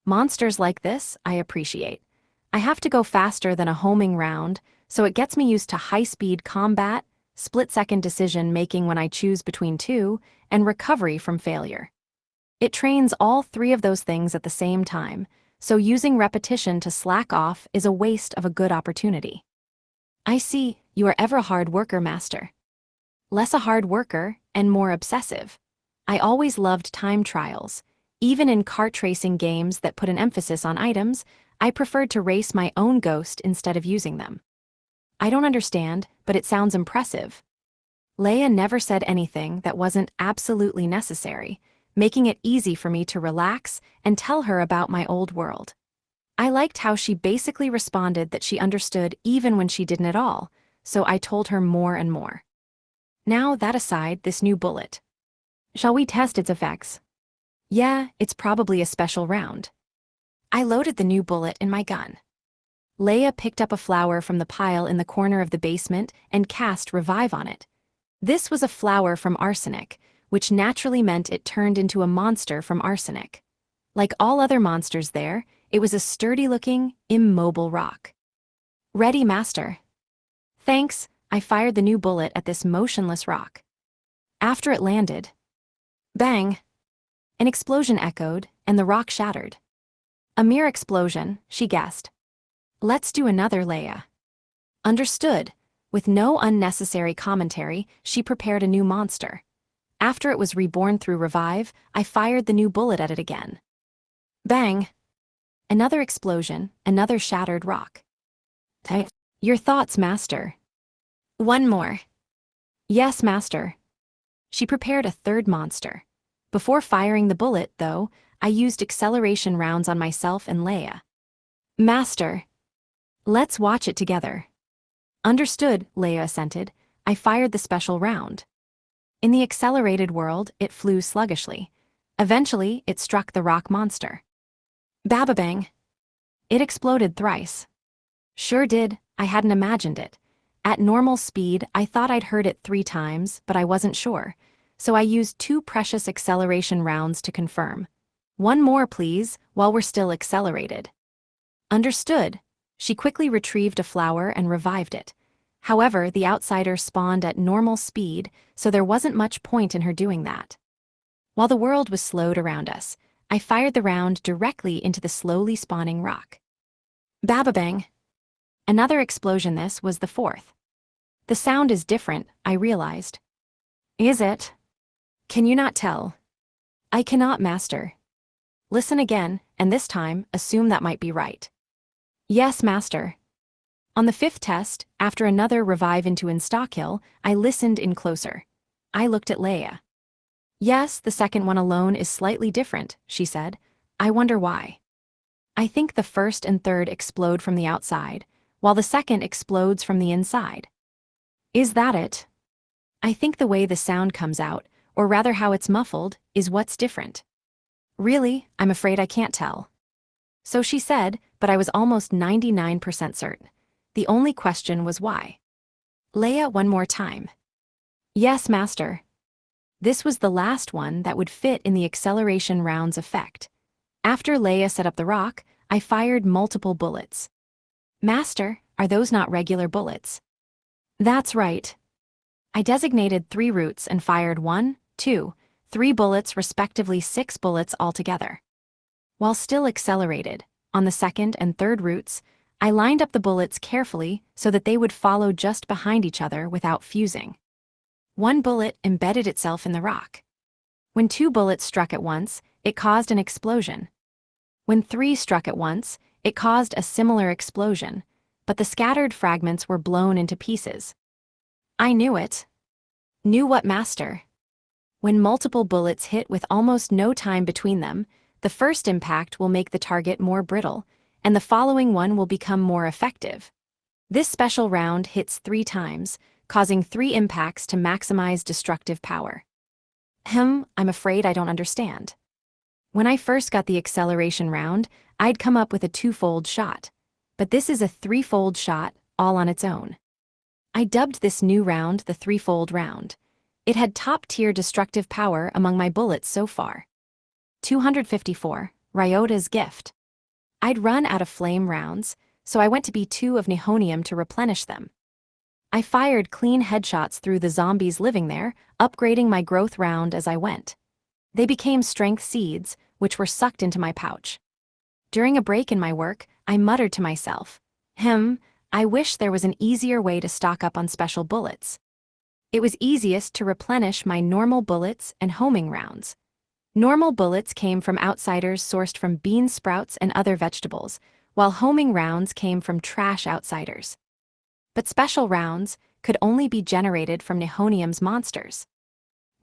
Monsters like this, I appreciate. I have to go faster than a homing round, so it gets me used to high-speed combat, split-second decision-making when I choose between two, and recovery from failure. It trains all three of those things at the same time, so using repetition to slack off is a waste of a good opportunity. I see, you are ever a hard worker, Master. Less a hard worker, and more obsessive. I always loved time trials. Even in kart racing games that put an emphasis on items, I preferred to race my own ghost instead of using them. I don't understand, but it sounds impressive. Leia never said anything that wasn't absolutely necessary, making it easy for me to relax and tell her about my old world. I liked how she basically responded that she understood even when she didn't at all, so I told her more and more. Now, that aside, this new bullet. Shall we test its effects? Yeah, it's probably a special round. I loaded the new bullet in my gun. Leia picked up a flower from the pile in the corner of the basement and cast Revive on it. This was a flower from arsenic, which naturally meant it turned into a monster from arsenic. Like all other monsters there, it was a sturdy-looking, immobile rock. Ready, Master. Thanks, I fired the new bullet at this motionless rock. After it landed, bang! An explosion echoed, and the rock shattered. A mere explosion, she guessed. Let's do another, Leia. Understood. With no unnecessary commentary, she prepared a new monster. After it was reborn through Revive, I fired the new bullet at it again. Bang! Another explosion, another shattered rock. Your thoughts, Master. One more. Yes, Master. She prepared a third monster. Before firing the bullet, though, I used acceleration rounds on myself and Leia. Master. Let's watch it together. Understood, Leia assented. I fired the special round. In the accelerated world, it flew sluggishly. Eventually, it struck the rock monster. Bababang! It exploded thrice. Sure did, I hadn't imagined it. At normal speed, I thought I'd heard it 3 times, but I wasn't sure, so I used 2 precious acceleration rounds to confirm. One more, please, while we're still accelerated. Understood. She quickly retrieved a flower and revived it. However, the outsider spawned at normal speed, so there wasn't much point in her doing that. While the world was slowed around us, I fired the round directly into the slowly spawning rock. Bababang! Another explosion. This was the 4th. The sound is different, I realized. Is it? Can you not tell? I cannot, Master. Listen again, and this time, assume that might be right. Yes, Master. On the 5th test, after another revive into Instakill, I listened in closer. I looked at Leia. Yes, the second one alone is slightly different, she said. I wonder why. I think the 1st and 3rd explode from the outside, while the 2nd explodes from the inside. Is that it? I think the way the sound comes out, or rather how it's muffled, is what's different. Really, I'm afraid I can't tell. So she said, but I was almost 99% certain. The only question was why. Leia, one more time. Yes, Master. This was the last one that would fit in the acceleration round's effect. After Leia set up the rock, I fired multiple bullets. Master, are those not regular bullets? That's right. I designated 3 routes and fired 1, 2, 3 bullets, respectively 6 bullets altogether. While still accelerated, on the second and third routes, I lined up the bullets carefully so that they would follow just behind each other without fusing. 1 bullet embedded itself in the rock. When 2 bullets struck at once, it caused an explosion. When 3 struck at once, it caused a similar explosion, but the scattered fragments were blown into pieces. I knew it. Knew what, Master? When multiple bullets hit with almost no time between them, the first impact will make the target more brittle, and the following one will become more effective. This special round hits 3 times, causing 3 impacts to maximize destructive power. I'm afraid I don't understand. When I first got the acceleration round, I'd come up with a 2-fold shot. But this is a 3-fold shot, all on its own. I dubbed this new round the 3-fold round. It had top-tier destructive power among my bullets so far. 254, Ryota's gift. I'd run out of flame rounds, so I went to B2 of Nihonium to replenish them. I fired clean headshots through the zombies living there, upgrading my growth round as I went. They became strength seeds, which were sucked into my pouch. During a break in my work, I muttered to myself, I wish there was an easier way to stock up on special bullets. It was easiest to replenish my normal bullets and homing rounds. Normal bullets came from outsiders sourced from bean sprouts and other vegetables, while homing rounds came from trash outsiders. But special rounds could only be generated from Nihonium's monsters.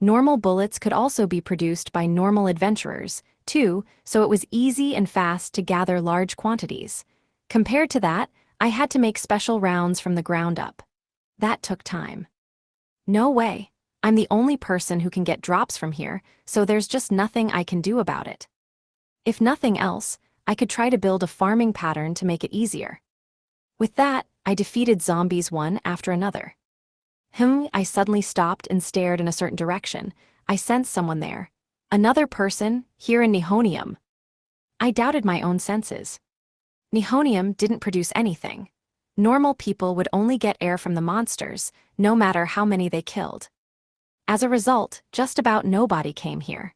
Normal bullets could also be produced by normal adventurers, too, so it was easy and fast to gather large quantities. Compared to that, I had to make special rounds from the ground up. That took time. No way. I'm the only person who can get drops from here, so there's just nothing I can do about it. If nothing else, I could try to build a farming pattern to make it easier. With that, I defeated zombies one after another. I suddenly stopped and stared in a certain direction. I sensed someone there. Another person, here in Nihonium. I doubted my own senses. Nihonium didn't produce anything. Normal people would only get air from the monsters, no matter how many they killed. As a result, just about nobody came here.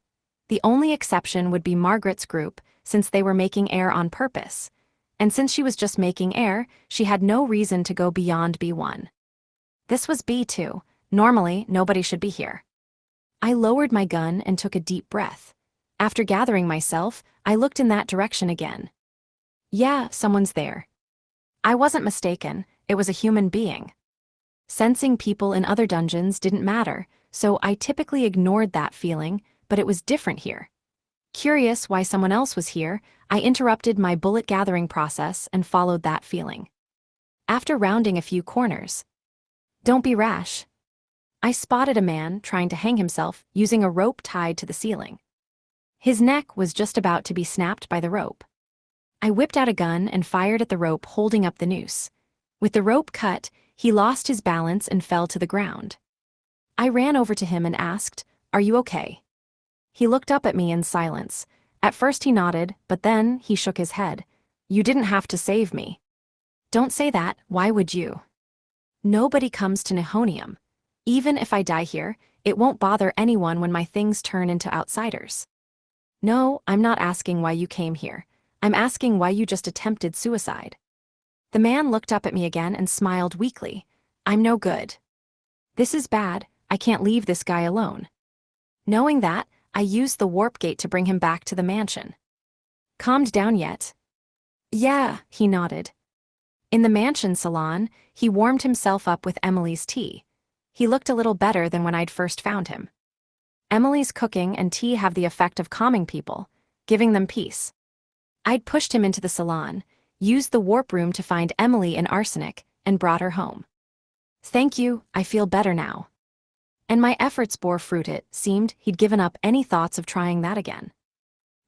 The only exception would be Margaret's group, since they were making air on purpose. And since she was just making air, she had no reason to go beyond B1. This was B2. Normally, nobody should be here. I lowered my gun and took a deep breath. After gathering myself, I looked in that direction again. Yeah, someone's there. I wasn't mistaken, it was a human being. Sensing people in other dungeons didn't matter, so I typically ignored that feeling, but it was different here. Curious why someone else was here, I interrupted my bullet gathering process and followed that feeling. After rounding a few corners, don't be rash. I spotted a man trying to hang himself using a rope tied to the ceiling. His neck was just about to be snapped by the rope. I whipped out a gun and fired at the rope holding up the noose. With the rope cut, he lost his balance and fell to the ground. I ran over to him and asked, "Are you okay?" He looked up at me in silence. At first he nodded, but then he shook his head. "You didn't have to save me." "Don't say that, why would you?" "Nobody comes to Nihonium. Even if I die here, it won't bother anyone when my things turn into outsiders." "No, I'm not asking why you came here. I'm asking why you just attempted suicide." The man looked up at me again and smiled weakly. "I'm no good. This is bad, I can't leave this guy alone." Knowing that, I used the warp gate to bring him back to the mansion. "Calmed down yet?" "Yeah," he nodded. In the mansion salon, he warmed himself up with Emily's tea. He looked a little better than when I'd first found him. Emily's cooking and tea have the effect of calming people, giving them peace. I'd pushed him into the salon, used the warp room to find Emily in arsenic, and brought her home. "Thank you, I feel better now." And my efforts bore fruit. It seemed he'd given up any thoughts of trying that again.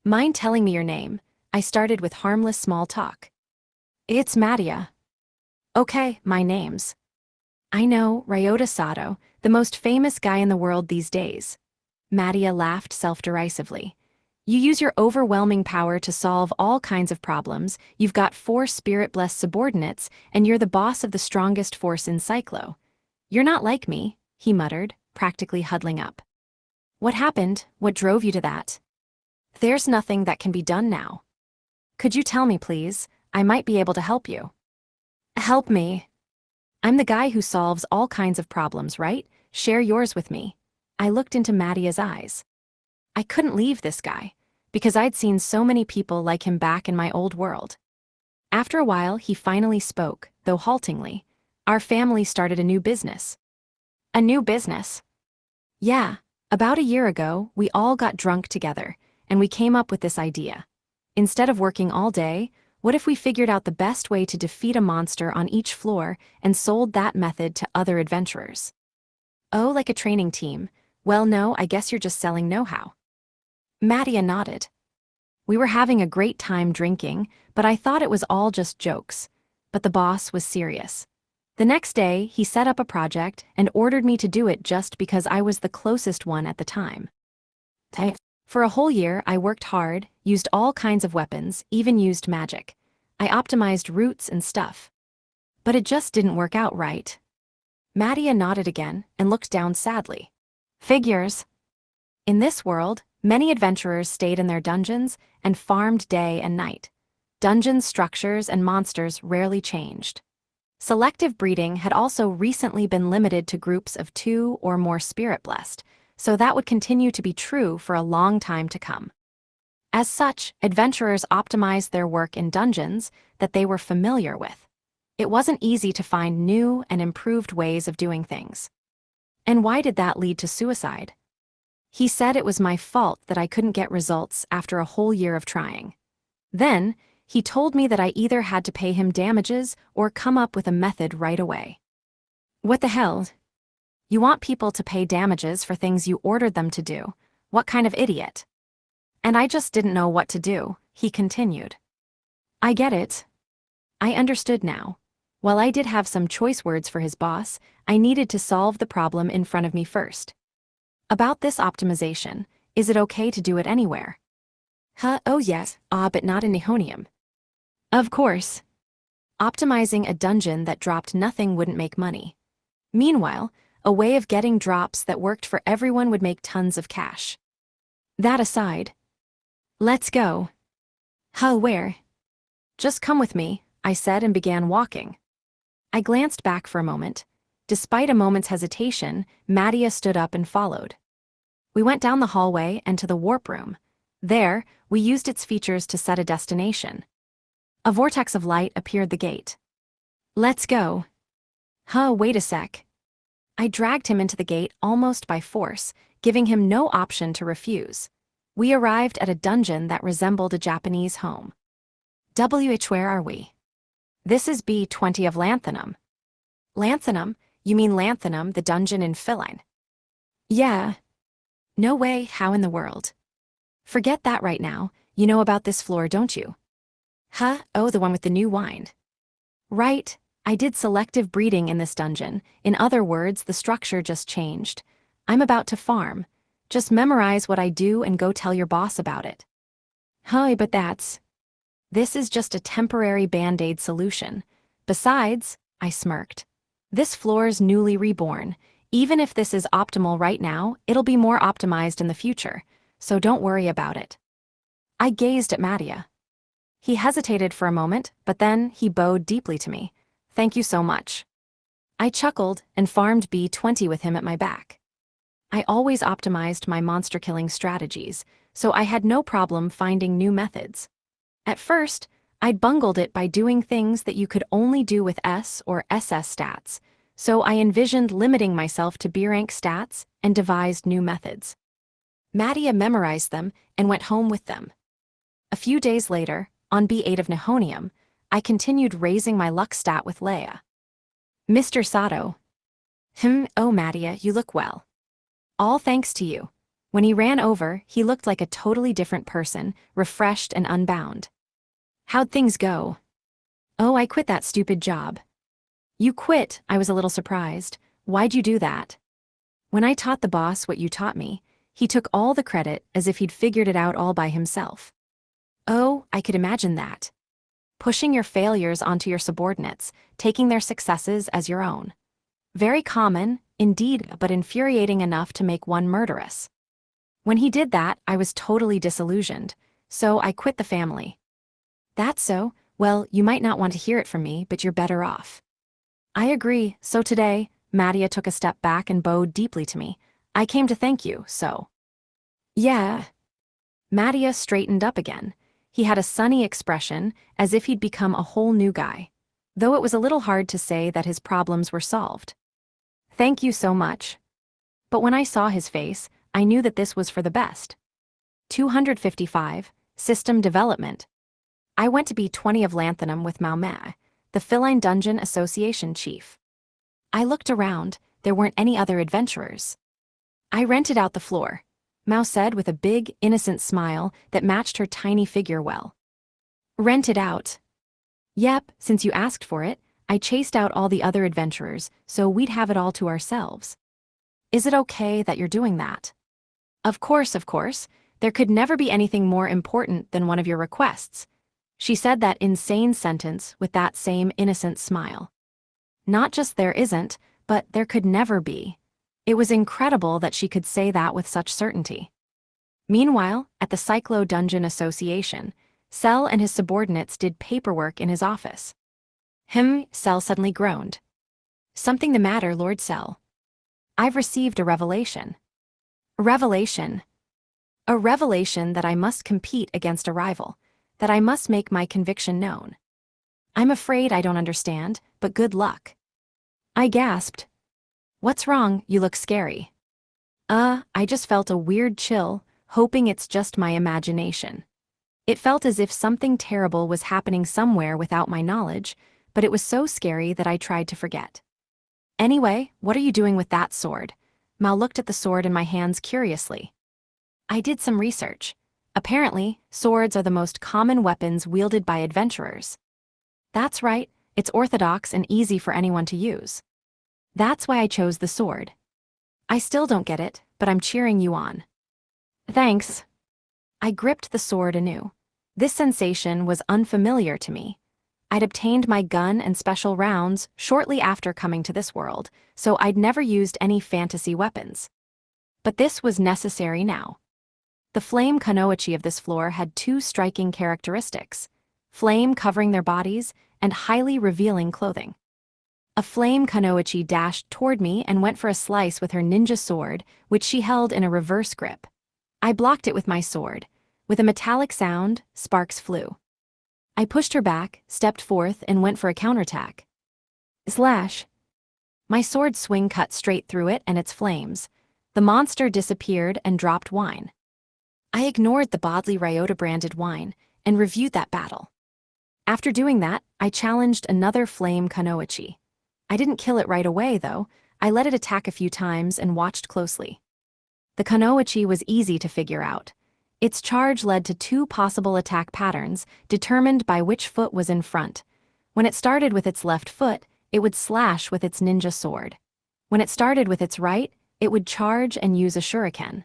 "Mind telling me your name?" I started with harmless small talk. "It's Mattia." "Okay, my name's." "I know, Ryota Sato, the most famous guy in the world these days." Mattia laughed self-derisively. You use your overwhelming power to solve all kinds of problems, you've got 4 spirit-blessed subordinates, and you're the boss of the strongest force in Cyclo. You're not like me, he muttered, practically huddling up. What happened? What drove you to that? There's nothing that can be done now. Could you tell me, please? I might be able to help you. Help me. I'm the guy who solves all kinds of problems, right? Share yours with me. I looked into Mattia's eyes. I couldn't leave this guy, because I'd seen so many people like him back in my old world. After a while, he finally spoke, though haltingly. Our family started a new business. A new business? Yeah, about a year ago, we all got drunk together, and we came up with this idea. Instead of working all day, what if we figured out the best way to defeat a monster on each floor and sold that method to other adventurers? Oh, like a training team. Well, no, I guess you're just selling know-how. Mattia nodded. We were having a great time drinking, but I thought it was all just jokes. But the boss was serious. The next day, he set up a project and ordered me to do it just because I was the closest one at the time. For a whole year, I worked hard, used all kinds of weapons, even used magic. I optimized routes and stuff. But it just didn't work out right. Mattia nodded again and looked down sadly. Figures. In this world, many adventurers stayed in their dungeons and farmed day and night. Dungeon structures and monsters rarely changed. Selective breeding had also recently been limited to groups of 2 or more spirit-blessed, so that would continue to be true for a long time to come. As such, adventurers optimized their work in dungeons that they were familiar with. It wasn't easy to find new and improved ways of doing things. And why did that lead to suicide? He said it was my fault that I couldn't get results after a whole year of trying. Then, he told me that I either had to pay him damages or come up with a method right away. What the hell? You want people to pay damages for things you ordered them to do? What kind of idiot? And I just didn't know what to do, he continued. I get it. I understood now. While I did have some choice words for his boss, I needed to solve the problem in front of me first. About this optimization, is it okay to do it anywhere? Oh yes, but not in Nihonium. Of course. Optimizing a dungeon that dropped nothing wouldn't make money. Meanwhile, a way of getting drops that worked for everyone would make tons of cash. That aside. Let's go. Where? Just come with me, I said and began walking. I glanced back for a moment. Despite a moment's hesitation, Mattia stood up and followed. We went down the hallway and to the warp room. There, we used its features to set a destination. A vortex of light appeared the gate. Let's go. Wait a sec. I dragged him into the gate almost by force, giving him no option to refuse. We arrived at a dungeon that resembled a Japanese home. Where are we? This is B20 of Lanthanum. Lanthanum? You mean Lanthanum, the dungeon in Philine? Yeah. No way, how in the world? Forget that right now, you know about this floor, don't you? Oh, the one with the new wine. Right, I did selective breeding in this dungeon. In other words, the structure just changed. I'm about to farm. Just memorize what I do and go tell your boss about it. But that's... This is just a temporary band-aid solution. Besides, I smirked, this floor's newly reborn. Even if this is optimal right now, it'll be more optimized in the future, so don't worry about it. I gazed at Mattia. He hesitated for a moment, but then he bowed deeply to me. Thank you so much. I chuckled and farmed B20 with him at my back. I always optimized my monster-killing strategies, so I had no problem finding new methods. At first, I'd bungled it by doing things that you could only do with S or SS stats, so I envisioned limiting myself to B rank stats and devised new methods. Mattia memorized them and went home with them. A few days later, on B8 of Nihonium, I continued raising my luck stat with Leia. Mr. Sato. Oh Mattia, you look well. All thanks to you. When he ran over, he looked like a totally different person, refreshed and unbound. How'd things go? Oh, I quit that stupid job. You quit? I was a little surprised. Why'd you do that? When I taught the boss what you taught me, He took all the credit as if he'd figured it out all by himself. Oh, I could imagine that. Pushing your failures onto your subordinates, taking their successes as your own. Very common, indeed, but infuriating enough to make one murderous. When he did that, I was totally disillusioned, so I quit the family. That's so. Well, you might not want to hear it from me, but you're better off. I agree, so today, Mattia took a step back and bowed deeply to me. I came to thank you, so. Yeah. Mattia straightened up again. He had a sunny expression, as if he'd become a whole new guy, though it was a little hard to say that his problems were solved. Thank you so much. But when I saw his face, I knew that this was for the best. 255, System Development. I went to B20 of Lanthanum with Maumea, the Feline Dungeon Association chief. I looked around, there weren't any other adventurers. I rented out the floor, Mao said with a big, innocent smile that matched her tiny figure well. Rent it out? Yep, since you asked for it, I chased out all the other adventurers, so we'd have it all to ourselves. Is it okay that you're doing that? Of course, there could never be anything more important than one of your requests. She said that insane sentence with that same innocent smile. Not just there isn't, but there could never be. It was incredible that she could say that with such certainty. Meanwhile, at the Cyclo Dungeon Association, Cell and his subordinates did paperwork in his office. Cell suddenly groaned. Something the matter, Lord Cell? I've received a revelation. Revelation? A revelation that I must compete against a rival, that I must make my conviction known. I'm afraid I don't understand, but good luck. I gasped. What's wrong? You look scary. I just felt a weird chill, hoping it's just my imagination. It felt as if something terrible was happening somewhere without my knowledge, but it was so scary that I tried to forget. Anyway, what are you doing with that sword? Mal looked at the sword in my hands curiously. I did some research. Apparently, swords are the most common weapons wielded by adventurers. That's right, it's orthodox and easy for anyone to use. That's why I chose the sword. I still don't get it, but I'm cheering you on. Thanks. I gripped the sword anew. This sensation was unfamiliar to me. I'd obtained my gun and special rounds shortly after coming to this world, so I'd never used any fantasy weapons. But this was necessary now. The flame kunoichi of this floor had two striking characteristics: flame covering their bodies and highly revealing clothing. A flame kunoichi dashed toward me and went for a slice with her ninja sword, which she held in a reverse grip. I blocked it with my sword. With a metallic sound, sparks flew. I pushed her back, stepped forth, and went for a counterattack. Slash! My sword swing cut straight through it and its flames. The monster disappeared and dropped wine. I ignored the Bodley Ryota branded wine and reviewed that battle. After doing that, I challenged another flame kunoichi. I didn't kill it right away, though. I let it attack a few times and watched closely. The kunoichi was easy to figure out. Its charge led to two possible attack patterns, determined by which foot was in front. When it started with its left foot, it would slash with its ninja sword. When it started with its right, it would charge and use a shuriken.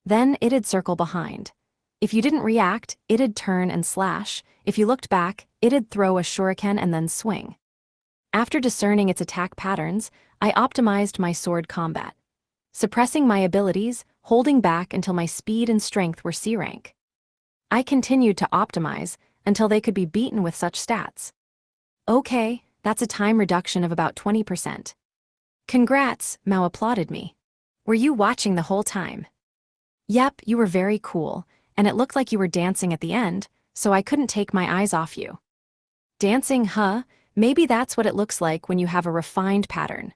Then it'd circle behind. If you didn't react, it'd turn and slash. If you looked back, it'd throw a shuriken and then swing. After discerning its attack patterns, I optimized my sword combat, suppressing my abilities, holding back until my speed and strength were C rank. I continued to optimize until they could be beaten with such stats. Okay, that's a time reduction of about 20%. Congrats, Mao applauded me. Were you watching the whole time? Yep, you were very cool, and it looked like you were dancing at the end, so I couldn't take my eyes off you. Dancing, huh? Maybe that's what it looks like when you have a refined pattern.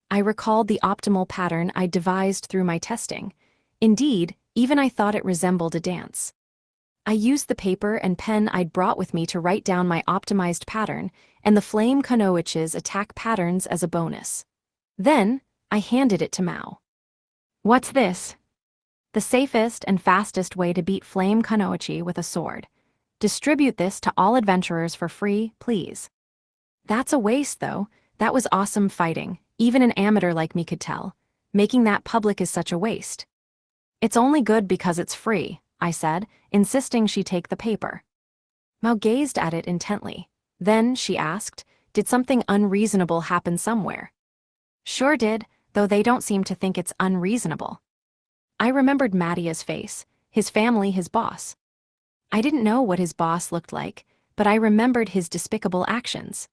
I recalled the optimal pattern I devised through my testing. Indeed, even I thought it resembled a dance. I used the paper and pen I'd brought with me to write down my optimized pattern and the flame kunoichi's attack patterns as a bonus. Then, I handed it to Mao. What's this? The safest and fastest way to beat flame kunoichi with a sword. Distribute this to all adventurers for free, please. That's a waste, though. That was awesome fighting. Even an amateur like me could tell. Making that public is such a waste. It's only good because it's free, I said, insisting she take the paper. Mao gazed at it intently. Then, she asked, did something unreasonable happen somewhere? Sure did, though they don't seem to think it's unreasonable. I remembered Mattia's face, his family, his boss. I didn't know what his boss looked like, but I remembered his despicable actions.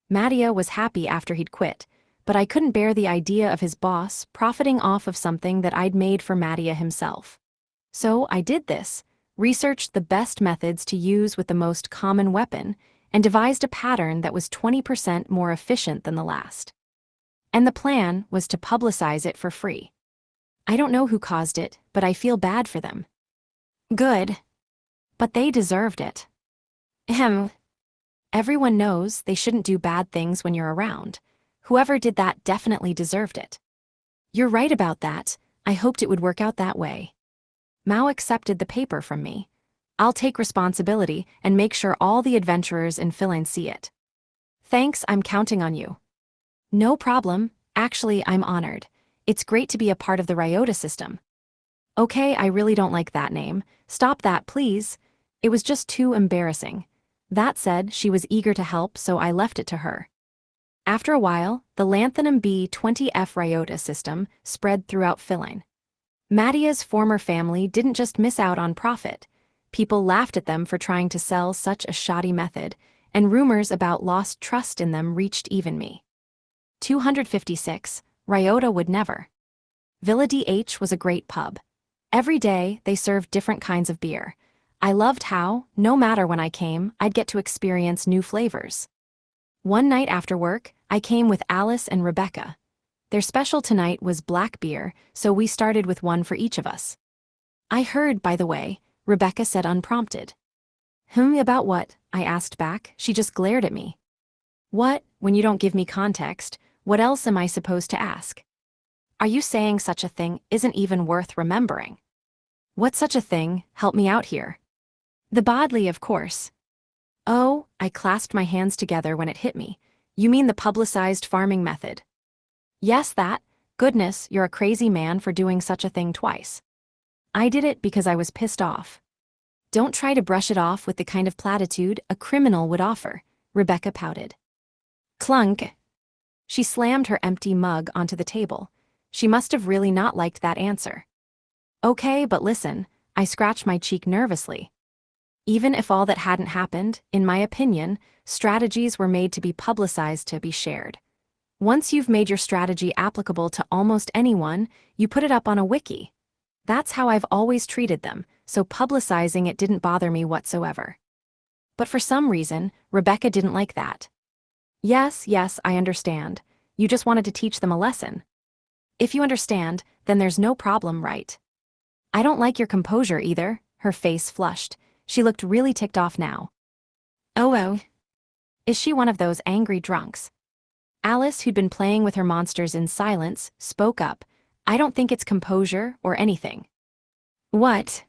Mattia was happy after he'd quit, but I couldn't bear the idea of his boss profiting off of something that I'd made for Mattia himself. So I did this, researched the best methods to use with the most common weapon, and devised a pattern that was 20% more efficient than the last. And the plan was to publicize it for free. I don't know who caused it, but I feel bad for them. Good. But they deserved it. Ahem. Everyone knows they shouldn't do bad things when you're around. Whoever did that definitely deserved it. You're right about that. I hoped it would work out that way. Mao accepted the paper from me. I'll take responsibility and make sure all the adventurers in Philain see it. Thanks, I'm counting on you. No problem. Actually, I'm honored. It's great to be a part of the Ryota system. Okay, I really don't like that name. Stop that, please. It was just too embarrassing. That said, she was eager to help, so I left it to her. After a while, the Lanthanum B20F Ryota system spread throughout Philain. Mattia's former family didn't just miss out on profit. People laughed at them for trying to sell such a shoddy method, and rumors about lost trust in them reached even me. 256. Ryota would never. Villa DH was a great pub. Every day, they served different kinds of beer. I loved how, no matter when I came, I'd get to experience new flavors. One night after work, I came with Alice and Rebecca. Their special tonight was black beer, so we started with one for each of us. I heard, by the way, Rebecca said unprompted. About what? I asked back. She just glared at me. What? When you don't give me context, what else am I supposed to ask? Are you saying such a thing isn't even worth remembering? What's such a thing? Help me out here. The Bodley, of course. Oh, I clasped my hands together when it hit me. You mean the publicized farming method? Yes, that. Goodness, you're a crazy man for doing such a thing twice. I did it because I was pissed off. Don't try to brush it off with the kind of platitude a criminal would offer, Rebecca pouted. Clunk. She slammed her empty mug onto the table. She must have really not liked that answer. Okay, but listen, I scratched my cheek nervously. Even if all that hadn't happened, in my opinion, strategies were made to be publicized to be shared. Once you've made your strategy applicable to almost anyone, you put it up on a wiki. That's how I've always treated them, so publicizing it didn't bother me whatsoever. But for some reason, Rebecca didn't like that. Yes, I understand. You just wanted to teach them a lesson. If you understand, then there's no problem, right? I don't like your composure either. Her face flushed. She looked really ticked off now. Oh. Is she one of those angry drunks? Alice, who'd been playing with her monsters in silence, spoke up. I don't think it's composure or anything. What?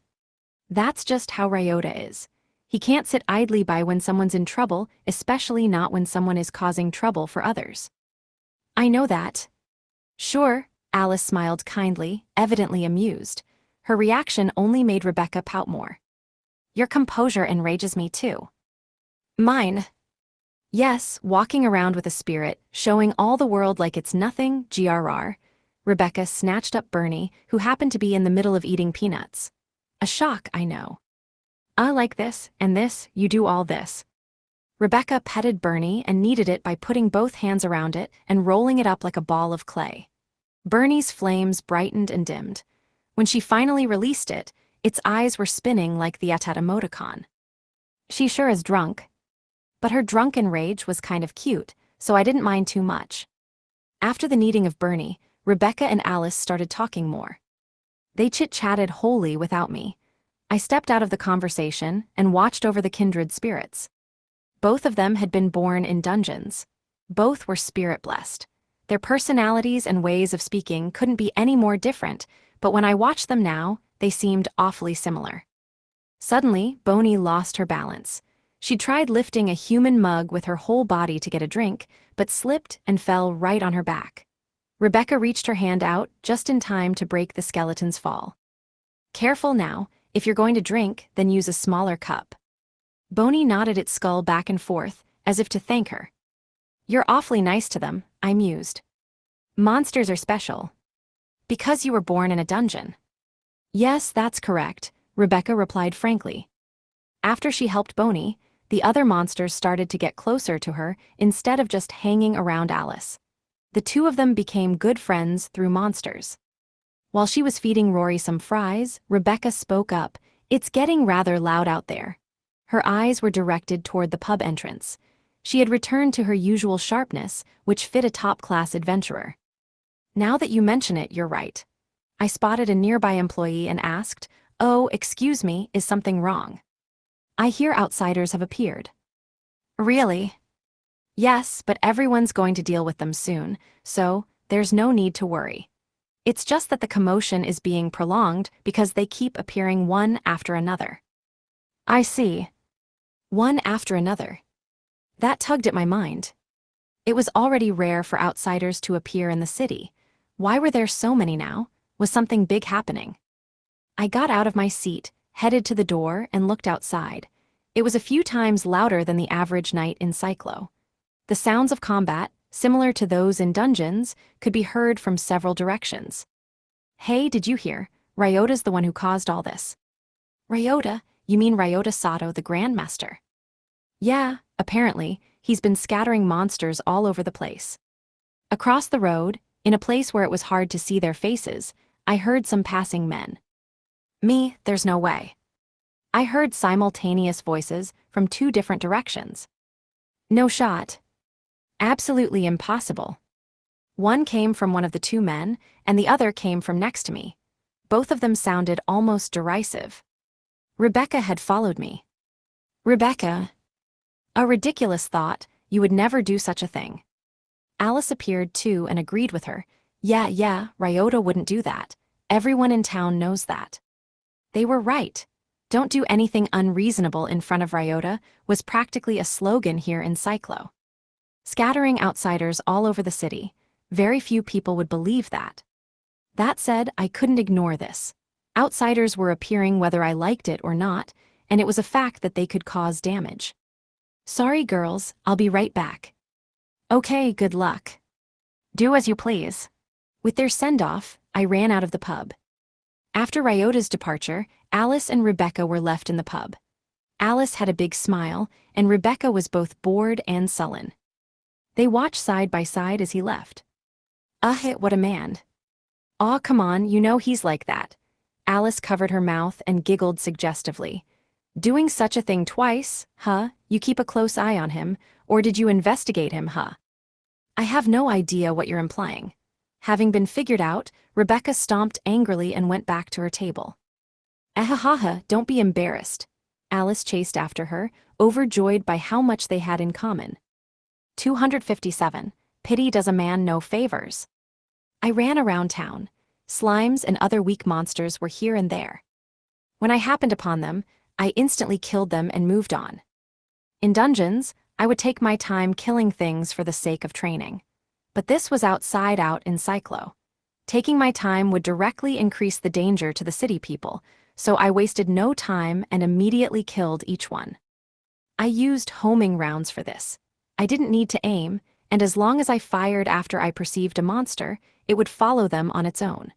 That's just how Ryota is. He can't sit idly by when someone's in trouble, especially not when someone is causing trouble for others. I know that. Sure, Alice smiled kindly, evidently amused. Her reaction only made Rebecca pout more. Your composure enrages me too. Mine. Yes, walking around with a spirit, showing all the world like it's nothing, GRR. Rebecca snatched up Bernie, who happened to be in the middle of eating peanuts. A shock, I know. I like this, and this, you do all this. Rebecca petted Bernie and kneaded it by putting both hands around it and rolling it up like a ball of clay. Bernie's flames brightened and dimmed. When she finally released it, its eyes were spinning like the Atat emoticon. She sure is drunk. But her drunken rage was kind of cute, so I didn't mind too much. After the kneading of Bernie, Rebecca and Alice started talking more. They chit-chatted wholly without me. I stepped out of the conversation and watched over the kindred spirits. Both of them had been born in dungeons. Both were spirit-blessed. Their personalities and ways of speaking couldn't be any more different, but when I watched them now, they seemed awfully similar. Suddenly, Bonnie lost her balance. She tried lifting a human mug with her whole body to get a drink, but slipped and fell right on her back. Rebecca reached her hand out just in time to break the skeleton's fall. Careful now, if you're going to drink, then use a smaller cup. Boney nodded its skull back and forth, as if to thank her. You're awfully nice to them, I mused. Monsters are special. Because you were born in a dungeon. Yes, that's correct, Rebecca replied frankly. After she helped Boney, the other monsters started to get closer to her instead of just hanging around Alice. The two of them became good friends through monsters. While she was feeding Rory some fries, Rebecca spoke up. It's getting rather loud out there. Her eyes were directed toward the pub entrance. She had returned to her usual sharpness, which fit a top-class adventurer. Now that you mention it, you're right. I spotted a nearby employee and asked, "Oh, excuse me, is something wrong?" I hear outsiders have appeared. Really? Yes, but everyone's going to deal with them soon, so there's no need to worry. It's just that the commotion is being prolonged because they keep appearing one after another. I see. One after another. That tugged at my mind. It was already rare for outsiders to appear in the city. Why were there so many now? Was something big happening? I got out of my seat, headed to the door, and looked outside. It was a few times louder than the average night in Cyclo. The sounds of combat, similar to those in dungeons, could be heard from several directions. Hey, did you hear? Ryota's the one who caused all this. Ryota? You mean Ryota Sato, the Grandmaster? Yeah, apparently, he's been scattering monsters all over the place. Across the road, in a place where it was hard to see their faces, I heard some passing men. Me, there's no way. I heard simultaneous voices from two different directions. No shot. Absolutely impossible. One came from one of the two men, and the other came from next to me. Both of them sounded almost derisive. Rebecca had followed me. Rebecca. A ridiculous thought, you would never do such a thing. Alice appeared too and agreed with her. Yeah, Ryota wouldn't do that. Everyone in town knows that. They were right. Don't do anything unreasonable in front of Ryota was practically a slogan here in Cyclo. Scattering outsiders all over the city, very few people would believe that. That said, I couldn't ignore this. Outsiders were appearing whether I liked it or not, and it was a fact that they could cause damage. Sorry, girls, I'll be right back. Okay, good luck. Do as you please. With their send-off, I ran out of the pub. After Ryota's departure, Alice and Rebecca were left in the pub. Alice had a big smile, and Rebecca was both bored and sullen. They watched side by side as he left. What a man. Aw, come on, you know he's like that. Alice covered her mouth and giggled suggestively. Doing such a thing twice, huh? You keep a close eye on him, or did you investigate him, huh? I have no idea what you're implying. Having been figured out, Rebecca stomped angrily and went back to her table. Ahahaha, don't be embarrassed. Alice chased after her, overjoyed by how much they had in common. 257. Pity does a man no favors. I ran around town. Slimes and other weak monsters were here and there. When I happened upon them, I instantly killed them and moved on. In dungeons, I would take my time killing things for the sake of training. But this was outside out in Cyclo. Taking my time would directly increase the danger to the city people, so I wasted no time and immediately killed each one. I used homing rounds for this. I didn't need to aim, and as long as I fired after I perceived a monster, it would follow them on its own.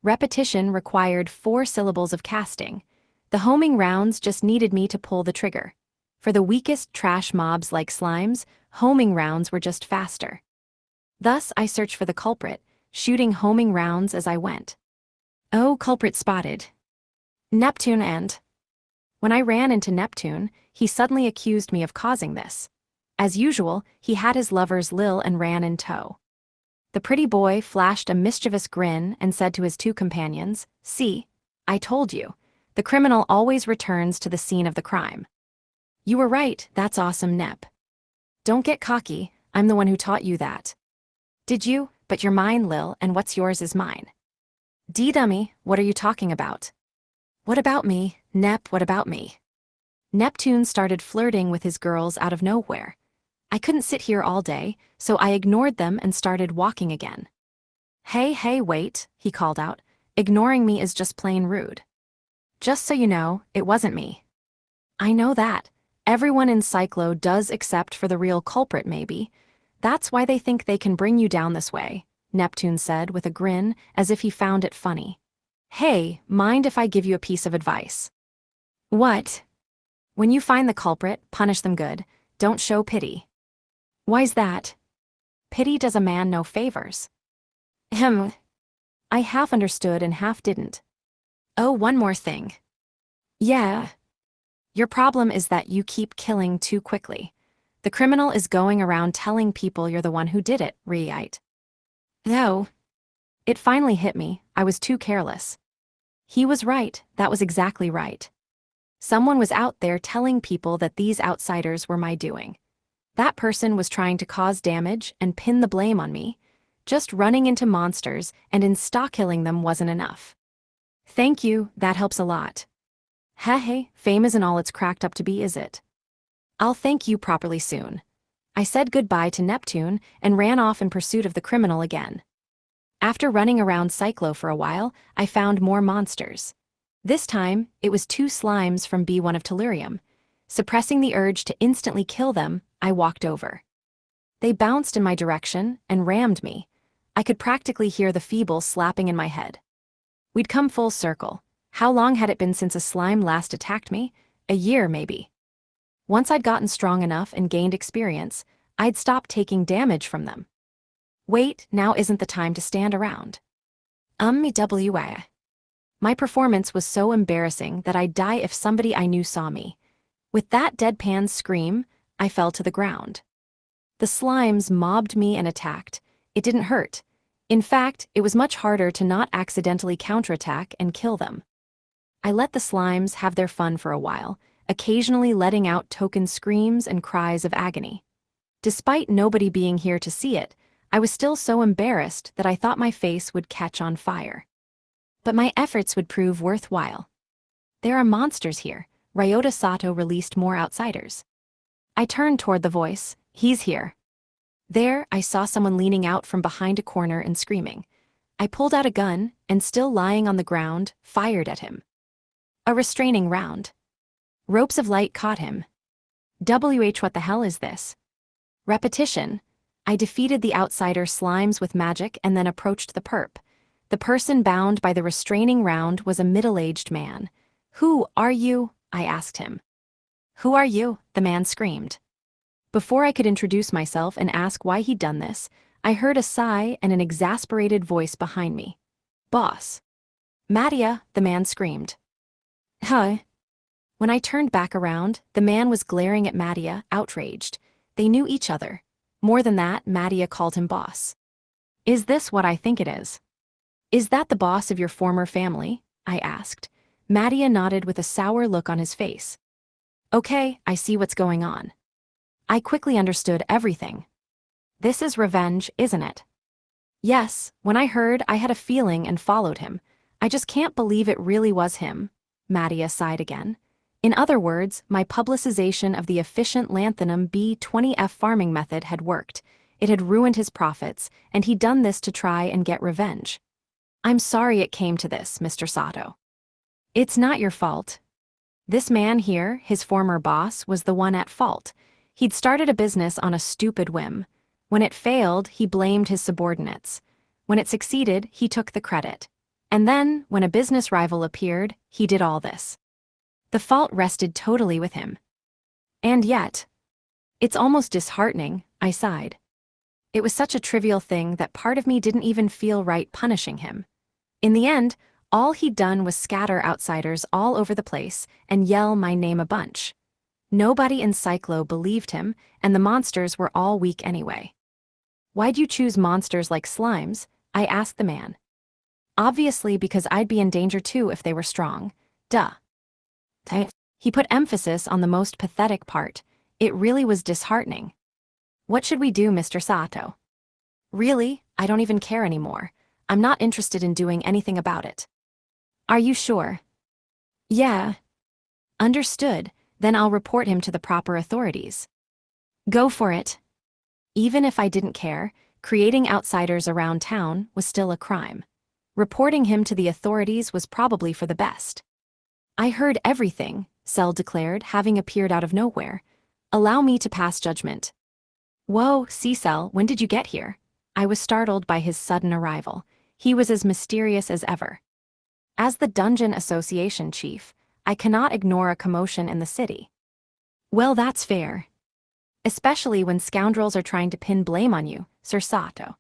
Repetition required 4 syllables of casting. The homing rounds just needed me to pull the trigger. For the weakest trash mobs like slimes, homing rounds were just faster. Thus, I searched for the culprit, shooting homing rounds as I went. Oh, culprit spotted. Neptune and... When I ran into Neptune, he suddenly accused me of causing this. As usual, he had his lovers Lil and ran in tow. The pretty boy flashed a mischievous grin and said to his 2 companions, "See, I told you. The criminal always returns to the scene of the crime." You were right, that's awesome, Nep. Don't get cocky, I'm the one who taught you that. Did you? But you're mine, Lil, and what's yours is mine. D-dummy, what are you talking about? What about me, Nep, what about me? Neptune started flirting with his girls out of nowhere. I couldn't sit here all day, so I ignored them and started walking again. Hey, wait, he called out. Ignoring me is just plain rude. Just so you know, it wasn't me. I know that. Everyone in Cyclo does except for the real culprit, maybe. That's why they think they can bring you down this way, Neptune said with a grin, as if he found it funny. Hey, mind if I give you a piece of advice? What? When you find the culprit, punish them good. Don't show pity. Why's that? Pity does a man no favors. Ahem. I half understood and half didn't. Oh, one more thing. Yeah. Your problem is that you keep killing too quickly. The criminal is going around telling people you're the one who did it, right? No. It finally hit me, I was too careless. He was right, that was exactly right. Someone was out there telling people that these outsiders were my doing. That person was trying to cause damage and pin the blame on me. Just running into monsters and insta-killing them wasn't enough. Thank you, that helps a lot. Hey, fame isn't all it's cracked up to be, is it? I'll thank you properly soon. I said goodbye to Neptune and ran off in pursuit of the criminal again. After running around Cyclo for a while, I found more monsters. This time, it was 2 slimes from B1 of Tellurium. Suppressing the urge to instantly kill them, I walked over. They bounced in my direction and rammed me. I could practically hear the feeble slapping in my head. We'd come full circle. How long had it been since a slime last attacked me? A year, maybe. Once I'd gotten strong enough and gained experience, I'd stopped taking damage from them. Wait, now isn't the time to stand around. MWA. My performance was so embarrassing that I'd die if somebody I knew saw me. With that deadpan scream, I fell to the ground. The slimes mobbed me and attacked. It didn't hurt. In fact, it was much harder to not accidentally counterattack and kill them. I let the slimes have their fun for a while, occasionally letting out token screams and cries of agony. Despite nobody being here to see it, I was still so embarrassed that I thought my face would catch on fire. But my efforts would prove worthwhile. There are monsters here. Ryota Sato released more outsiders. I turned toward the voice. He's here. There, I saw someone leaning out from behind a corner and screaming. I pulled out a gun and, still lying on the ground, fired at him. A restraining round. Ropes of light caught him. What the hell is this? Repetition. I defeated the outsider slimes with magic and then approached the perp. The person bound by the restraining round was a middle-aged man. Who are you? I asked him. Who are you? The man screamed. Before I could introduce myself and ask why he'd done this, I heard a sigh and an exasperated voice behind me. Boss. Mattia, the man screamed. Huh? When I turned back around, the man was glaring at Mattia, outraged. They knew each other. More than that, Mattia called him boss. Is this what I think it is? Is that the boss of your former family? I asked. Mattia nodded with a sour look on his face. Okay, I see what's going on. I quickly understood everything. This is revenge, isn't it? Yes, when I heard, I had a feeling and followed him. I just can't believe it really was him. Mattia sighed again. In other words, my publicization of the efficient lanthanum B20F farming method had worked. It had ruined his profits, and he'd done this to try and get revenge. I'm sorry it came to this, Mr. Sato. It's not your fault. This man here, his former boss, was the one at fault. He'd started a business on a stupid whim. When it failed, he blamed his subordinates. When it succeeded, he took the credit. And then, when a business rival appeared, he did all this. The fault rested totally with him. And yet, it's almost disheartening, I sighed. It was such a trivial thing that part of me didn't even feel right punishing him. In the end, all he'd done was scatter outsiders all over the place and yell my name a bunch. Nobody in Cyclo believed him, and the monsters were all weak anyway. Why'd you choose monsters like slimes? I asked the man. Obviously because I'd be in danger too if they were strong. Duh. He put emphasis on the most pathetic part. It really was disheartening. What should we do, Mr. Sato? Really, I don't even care anymore. I'm not interested in doing anything about it. Are you sure? Yeah. Understood. Then I'll report him to the proper authorities. Go for it. Even if I didn't care, creating outsiders around town was still a crime. Reporting him to the authorities was probably for the best. I heard everything, Cell declared, having appeared out of nowhere. Allow me to pass judgment. Whoa, C-Cell, when did you get here? I was startled by his sudden arrival. He was as mysterious as ever. As the Dungeon Association chief, I cannot ignore a commotion in the city. Well, that's fair. Especially when scoundrels are trying to pin blame on you, Sir Sato.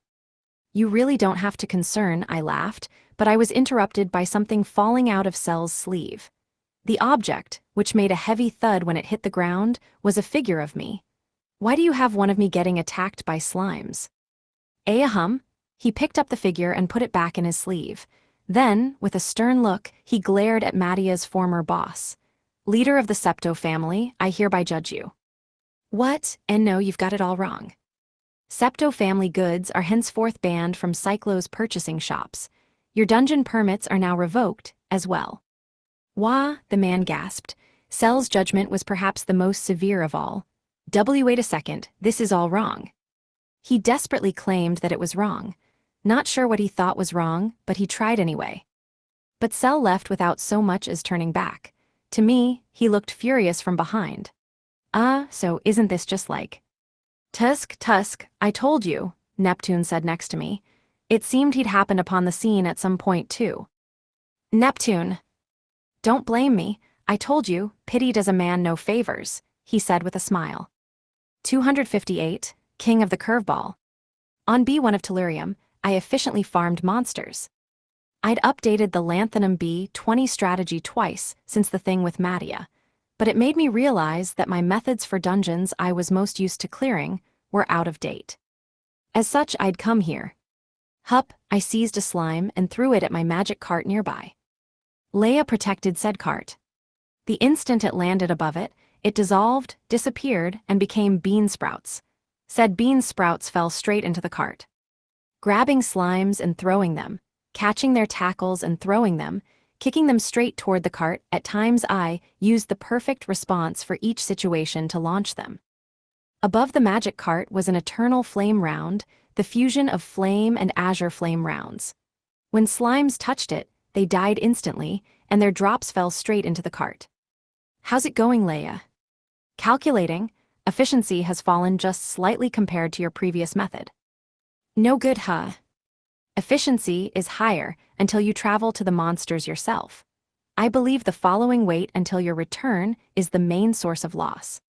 You really don't have to concern, I laughed, but I was interrupted by something falling out of Cell's sleeve. The object, which made a heavy thud when it hit the ground, was a figure of me. Why do you have one of me getting attacked by slimes? Ahum. He picked up the figure and put it back in his sleeve. Then, with a stern look, he glared at Madia's former boss. Leader of the Septo family, I hereby judge you. What? And no, you've got it all wrong. Septo family goods are henceforth banned from Cyclo's purchasing shops. Your dungeon permits are now revoked, as well. Wah, the man gasped. Cell's judgment was perhaps the most severe of all. Wait a second, this is all wrong. He desperately claimed that it was wrong. Not sure what he thought was wrong, but he tried anyway. But Cell left without so much as turning back. To me, he looked furious from behind. So isn't this just like... Tusk, I told you, Neptune said next to me. It seemed he'd happened upon the scene at some point too. Neptune. Don't blame me, I told you, pity does a man no favors, he said with a smile. 258, King of the Curveball. On B1 of Tellurium, I efficiently farmed monsters. I'd updated the Lanthanum B20 strategy twice since the thing with Madia, but it made me realize that my methods for dungeons I was most used to clearing were out of date. As such, I'd come here. Hup, I seized a slime and threw it at my magic cart nearby. Leia protected said cart. The instant it landed above it, it dissolved, disappeared, and became bean sprouts. Said bean sprouts fell straight into the cart. Grabbing slimes and throwing them, catching their tackles and throwing them, kicking them straight toward the cart, at times I used the perfect response for each situation to launch them. Above the magic cart was an eternal flame round, the fusion of flame and azure flame rounds. When slimes touched it, they died instantly, and their drops fell straight into the cart. How's it going, Leia? Calculating. Efficiency has fallen just slightly compared to your previous method. No good, huh? Efficiency is higher until you travel to the monsters yourself. I believe the following wait until your return is the main source of loss.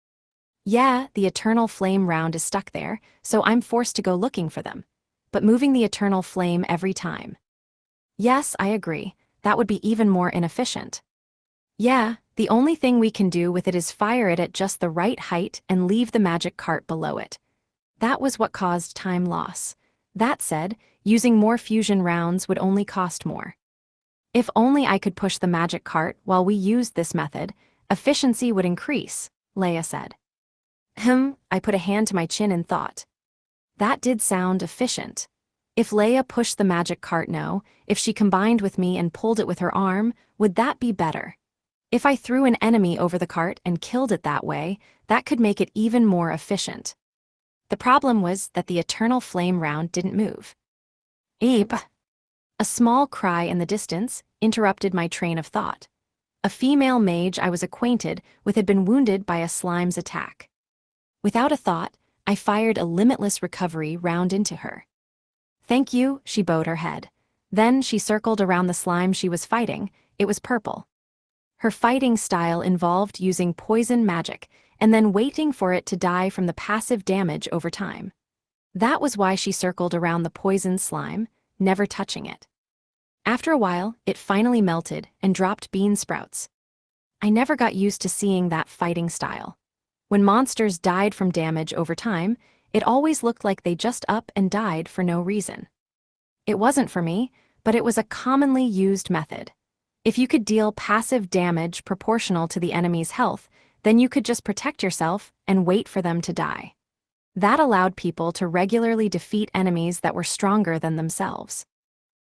Yeah, the eternal flame round is stuck there, so I'm forced to go looking for them. But moving the eternal flame every time. Yes, I agree. That would be even more inefficient. Yeah, the only thing we can do with it is fire it at just the right height and leave the magic cart below it. That was what caused time loss. That said, using more fusion rounds would only cost more. If only I could push the magic cart while we used this method, efficiency would increase, Leia said. I put a hand to my chin and thought. That did sound efficient. If Leia pushed the magic cart if she combined with me and pulled it with her arm, would that be better? If I threw an enemy over the cart and killed it that way, that could make it even more efficient. The problem was that the eternal flame round didn't move. Eep! A small cry in the distance interrupted my train of thought. A female mage I was acquainted with had been wounded by a slime's attack. Without a thought, I fired a limitless recovery round into her. Thank you, she bowed her head. Then she circled around the slime she was fighting. It was purple. Her fighting style involved using poison magic and then waiting for it to die from the passive damage over time. That was why she circled around the poisoned slime, never touching it. After a while, it finally melted and dropped bean sprouts. I never got used to seeing that fighting style. When monsters died from damage over time, it always looked like they just up and died for no reason. It wasn't for me, but it was a commonly used method. If you could deal passive damage proportional to the enemy's health, then you could just protect yourself and wait for them to die. That allowed people to regularly defeat enemies that were stronger than themselves.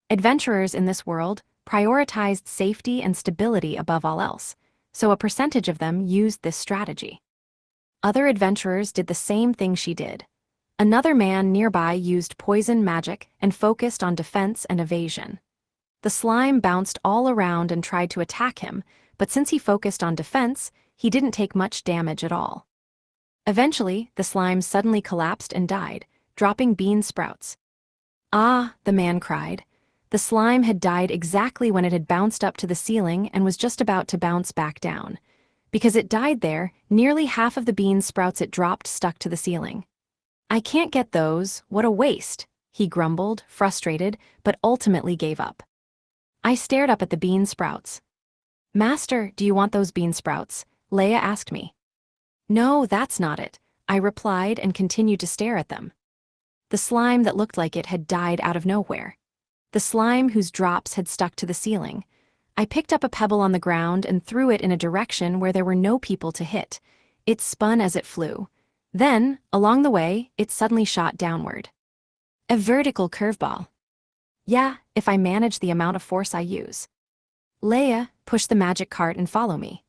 Adventurers in this world prioritized safety and stability above all else, so a percentage of them used this strategy. Other adventurers did the same thing she did. Another man nearby used poison magic and focused on defense and evasion. The slime bounced all around and tried to attack him, but since he focused on defense, he didn't take much damage at all. Eventually, the slime suddenly collapsed and died, dropping bean sprouts. Ah, the man cried. The slime had died exactly when it had bounced up to the ceiling and was just about to bounce back down. Because it died there, nearly half of the bean sprouts it dropped stuck to the ceiling. I can't get those, what a waste, he grumbled, frustrated, but ultimately gave up. I stared up at the bean sprouts. Master, do you want those bean sprouts? Leia asked me. No, that's not it, I replied and continued to stare at them. The slime that looked like it had died out of nowhere. The slime whose drops had stuck to the ceiling. I picked up a pebble on the ground and threw it in a direction where there were no people to hit. It spun as it flew. Then, along the way, it suddenly shot downward. A vertical curveball. Yeah, if I manage the amount of force I use. Leia, push the magic cart and follow me.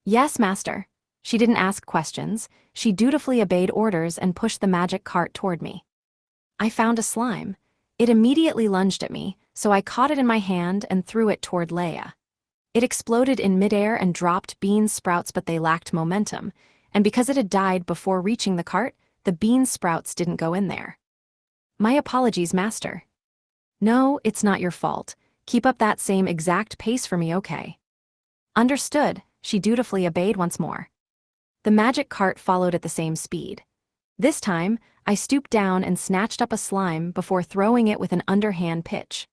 Yes, master. She didn't ask questions. She dutifully obeyed orders and pushed the magic cart toward me. I found a slime. It immediately lunged at me, so I caught it in my hand and threw it toward Leia. It exploded in midair and dropped bean sprouts, but they lacked momentum, and because it had died before reaching the cart, the bean sprouts didn't go in there. My apologies, master. No, it's not your fault. Keep up that same exact pace for me, okay? Understood, she dutifully obeyed once more. The magic cart followed at the same speed. This time, I stooped down and snatched up a slime before throwing it with an underhand pitch.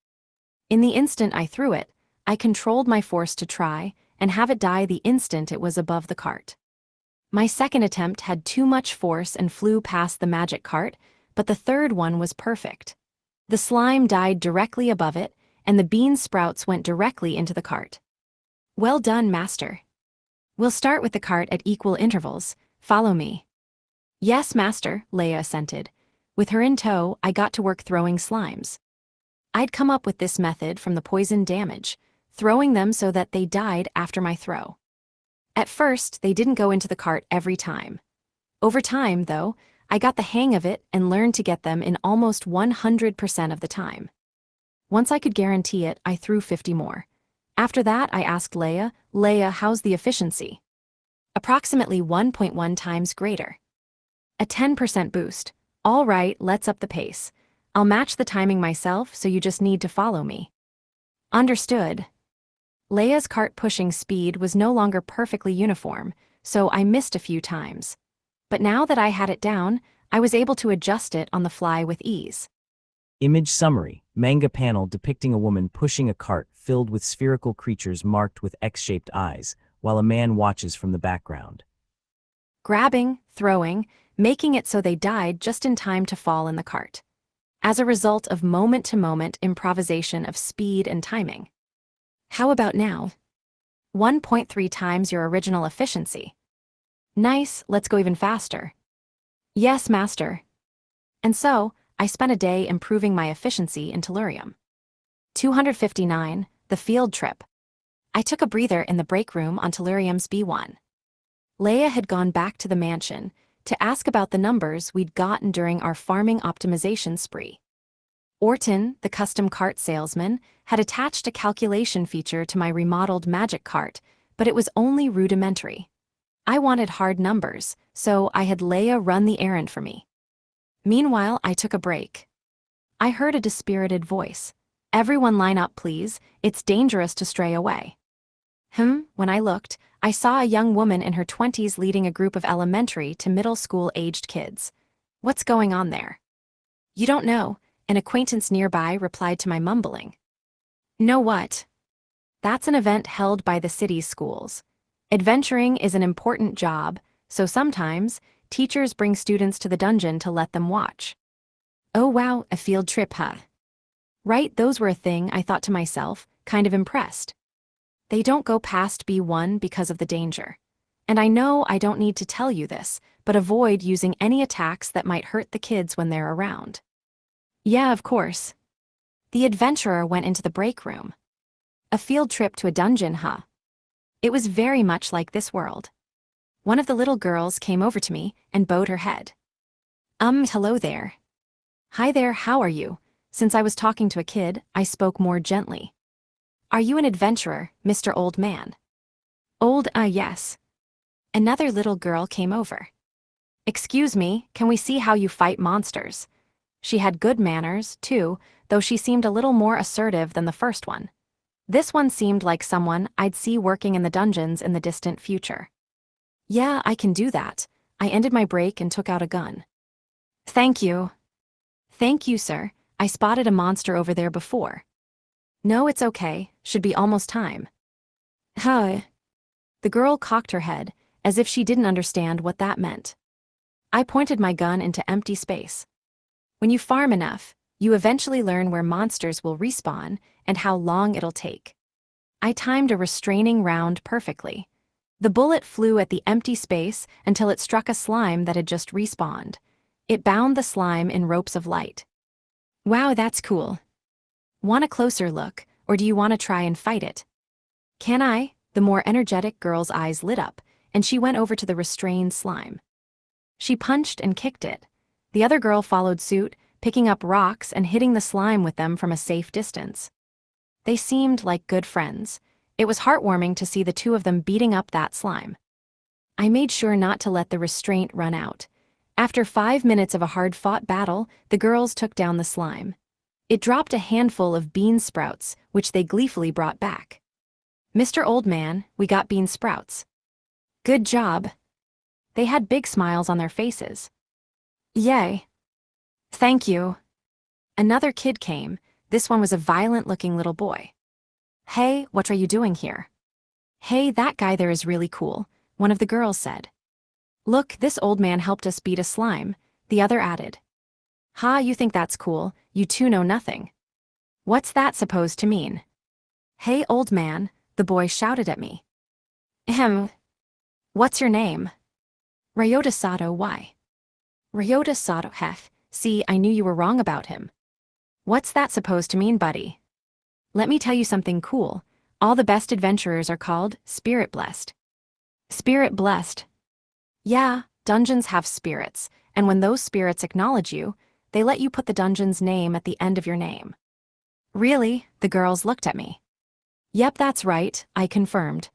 In the instant I threw it, I controlled my force to try and have it die the instant it was above the cart. My second attempt had too much force and flew past the magic cart, but the third one was perfect. The slime died directly above it, and the bean sprouts went directly into the cart. Well done, master. We'll start with the cart at equal intervals. Follow me. Yes, master, Leia assented. With her in tow, I got to work throwing slimes. I'd come up with this method from the poison damage, throwing them so that they died after my throw. At first, they didn't go into the cart every time. Over time, though, I got the hang of it and learned to get them in almost 100% of the time. Once I could guarantee it, I threw 50 more. After that, I asked Leia, how's the efficiency? Approximately 1.1 times greater. A 10% boost. All right, let's up the pace. I'll match the timing myself, so you just need to follow me. Understood. Leia's cart pushing speed was no longer perfectly uniform, so I missed a few times. But now that I had it down, I was able to adjust it on the fly with ease. Image summary, manga panel depicting a woman pushing a cart filled with spherical creatures marked with X-shaped eyes, while a man watches from the background. Grabbing, throwing, making it so they died just in time to fall in the cart. As a result of moment-to-moment improvisation of speed and timing. How about now? 1.3 times your original efficiency. Nice, let's go even faster. Yes, master. And so, I spent a day improving my efficiency in Tellurium. 259, the field trip. I took a breather in the break room on Tellurium's B1. Leia had gone back to the mansion to ask about the numbers we'd gotten during our farming optimization spree. Orton, the custom cart salesman, had attached a calculation feature to my remodeled magic cart, but it was only rudimentary. I wanted hard numbers, so I had Leia run the errand for me. Meanwhile, I took a break. I heard a dispirited voice. Everyone line up, please. It's dangerous to stray away. When I looked, I saw a young woman in her 20s leading a group of elementary to middle school-aged kids. What's going on there? You don't know, an acquaintance nearby replied to my mumbling. Know what? That's an event held by the city's schools. Adventuring is an important job, so sometimes, teachers bring students to the dungeon to let them watch. Oh wow, a field trip, huh? Right, those were a thing, I thought to myself, kind of impressed. They don't go past B1 because of the danger. And I know I don't need to tell you this, but avoid using any attacks that might hurt the kids when they're around. Yeah, of course. The adventurer went into the break room. A field trip to a dungeon, huh? It was very much like this world. One of the little girls came over to me and bowed her head. Hello there. Hi there, how are you? Since I was talking to a kid, I spoke more gently. Are you an adventurer, Mr. Old Man? Yes. Another little girl came over. Excuse me, can we see how you fight monsters? She had good manners, too, though she seemed a little more assertive than the first one. This one seemed like someone I'd see working in the dungeons in the distant future. Yeah, I can do that. I ended my break and took out a gun. Thank you. Thank you, sir. I spotted a monster over there before. No, it's okay. Should be almost time. Huh. The girl cocked her head, as if she didn't understand what that meant. I pointed my gun into empty space. When you farm enough, you eventually learn where monsters will respawn and how long it'll take. I timed a restraining round perfectly. The bullet flew at the empty space until it struck a slime that had just respawned. It bound the slime in ropes of light. Wow, that's cool. Want a closer look, or do you want to try and fight it? Can I? The more energetic girl's eyes lit up, and she went over to the restrained slime. She punched and kicked it. The other girl followed suit, picking up rocks and hitting the slime with them from a safe distance. They seemed like good friends. It was heartwarming to see the two of them beating up that slime. I made sure not to let the restraint run out. After 5 minutes of a hard-fought battle, the girls took down the slime. It dropped a handful of bean sprouts, which they gleefully brought back. Mr. Old Man, we got bean sprouts. Good job. They had big smiles on their faces. Yay. Thank you. Another kid came. This one was a violent-looking little boy. Hey, what are you doing here? Hey, that guy there is really cool, one of the girls said. Look, this old man helped us beat a slime, the other added. Ha, you think that's cool, you two know nothing. What's that supposed to mean? Hey, old man, the boy shouted at me. Ahem. What's your name? Ryota Sato, why? Ryota Sato, hef. See, I knew you were wrong about him. What's that supposed to mean, buddy? Let me tell you something cool. All the best adventurers are called Spirit Blessed. Spirit Blessed. Yeah, dungeons have spirits, and when those spirits acknowledge you, they let you put the dungeon's name at the end of your name. Really? The girls looked at me. Yep, that's right, I confirmed.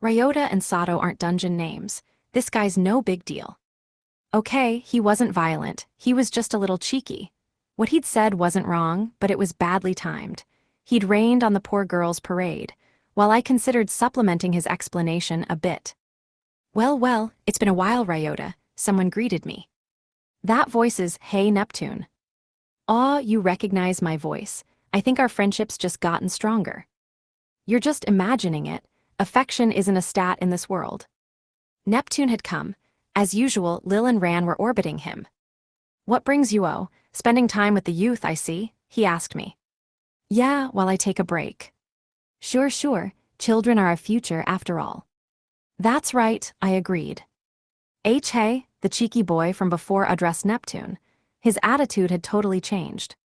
Ryota and Sato aren't dungeon names. This guy's no big deal. Okay, he wasn't violent, he was just a little cheeky. What he'd said wasn't wrong, but it was badly timed. He'd rained on the poor girl's parade, while I considered supplementing his explanation a bit. Well, it's been a while, Ryota, someone greeted me. That voice is Hey Neptune. Aw, you recognize my voice. I think our friendship's just gotten stronger. You're just imagining it. Affection isn't a stat in this world. Neptune had come. As usual, Lil and Ran were orbiting him. What brings you, spending time with the youth, I see, he asked me. Yeah, while I take a break. Sure, children are our future after all. That's right, I agreed. Hey, the cheeky boy from before addressed Neptune. His attitude had totally changed.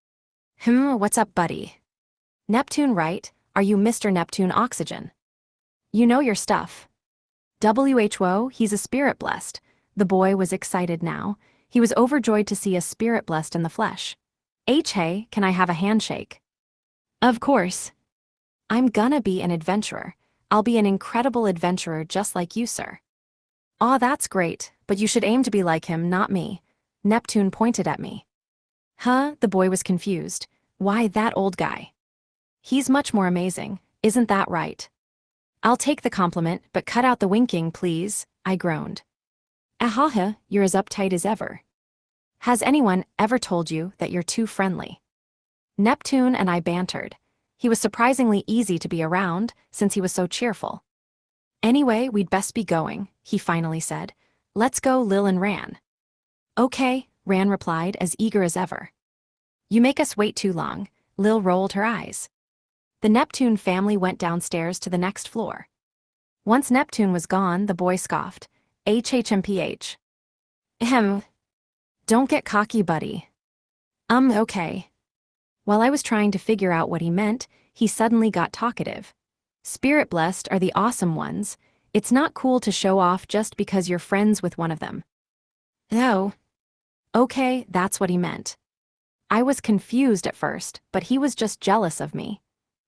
What's up, buddy? Neptune, right? Are you Mr. Neptune Oxygen? You know your stuff. Who, he's a spirit blessed. The boy was excited now. He was overjoyed to see a spirit blessed in the flesh. Hey, can I have a handshake? Of course. I'm gonna be an adventurer. I'll be an incredible adventurer just like you, sir. Aw, that's great, but you should aim to be like him, not me. Neptune pointed at me. Huh? The boy was confused. Why that old guy? He's much more amazing, isn't that right? I'll take the compliment, but cut out the winking, please, I groaned. Ahaha, you're as uptight as ever. Has anyone ever told you that you're too friendly? Neptune and I bantered. He was surprisingly easy to be around, since he was so cheerful. Anyway, we'd best be going, he finally said. Let's go, Lil and Ran. Okay, Ran replied, as eager as ever. You make us wait too long, Lil rolled her eyes. The Neptune family went downstairs to the next floor. Once Neptune was gone, the boy scoffed. HHMPH. Ahem. Don't get cocky, buddy. Okay. While I was trying to figure out what he meant, he suddenly got talkative. Spirit blessed are the awesome ones. It's not cool to show off just because you're friends with one of them. Oh. Okay, that's what he meant. I was confused at first, but he was just jealous of me.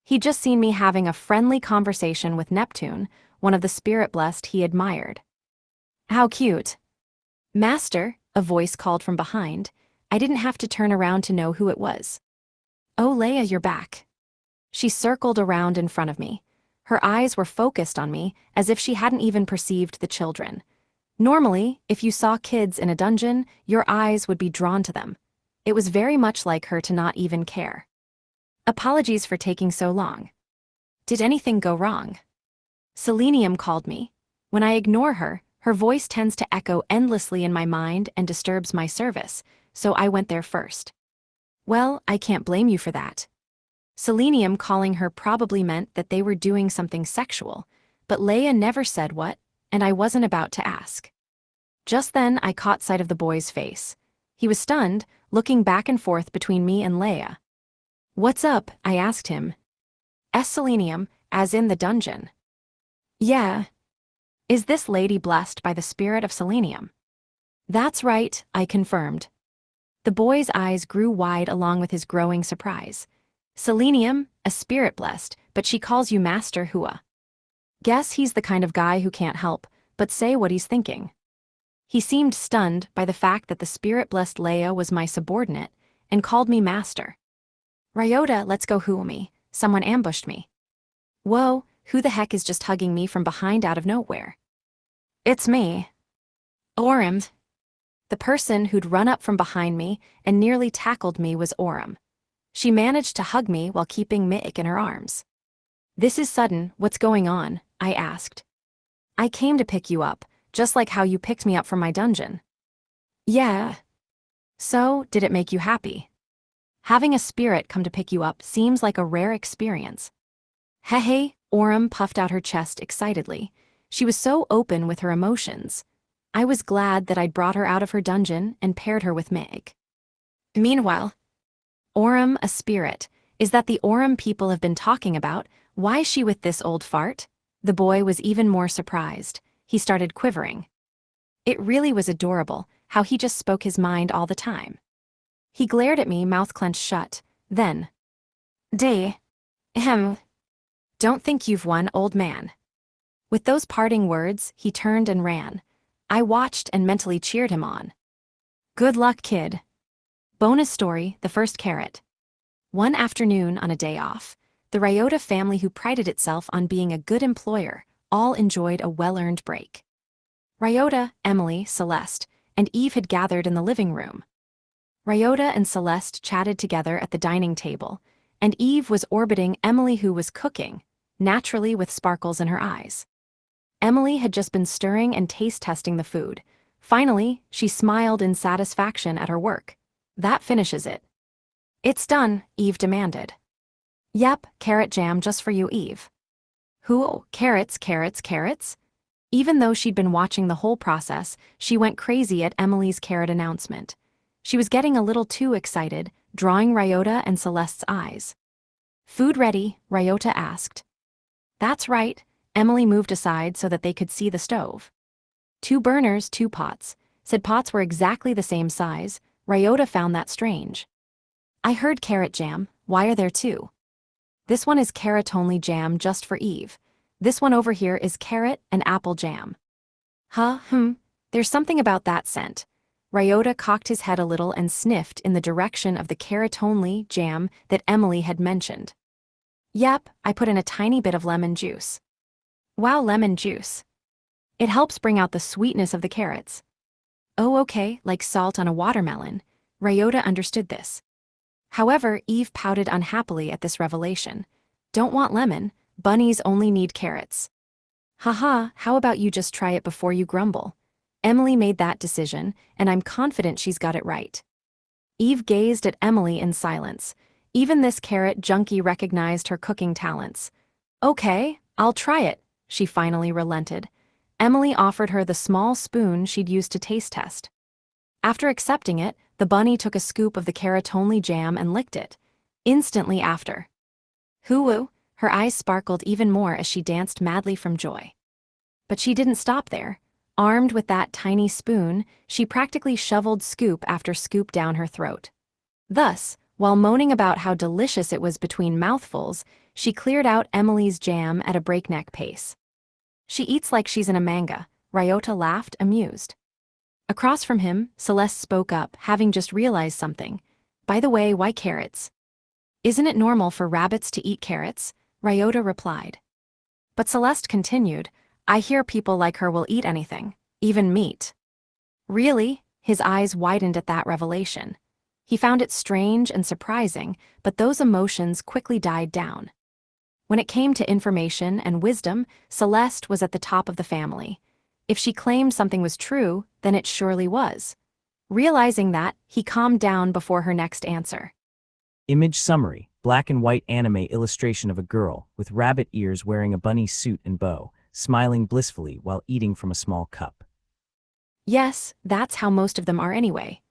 He'd just seen me having a friendly conversation with Neptune, one of the spirit-blessed he admired. How cute. Master, a voice called from behind. I didn't have to turn around to know who it was. Oh, Leia, you're back. She circled around in front of me. Her eyes were focused on me, as if she hadn't even perceived the children. Normally, if you saw kids in a dungeon, your eyes would be drawn to them. It was very much like her to not even care. Apologies for taking so long. Did anything go wrong? Selenium called me. When I ignore her, her voice tends to echo endlessly in my mind and disturbs my service, so I went there first. Well, I can't blame you for that. Selenium calling her probably meant that they were doing something sexual, but Leia never said what, and I wasn't about to ask. Just then, I caught sight of the boy's face. He was stunned, looking back and forth between me and Leia. What's up? I asked him. Selenium, as in the dungeon. Yeah. Is this lady blessed by the spirit of Selenium? That's right, I confirmed. The boy's eyes grew wide along with his growing surprise. Selenium, a spirit blessed, but she calls you Master Hua. Guess he's the kind of guy who can't help but say what he's thinking. He seemed stunned by the fact that the spirit-blessed Leia was my subordinate and called me Master. Ryota, let's go Hua me. Someone ambushed me. Whoa, who the heck is just hugging me from behind out of nowhere? It's me. Orym. The person who'd run up from behind me and nearly tackled me was Orym. She managed to hug me while keeping Mi'ik in her arms. This is sudden, what's going on? I asked. I came to pick you up, just like how you picked me up from my dungeon. Yeah. So, did it make you happy? Having a spirit come to pick you up seems like a rare experience. Hey, Orym puffed out her chest excitedly. She was so open with her emotions. I was glad that I'd brought her out of her dungeon and paired her with Meg. Meanwhile, Orym, a spirit, is that the Orym people have been talking about? Why is she with this old fart? The boy was even more surprised. He started quivering. It really was adorable, how he just spoke his mind all the time. He glared at me, mouth clenched shut. Then, don't think you've won, old man. With those parting words, he turned and ran. I watched and mentally cheered him on. Good luck, kid. Bonus story, the first carrot. One afternoon on a day off, the Ryota family, who prided itself on being a good employer, all enjoyed a well-earned break. Ryota, Emily, Celeste, and Eve had gathered in the living room. Ryota and Celeste chatted together at the dining table, and Eve was orbiting Emily, who was cooking, naturally with sparkles in her eyes. Emily had just been stirring and taste-testing the food. Finally, she smiled in satisfaction at her work. That finishes it. It's done, Eve demanded. Yep, carrot jam just for you, Eve. Who? Carrots, carrots, carrots? Even though she'd been watching the whole process, she went crazy at Emily's carrot announcement. She was getting a little too excited, drawing Ryota and Celeste's eyes. Food ready? Ryota asked. That's right. Emily moved aside so that they could see the stove. 2 burners, 2 pots. Said pots were exactly the same size. Ryota found that strange. I heard carrot jam. Why are there 2? This one is carrot-only jam just for Eve. This one over here is carrot and apple jam. There's something about that scent. Ryota cocked his head a little and sniffed in the direction of the carrot-only jam that Emily had mentioned. Yep, I put in a tiny bit of lemon juice. Wow, lemon juice. It helps bring out the sweetness of the carrots. Oh, okay, like salt on a watermelon. Ryota understood this. However, Eve pouted unhappily at this revelation. Don't want lemon, bunnies only need carrots. Haha, how about you just try it before you grumble? Emily made that decision, and I'm confident she's got it right. Eve gazed at Emily in silence. Even this carrot junkie recognized her cooking talents. Okay, I'll try it, she finally relented. Emily offered her the small spoon she'd used to taste test. After accepting it, the bunny took a scoop of the carrot-only jam and licked it. Instantly after. Hoo-woo, her eyes sparkled even more as she danced madly from joy. But she didn't stop there. Armed with that tiny spoon, she practically shoveled scoop after scoop down her throat. Thus, while moaning about how delicious it was between mouthfuls, She cleared out Emily's jam at a breakneck pace. She eats like she's in a manga, Ryota laughed, amused. Across from him, Celeste spoke up, having just realized something. By the way, why carrots? Isn't it normal for rabbits to eat carrots? Ryota replied. But Celeste continued, I hear people like her will eat anything, even meat. Really? His eyes widened at that revelation. He found it strange and surprising, but those emotions quickly died down. When it came to information and wisdom, Celeste was at the top of the family. If she claimed something was true, then it surely was. Realizing that, he calmed down before her next answer. Image summary, black and white anime illustration of a girl with rabbit ears wearing a bunny suit and bow, smiling blissfully while eating from a small cup. Yes, that's how most of them are anyway.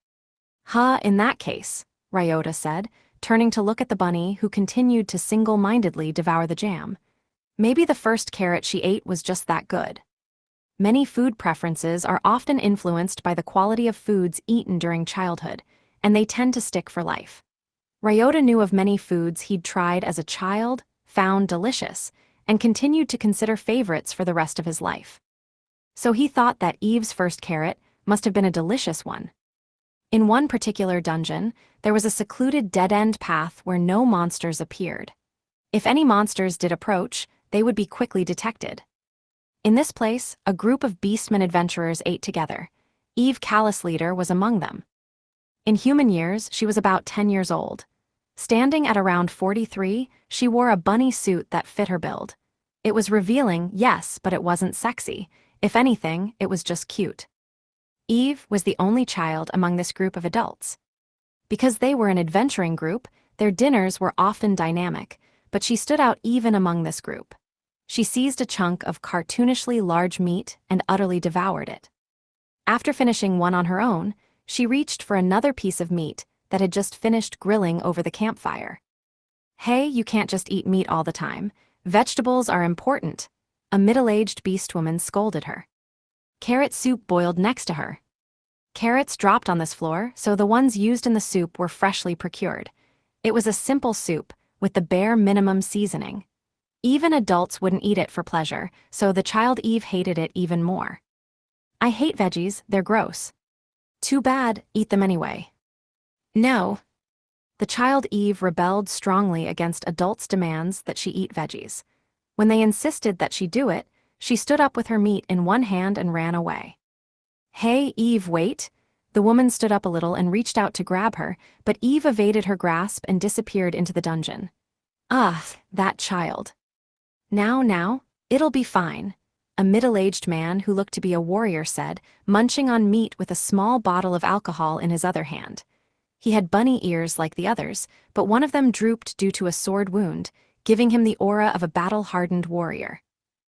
In that case, Ryota said, turning to look at the bunny who continued to single-mindedly devour the jam. Maybe the first carrot she ate was just that good. Many food preferences are often influenced by the quality of foods eaten during childhood, and they tend to stick for life. Ryota knew of many foods he'd tried as a child, found delicious, and continued to consider favorites for the rest of his life. So he thought that Eve's first carrot must have been a delicious one. In one particular dungeon, there was a secluded dead-end path where no monsters appeared. If any monsters did approach, they would be quickly detected. In this place, a group of beastmen adventurers ate together. Eve Callus Leader was among them. In human years, she was about 10 years old. Standing at around 43, she wore a bunny suit that fit her build. It was revealing, yes, but it wasn't sexy. If anything, it was just cute. Eve was the only child among this group of adults. Because they were an adventuring group, their dinners were often dynamic, but she stood out even among this group. She seized a chunk of cartoonishly large meat and utterly devoured it. After finishing one on her own, she reached for another piece of meat that had just finished grilling over the campfire. Hey, you can't just eat meat all the time. Vegetables are important, a middle-aged beast woman scolded her. Carrot soup boiled next to her. Carrots dropped on this floor, so the ones used in the soup were freshly procured. It was a simple soup, with the bare minimum seasoning. Even adults wouldn't eat it for pleasure, so the child Eve hated it even more. I hate veggies, they're gross. Too bad, eat them anyway. No. The child Eve rebelled strongly against adults' demands that she eat veggies. When they insisted that she do it, she stood up with her meat in one hand and ran away. Hey, Eve, wait. The woman stood up a little and reached out to grab her, but Eve evaded her grasp and disappeared into the dungeon. That child. Now, it'll be fine, a middle-aged man who looked to be a warrior said, munching on meat with a small bottle of alcohol in his other hand. He had bunny ears like the others, but one of them drooped due to a sword wound, giving him the aura of a battle-hardened warrior.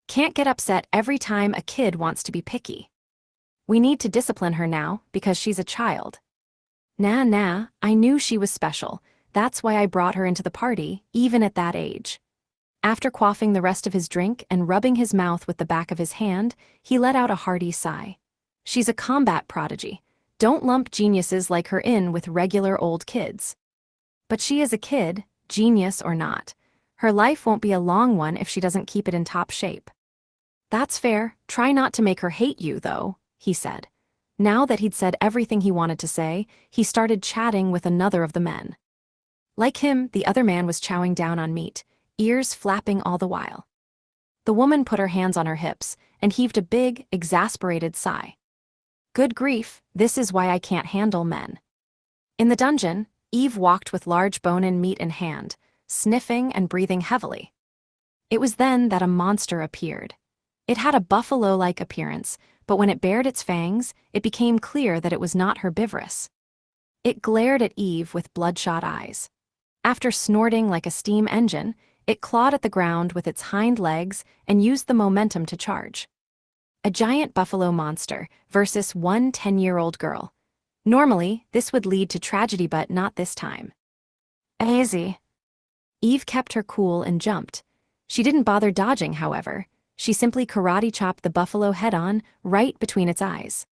Can't get upset every time a kid wants to be picky. We need to discipline her now, because she's a child. Nah, I knew she was special. That's why I brought her into the party, even at that age. After quaffing the rest of his drink and rubbing his mouth with the back of his hand, he let out a hearty sigh. She's a combat prodigy. Don't lump geniuses like her in with regular old kids. But she is a kid, genius or not. Her life won't be a long one if she doesn't keep it in top shape. That's fair, try not to make her hate you, though, he said. Now that he'd said everything he wanted to say, he started chatting with another of the men. Like him, the other man was chowing down on meat, ears flapping all the while. The woman put her hands on her hips and heaved a big, exasperated sigh. Good grief, this is why I can't handle men. In the dungeon, Eve walked with large bone-in meat in hand, sniffing and breathing heavily. It was then that a monster appeared. It had a buffalo-like appearance, but when it bared its fangs, it became clear that it was not herbivorous. It glared at Eve with bloodshot eyes. After snorting like a steam engine, it clawed at the ground with its hind legs and used the momentum to charge. A giant buffalo monster versus one 10-year-old girl. Normally, this would lead to tragedy, but not this time. Easy. Eve kept her cool and jumped. She didn't bother dodging, however. She simply karate-chopped the buffalo head-on, right between its eyes.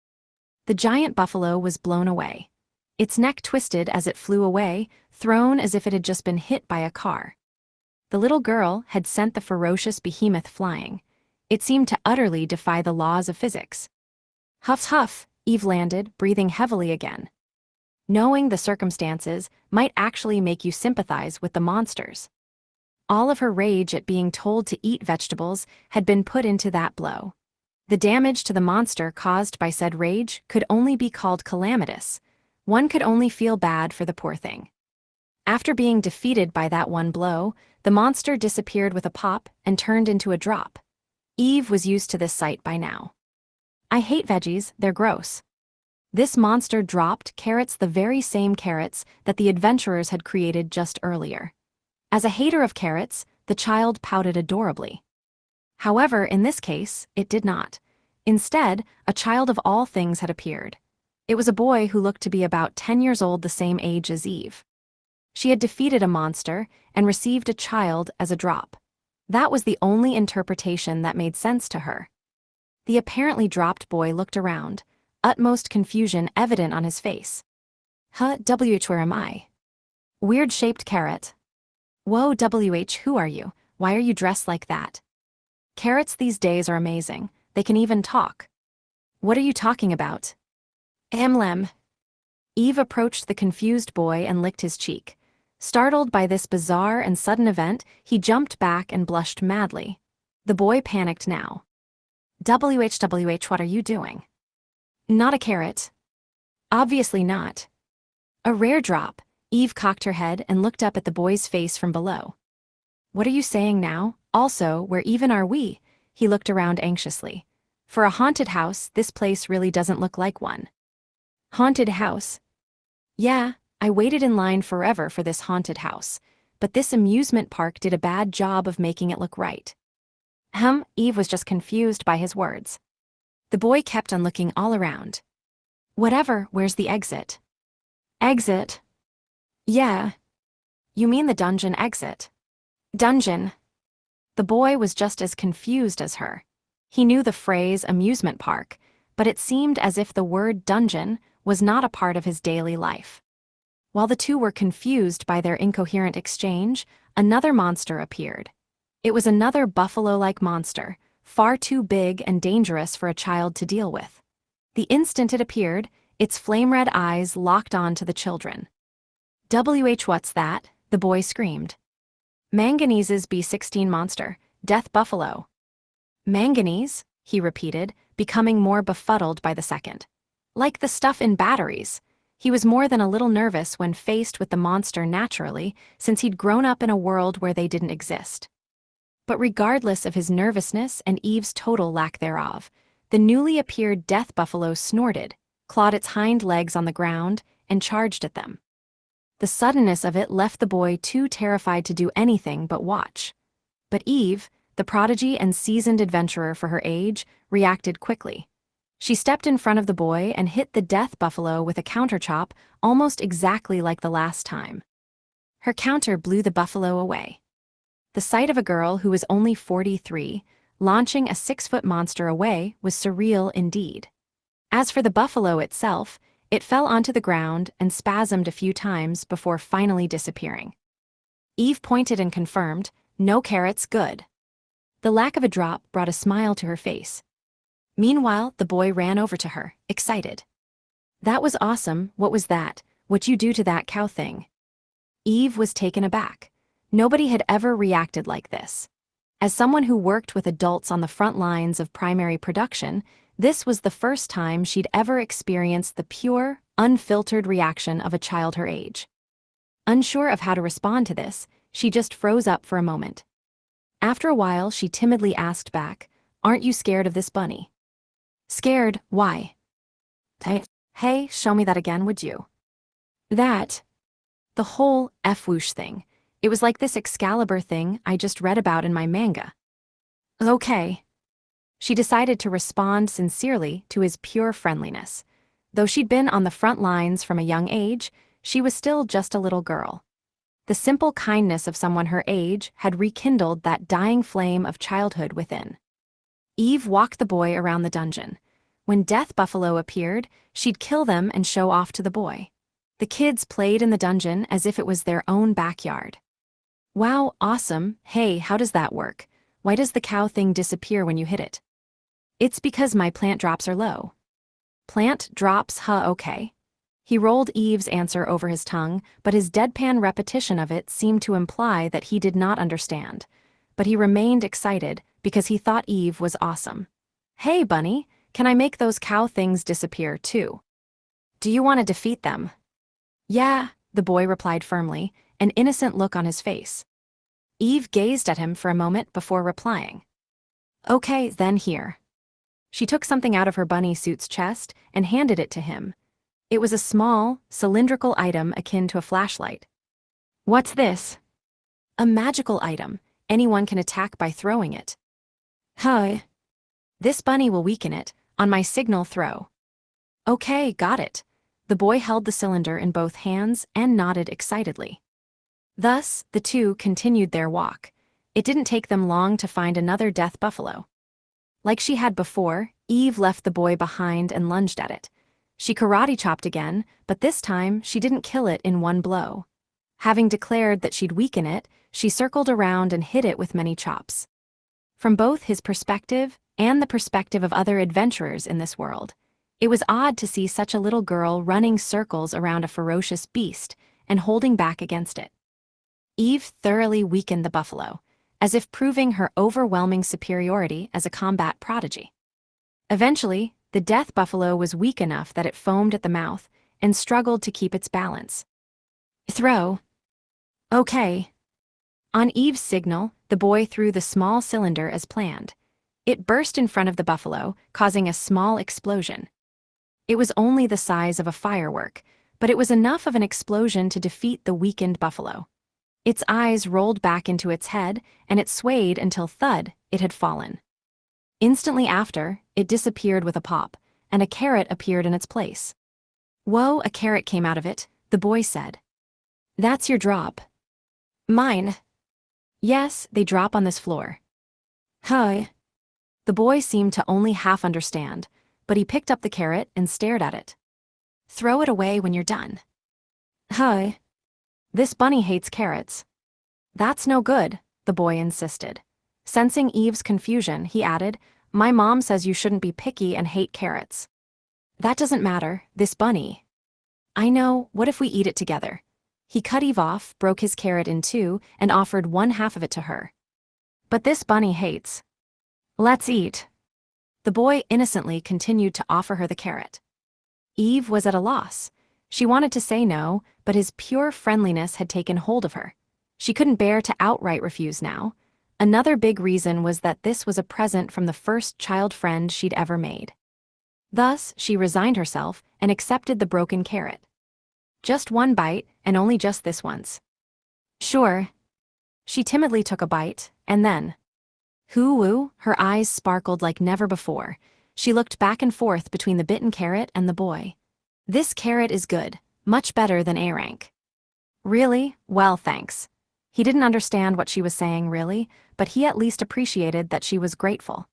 The giant buffalo was blown away. Its neck twisted as it flew away, thrown as if it had just been hit by a car. The little girl had sent the ferocious behemoth flying. It seemed to utterly defy the laws of physics. Huff huff, Eve landed, breathing heavily again. Knowing the circumstances might actually make you sympathize with the monsters. All of her rage at being told to eat vegetables had been put into that blow. The damage to the monster caused by said rage could only be called calamitous. One could only feel bad for the poor thing. After being defeated by that one blow, the monster disappeared with a pop and turned into a drop. Eve was used to this sight by now. I hate veggies, they're gross. This monster dropped carrots, the very same carrots that the adventurers had created just earlier. As a hater of carrots, the child pouted adorably. However, in this case, it did not. Instead, a child of all things had appeared. It was a boy who looked to be about 10 years old, the same age as Eve. She had defeated a monster and received a child as a drop. That was the only interpretation that made sense to her. The apparently dropped boy looked around, utmost confusion evident on his face. Where am I? Weird-shaped carrot. Whoa, who are you? Why are you dressed like that? Carrots these days are amazing. They can even talk. What are you talking about? Lem. Eve approached the confused boy and licked his cheek. Startled by this bizarre and sudden event, he jumped back and blushed madly. The boy panicked now. What are you doing? Not a carrot. Obviously not. A rare drop. Eve cocked her head and looked up at the boy's face from below. What are you saying now? Also, where even are we? He looked around anxiously. For a haunted house, this place really doesn't look like one. Haunted house? Yeah, I waited in line forever for this haunted house, but this amusement park did a bad job of making it look right. Eve was just confused by his words. The boy kept on looking all around. Whatever, where's the exit? Exit? Yeah. You mean the dungeon exit? Dungeon. The boy was just as confused as her. He knew the phrase amusement park, but it seemed as if the word dungeon was not a part of his daily life. While the two were confused by their incoherent exchange, another monster appeared. It was another buffalo-like monster, far too big and dangerous for a child to deal with. The instant it appeared, its flame-red eyes locked on to the children. What's that? The boy screamed. Manganese's B16 monster, Death Buffalo. Manganese? He repeated, becoming more befuddled by the second. Like the stuff in batteries. He was more than a little nervous when faced with the monster naturally, since he'd grown up in a world where they didn't exist. But regardless of his nervousness and Eve's total lack thereof, the newly appeared death buffalo snorted, clawed its hind legs on the ground, and charged at them. The suddenness of it left the boy too terrified to do anything but watch. But Eve, the prodigy and seasoned adventurer for her age, reacted quickly. She stepped in front of the boy and hit the death buffalo with a counter chop almost exactly like the last time. Her counter blew the buffalo away. The sight of a girl who was only 43, launching a 6-foot monster away was surreal indeed. As for the buffalo itself, it fell onto the ground and spasmed a few times before finally disappearing. Eve pointed and confirmed, "No carrots, good." The lack of a drop brought a smile to her face. Meanwhile, the boy ran over to her, excited. "That was awesome. What was that? What'd you do to that cow thing?" Eve was taken aback. Nobody had ever reacted like this. As someone who worked with adults on the front lines of primary production, this was the first time she'd ever experienced the pure, unfiltered reaction of a child her age. Unsure of how to respond to this, she just froze up for a moment. After a while, she timidly asked back, "Aren't you scared of this bunny?" "Scared? Why?" Hey, show me that again, would you?" "That. The whole F-whoosh thing. It was like this Excalibur thing I just read about in my manga." "Okay." She decided to respond sincerely to his pure friendliness. Though she'd been on the front lines from a young age, she was still just a little girl. The simple kindness of someone her age had rekindled that dying flame of childhood within. Eve walked the boy around the dungeon. When Death Buffalo appeared, she'd kill them and show off to the boy. The kids played in the dungeon as if it was their own backyard. Wow, awesome. Hey, how does that work? Why does the cow thing disappear when you hit it? It's because my plant drops are low. Plant drops, huh, okay. He rolled Eve's answer over his tongue, but his deadpan repetition of it seemed to imply that he did not understand. But he remained excited because he thought Eve was awesome. Hey, Bunny, can I make those cow things disappear too? Do you want to defeat them? Yeah, the boy replied firmly, an innocent look on his face. Eve gazed at him for a moment before replying. Okay, then here. She took something out of her bunny suit's chest and handed it to him. It was a small, cylindrical item akin to a flashlight. What's this? A magical item. Anyone can attack by throwing it. Huh. This bunny will weaken it, on my signal throw. Okay, got it. The boy held the cylinder in both hands and nodded excitedly. Thus, the two continued their walk. It didn't take them long to find another death buffalo. Like she had before, Eve left the boy behind and lunged at it. She karate chopped again, but this time she didn't kill it in one blow. Having declared that she'd weaken it, she circled around and hit it with many chops. From both his perspective and the perspective of other adventurers in this world, it was odd to see such a little girl running circles around a ferocious beast and holding back against it. Eve thoroughly weakened the buffalo, as if proving her overwhelming superiority as a combat prodigy. Eventually, the death buffalo was weak enough that it foamed at the mouth and struggled to keep its balance. Throw. Okay. On Eve's signal, the boy threw the small cylinder as planned. It burst in front of the buffalo, causing a small explosion. It was only the size of a firework, but it was enough of an explosion to defeat the weakened buffalo. Its eyes rolled back into its head, and it swayed until thud, it had fallen. Instantly after, it disappeared with a pop, and a carrot appeared in its place. Whoa, a carrot came out of it, the boy said. That's your drop. Mine. Yes, they drop on this floor. Huh. The boy seemed to only half understand, but he picked up the carrot and stared at it. Throw it away when you're done. Huh. This bunny hates carrots. That's no good, the boy insisted. Sensing Eve's confusion, he added, My mom says you shouldn't be picky and hate carrots. That doesn't matter, this bunny. I know, what if we eat it together? He cut Eve off, broke his carrot in two, and offered one half of it to her. But this bunny hates. Let's eat. The boy innocently continued to offer her the carrot. Eve was at a loss. She wanted to say no, but his pure friendliness had taken hold of her. She couldn't bear to outright refuse now. Another big reason was that this was a present from the first child friend she'd ever made. Thus, she resigned herself and accepted the broken carrot. Just one bite, and only just this once. Sure. She timidly took a bite, and then. Hoo-woo, her eyes sparkled like never before. She looked back and forth between the bitten carrot and the boy. This carrot is good, much better than A rank. Really? Well, thanks. He didn't understand what she was saying, really, but he at least appreciated that she was grateful.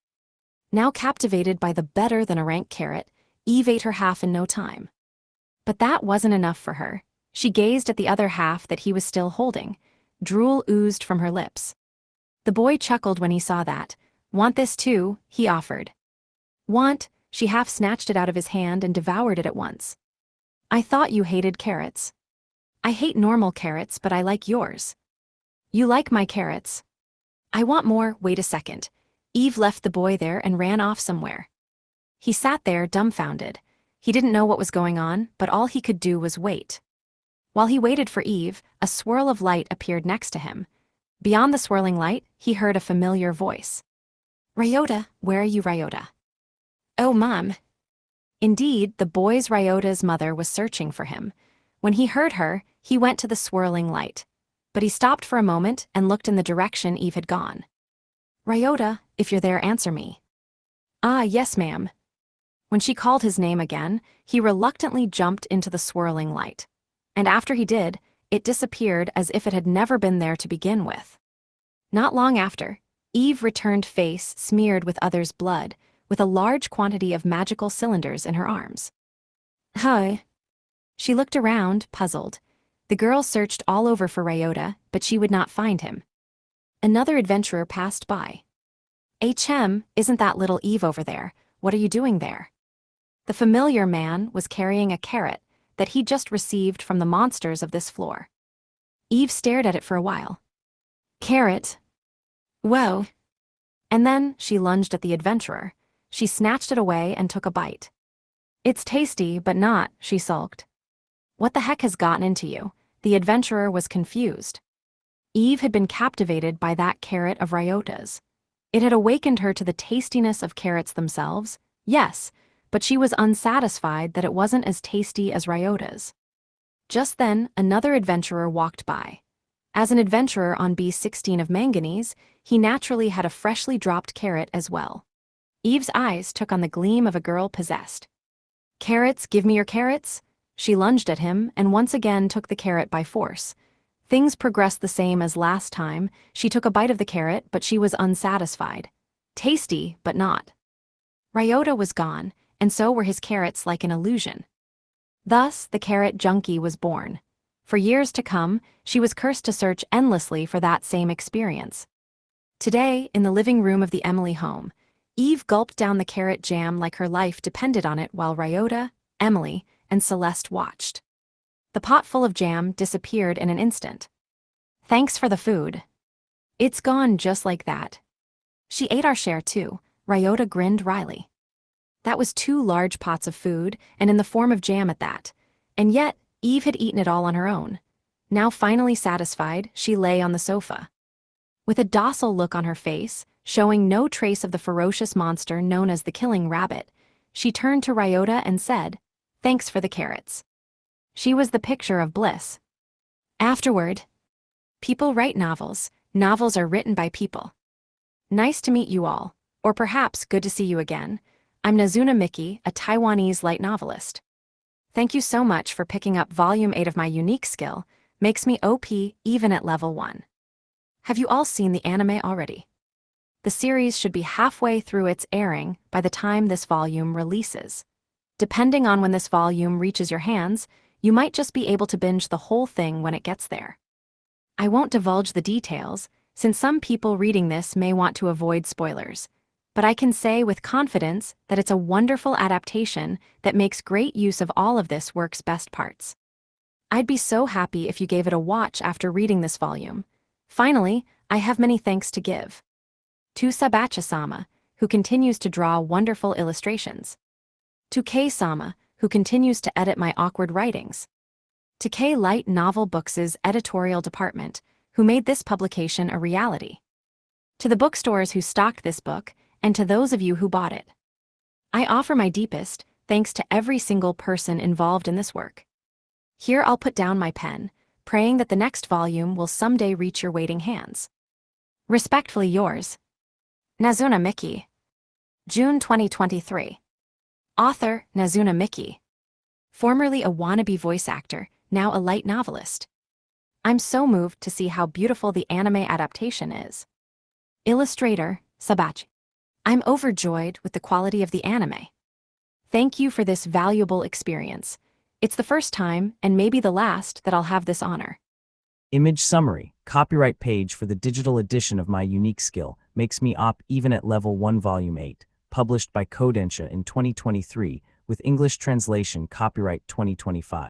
Now captivated by the better than a rank carrot, Eve ate her half in no time. But that wasn't enough for her. She gazed at the other half that he was still holding. Drool oozed from her lips. The boy chuckled when he saw that. Want this too? He offered. Want? She half snatched it out of his hand and devoured it at once. I thought you hated carrots. I hate normal carrots, but I like yours. You like my carrots. I want more. Wait a second. Eve left the boy there and ran off somewhere. He sat there dumbfounded. He didn't know what was going on, but all he could do was wait. While he waited for Eve, a swirl of light appeared next to him. Beyond the swirling light, he heard a familiar voice. Ryota, where are you, Ryota? Oh, Mom. Indeed, the boy's Ryota's mother was searching for him. When he heard her, he went to the swirling light. But he stopped for a moment and looked in the direction Eve had gone. Ryota, if you're there, answer me. Ah, yes, ma'am. When she called his name again, he reluctantly jumped into the swirling light. And after he did, it disappeared as if it had never been there to begin with. Not long after, Eve returned face smeared with others' blood, with a large quantity of magical cylinders in her arms. Huh? She looked around, puzzled. The girl searched all over for Ryota, but she would not find him. Another adventurer passed by. "HM, isn't that little Eve over there? What are you doing there?" The familiar man was carrying a carrot that he'd just received from the monsters of this floor. Eve stared at it for a while. "Carrot? Whoa." And then she lunged at the adventurer. She snatched it away and took a bite. "It's tasty, but not," she sulked. "What the heck has gotten into you?" The adventurer was confused. Eve had been captivated by that carrot of Ryota's. It had awakened her to the tastiness of carrots themselves, yes, but she was unsatisfied that it wasn't as tasty as Ryota's. Just then, another adventurer walked by. As an adventurer on B16 of Manganese, he naturally had a freshly dropped carrot as well. Eve's eyes took on the gleam of a girl possessed. "Carrots, give me your carrots." She lunged at him and once again took the carrot by force. Things progressed the same as last time. She took a bite of the carrot, but she was unsatisfied. Tasty, but not. Ryota was gone, and so were his carrots like an illusion. Thus, the carrot junkie was born. For years to come, she was cursed to search endlessly for that same experience. Today, in the living room of the Emily home, Eve gulped down the carrot jam like her life depended on it while Ryota, Emily, and Celeste watched. The pot full of jam disappeared in an instant. "Thanks for the food." "It's gone just like that." "She ate our share too," Ryota grinned wryly. That was 2 large pots of food, and in the form of jam at that. And yet, Eve had eaten it all on her own. Now finally satisfied, she lay on the sofa. With a docile look on her face, showing no trace of the ferocious monster known as the killing rabbit, she turned to Ryota and said, "Thanks for the carrots." She was the picture of bliss. Afterward, people write novels. Novels are written by people. Nice to meet you all, or perhaps good to see you again. I'm Nazuna Miki, a Taiwanese light novelist. Thank you so much for picking up Volume 8 of my unique skill, makes me OP even at level 1. Have you all seen the anime already? The series should be halfway through its airing by the time this volume releases. Depending on when this volume reaches your hands, you might just be able to binge the whole thing when it gets there. I won't divulge the details, since some people reading this may want to avoid spoilers, but I can say with confidence that it's a wonderful adaptation that makes great use of all of this work's best parts. I'd be so happy if you gave it a watch after reading this volume. Finally, I have many thanks to give. To Sabacha-sama, who continues to draw wonderful illustrations. To Kei-sama, who continues to edit my awkward writings. To K Light Novel Books' editorial department, who made this publication a reality. To the bookstores who stocked this book, and to those of you who bought it. I offer my deepest thanks to every single person involved in this work. Here I'll put down my pen, praying that the next volume will someday reach your waiting hands. Respectfully yours, Nazuna Miki. June 2023. Author, Nazuna Miki. Formerly a wannabe voice actor, now a light novelist. I'm so moved to see how beautiful the anime adaptation is. Illustrator, Sabachi. I'm overjoyed with the quality of the anime. Thank you for this valuable experience. It's the first time, and maybe the last, that I'll have this honor. Image summary, copyright page for the digital edition of my unique skill, makes me OP even at level 1 volume 8, published by Kodensha in 2023, with English translation copyright 2025.